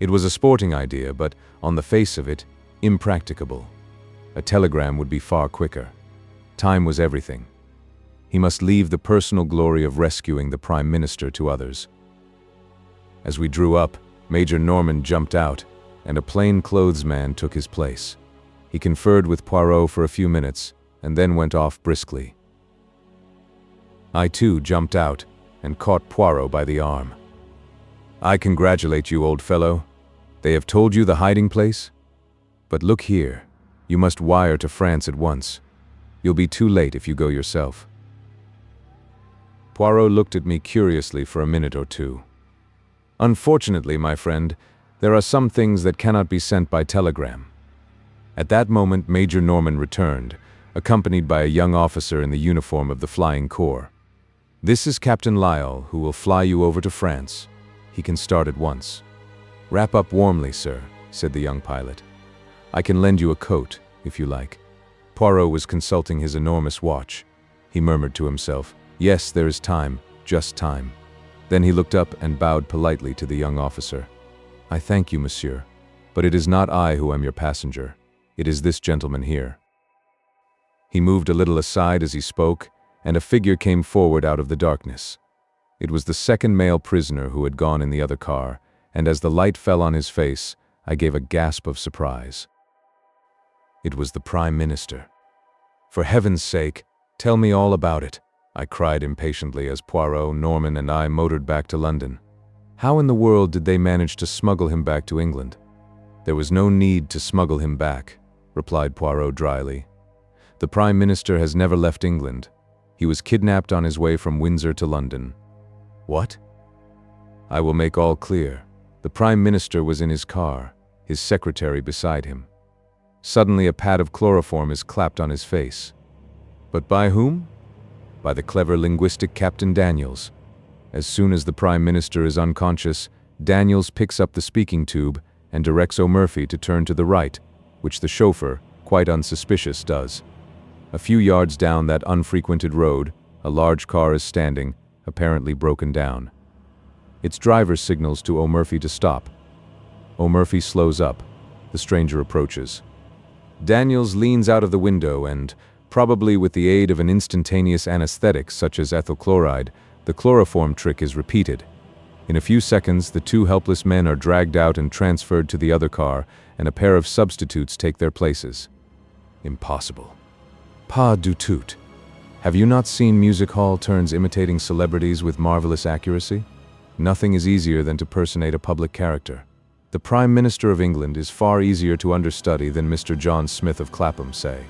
It was a sporting idea, but, on the face of it, impracticable. A telegram would be far quicker. Time was everything. He must leave the personal glory of rescuing the Prime Minister to others. As we drew up, Major Norman jumped out, and a plain-clothes man took his place. He conferred with Poirot for a few minutes, and then went off briskly. I too jumped out, and caught Poirot by the arm. "I congratulate you, old fellow. They have told you the hiding place? But look here, you must wire to France at once. You'll be too late if you go yourself." Poirot looked at me curiously for a minute or 2. "Unfortunately, my friend, there are some things that cannot be sent by telegram." At that moment, Major Norman returned, accompanied by a young officer in the uniform of the Flying Corps. "This is Captain Lyell, who will fly you over to France. He can start at once." "Wrap up warmly, sir," said the young pilot. "I can lend you a coat. if you like." Poirot was consulting his enormous watch. He murmured to himself, "Yes, there is time, just time." Then he looked up and bowed politely to the young officer. "I thank you, monsieur, but it is not I who am your passenger. It is this gentleman here." He moved a little aside as he spoke, and a figure came forward out of the darkness. It was the second male prisoner who had gone in the other car, and as the light fell on his face, I gave a gasp of surprise. It was the Prime Minister. "For heaven's sake, tell me all about it," I cried impatiently as Poirot, Norman, and I motored back to London. "How in the world did they manage to smuggle him back to England?" "There was no need to smuggle him back," replied Poirot dryly. "The Prime Minister has never left England. He was kidnapped on his way from Windsor to London." "What?" "I will make all clear. The Prime Minister was in his car, his secretary beside him. Suddenly a pad of chloroform is clapped on his face. But by whom? By the clever linguistic Captain Daniels. As soon as the Prime Minister is unconscious, Daniels picks up the speaking tube and directs O'Murphy to turn to the right, which the chauffeur, quite unsuspicious, does. A few yards down that unfrequented road, a large car is standing, apparently broken down. Its driver signals to O'Murphy to stop. O'Murphy slows up. The stranger approaches. Daniels leans out of the window and, probably with the aid of an instantaneous anesthetic such as ethyl chloride, the chloroform trick is repeated. In a few seconds, the two helpless men are dragged out and transferred to the other car, and a pair of substitutes take their places. Impossible. Pas du tout. Have you not seen music hall turns imitating celebrities with marvelous accuracy? Nothing is easier than to personate a public character. The Prime Minister of England is far easier to understudy than Mr. John Smith of Clapham, say.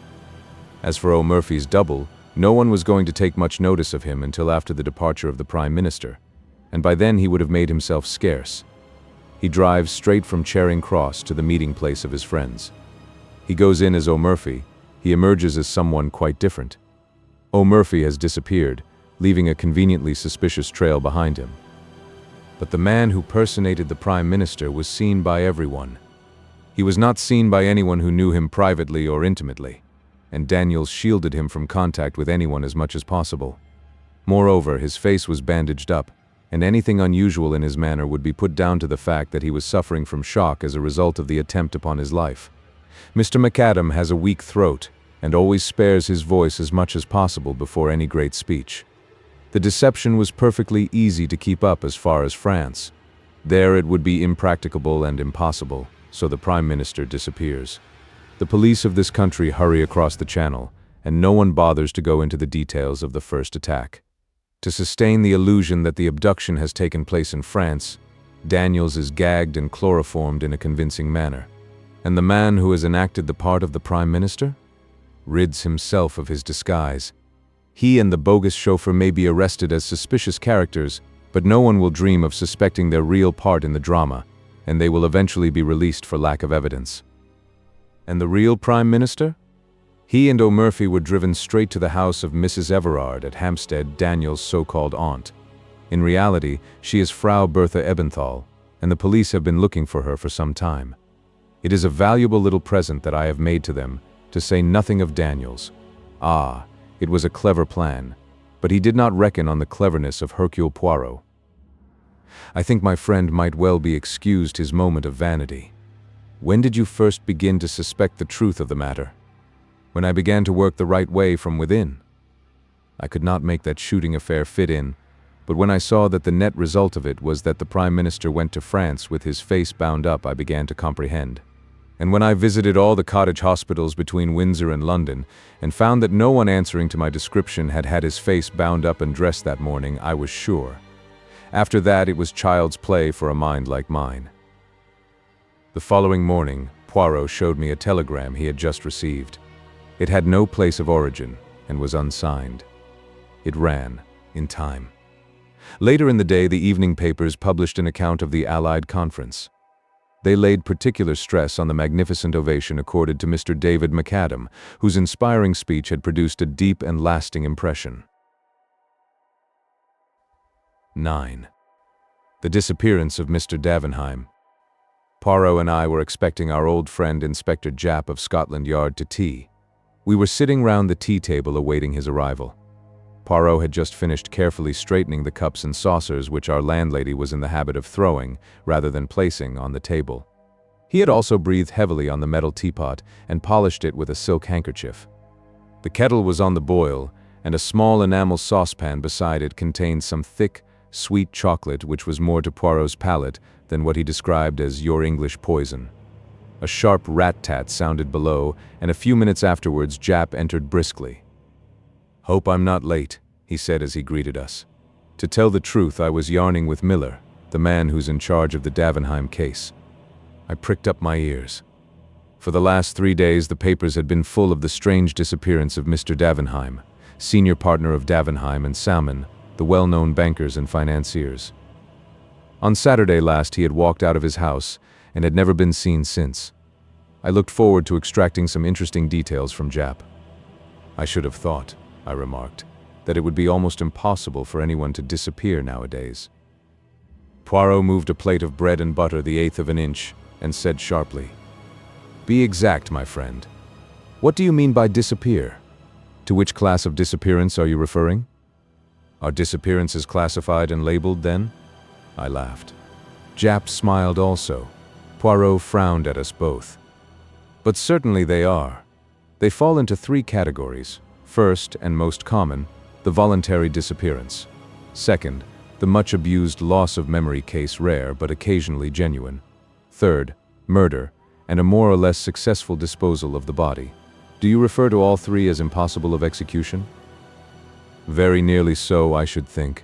As for O'Murphy's double, no one was going to take much notice of him until after the departure of the Prime Minister, and by then he would have made himself scarce. He drives straight from Charing Cross to the meeting place of his friends. He goes in as O'Murphy. He emerges as someone quite different. O'Murphy has disappeared, leaving a conveniently suspicious trail behind him. But the man who personated the Prime Minister was seen by everyone. He was not seen by anyone who knew him privately or intimately, and Daniels shielded him from contact with anyone as much as possible. Moreover, his face was bandaged up, and anything unusual in his manner would be put down to the fact that he was suffering from shock as a result of the attempt upon his life. Mr. McAdam has a weak throat, and always spares his voice as much as possible before any great speech. The deception was perfectly easy to keep up as far as France. There it would be impracticable and impossible, so the Prime Minister disappears. The police of this country hurry across the Channel, and no one bothers to go into the details of the first attack. To sustain the illusion that the abduction has taken place in France, Daniels is gagged and chloroformed in a convincing manner. And the man who has enacted the part of the Prime Minister rids himself of his disguise. He and the bogus chauffeur may be arrested as suspicious characters, but no one will dream of suspecting their real part in the drama, and they will eventually be released for lack of evidence. And the real Prime Minister? He and O'Murphy were driven straight to the house of Mrs. Everard at Hampstead, Daniel's so-called aunt. In reality, she is Frau Bertha Ebenthal, and the police have been looking for her for some time. It is a valuable little present that I have made to them, to say nothing of Daniels. Ah, it was a clever plan, but he did not reckon on the cleverness of Hercule Poirot. I think my friend might well be excused his moment of vanity. When did you first begin to suspect the truth of the matter? When I began to work the right way from within. I could not make that shooting affair fit in, but when I saw that the net result of it was that the Prime Minister went to France with his face bound up, I began to comprehend. And when I visited all the cottage hospitals between Windsor and London, and found that no one answering to my description had had his face bound up and dressed that morning, I was sure. After that, it was child's play for a mind like mine. The following morning, Poirot showed me a telegram he had just received. It had no place of origin, and was unsigned. It ran, in time. Later in the day, the evening papers published an account of the Allied conference. They laid particular stress on the magnificent ovation accorded to Mr. David McAdam, whose inspiring speech had produced a deep and lasting impression. 9. The Disappearance of Mr. Davenheim. Poirot and I were expecting our old friend Inspector Japp of Scotland Yard to tea. We were sitting round the tea table awaiting his arrival. Poirot had just finished carefully straightening the cups and saucers which our landlady was in the habit of throwing, rather than placing, on the table. He had also breathed heavily on the metal teapot and polished it with a silk handkerchief. The kettle was on the boil, and a small enamel saucepan beside it contained some thick, sweet chocolate which was more to Poirot's palate than what he described as your English poison. A sharp rat-tat sounded below, and a few minutes afterwards Japp entered briskly. "Hope I'm not late," he said as he greeted us. "To tell the truth, I was yarning with Miller, the man who's in charge of the Davenheim case." I pricked up my ears. For the last 3 days the papers had been full of the strange disappearance of Mr. Davenheim, senior partner of Davenheim and Salmon, the well-known bankers and financiers. On Saturday last he had walked out of his house and had never been seen since. I looked forward to extracting some interesting details from Japp. "I should have thought," I remarked, "that it would be almost impossible for anyone to disappear nowadays." Poirot moved a plate of bread and butter the eighth of an inch and said sharply, "Be exact, my friend. What do you mean by disappear? To which class of disappearance are you referring? Are disappearances classified and labeled then?" I laughed. Japp smiled also. Poirot frowned at us both. "But certainly they are. They fall into 3 categories. First, and most common, the voluntary disappearance. Second, the much-abused loss of memory case, rare but occasionally genuine. Third, murder, and a more or less successful disposal of the body. Do you refer to all 3 as impossible of execution?" "Very nearly so, I should think.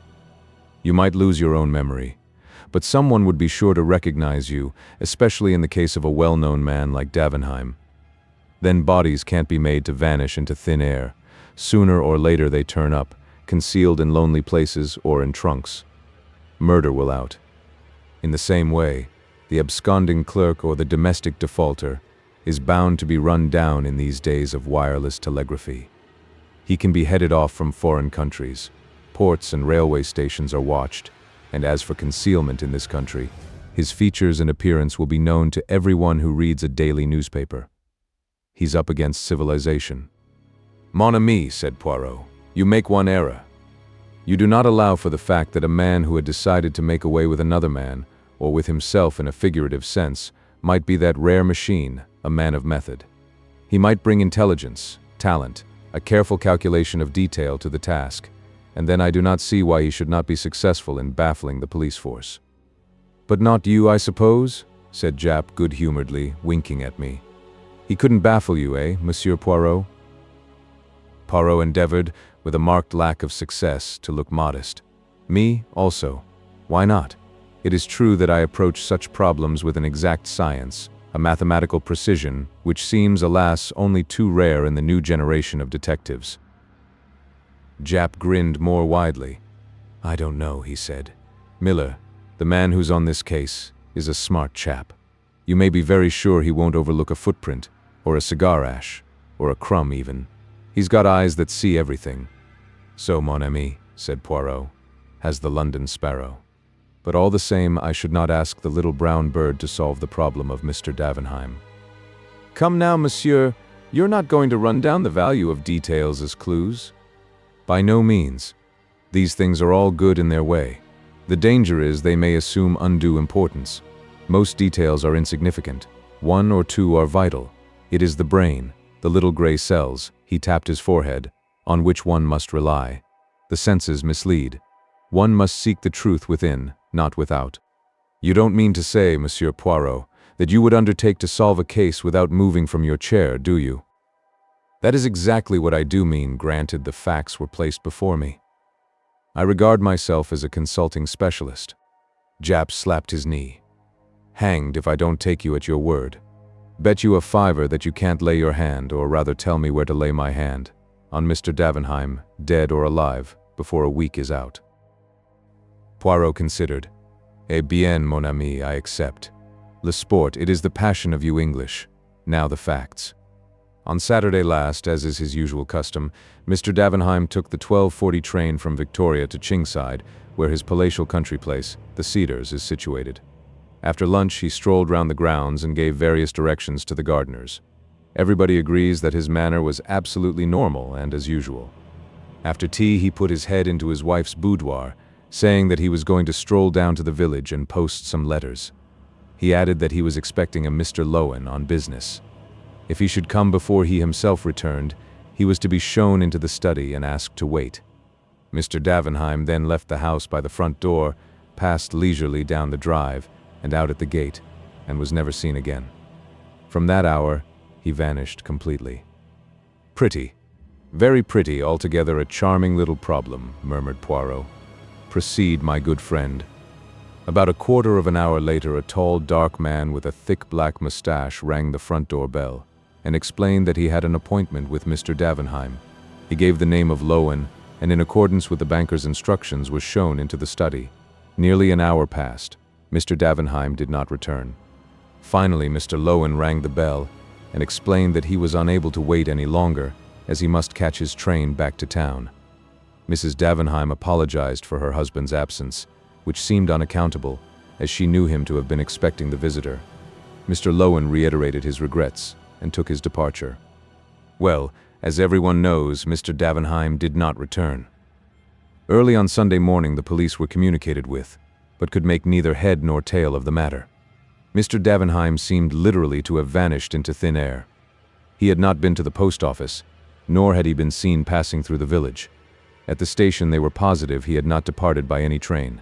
You might lose your own memory, but someone would be sure to recognize you, especially in the case of a well-known man like Davenheim. Then bodies can't be made to vanish into thin air. Sooner or later they turn up, concealed in lonely places or in trunks. Murder will out. In the same way, the absconding clerk or the domestic defaulter is bound to be run down in these days of wireless telegraphy. He can be headed off from foreign countries. Ports and railway stations are watched, and as for concealment in this country, his features and appearance will be known to everyone who reads a daily newspaper. He's up against civilization." "Mon ami," said Poirot, "you make one error. You do not allow for the fact that a man who had decided to make away with another man, or with himself in a figurative sense, might be that rare machine, a man of method. He might bring intelligence, talent, a careful calculation of detail to the task, and then I do not see why he should not be successful in baffling the police force." "But not you, I suppose?" said Japp good-humoredly, winking at me. "He couldn't baffle you, Monsieur Poirot?" Poirot endeavored, with a marked lack of success, to look modest. "Me, also. Why not? It is true that I approach such problems with an exact science, a mathematical precision, which seems, alas, only too rare in the new generation of detectives." Japp grinned more widely. "I don't know," he said. "Miller, the man who's on this case, is a smart chap. You may be very sure he won't overlook a footprint, or a cigar ash, or a crumb even. He's got eyes that see everything. So, mon ami," said Poirot, "has the London sparrow. But all the same, I should not ask the little brown bird to solve the problem of Mr. Davenheim." "Come now, monsieur, you're not going to run down the value of details as clues?" "By no means. These things are all good in their way. The danger is they may assume undue importance. Most details are insignificant. 1 or 2 are vital. It is the brain, the little gray cells," he tapped his forehead, "on which one must rely. The senses mislead. One must seek the truth within, not without." "You don't mean to say, Monsieur Poirot, that you would undertake to solve a case without moving from your chair, do you?" "That is exactly what I do mean, granted the facts were placed before me. I regard myself as a consulting specialist." Japp slapped his knee. "Hanged if I don't take you at your word. Bet you a fiver that you can't lay your hand, or rather tell me where to lay my hand, on Mr. Davenheim, dead or alive, before a week is out." Poirot considered. "Eh bien, mon ami, I accept. Le sport, it is the passion of you English. Now the facts. On Saturday last, as is his usual custom, Mr. Davenheim took the 12:40 train from Victoria to Chingside, where his palatial country place, the Cedars, is situated. After lunch, he strolled round the grounds and gave various directions to the gardeners. Everybody agrees that his manner was absolutely normal and as usual. After tea, he put his head into his wife's boudoir, saying that he was going to stroll down to the village and post some letters. He added that he was expecting a Mr. Lowen on business. If he should come before he himself returned, he was to be shown into the study and asked to wait. Mr. Davenheim then left the house by the front door, passed leisurely down the drive and out at the gate, and was never seen again. From that hour, he vanished completely. "Pretty. Very pretty, altogether a charming little problem," murmured Poirot. "Proceed, my good friend." About a quarter of an hour later, a tall, dark man with a thick black mustache rang the front door bell and explained that he had an appointment with Mr. Davenheim. He gave the name of Lowen, and in accordance with the banker's instructions was shown into the study. Nearly an hour passed. Mr. Davenheim did not return. Finally, Mr. Lowen rang the bell and explained that he was unable to wait any longer, as he must catch his train back to town. Mrs. Davenheim apologized for her husband's absence, which seemed unaccountable, as she knew him to have been expecting the visitor. Mr. Lowen reiterated his regrets and took his departure. Well, as everyone knows, Mr. Davenheim did not return. Early on Sunday morning, the police were communicated with, but could make neither head nor tail of the matter. Mr. Davenheim seemed literally to have vanished into thin air. He had not been to the post office, nor had he been seen passing through the village. At the station, they were positive he had not departed by any train.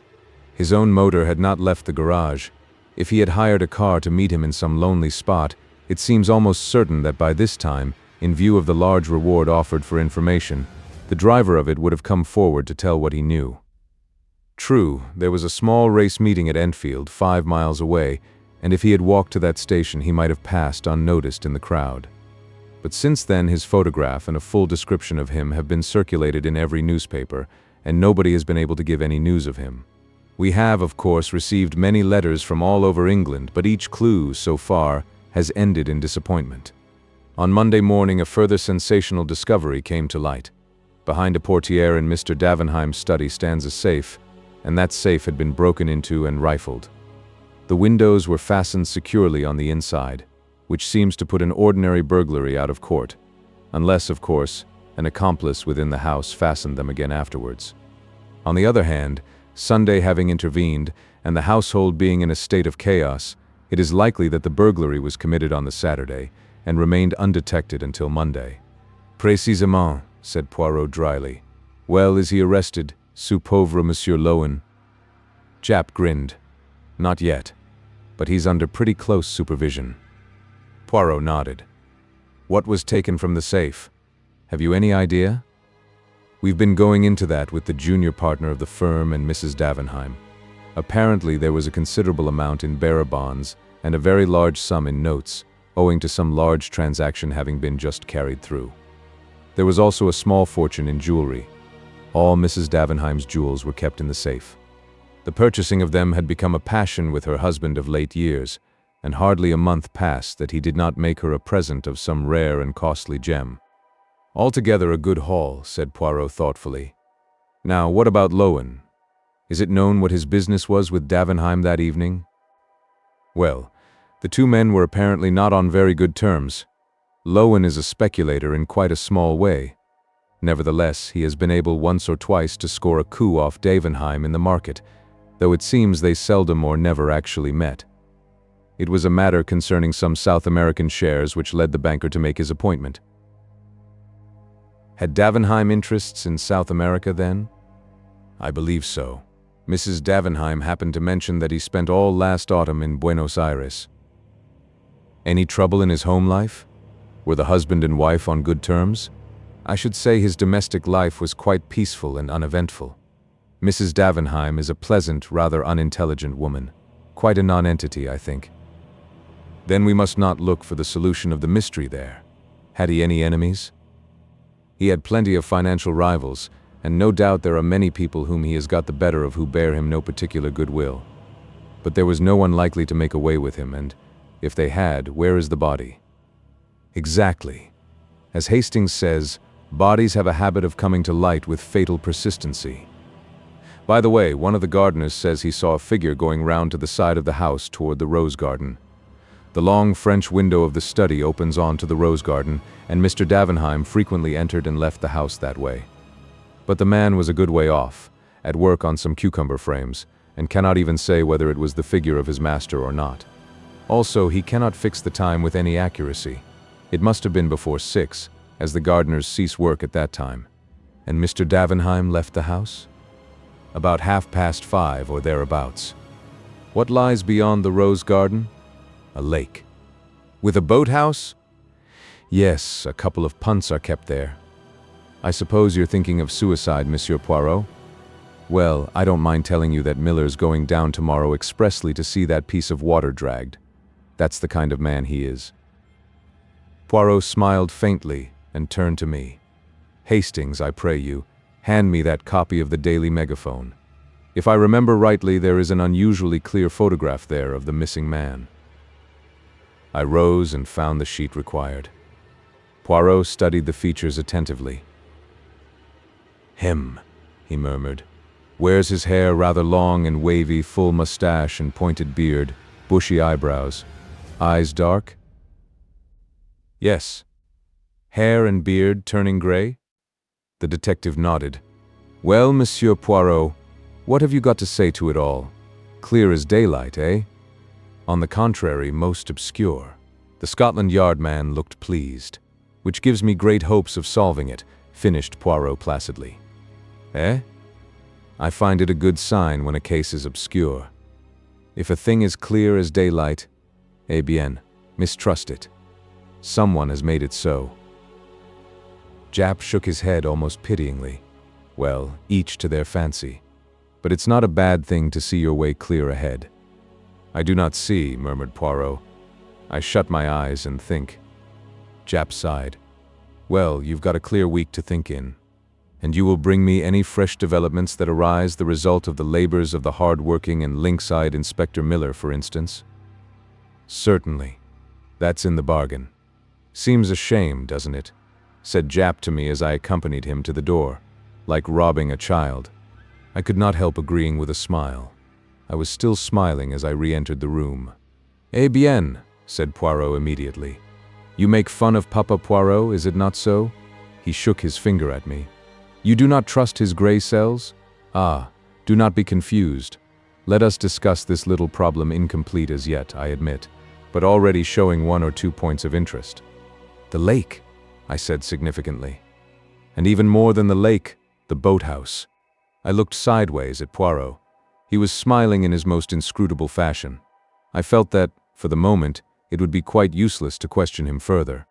His own motor had not left the garage. If he had hired a car to meet him in some lonely spot, it seems almost certain that by this time, in view of the large reward offered for information, the driver of it would have come forward to tell what he knew. True, there was a small race meeting at Enfield, 5 miles away, and if he had walked to that station, he might have passed unnoticed in the crowd. But since then, his photograph and a full description of him have been circulated in every newspaper, and nobody has been able to give any news of him. We have, of course, received many letters from all over England, but each clue, so far, has ended in disappointment. On Monday morning, a further sensational discovery came to light. Behind a portiere in Mr. Davenheim's study stands a safe, and that safe had been broken into and rifled. The windows were fastened securely on the inside, which seems to put an ordinary burglary out of court, unless, of course, an accomplice within the house fastened them again afterwards. On the other hand, Sunday having intervened, and the household being in a state of chaos, it is likely that the burglary was committed on the Saturday and remained undetected until Monday. "Précisément," said Poirot dryly. "Well, is he arrested, ce pauvre Monsieur Lowen?" Japp grinned. "Not yet, but he's under pretty close supervision." Poirot nodded. "What was taken from the safe? Have you any idea?" "We've been going into that with the junior partner of the firm and Mrs. Davenheim. Apparently there was a considerable amount in bearer bonds and a very large sum in notes, owing to some large transaction having been just carried through. There was also a small fortune in jewelry. All Mrs. Davenheim's jewels were kept in the safe. The purchasing of them had become a passion with her husband of late years, and hardly a month passed that he did not make her a present of some rare and costly gem. Altogether a good haul," said Poirot thoughtfully. "Now, what about Lowen? Is it known what his business was with Davenheim that evening?" "Well, the two men were apparently not on very good terms. Lowen is a speculator in quite a small way. Nevertheless, he has been able once or twice to score a coup off Davenheim in the market, though it seems they seldom or never actually met. It was a matter concerning some South American shares which led the banker to make his appointment." "Had Davenheim interests in South America then?" "I believe so. Mrs. Davenheim happened to mention that he spent all last autumn in Buenos Aires." "Any trouble in his home life? Were the husband and wife on good terms?" "I should say his domestic life was quite peaceful and uneventful. Mrs. Davenheim is a pleasant, rather unintelligent woman. Quite a non-entity, I think." "Then we must not look for the solution of the mystery there. Had he any enemies?" "He had plenty of financial rivals, and no doubt there are many people whom he has got the better of who bear him no particular goodwill. But there was no one likely to make away with him, and, if they had, where is the body?" "Exactly. As Hastings says, bodies have a habit of coming to light with fatal persistency. By the way, one of the gardeners says he saw a figure going round to the side of the house toward the rose garden. The long French window of the study opens onto the rose garden, and Mr. Davenheim frequently entered and left the house that way. But the man was a good way off, at work on some cucumber frames, and cannot even say whether it was the figure of his master or not. Also, he cannot fix the time with any accuracy. It must have been before 6, as the gardeners cease work at that time. And Mr. Davenheim left the house? About 5:30 or thereabouts. What lies beyond the rose garden? A lake. With a boathouse? Yes, a couple of punts are kept there. I suppose you're thinking of suicide, Monsieur Poirot? Well, I don't mind telling you that Miller's going down tomorrow expressly to see that piece of water dragged. That's the kind of man he is. Poirot smiled faintly and turned to me. Hastings, I pray you, hand me that copy of the Daily Megaphone. If I remember rightly, there is an unusually clear photograph there of the missing man. I rose and found the sheet required. Poirot studied the features attentively. Him, he murmured. Wears his hair rather long and wavy, full mustache and pointed beard, bushy eyebrows. Eyes dark? Yes. Hair and beard turning gray? The detective nodded. Well, Monsieur Poirot, what have you got to say to it all? Clear as daylight, eh? On the contrary, most obscure. The Scotland Yard man looked pleased. Which gives me great hopes of solving it, finished Poirot placidly. Eh? I find it a good sign when a case is obscure. If a thing is clear as daylight, eh bien, mistrust it. Someone has made it so. Japp shook his head almost pityingly. Well, each to their fancy. But it's not a bad thing to see your way clear ahead. I do not see, murmured Poirot. I shut my eyes and think. Japp sighed. Well, you've got a clear week to think in. And you will bring me any fresh developments that arise the result of the labors of the hard-working and lynx-eyed Inspector Miller, for instance? Certainly. That's in the bargain. Seems a shame, doesn't it? Said Japp to me as I accompanied him to the door. Like robbing a child. I could not help agreeing with a smile. I was still smiling as I re-entered the room. Eh bien, said Poirot immediately. You make fun of Papa Poirot, is it not so? He shook his finger at me. You do not trust his gray cells? Ah, do not be confused. Let us discuss this little problem incomplete as yet, I admit, but already showing 1 or 2 points of interest. The lake, I said significantly. And even more than the lake, the boathouse. I looked sideways at Poirot. He was smiling in his most inscrutable fashion. I felt that, for the moment, it would be quite useless to question him further.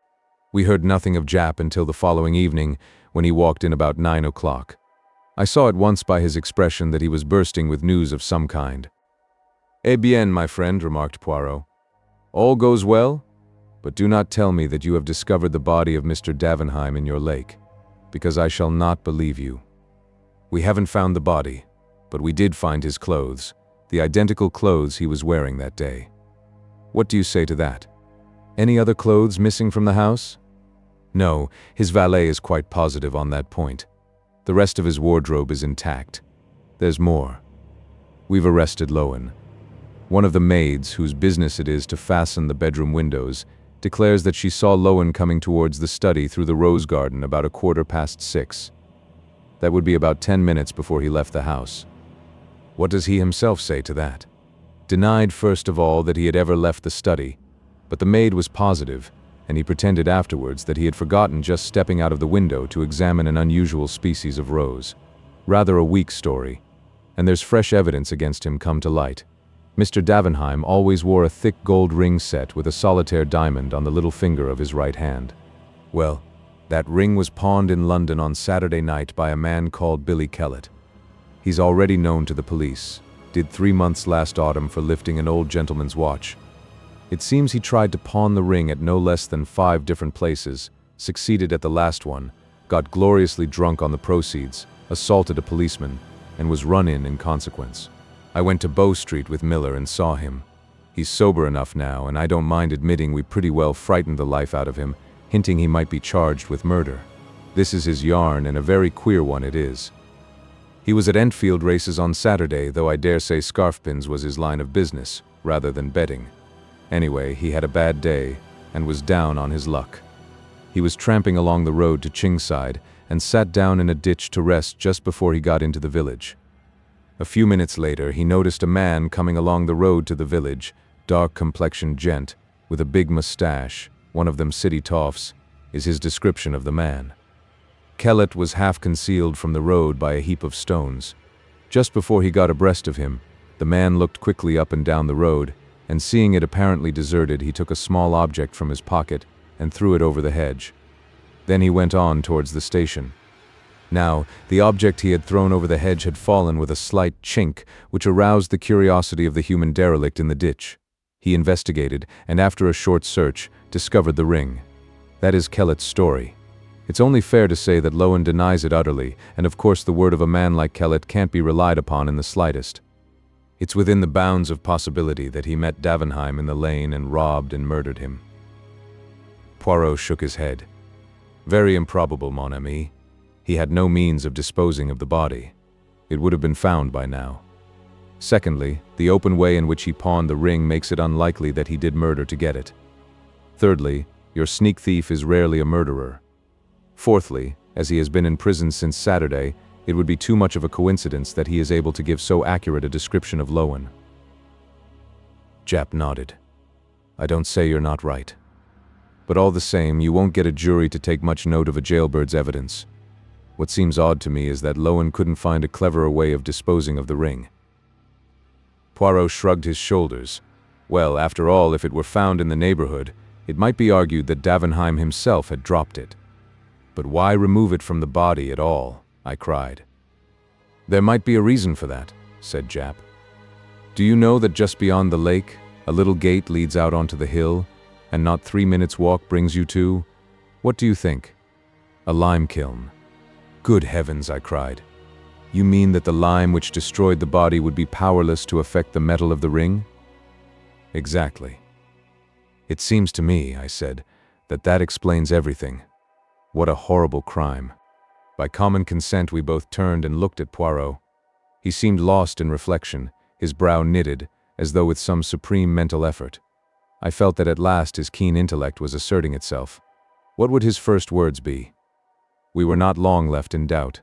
We heard nothing of Japp until the following evening, when he walked in about 9 o'clock. I saw at once by his expression that he was bursting with news of some kind. Eh bien, my friend, remarked Poirot. All goes well? But do not tell me that you have discovered the body of Mr. Davenheim in your lake, because I shall not believe you. We haven't found the body, but we did find his clothes, the identical clothes he was wearing that day. What do you say to that? Any other clothes missing from the house? No, his valet is quite positive on that point. The rest of his wardrobe is intact. There's more. We've arrested Lowen. One of the maids, whose business it is to fasten the bedroom windows, declares that she saw Lowen coming towards the study through the rose garden about 6:15. That would be about 10 minutes before he left the house. What does he himself say to that? Denied first of all that he had ever left the study, but the maid was positive, and he pretended afterwards that he had forgotten just stepping out of the window to examine an unusual species of rose. Rather a weak story, and there's fresh evidence against him come to light. Mr. Davenheim always wore a thick gold ring set with a solitaire diamond on the little finger of his right hand. Well, that ring was pawned in London on Saturday night by a man called Billy Kellett. He's already known to the police, did 3 months last autumn for lifting an old gentleman's watch. It seems he tried to pawn the ring at no less than 5 different places, succeeded at the last one, got gloriously drunk on the proceeds, assaulted a policeman, and was run in consequence. I went to Bow Street with Miller and saw him. He's sober enough now, and I don't mind admitting we pretty well frightened the life out of him, hinting he might be charged with murder. This is his yarn, and a very queer one it is. He was at Enfield races on Saturday, though I dare say scarfpins was his line of business, rather than betting. Anyway, he had a bad day, and was down on his luck. He was tramping along the road to Chingside, and sat down in a ditch to rest just before he got into the village. A few minutes later, he noticed a man coming along the road to the village, dark-complexioned gent, with a big mustache, one of them city toffs, is his description of the man. Kellett was half concealed from the road by a heap of stones. Just before he got abreast of him, the man looked quickly up and down the road, and seeing it apparently deserted, he took a small object from his pocket and threw it over the hedge. Then he went on towards the station. Now, the object he had thrown over the hedge had fallen with a slight chink, which aroused the curiosity of the human derelict in the ditch. He investigated, and after a short search, discovered the ring. That is Kellett's story. It's only fair to say that Lowen denies it utterly, and of course the word of a man like Kellett can't be relied upon in the slightest. It's within the bounds of possibility that he met Davenheim in the lane and robbed and murdered him. Poirot shook his head. Very improbable, mon ami. He had no means of disposing of the body. It would have been found by now. Secondly, the open way in which he pawned the ring makes it unlikely that he did murder to get it. Thirdly, your sneak thief is rarely a murderer. Fourthly, as he has been in prison since Saturday, it would be too much of a coincidence that he is able to give so accurate a description of Lowen. Japp nodded. I don't say you're not right. But all the same, you won't get a jury to take much note of a jailbird's evidence. What seems odd to me is that Lowen couldn't find a cleverer way of disposing of the ring. Poirot shrugged his shoulders. Well, after all, if it were found in the neighborhood, it might be argued that Davenheim himself had dropped it. But why remove it from the body at all? I cried. There might be a reason for that, said Japp. Do you know that just beyond the lake, a little gate leads out onto the hill, and not 3 minutes' walk brings you to, what do you think? A lime kiln. Good heavens, I cried. You mean that the lime which destroyed the body would be powerless to affect the metal of the ring? Exactly. It seems to me, I said, that explains everything. What a horrible crime. By common consent, we both turned and looked at Poirot. He seemed lost in reflection, his brow knitted, as though with some supreme mental effort. I felt that at last his keen intellect was asserting itself. What would his first words be? We were not long left in doubt.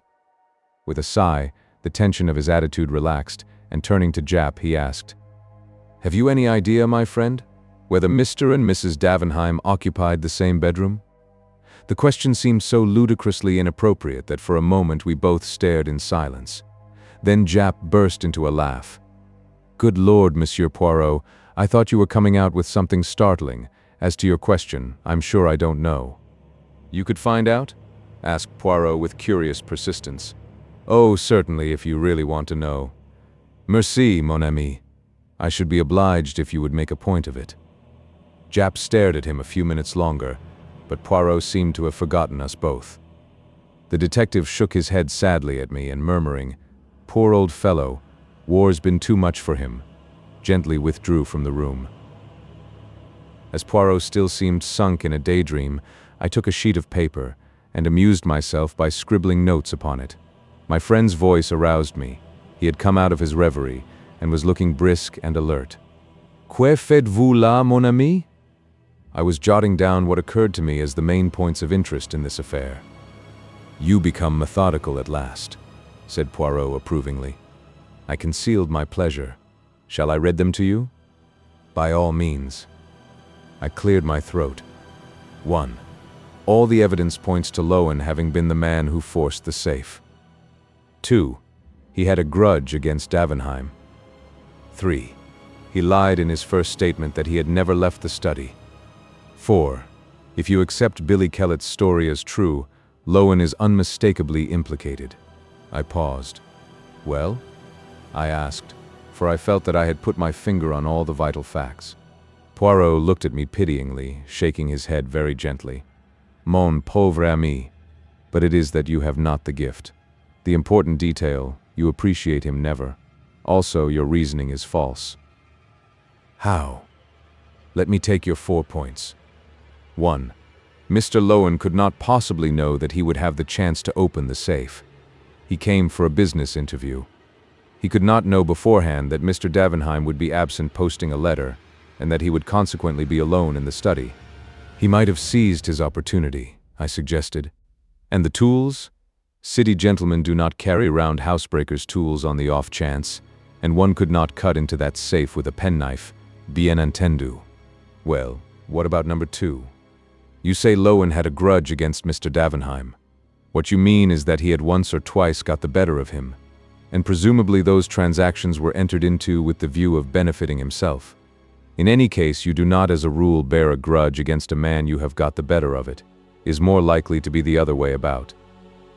With a sigh, the tension of his attitude relaxed, and turning to Japp, he asked, Have you any idea, my friend, whether Mr. and Mrs. Davenheim occupied the same bedroom? The question seemed so ludicrously inappropriate that for a moment we both stared in silence. Then Japp burst into a laugh. Good Lord, Monsieur Poirot, I thought you were coming out with something startling. As to your question, I'm sure I don't know. You could find out? Asked Poirot with curious persistence. Oh, certainly, if you really want to know. Merci, mon ami. I should be obliged if you would make a point of it. Japp stared at him a few minutes longer, but Poirot seemed to have forgotten us both. The detective shook his head sadly at me and murmuring, Poor old fellow, war's been too much for him, gently withdrew from the room. As Poirot still seemed sunk in a daydream, I took a sheet of paper and amused myself by scribbling notes upon it. My friend's voice aroused me. He had come out of his reverie and was looking brisk and alert. Que faites-vous là, mon ami? I was jotting down what occurred to me as the main points of interest in this affair. You become methodical at last, said Poirot approvingly. I concealed my pleasure. Shall I read them to you? By all means. I cleared my throat. 1. All the evidence points to Lowen having been the man who forced the safe. 2. He had a grudge against Davenheim. 3. He lied in his first statement that he had never left the study. 4. If you accept Billy Kellett's story as true, Lowen is unmistakably implicated. I paused. Well? I asked, for I felt that I had put my finger on all the vital facts. Poirot looked at me pityingly, shaking his head very gently. Mon pauvre ami, but it is that you have not the gift. The important detail, you appreciate him never. Also, your reasoning is false. How? Let me take your 4 points. 1. Mr. Lowen could not possibly know that he would have the chance to open the safe. He came for a business interview. He could not know beforehand that Mr. Davenheim would be absent posting a letter, and that he would consequently be alone in the study. He might have seized his opportunity, I suggested. And the tools? City gentlemen do not carry around housebreakers' tools on the off chance, and one could not cut into that safe with a penknife, bien entendu. Well, what about number 2? You say Lowen had a grudge against Mr. Davenheim. What you mean is that he had once or twice got the better of him, and presumably those transactions were entered into with the view of benefiting himself. In any case, you do not as a rule bear a grudge against a man you have got the better of it. Is more likely to be the other way about.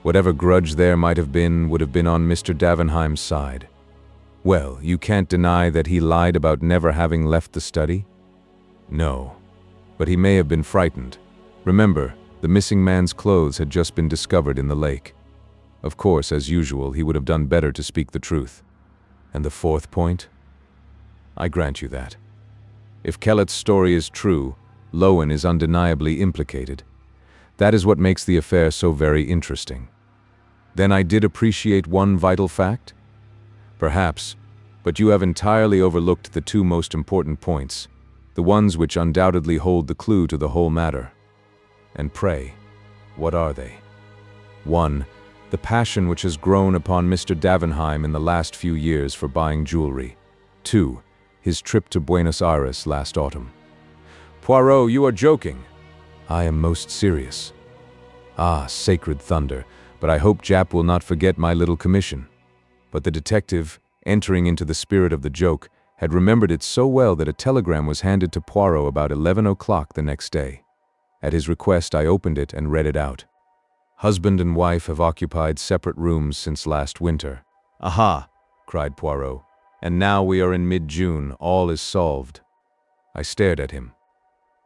Whatever grudge there might have been would have been on Mr. Davenheim's side. Well, you can't deny that he lied about never having left the study? No, but he may have been frightened. Remember, the missing man's clothes had just been discovered in the lake. Of course, as usual, he would have done better to speak the truth. And the 4th point? I grant you that. If Kellett's story is true, Lowen is undeniably implicated. That is what makes the affair so very interesting. Then I did appreciate one vital fact? Perhaps, but you have entirely overlooked the 2 most important points, the ones which undoubtedly hold the clue to the whole matter. And pray, what are they? 1. The passion which has grown upon Mr. Davenheim in the last few years for buying jewelry. 2. His trip to Buenos Aires last autumn. Poirot, you are joking. I am most serious. Ah, sacred thunder, but I hope Jap will not forget my little commission. But the detective, entering into the spirit of the joke, had remembered it so well that a telegram was handed to Poirot about 11 o'clock the next day. At his request, I opened it and read it out. Husband and wife have occupied separate rooms since last winter. Aha, cried Poirot. And now we are in mid-June, all is solved. I stared at him.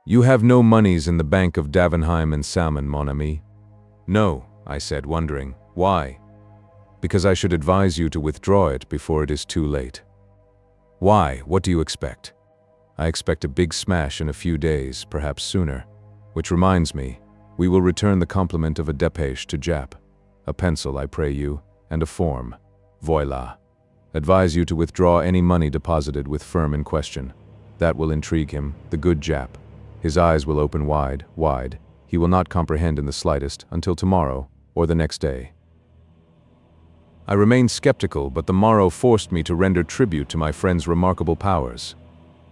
You have no moneys in the bank of Davenheim and Salmon, mon ami? No, I said, wondering. Why? Because I should advise you to withdraw it before it is too late. Why? What do you expect? I expect a big smash in a few days, perhaps sooner. Which reminds me, we will return the compliment of a dépêche to Jap. A pencil, I pray you, and a form. Voila. Advise you to withdraw any money deposited with firm in question. That will intrigue him, the good Jap. His eyes will open wide, wide. He will not comprehend in the slightest until tomorrow or the next day. I remained skeptical, but the morrow forced me to render tribute to my friend's remarkable powers.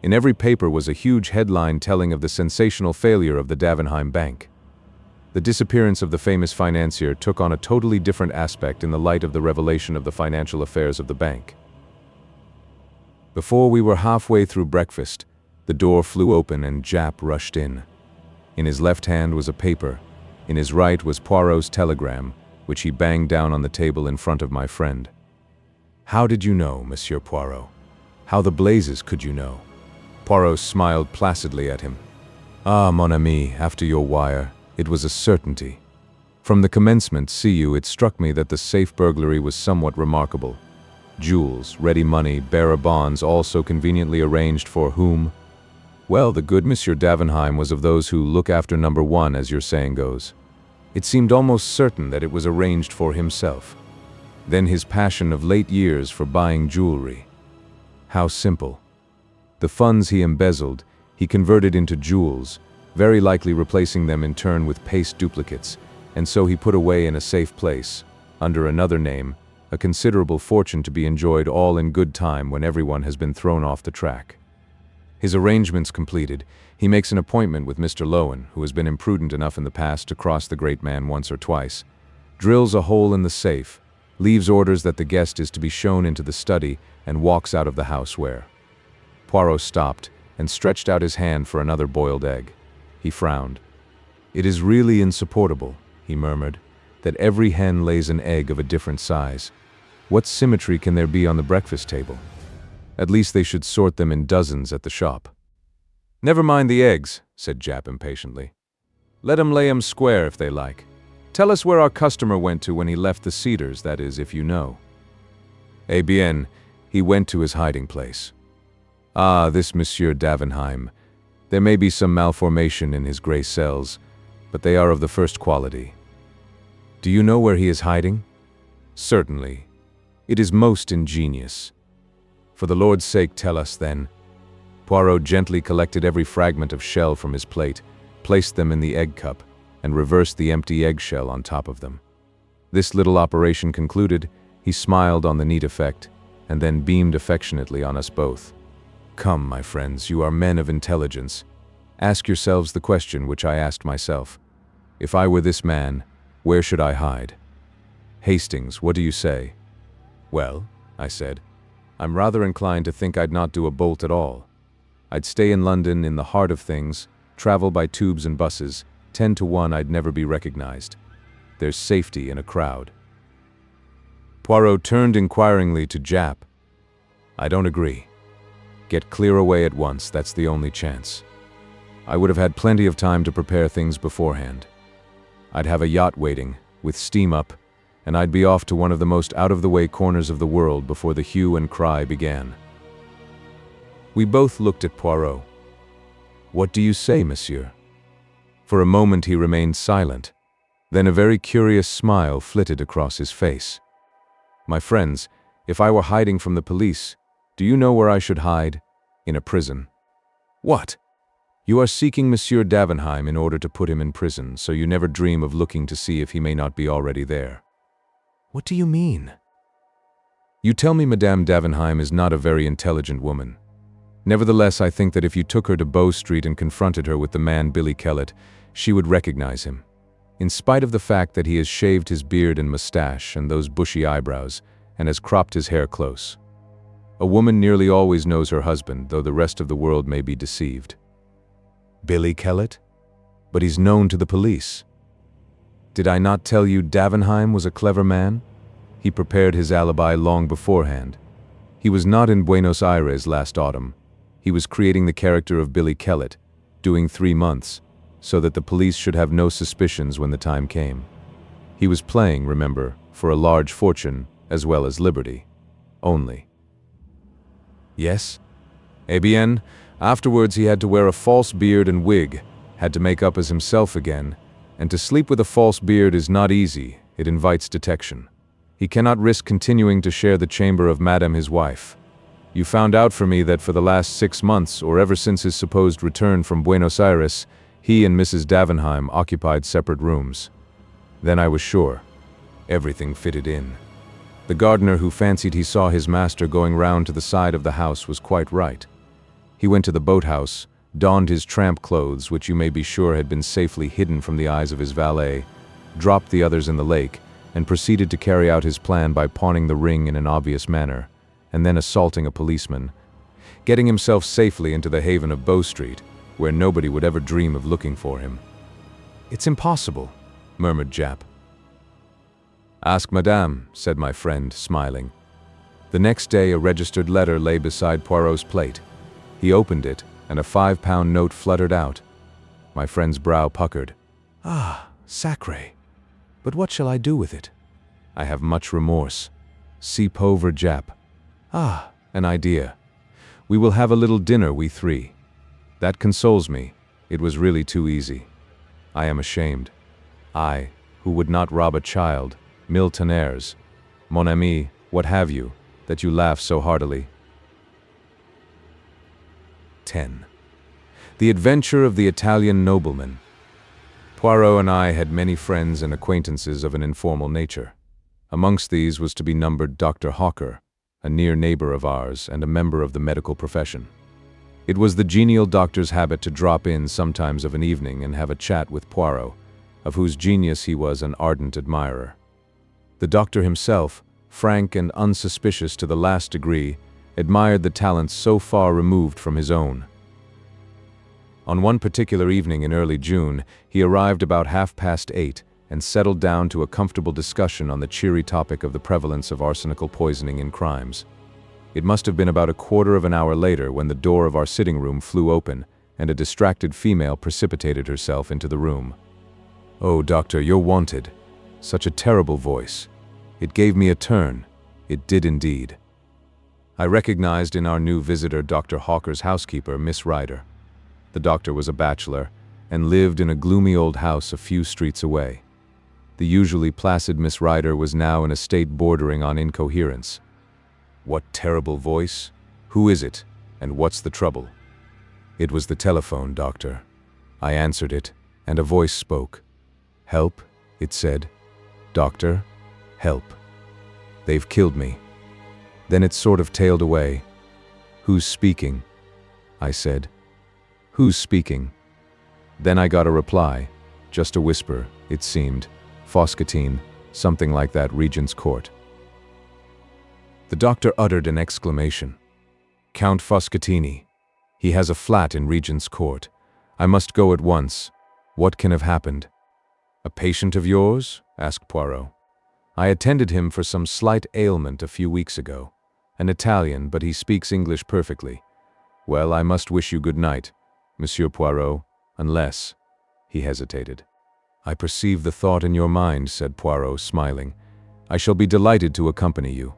In every paper was a huge headline telling of the sensational failure of the Davenheim Bank. The disappearance of the famous financier took on a totally different aspect in the light of the revelation of the financial affairs of the bank. Before we were halfway through breakfast, the door flew open and Jap rushed in. In his left hand was a paper. In his right was Poirot's telegram, which he banged down on the table in front of my friend. How did you know, Monsieur Poirot? How the blazes could you know? Poirot smiled placidly at him. Ah, mon ami, after your wire, it was a certainty. From the commencement, see you, it struck me that the safe burglary was somewhat remarkable. Jewels, ready money, bearer bonds, all so conveniently arranged for whom? Well, the good Monsieur Davenheim was of those who look after number 1, as your saying goes. It seemed almost certain that it was arranged for himself. Then his passion of late years for buying jewelry. How simple. The funds he embezzled, he converted into jewels, very likely replacing them in turn with paste duplicates, and so he put away in a safe place, under another name, a considerable fortune to be enjoyed all in good time when everyone has been thrown off the track. His arrangements completed, he makes an appointment with Mr. Lowen, who has been imprudent enough in the past to cross the great man once or twice, drills a hole in the safe, leaves orders that the guest is to be shown into the study, and walks out of the house where. Poirot stopped and stretched out his hand for another boiled egg. He frowned. It is really insupportable, he murmured, that every hen lays an egg of a different size. What symmetry can there be on the breakfast table? At least they should sort them in dozens at the shop. Never mind the eggs, said Jap impatiently. Let 'em lay 'em square if they like. Tell us where our customer went to when he left the Cedars, that is, if you know. Eh bien, he went to his hiding place. Ah, this Monsieur Davenheim. There may be some malformation in his gray cells, but they are of the first quality. Do you know where he is hiding? Certainly. It is most ingenious. For the Lord's sake, tell us, then. Poirot gently collected every fragment of shell from his plate, placed them in the egg cup, and reversed the empty eggshell on top of them. This little operation concluded, he smiled on the neat effect, and then beamed affectionately on us both. Come, my friends, you are men of intelligence. Ask yourselves the question which I asked myself. If I were this man, where should I hide? Hastings, what do you say? Well, I said, I'm rather inclined to think I'd not do a bolt at all. I'd stay in London in the heart of things, travel by tubes and buses, 10 to 1 I'd never be recognized. There's safety in a crowd. Poirot turned inquiringly to Jap. I don't agree. Get clear away at once, that's the only chance. I would have had plenty of time to prepare things beforehand. I'd have a yacht waiting, with steam up, and I'd be off to one of the most out-of-the-way corners of the world before the hue and cry began. We both looked at Poirot. What do you say, monsieur? For a moment he remained silent. Then a very curious smile flitted across his face. My friends, if I were hiding from the police, do you know where I should hide? In a prison. What? You are seeking Monsieur Davenheim in order to put him in prison, so you never dream of looking to see if he may not be already there. What do you mean? You tell me Madame Davenheim is not a very intelligent woman. Nevertheless, I think that if you took her to Bow Street and confronted her with the man Billy Kellett, she would recognize him. In spite of the fact that he has shaved his beard and mustache and those bushy eyebrows, and has cropped his hair close. A woman nearly always knows her husband, though the rest of the world may be deceived. Billy Kellett? But he's known to the police. Did I not tell you Davenheim was a clever man? He prepared his alibi long beforehand. He was not in Buenos Aires last autumn. He was creating the character of Billy Kellett, doing 3 months, so that the police should have no suspicions when the time came. He was playing, remember, for a large fortune, as well as liberty. Only. Yes? Eh bien, afterwards he had to wear a false beard and wig, had to make up as himself again, and to sleep with a false beard is not easy, it invites detection. He cannot risk continuing to share the chamber of Madame his wife. You found out for me that for the last 6 months, or ever since his supposed return from Buenos Aires, he and Mrs. Davenheim occupied separate rooms. Then I was sure. Everything fitted in. The gardener who fancied he saw his master going round to the side of the house was quite right. He went to the boathouse, donned his tramp clothes, which you may be sure had been safely hidden from the eyes of his valet, dropped the others in the lake, and proceeded to carry out his plan by pawning the ring in an obvious manner, and then assaulting a policeman, getting himself safely into the haven of Bow Street, where nobody would ever dream of looking for him. It's impossible, murmured Jap. Ask Madame, said my friend, smiling. The next day a registered letter lay beside Poirot's plate. He opened it, and a 5-pound note fluttered out. My friend's brow puckered. Ah, sacré. But what shall I do with it? I have much remorse. Si pauvre Jap. Ah, an idea. We will have a little dinner, we three. That consoles me. It was really too easy. I am ashamed. I, who would not rob a child, mille tonnerres. Mon ami, what have you, that you laugh so heartily? 10. The Adventure of the Italian Nobleman. Poirot and I had many friends and acquaintances of an informal nature. Amongst these was to be numbered Dr. Hawker, a near neighbor of ours and a member of the medical profession. It was the genial doctor's habit to drop in sometimes of an evening and have a chat with Poirot, of whose genius he was an ardent admirer. The doctor himself, frank and unsuspicious to the last degree, admired the talents so far removed from his own. On one particular evening in early June, he arrived about 8:30 and settled down to a comfortable discussion on the cheery topic of the prevalence of arsenical poisoning in crimes. It must have been about a quarter of an hour later when the door of our sitting room flew open and a distracted female precipitated herself into the room. "Oh, doctor, you're wanted." Such a terrible voice. It gave me a turn. It did indeed. I recognized in our new visitor Dr. Hawker's housekeeper, Miss Ryder. The doctor was a bachelor and lived in a gloomy old house a few streets away. The usually placid Miss Ryder was now in a state bordering on incoherence. What terrible voice? Who is it? And what's the trouble? It was the telephone, Doctor. I answered it, and a voice spoke. Help, it said. Doctor, help. They've killed me. Then it sort of tailed away. Who's speaking? I said. Who's speaking? Then I got a reply, just a whisper, it seemed. Foscatine, something like that, Regent's Court. The doctor uttered an exclamation. Count Foscatini. He has a flat in Regent's Court. I must go at once. What can have happened? A patient of yours? Asked Poirot. I attended him for some slight ailment a few weeks ago. An Italian, but he speaks English perfectly. Well, I must wish you good night, Monsieur Poirot, unless— He hesitated. I perceive the thought in your mind, said Poirot, smiling. I shall be delighted to accompany you.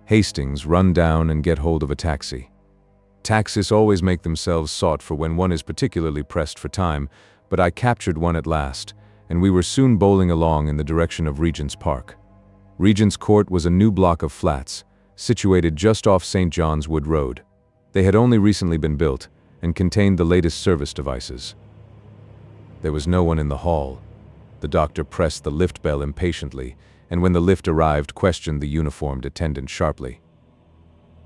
Hastings, run down and get hold of a taxi. Taxis always make themselves sought for when one is particularly pressed for time, but I captured one at last, and we were soon bowling along in the direction of Regent's Park. Regent's Court was a new block of flats, situated just off St. John's Wood Road. They had only recently been built, and contained the latest service devices. There was no one in the hall. The doctor pressed the lift bell impatiently, and when the lift arrived, questioned the uniformed attendant sharply.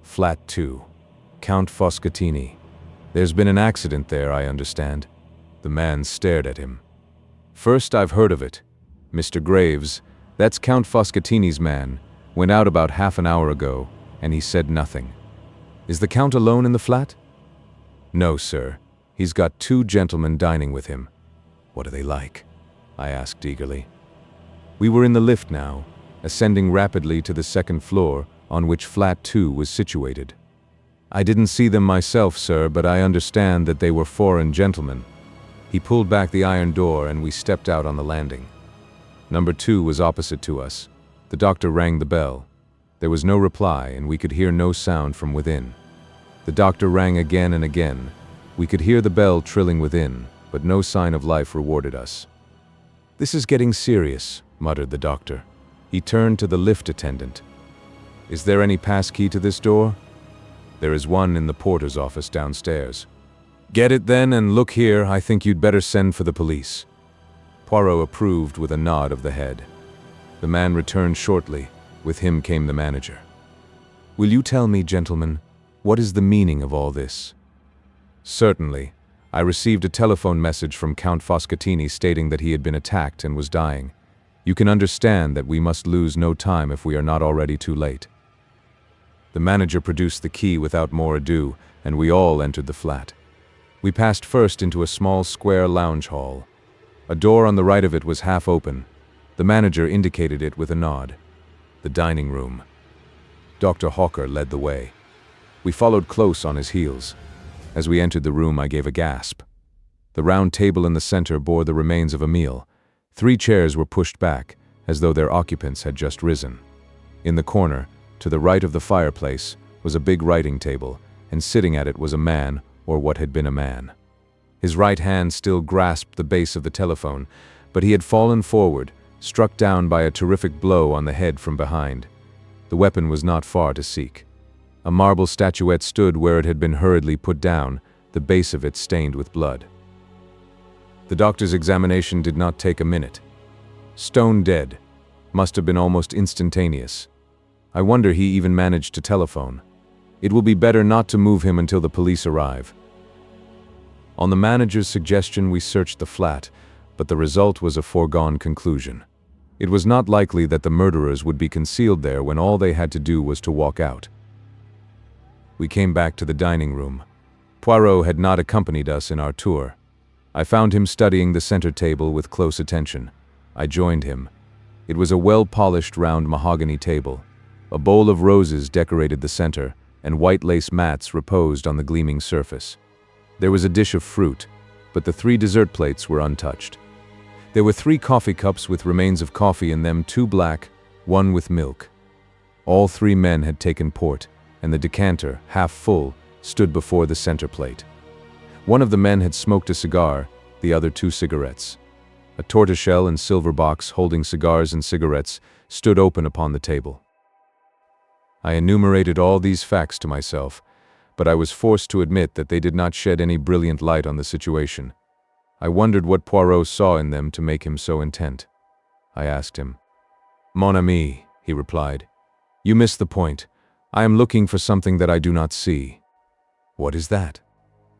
Flat 2. Count Foscatini. There's been an accident there, I understand. The man stared at him. First I've heard of it. Mr. Graves, that's Count Foscatini's man, went out about half an hour ago, and he said nothing. Is the Count alone in the flat? No, sir. He's got 2 gentlemen dining with him. What are they like? I asked eagerly. We were in the lift now, ascending rapidly to the 2nd floor, on which flat 2 was situated. I didn't see them myself, sir, but I understand that they were foreign gentlemen. He pulled back the iron door and we stepped out on the landing. Number 2 was opposite to us. The doctor rang the bell. There was no reply and we could hear no sound from within. The doctor rang again and again. We could hear the bell trilling within, but no sign of life rewarded us. This is getting serious, muttered the doctor. He turned to the lift attendant. Is there any passkey to this door? There is one in the porter's office downstairs. Get it then, and look here, I think you'd better send for the police. Poirot approved with a nod of the head. The man returned shortly. With him came the manager. Will you tell me, gentlemen, what is the meaning of all this? Certainly. I received a telephone message from Count Foscatini stating that he had been attacked and was dying. You can understand that we must lose no time if we are not already too late. The manager produced the key without more ado, and we all entered the flat. We passed first into a small square lounge hall. A door on the right of it was half open. The manager indicated it with a nod. The dining room. Dr. Hawker led the way. We followed close on his heels. As we entered the room, I gave a gasp. The round table in the center bore the remains of a meal. 3 chairs were pushed back, as though their occupants had just risen. In the corner, to the right of the fireplace, was a big writing table, and sitting at it was a man, or what had been a man. His right hand still grasped the base of the telephone, but he had fallen forward, struck down by a terrific blow on the head from behind. The weapon was not far to seek. A marble statuette stood where it had been hurriedly put down, the base of it stained with blood. The doctor's examination did not take a minute. Stone dead. Must have been almost instantaneous. I wonder he even managed to telephone. It will be better not to move him until the police arrive. On the manager's suggestion, we searched the flat, but the result was a foregone conclusion. It was not likely that the murderers would be concealed there when all they had to do was to walk out. We came back to the dining room. Poirot had not accompanied us in our tour. I found him studying the center table with close attention. I joined him. It was a well-polished round mahogany table. A bowl of roses decorated the center, and white lace mats reposed on the gleaming surface. There was a dish of fruit, but the 3 dessert plates were untouched. There were 3 coffee cups with remains of coffee in them, 2 black, 1 with milk. All 3 men had taken port, and the decanter, half full, stood before the center plate. One of the men had smoked a cigar, the other 2 cigarettes. A tortoiseshell and silver box holding cigars and cigarettes stood open upon the table. I enumerated all these facts to myself, but I was forced to admit that they did not shed any brilliant light on the situation. I wondered what Poirot saw in them to make him so intent. I asked him. "Mon ami," he replied, "you miss the point. I am looking for something that I do not see." "What is that?"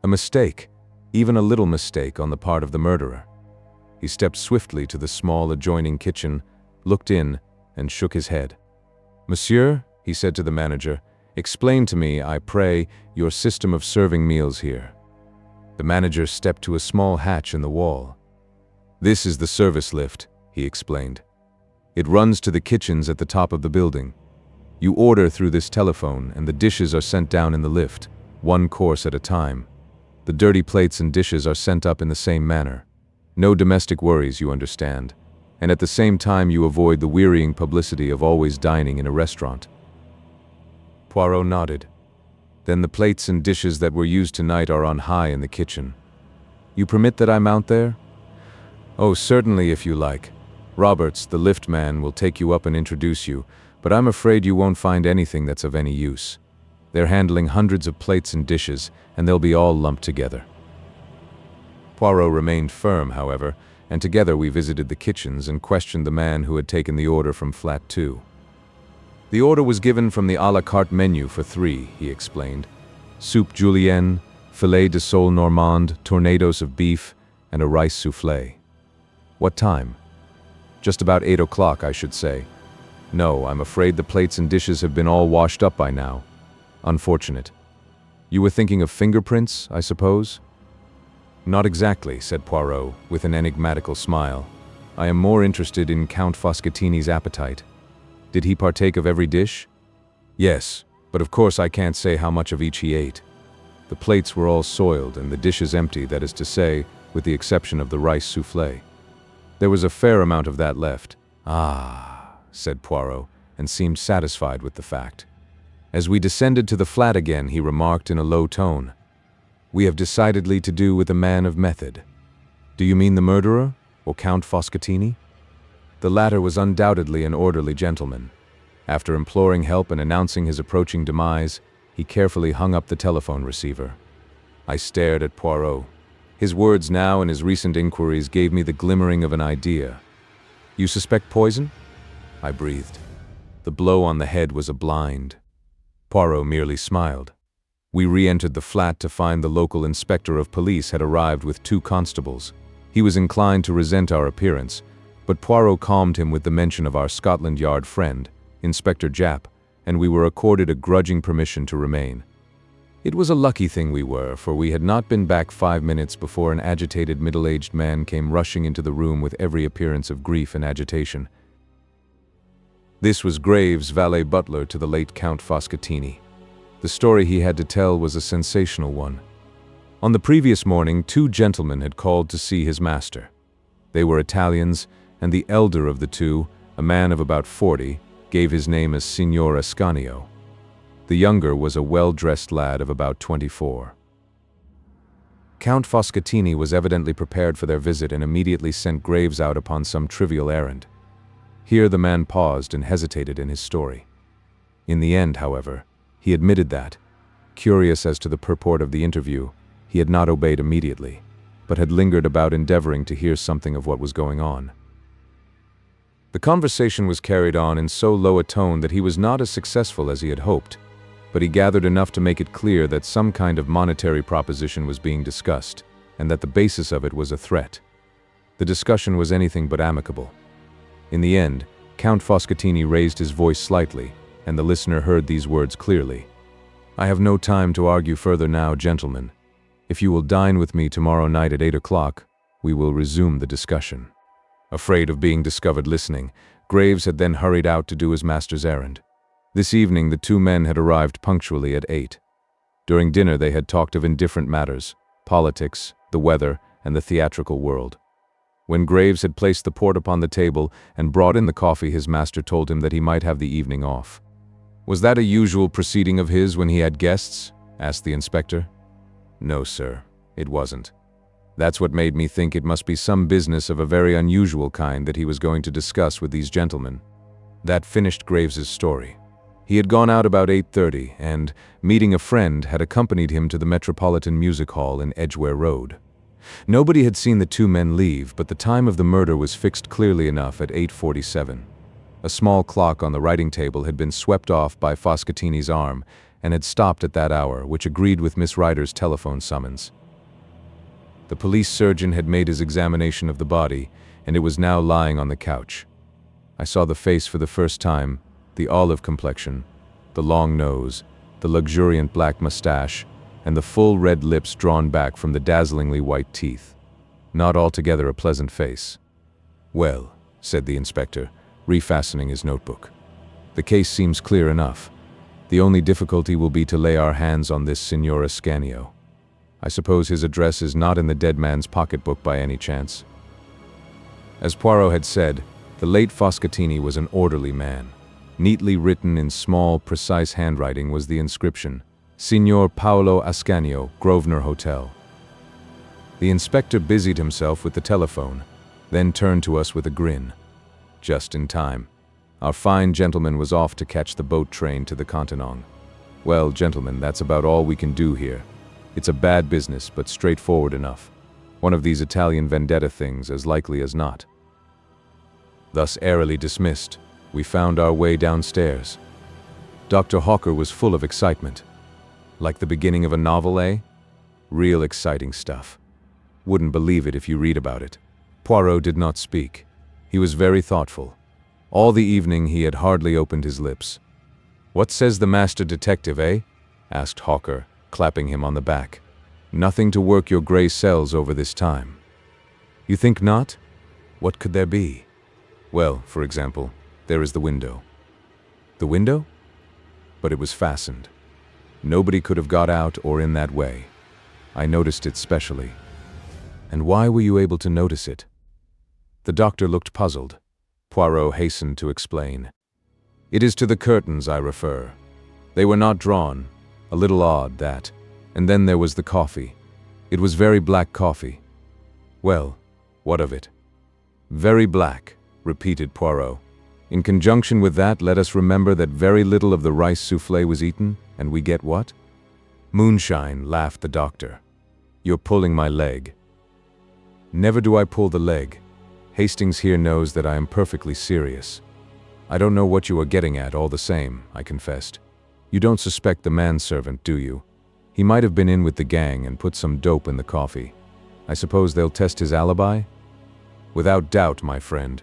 "A mistake, even a little mistake on the part of the murderer." He stepped swiftly to the small adjoining kitchen, looked in, and shook his head. "Monsieur," he said to the manager, "explain to me, I pray, your system of serving meals here." The manager stepped to a small hatch in the wall. "This is the service lift," he explained. "It runs to the kitchens at the top of the building. You order through this telephone, and the dishes are sent down in the lift, one course at a time. The dirty plates and dishes are sent up in the same manner. No domestic worries, you understand, and at the same time you avoid the wearying publicity of always dining in a restaurant." Poirot nodded. "Then the plates and dishes that were used tonight are on high in the kitchen. You permit that I mount there?" "Oh, certainly, if you like. Roberts, the lift man, will take you up and introduce you, but I'm afraid you won't find anything that's of any use. They're handling hundreds of plates and dishes, and they'll be all lumped together." Poirot remained firm, however, and together we visited the kitchens and questioned the man who had taken the order from Flat 2. "The order was given from the à la carte menu for 3, he explained. Soup julienne, filet de sole normande, tornadoes of beef, and a rice soufflé." "What time?" "Just about 8 o'clock, I should say. No, I'm afraid the plates and dishes have been all washed up by now. Unfortunate. You were thinking of fingerprints, I suppose?" "Not exactly," said Poirot, with an enigmatical smile. "I am more interested in Count Foscatini's appetite. Did he partake of every dish?" "Yes, but of course I can't say how much of each he ate. The plates were all soiled and the dishes empty, that is to say, with the exception of the rice soufflé. There was a fair amount of that left." "Ah," said Poirot, and seemed satisfied with the fact. As we descended to the flat again, he remarked in a low tone, "We have decidedly to do with a man of method." "Do you mean the murderer, or Count Foscatini?" The latter was undoubtedly an orderly gentleman. After imploring help and announcing his approaching demise, he carefully hung up the telephone receiver. I stared at Poirot. His words now and his recent inquiries gave me the glimmering of an idea. "You suspect poison?" I breathed. The blow on the head was a blind. Poirot merely smiled. We re-entered the flat to find the local inspector of police had arrived with 2 constables. He was inclined to resent our appearance, but Poirot calmed him with the mention of our Scotland Yard friend, Inspector Japp, and we were accorded a grudging permission to remain. It was a lucky thing we were, for we had not been back 5 minutes before an agitated middle-aged man came rushing into the room with every appearance of grief and agitation. This was Graves, valet butler to the late Count Foscatini. The story he had to tell was a sensational one. On the previous morning, 2 gentlemen had called to see his master. They were Italians, and the elder of the 2, a man of about 40, gave his name as Signor Ascanio. The younger was a well-dressed lad of about 24. Count Foscatini was evidently prepared for their visit and immediately sent Graves out upon some trivial errand. Here the man paused and hesitated in his story. In the end, however, he admitted that, curious as to the purport of the interview, he had not obeyed immediately, but had lingered about endeavoring to hear something of what was going on. The conversation was carried on in so low a tone that he was not as successful as he had hoped, but he gathered enough to make it clear that some kind of monetary proposition was being discussed, and that the basis of it was a threat. The discussion was anything but amicable. In the end, Count Foscatini raised his voice slightly, and the listener heard these words clearly. "I have no time to argue further now, gentlemen. If you will dine with me tomorrow night at 8 o'clock, we will resume the discussion." Afraid of being discovered listening, Graves had then hurried out to do his master's errand. This evening the 2 men had arrived punctually at 8. During dinner they had talked of indifferent matters, politics, the weather, and the theatrical world. When Graves had placed the port upon the table and brought in the coffee, his master told him that he might have the evening off. "Was that a usual proceeding of his when he had guests?" asked the inspector. "No, sir, it wasn't. That's what made me think it must be some business of a very unusual kind that he was going to discuss with these gentlemen. That finished Graves's story. He had gone out about 8:30 and, meeting a friend, had accompanied him to the Metropolitan Music Hall in Edgware Road. Nobody had seen the two men leave, but the time of the murder was fixed clearly enough at 8:47. A small clock on the writing table had been swept off by Foscatini's arm and had stopped at that hour, which agreed with Miss Ryder's telephone summons. The police surgeon had made his examination of the body, and it was now lying on the couch. I saw the face for the first time, the olive complexion, the long nose, the luxuriant black mustache, and the full red lips drawn back from the dazzlingly white teeth. Not altogether a pleasant face. "Well," said the inspector, refastening his notebook. "The case seems clear enough. The only difficulty will be to lay our hands on this Signor Ascanio. I suppose his address is not in the dead man's pocketbook by any chance." As Poirot had said, the late Foscatini was an orderly man. Neatly written in small, precise handwriting was the inscription, "Signor Paolo Ascanio, Grosvenor Hotel." The inspector busied himself with the telephone, then turned to us with a grin. Just in time. Our fine gentleman was off to catch the boat train to the Continent. "Well, gentlemen, that's about all we can do here. It's a bad business, but straightforward enough. One of these Italian vendetta things, as likely as not." Thus airily dismissed, we found our way downstairs. Dr. Hawker was full of excitement. Like the beginning of a novel, eh? Real exciting stuff. Wouldn't believe it if you read about it. Poirot did not speak. He was very thoughtful. All the evening he had hardly opened his lips. "What says the master detective, eh?" asked Hawker, clapping him on the back. "Nothing to work your gray cells over this time." "You think not? What could there be?" "Well, for example, there is the window." "The window?" "But it was fastened. Nobody could have got out or in that way. I noticed it specially." "And why were you able to notice it?" The doctor looked puzzled. Poirot hastened to explain. "It is to the curtains I refer. They were not drawn. A little odd, that. And then there was the coffee. It was very black coffee." "Well, what of it?" "Very black," repeated Poirot. "In conjunction with that, let us remember that very little of the rice soufflé was eaten, and we get what?" "Moonshine," laughed the doctor. "You're pulling my leg." "Never do I pull the leg. Hastings here knows that I am perfectly serious." "I don't know what you are getting at, all the same," I confessed. "You don't suspect the manservant, do you? He might have been in with the gang and put some dope in the coffee. I suppose they'll test his alibi?" "Without doubt, my friend.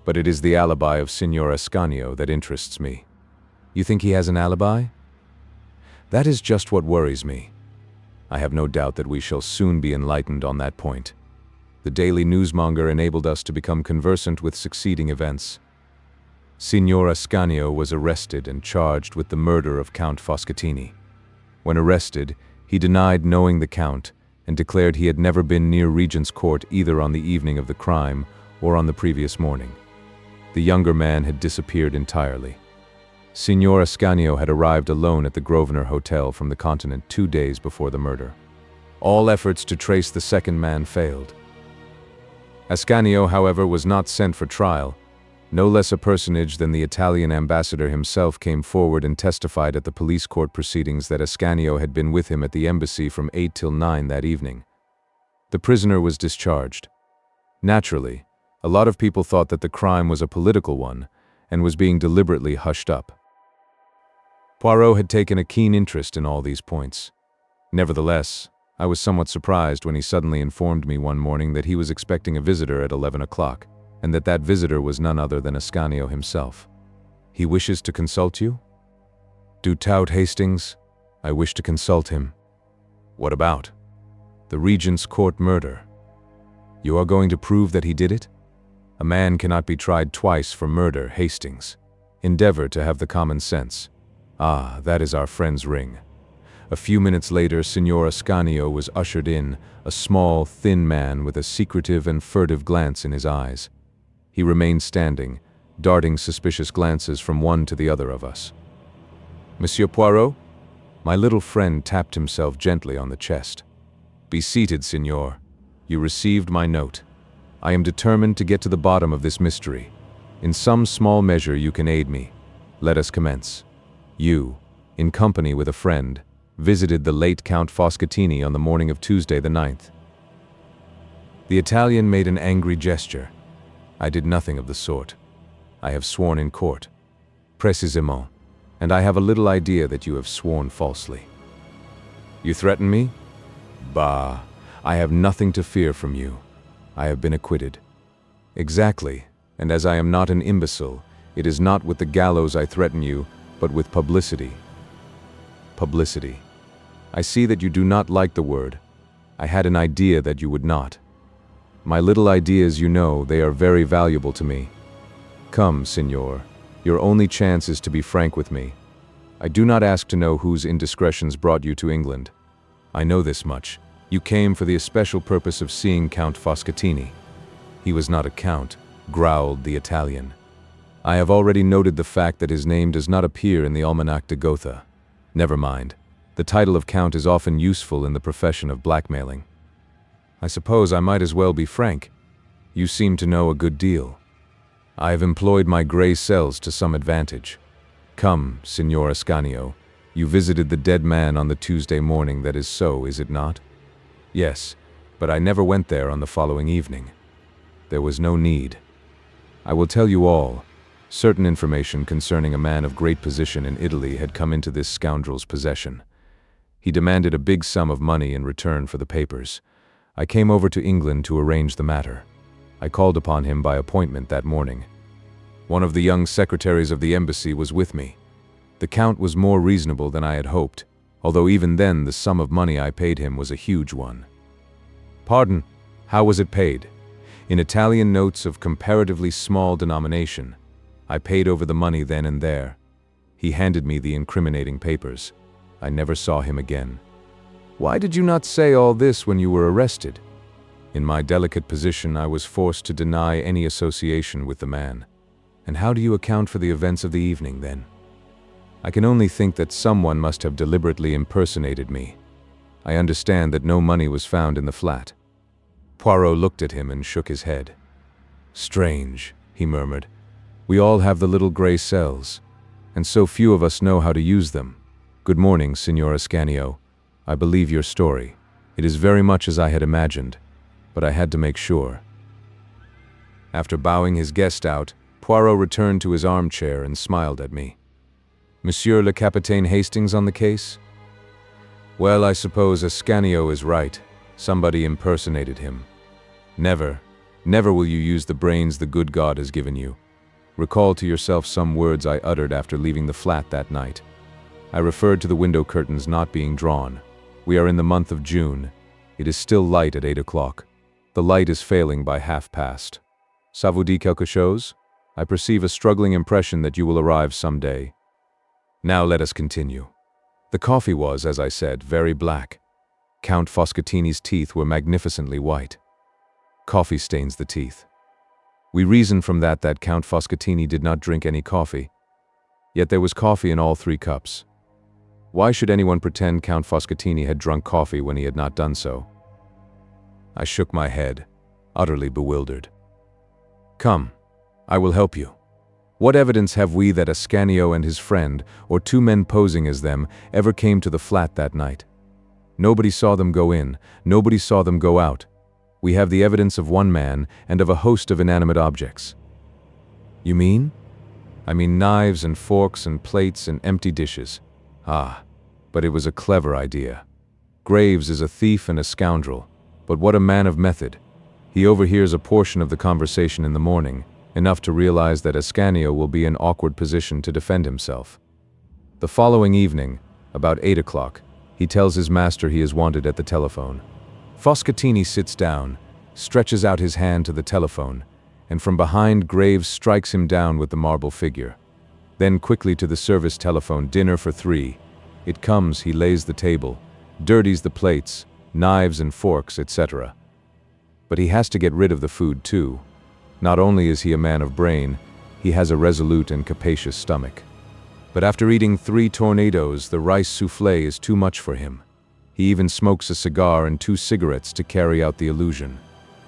But it is the alibi of Signor Ascanio that interests me." "You think he has an alibi?" "That is just what worries me. I have no doubt that we shall soon be enlightened on that point. The Daily Newsmonger enabled us to become conversant with succeeding events. Signor Ascanio was arrested and charged with the murder of Count Foscatini. When arrested, he denied knowing the Count and declared he had never been near Regent's Court either on the evening of the crime or on the previous morning. The younger man had disappeared entirely. Signor Ascanio had arrived alone at the Grosvenor Hotel from the Continent 2 days before the murder. All efforts to trace the second man failed. Ascanio, however, was not sent for trial. No less a personage than the Italian ambassador himself came forward and testified at the police court proceedings that Ascanio had been with him at the embassy from 8 till 9 that evening. The prisoner was discharged. Naturally, a lot of people thought that the crime was a political one and was being deliberately hushed up. Poirot had taken a keen interest in all these points. Nevertheless, I was somewhat surprised when he suddenly informed me one morning that he was expecting a visitor at 11 o'clock, and that that visitor was none other than Ascanio himself. "He wishes to consult you?" "Do tout, Hastings. I wish to consult him." "What about?" "The Regent's Court murder." "You are going to prove that he did it?" "A man cannot be tried twice for murder, Hastings. Endeavor to have the common sense." Ah, that is our friend's ring. A few minutes later, Signor Ascanio was ushered in, a small, thin man with a secretive and furtive glance in his eyes. He remained standing, darting suspicious glances from one to the other of us. "Monsieur Poirot?" My little friend tapped himself gently on the chest. "Be seated, Signor. You received my note. I am determined to get to the bottom of this mystery. In some small measure you can aid me. Let us commence. You, in company with a friend, visited the late Count Foscatini on the morning of Tuesday the 9th. The Italian made an angry gesture. I did nothing of the sort. I have sworn in court. Précisément. And I have a little idea that you have sworn falsely. You threaten me? Bah, I have nothing to fear from you. I have been acquitted. Exactly, and as I am not an imbecile, it is not with the gallows I threaten you, but with publicity. Publicity. I see that you do not like the word. I had an idea that you would not. My little ideas, you know, they are very valuable to me. Come, Signor. Your only chance is to be frank with me. I do not ask to know whose indiscretions brought you to England. I know this much. You came for the especial purpose of seeing Count Foscatini. He was not a count, growled the Italian. I have already noted the fact that his name does not appear in the Almanach de Gotha. Never mind. The title of count is often useful in the profession of blackmailing. I suppose I might as well be frank. You seem to know a good deal. I have employed my gray cells to some advantage. Come, Signor Ascanio, you visited the dead man on the Tuesday morning, that is so, is it not? Yes, but I never went there on the following evening. There was no need. I will tell you all. Certain information concerning a man of great position in Italy had come into this scoundrel's possession. He demanded a big sum of money in return for the papers. I came over to England to arrange the matter. I called upon him by appointment that morning. One of the young secretaries of the embassy was with me. The count was more reasonable than I had hoped, although even then the sum of money I paid him was a huge one. Pardon, how was it paid? In Italian notes of comparatively small denomination. I paid over the money then and there. He handed me the incriminating papers. I never saw him again. Why did you not say all this when you were arrested? In my delicate position, I was forced to deny any association with the man. And how do you account for the events of the evening, then? I can only think that someone must have deliberately impersonated me. I understand that no money was found in the flat. Poirot looked at him and shook his head. Strange, he murmured. We all have the little gray cells, and so few of us know how to use them. Good morning, Signor Ascanio. I believe your story. It is very much as I had imagined, but I had to make sure. After bowing his guest out, Poirot returned to his armchair and smiled at me. Monsieur le Capitaine Hastings on the case? Well, I suppose Ascanio is right. Somebody impersonated him. Never, never will you use the brains the good God has given you. Recall to yourself some words I uttered after leaving the flat that night. I referred to the window curtains not being drawn. We are in the month of June. It is still light at 8 o'clock. The light is failing by past. Ça vous dit quelque chose? I perceive a struggling impression that you will arrive some day. Now let us continue. The coffee was, as I said, very black. Count Foscatini's teeth were magnificently white. Coffee stains the teeth. We reason from that Count Foscatini did not drink any coffee. Yet there was coffee in all 3 cups. Why should anyone pretend Count Foscatini had drunk coffee when he had not done so? I shook my head, utterly bewildered. Come, I will help you. What evidence have we that Ascanio and his friend, or 2 men posing as them, ever came to the flat that night? Nobody saw them go in, nobody saw them go out. We have the evidence of 1 man and of a host of inanimate objects. You mean? I mean knives and forks and plates and empty dishes. Ah, but it was a clever idea. Graves is a thief and a scoundrel, but what a man of method. He overhears a portion of the conversation in the morning, enough to realize that Ascanio will be in an awkward position to defend himself. The following evening, about 8 o'clock, he tells his master he is wanted at the telephone. Foscatini sits down, stretches out his hand to the telephone, and from behind Graves strikes him down with the marble figure. Then quickly to the service telephone, dinner for 3. It comes, he lays the table, dirties the plates, knives and forks, etc. But he has to get rid of the food too. Not only is he a man of brain, he has a resolute and capacious stomach. But after eating 3 tornadoes, the rice soufflé is too much for him. He even smokes a cigar and 2 cigarettes to carry out the illusion.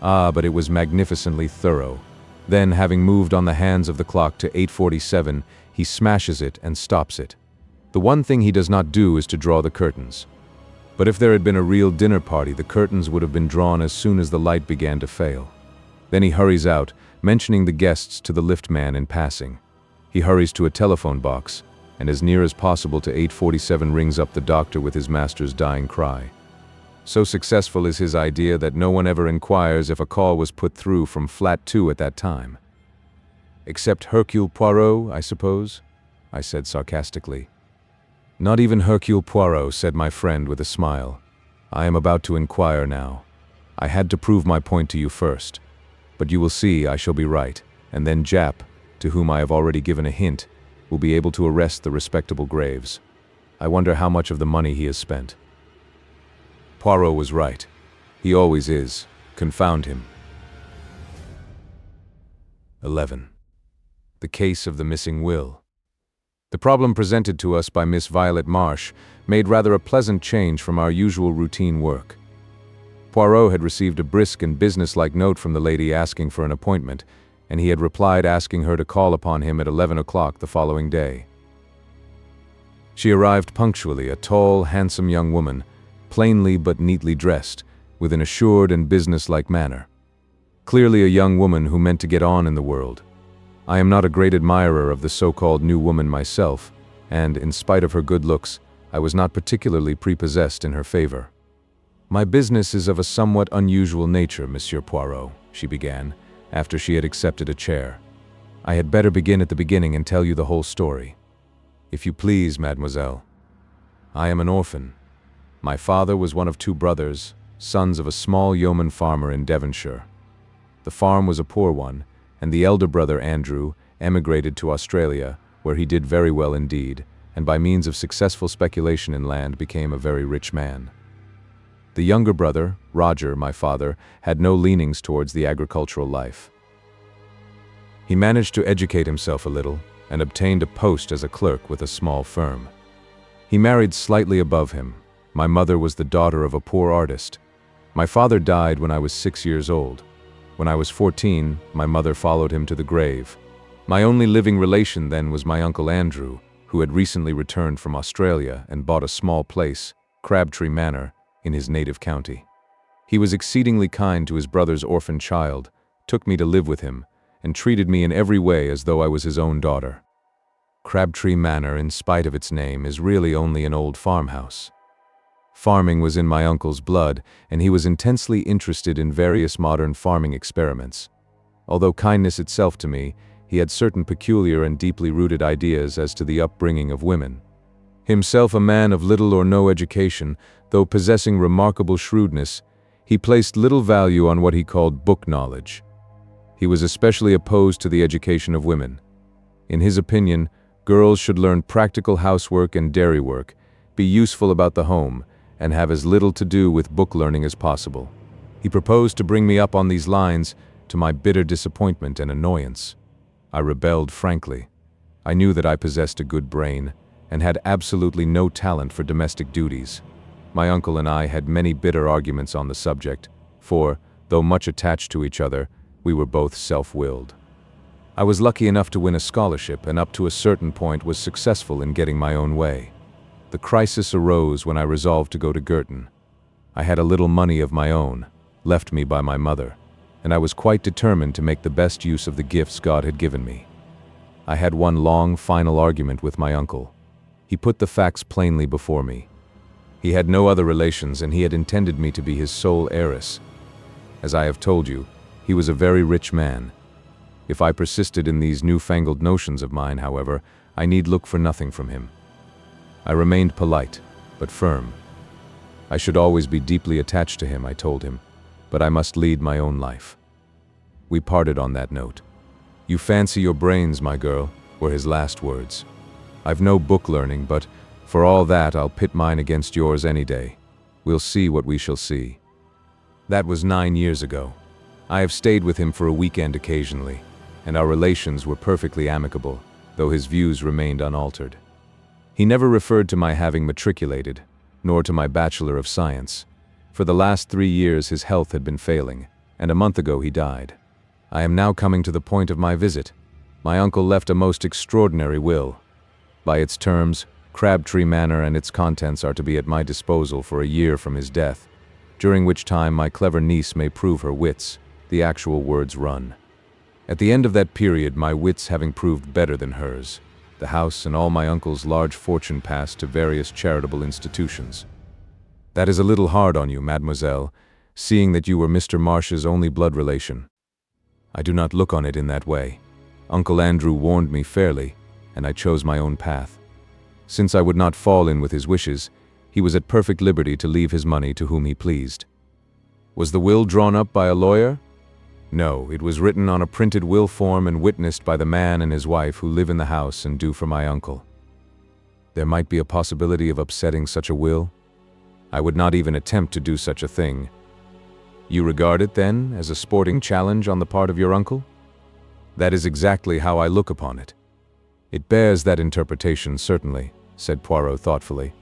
Ah, but it was magnificently thorough. Then, having moved on the hands of the clock to 8:47, he smashes it and stops it. The one thing he does not do is to draw the curtains. But if there had been a real dinner party, the curtains would have been drawn as soon as the light began to fail. Then he hurries out, mentioning the guests to the lift man in passing. He hurries to a telephone box, and as near as possible to 8:47 rings up the doctor with his master's dying cry. So successful is his idea that no one ever inquires if a call was put through from flat 2 at that time. "Except Hercule Poirot, I suppose?" I said sarcastically. "Not even Hercule Poirot," said my friend with a smile. "I am about to inquire now. I had to prove my point to you first. But you will see I shall be right, and then Jap, to whom I have already given a hint, will be able to arrest the respectable Graves. I wonder how much of the money he has spent." Poirot was right. He always is. Confound him. 11. The case of the missing will. The problem presented to us by Miss Violet Marsh made rather a pleasant change from our usual routine work. Poirot had received a brisk and businesslike note from the lady asking for an appointment, and he had replied asking her to call upon him at 11 o'clock the following day. She arrived punctually, a tall, handsome young woman, plainly but neatly dressed, with an assured and businesslike manner. Clearly a young woman who meant to get on in the world. I am not a great admirer of the so-called new woman myself, and, in spite of her good looks, I was not particularly prepossessed in her favor. "My business is of a somewhat unusual nature, Monsieur Poirot," she began, after she had accepted a chair. "I had better begin at the beginning and tell you the whole story." "If you please, mademoiselle. I am an orphan. My father was one of 2 brothers, sons of a small yeoman farmer in Devonshire. The farm was a poor one, and the elder brother, Andrew, emigrated to Australia, where he did very well indeed, and by means of successful speculation in land became a very rich man. The younger brother, Roger, my father, had no leanings towards the agricultural life. He managed to educate himself a little, and obtained a post as a clerk with a small firm. He married slightly above him. My mother was the daughter of a poor artist. My father died when I was 6 years old. When I was 14, my mother followed him to the grave. My only living relation then was my uncle Andrew, who had recently returned from Australia and bought a small place, Crabtree Manor, in his native county. He was exceedingly kind to his brother's orphan child, took me to live with him, and treated me in every way as though I was his own daughter. Crabtree Manor, in spite of its name, is really only an old farmhouse. Farming was in my uncle's blood, and he was intensely interested in various modern farming experiments. Although kindness itself to me, he had certain peculiar and deeply rooted ideas as to the upbringing of women. Himself a man of little or no education, though possessing remarkable shrewdness, he placed little value on what he called book knowledge. He was especially opposed to the education of women. In his opinion, girls should learn practical housework and dairy work, be useful about the home, and have as little to do with book learning as possible. He proposed to bring me up on these lines, to my bitter disappointment and annoyance. I rebelled frankly. I knew that I possessed a good brain, and had absolutely no talent for domestic duties. My uncle and I had many bitter arguments on the subject, for, though much attached to each other, we were both self-willed. I was lucky enough to win a scholarship, and up to a certain point was successful in getting my own way. The crisis arose when I resolved to go to Girton. I had a little money of my own, left me by my mother, and I was quite determined to make the best use of the gifts God had given me. I had one long, final argument with my uncle. He put the facts plainly before me. He had no other relations, and he had intended me to be his sole heiress. As I have told you, he was a very rich man. If I persisted in these newfangled notions of mine, however, I need look for nothing from him. I remained polite, but firm. I should always be deeply attached to him, I told him, but I must lead my own life. We parted on that note. "You fancy your brains, my girl," were his last words. "I've no book learning, but for all that I'll pit mine against yours any day. We'll see what we shall see." That was 9 years ago. I have stayed with him for a weekend occasionally, and our relations were perfectly amicable, though his views remained unaltered. He never referred to my having matriculated. nor to my Bachelor of Science. For the last 3 years his health had been failing, and a month ago he died. I am now coming to the point of my visit. My uncle left a most extraordinary will. By its terms, Crabtree Manor and its contents are to be at my disposal for a year from his death, during which time my clever niece may prove her wits, the actual words run. At the end of that period, my wits having proved better than hers, the house and all my uncle's large fortune passed to various charitable institutions. That is a little hard on you, mademoiselle, seeing that you were Mr. Marsh's only blood relation. I do not look on it in that way. Uncle Andrew warned me fairly, and I chose my own path. Since I would not fall in with his wishes, he was at perfect liberty to leave his money to whom he pleased. Was the will drawn up by a lawyer? No, it was written on a printed will form and witnessed by the man and his wife who live in the house and do for my uncle. There might be a possibility of upsetting such a will. I would not even attempt to do such a thing. You regard it, then, as a sporting challenge on the part of your uncle? That is exactly how I look upon it. It bears that interpretation, certainly, said Poirot thoughtfully.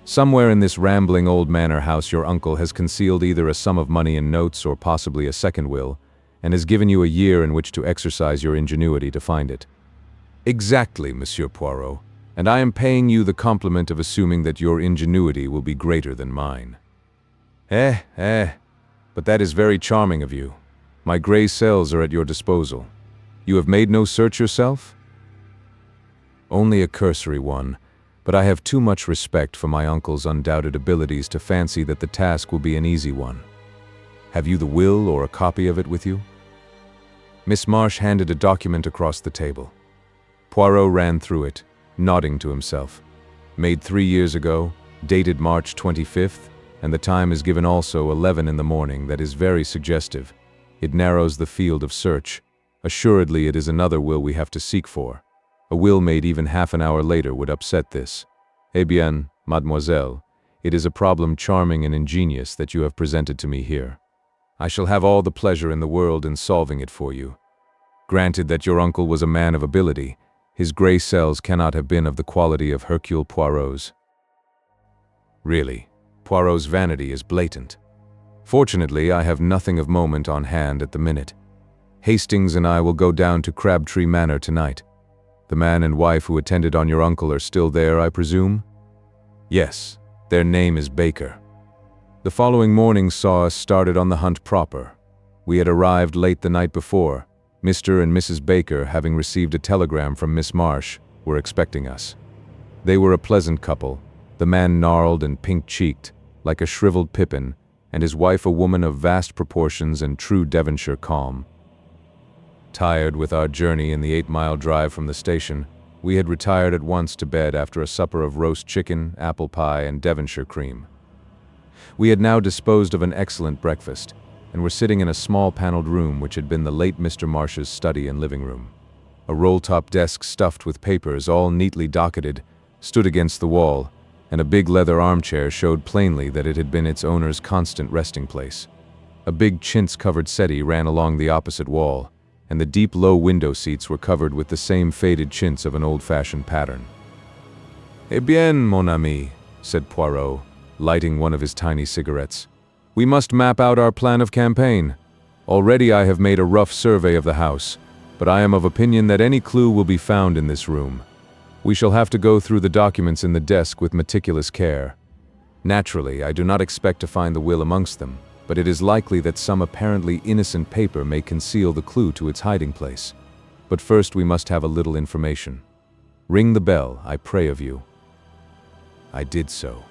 Somewhere in this rambling old manor house your uncle has concealed either a sum of money in notes or possibly a second will, and has given you a year in which to exercise your ingenuity to find it. Exactly, Monsieur Poirot, and I am paying you the compliment of assuming that your ingenuity will be greater than mine. But that is very charming of you. My gray cells are at your disposal. You have made no search yourself? Only a cursory one, but I have too much respect for my uncle's undoubted abilities to fancy that the task will be an easy one. Have you the will or a copy of it with you? Miss Marsh handed a document across the table. Poirot ran through it, nodding to himself. Made 3 years ago, dated March 25th, and the time is given also 11 in the morning. That is very suggestive. It narrows the field of search. Assuredly it is another will we have to seek for. A will made even half an hour later would upset this. Eh bien, mademoiselle, it is a problem charming and ingenious that you have presented to me here. I shall have all the pleasure in the world in solving it for you. Granted that your uncle was a man of ability, his gray cells cannot have been of the quality of Hercule Poirot's. Really, Poirot's vanity is blatant. Fortunately, I have nothing of moment on hand at the minute. Hastings and I will go down to Crabtree Manor tonight. The man and wife who attended on your uncle are still there, I presume? Yes, their name is Baker. The following morning saw us started on the hunt proper. We had arrived late the night before. Mr. and Mrs. Baker, having received a telegram from Miss Marsh, were expecting us. They were a pleasant couple, the man gnarled and pink-cheeked, like a shriveled pippin, and his wife a woman of vast proportions and true Devonshire calm. Tired with our journey in the 8-mile drive from the station, we had retired at once to bed after a supper of roast chicken, apple pie, and Devonshire cream. We had now disposed of an excellent breakfast, and were sitting in a small paneled room which had been the late Mr. Marsh's study and living room. A roll-top desk stuffed with papers, all neatly docketed, stood against the wall, and a big leather armchair showed plainly that it had been its owner's constant resting place. A big chintz-covered settee ran along the opposite wall, and the deep low window seats were covered with the same faded chintz of an old-fashioned pattern. "Eh bien, mon ami," said Poirot, lighting one of his tiny cigarettes. "We must map out our plan of campaign. Already I have made a rough survey of the house, but I am of opinion that any clue will be found in this room. We shall have to go through the documents in the desk with meticulous care. Naturally, I do not expect to find the will amongst them, but it is likely that some apparently innocent paper may conceal the clue to its hiding place. But first we must have a little information. Ring the bell, I pray of you." I did so.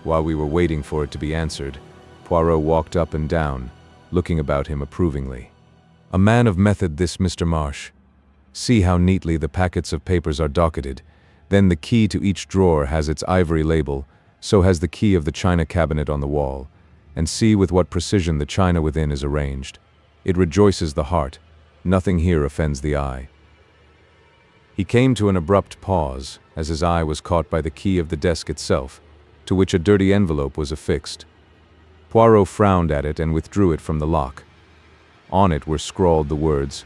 While we were waiting for it to be answered, Poirot walked up and down, looking about him approvingly. A man of method, this Mr. Marsh. See how neatly the packets of papers are docketed. Then the key to each drawer has its ivory label, so has the key of the china cabinet on the wall, and see with what precision the china within is arranged. It rejoices the heart. Nothing here offends the eye. He came to an abrupt pause, as his eye was caught by the key of the desk itself, to which a dirty envelope was affixed. Poirot frowned at it and withdrew it from the lock. On it were scrawled the words,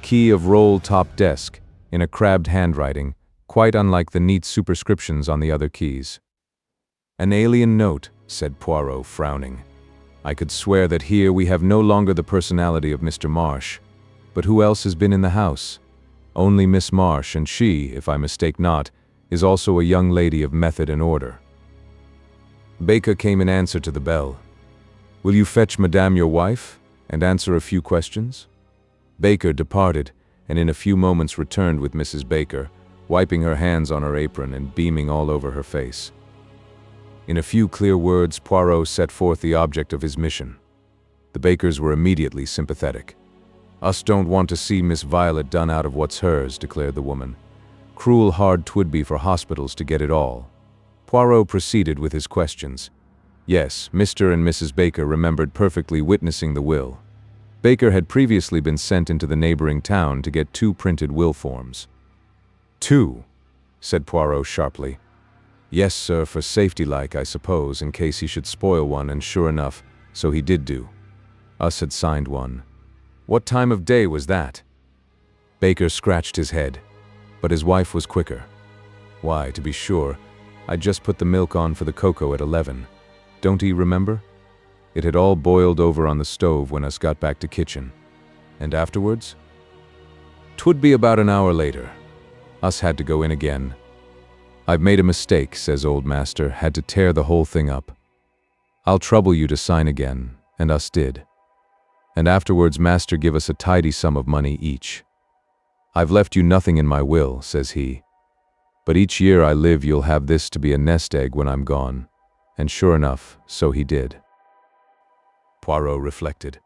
"Key of roll-top desk," in a crabbed handwriting, quite unlike the neat superscriptions on the other keys. An alien note, said Poirot, frowning. I could swear that here we have no longer the personality of Mr. Marsh. But who else has been in the house? Only Miss Marsh, and she, if I mistake not, is also a young lady of method and order. Baker came in answer to the bell. Will you fetch Madame your wife, and answer a few questions? Baker departed, and in a few moments returned with Mrs. Baker, wiping her hands on her apron and beaming all over her face. In a few clear words, Poirot set forth the object of his mission. The Bakers were immediately sympathetic. Us don't want to see Miss Violet done out of what's hers, declared the woman. Cruel hard 'twould be for hospitals to get it all. Poirot proceeded with his questions. Yes, Mr. and Mrs. Baker remembered perfectly witnessing the will. Baker had previously been sent into the neighboring town to get 2 printed will forms. 2, said Poirot sharply. Yes, sir, for safety-like, I suppose, in case he should spoil one, and sure enough, so he did do. Us had signed one. What time of day was that? Baker scratched his head, but his wife was quicker. Why, to be sure, I'd just put the milk on for the cocoa at 11. Don't ye remember? It had all boiled over on the stove when us got back to kitchen. And afterwards? 'Twould be about an hour later. Us had to go in again. I've made a mistake, says old master, had to tear the whole thing up. I'll trouble you to sign again, and us did. And afterwards master give us a tidy sum of money each. I've left you nothing in my will, says he. But each year I live you'll have this to be a nest egg when I'm gone. And sure enough, so he did. Poirot reflected.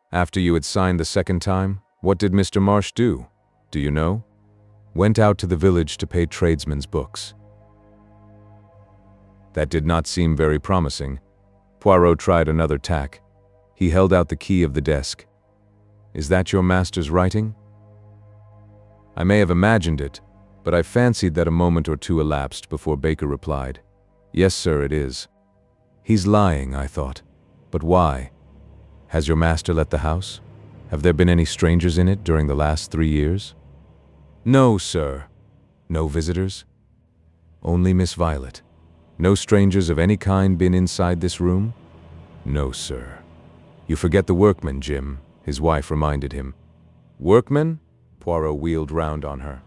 After you had signed the second time, what did Mr. Marsh do? Do you know? Went out to the village to pay tradesmen's books. That did not seem very promising. Poirot tried another tack. He held out the key of the desk. Is that your master's writing? I may have imagined it, but I fancied that a moment or two elapsed before Baker replied. Yes, sir, it is. He's lying, I thought. But why? Has your master let the house? Have there been any strangers in it during the last 3 years? No, sir. No visitors? Only Miss Violet. No strangers of any kind been inside this room? No, sir. You forget the workmen, Jim, his wife reminded him. Workmen? Poirot wheeled round on her.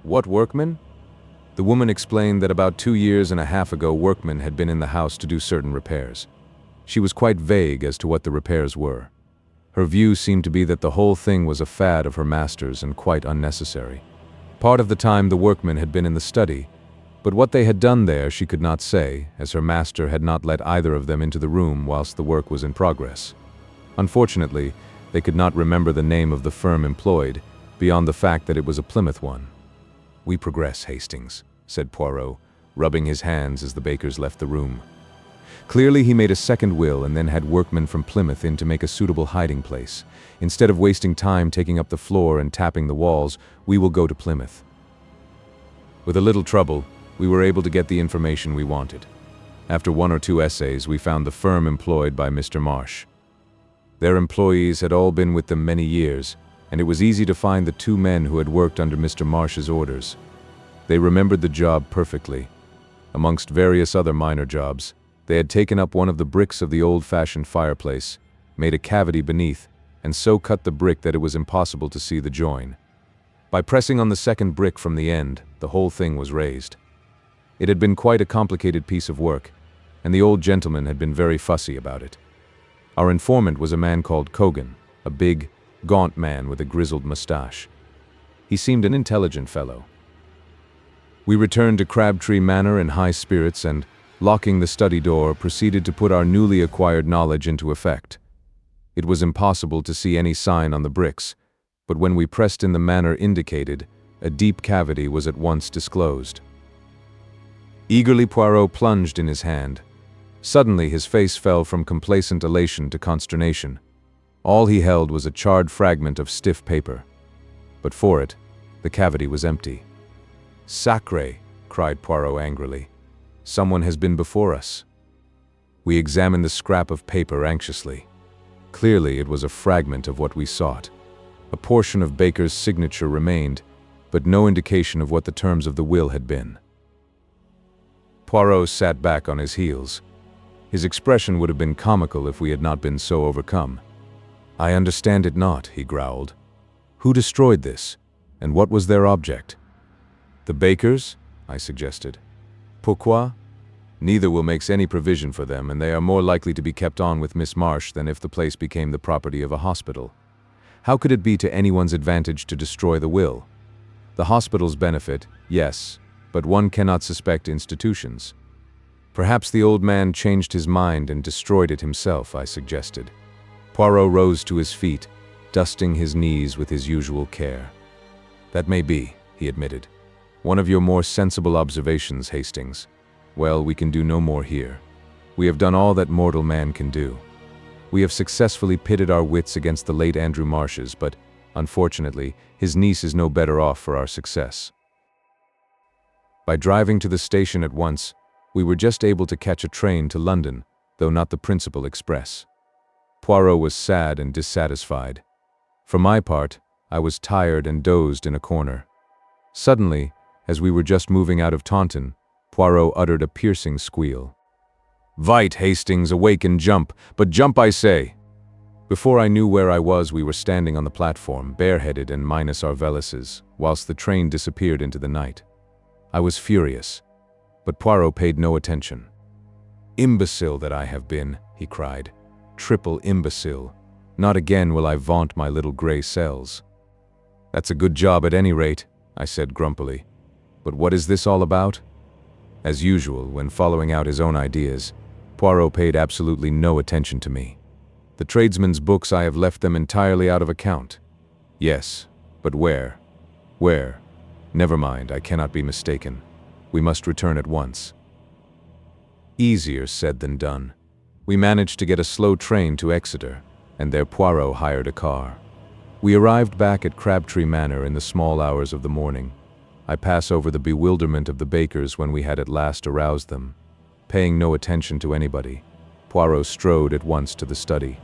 What workmen? The woman explained that about 2 years and a half ago workmen had been in the house to do certain repairs. She was quite vague as to what the repairs were. Her view seemed to be that the whole thing was a fad of her master's and quite unnecessary. Part of the time the workmen had been in the study, but what they had done there she could not say, as her master had not let either of them into the room whilst the work was in progress. Unfortunately, they could not remember the name of the firm employed, beyond the fact that it was a Plymouth one. We progress, Hastings, said Poirot, rubbing his hands as the Bakers left the room. Clearly he made a second will and then had workmen from Plymouth in to make a suitable hiding place. Instead of wasting time taking up the floor and tapping the walls, we will go to Plymouth. With a little trouble, we were able to get the information we wanted. After 1 or 2 essays, we found the firm employed by Mr. Marsh. Their employees had all been with them many years, and it was easy to find the 2 men who had worked under Mr. Marsh's orders. They remembered the job perfectly. Amongst various other minor jobs, they had taken up one of the bricks of the old-fashioned fireplace, made a cavity beneath, and so cut the brick that it was impossible to see the join. By pressing on the second brick from the end, the whole thing was raised. It had been quite a complicated piece of work, and the old gentleman had been very fussy about it. Our informant was a man called Cogan, a big, gaunt man with a grizzled mustache. He seemed an intelligent fellow. We returned to Crabtree Manor in high spirits and, locking the study door, proceeded to put our newly acquired knowledge into effect. It was impossible to see any sign on the bricks, but when we pressed in the manner indicated, a deep cavity was at once disclosed. Eagerly Poirot plunged in his hand. Suddenly his face fell from complacent elation to consternation. All he held was a charred fragment of stiff paper. But for it, the cavity was empty. "Sacré!" cried Poirot angrily. "Someone has been before us." We examined the scrap of paper anxiously. Clearly it was a fragment of what we sought. A portion of Baker's signature remained, but no indication of what the terms of the will had been. Poirot sat back on his heels. His expression would have been comical if we had not been so overcome. "I understand it not," he growled. "Who destroyed this, and what was their object?" "The bakers?" I suggested. "Pourquoi? Neither will make any provision for them, and they are more likely to be kept on with Miss Marsh than if the place became the property of a hospital. How could it be to anyone's advantage to destroy the will? The hospital's benefit, yes, but one cannot suspect institutions." "Perhaps the old man changed his mind and destroyed it himself," I suggested. Poirot rose to his feet, dusting his knees with his usual care. "That may be," he admitted. "One of your more sensible observations, Hastings. Well, we can do no more here. We have done all that mortal man can do. We have successfully pitted our wits against the late Andrew Marsh's, but, unfortunately, his niece is no better off for our success." By driving to the station at once, we were just able to catch a train to London, though not the principal express. Poirot was sad and dissatisfied. For my part, I was tired and dozed in a corner. Suddenly, as we were just moving out of Taunton, Poirot uttered a piercing squeal. "Vite, Hastings, awake and jump, but jump, I say!" Before I knew where I was, we were standing on the platform, bareheaded and minus our valises, whilst the train disappeared into the night. I was furious, but Poirot paid no attention. "Imbecile that I have been," he cried. "Triple imbecile. Not again will I vaunt my little grey cells." "That's a good job at any rate," I said grumpily. "But what is this all about?" As usual, when following out his own ideas, Poirot paid absolutely no attention to me. "The tradesmen's books, I have left them entirely out of account." "Yes, but where? Where? Never mind, I cannot be mistaken. We must return at once." Easier said than done. We managed to get a slow train to Exeter, and there Poirot hired a car. We arrived back at Crabtree Manor in the small hours of the morning. I pass over the bewilderment of the bakers when we had at last aroused them. Paying no attention to anybody, Poirot strode at once to the study.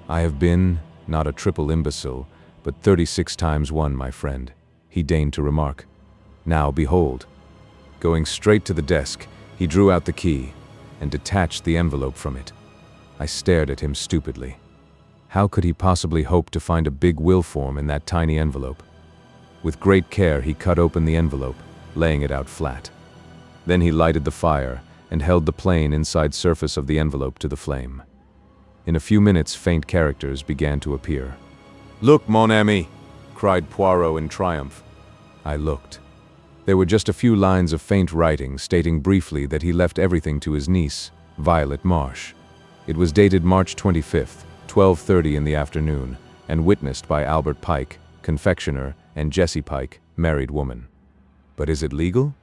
"I have been, not a triple imbecile, but 36 times one, my friend," he deigned to remark. "Now, behold." Going straight to the desk, he drew out the key and detached the envelope from it. I stared at him stupidly. How could he possibly hope to find a big will form in that tiny envelope? With great care, he cut open the envelope, laying it out flat. Then he lighted the fire and held the plain inside surface of the envelope to the flame. In a few minutes, faint characters began to appear. "Look, mon ami!" cried Poirot in triumph. I looked. There were just a few lines of faint writing stating briefly that he left everything to his niece, Violet Marsh. It was dated March 25th, 12:30 in the afternoon, and witnessed by Albert Pike, confectioner, and Jessie Pike, married woman. "But is it legal?"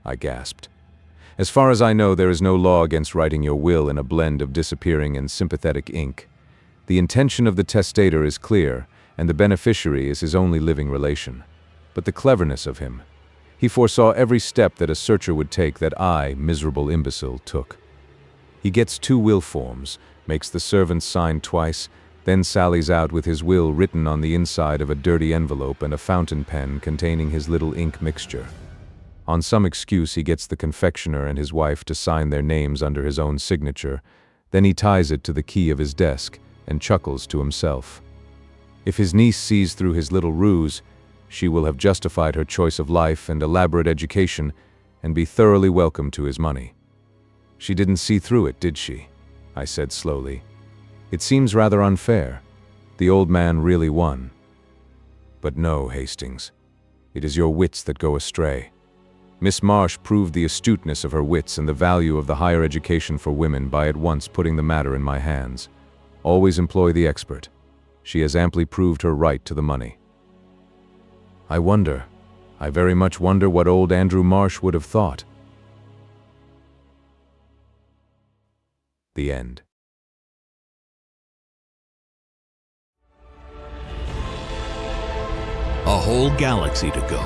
I gasped. "As far as I know, there is no law against writing your will in a blend of disappearing and sympathetic ink. The intention of the testator is clear, and the beneficiary is his only living relation. But the cleverness of him. He foresaw every step that a searcher would take that I, miserable imbecile, took. He gets 2 will forms, makes the servants sign twice, then sallies out with his will written on the inside of a dirty envelope and a fountain pen containing his little ink mixture. On some excuse, he gets the confectioner and his wife to sign their names under his own signature, then he ties it to the key of his desk and chuckles to himself. If his niece sees through his little ruse, she will have justified her choice of life and elaborate education and be thoroughly welcome to his money. She didn't see through it, did she? I said slowly. It seems rather unfair. The old man really won. But no, Hastings. It is your wits that go astray. Miss Marsh proved the astuteness of her wits and the value of the higher education for women by at once putting the matter in my hands. Always employ the expert. She has amply proved her right to the money. I very much wonder what old Andrew Marsh would have thought. The end. A whole galaxy to go.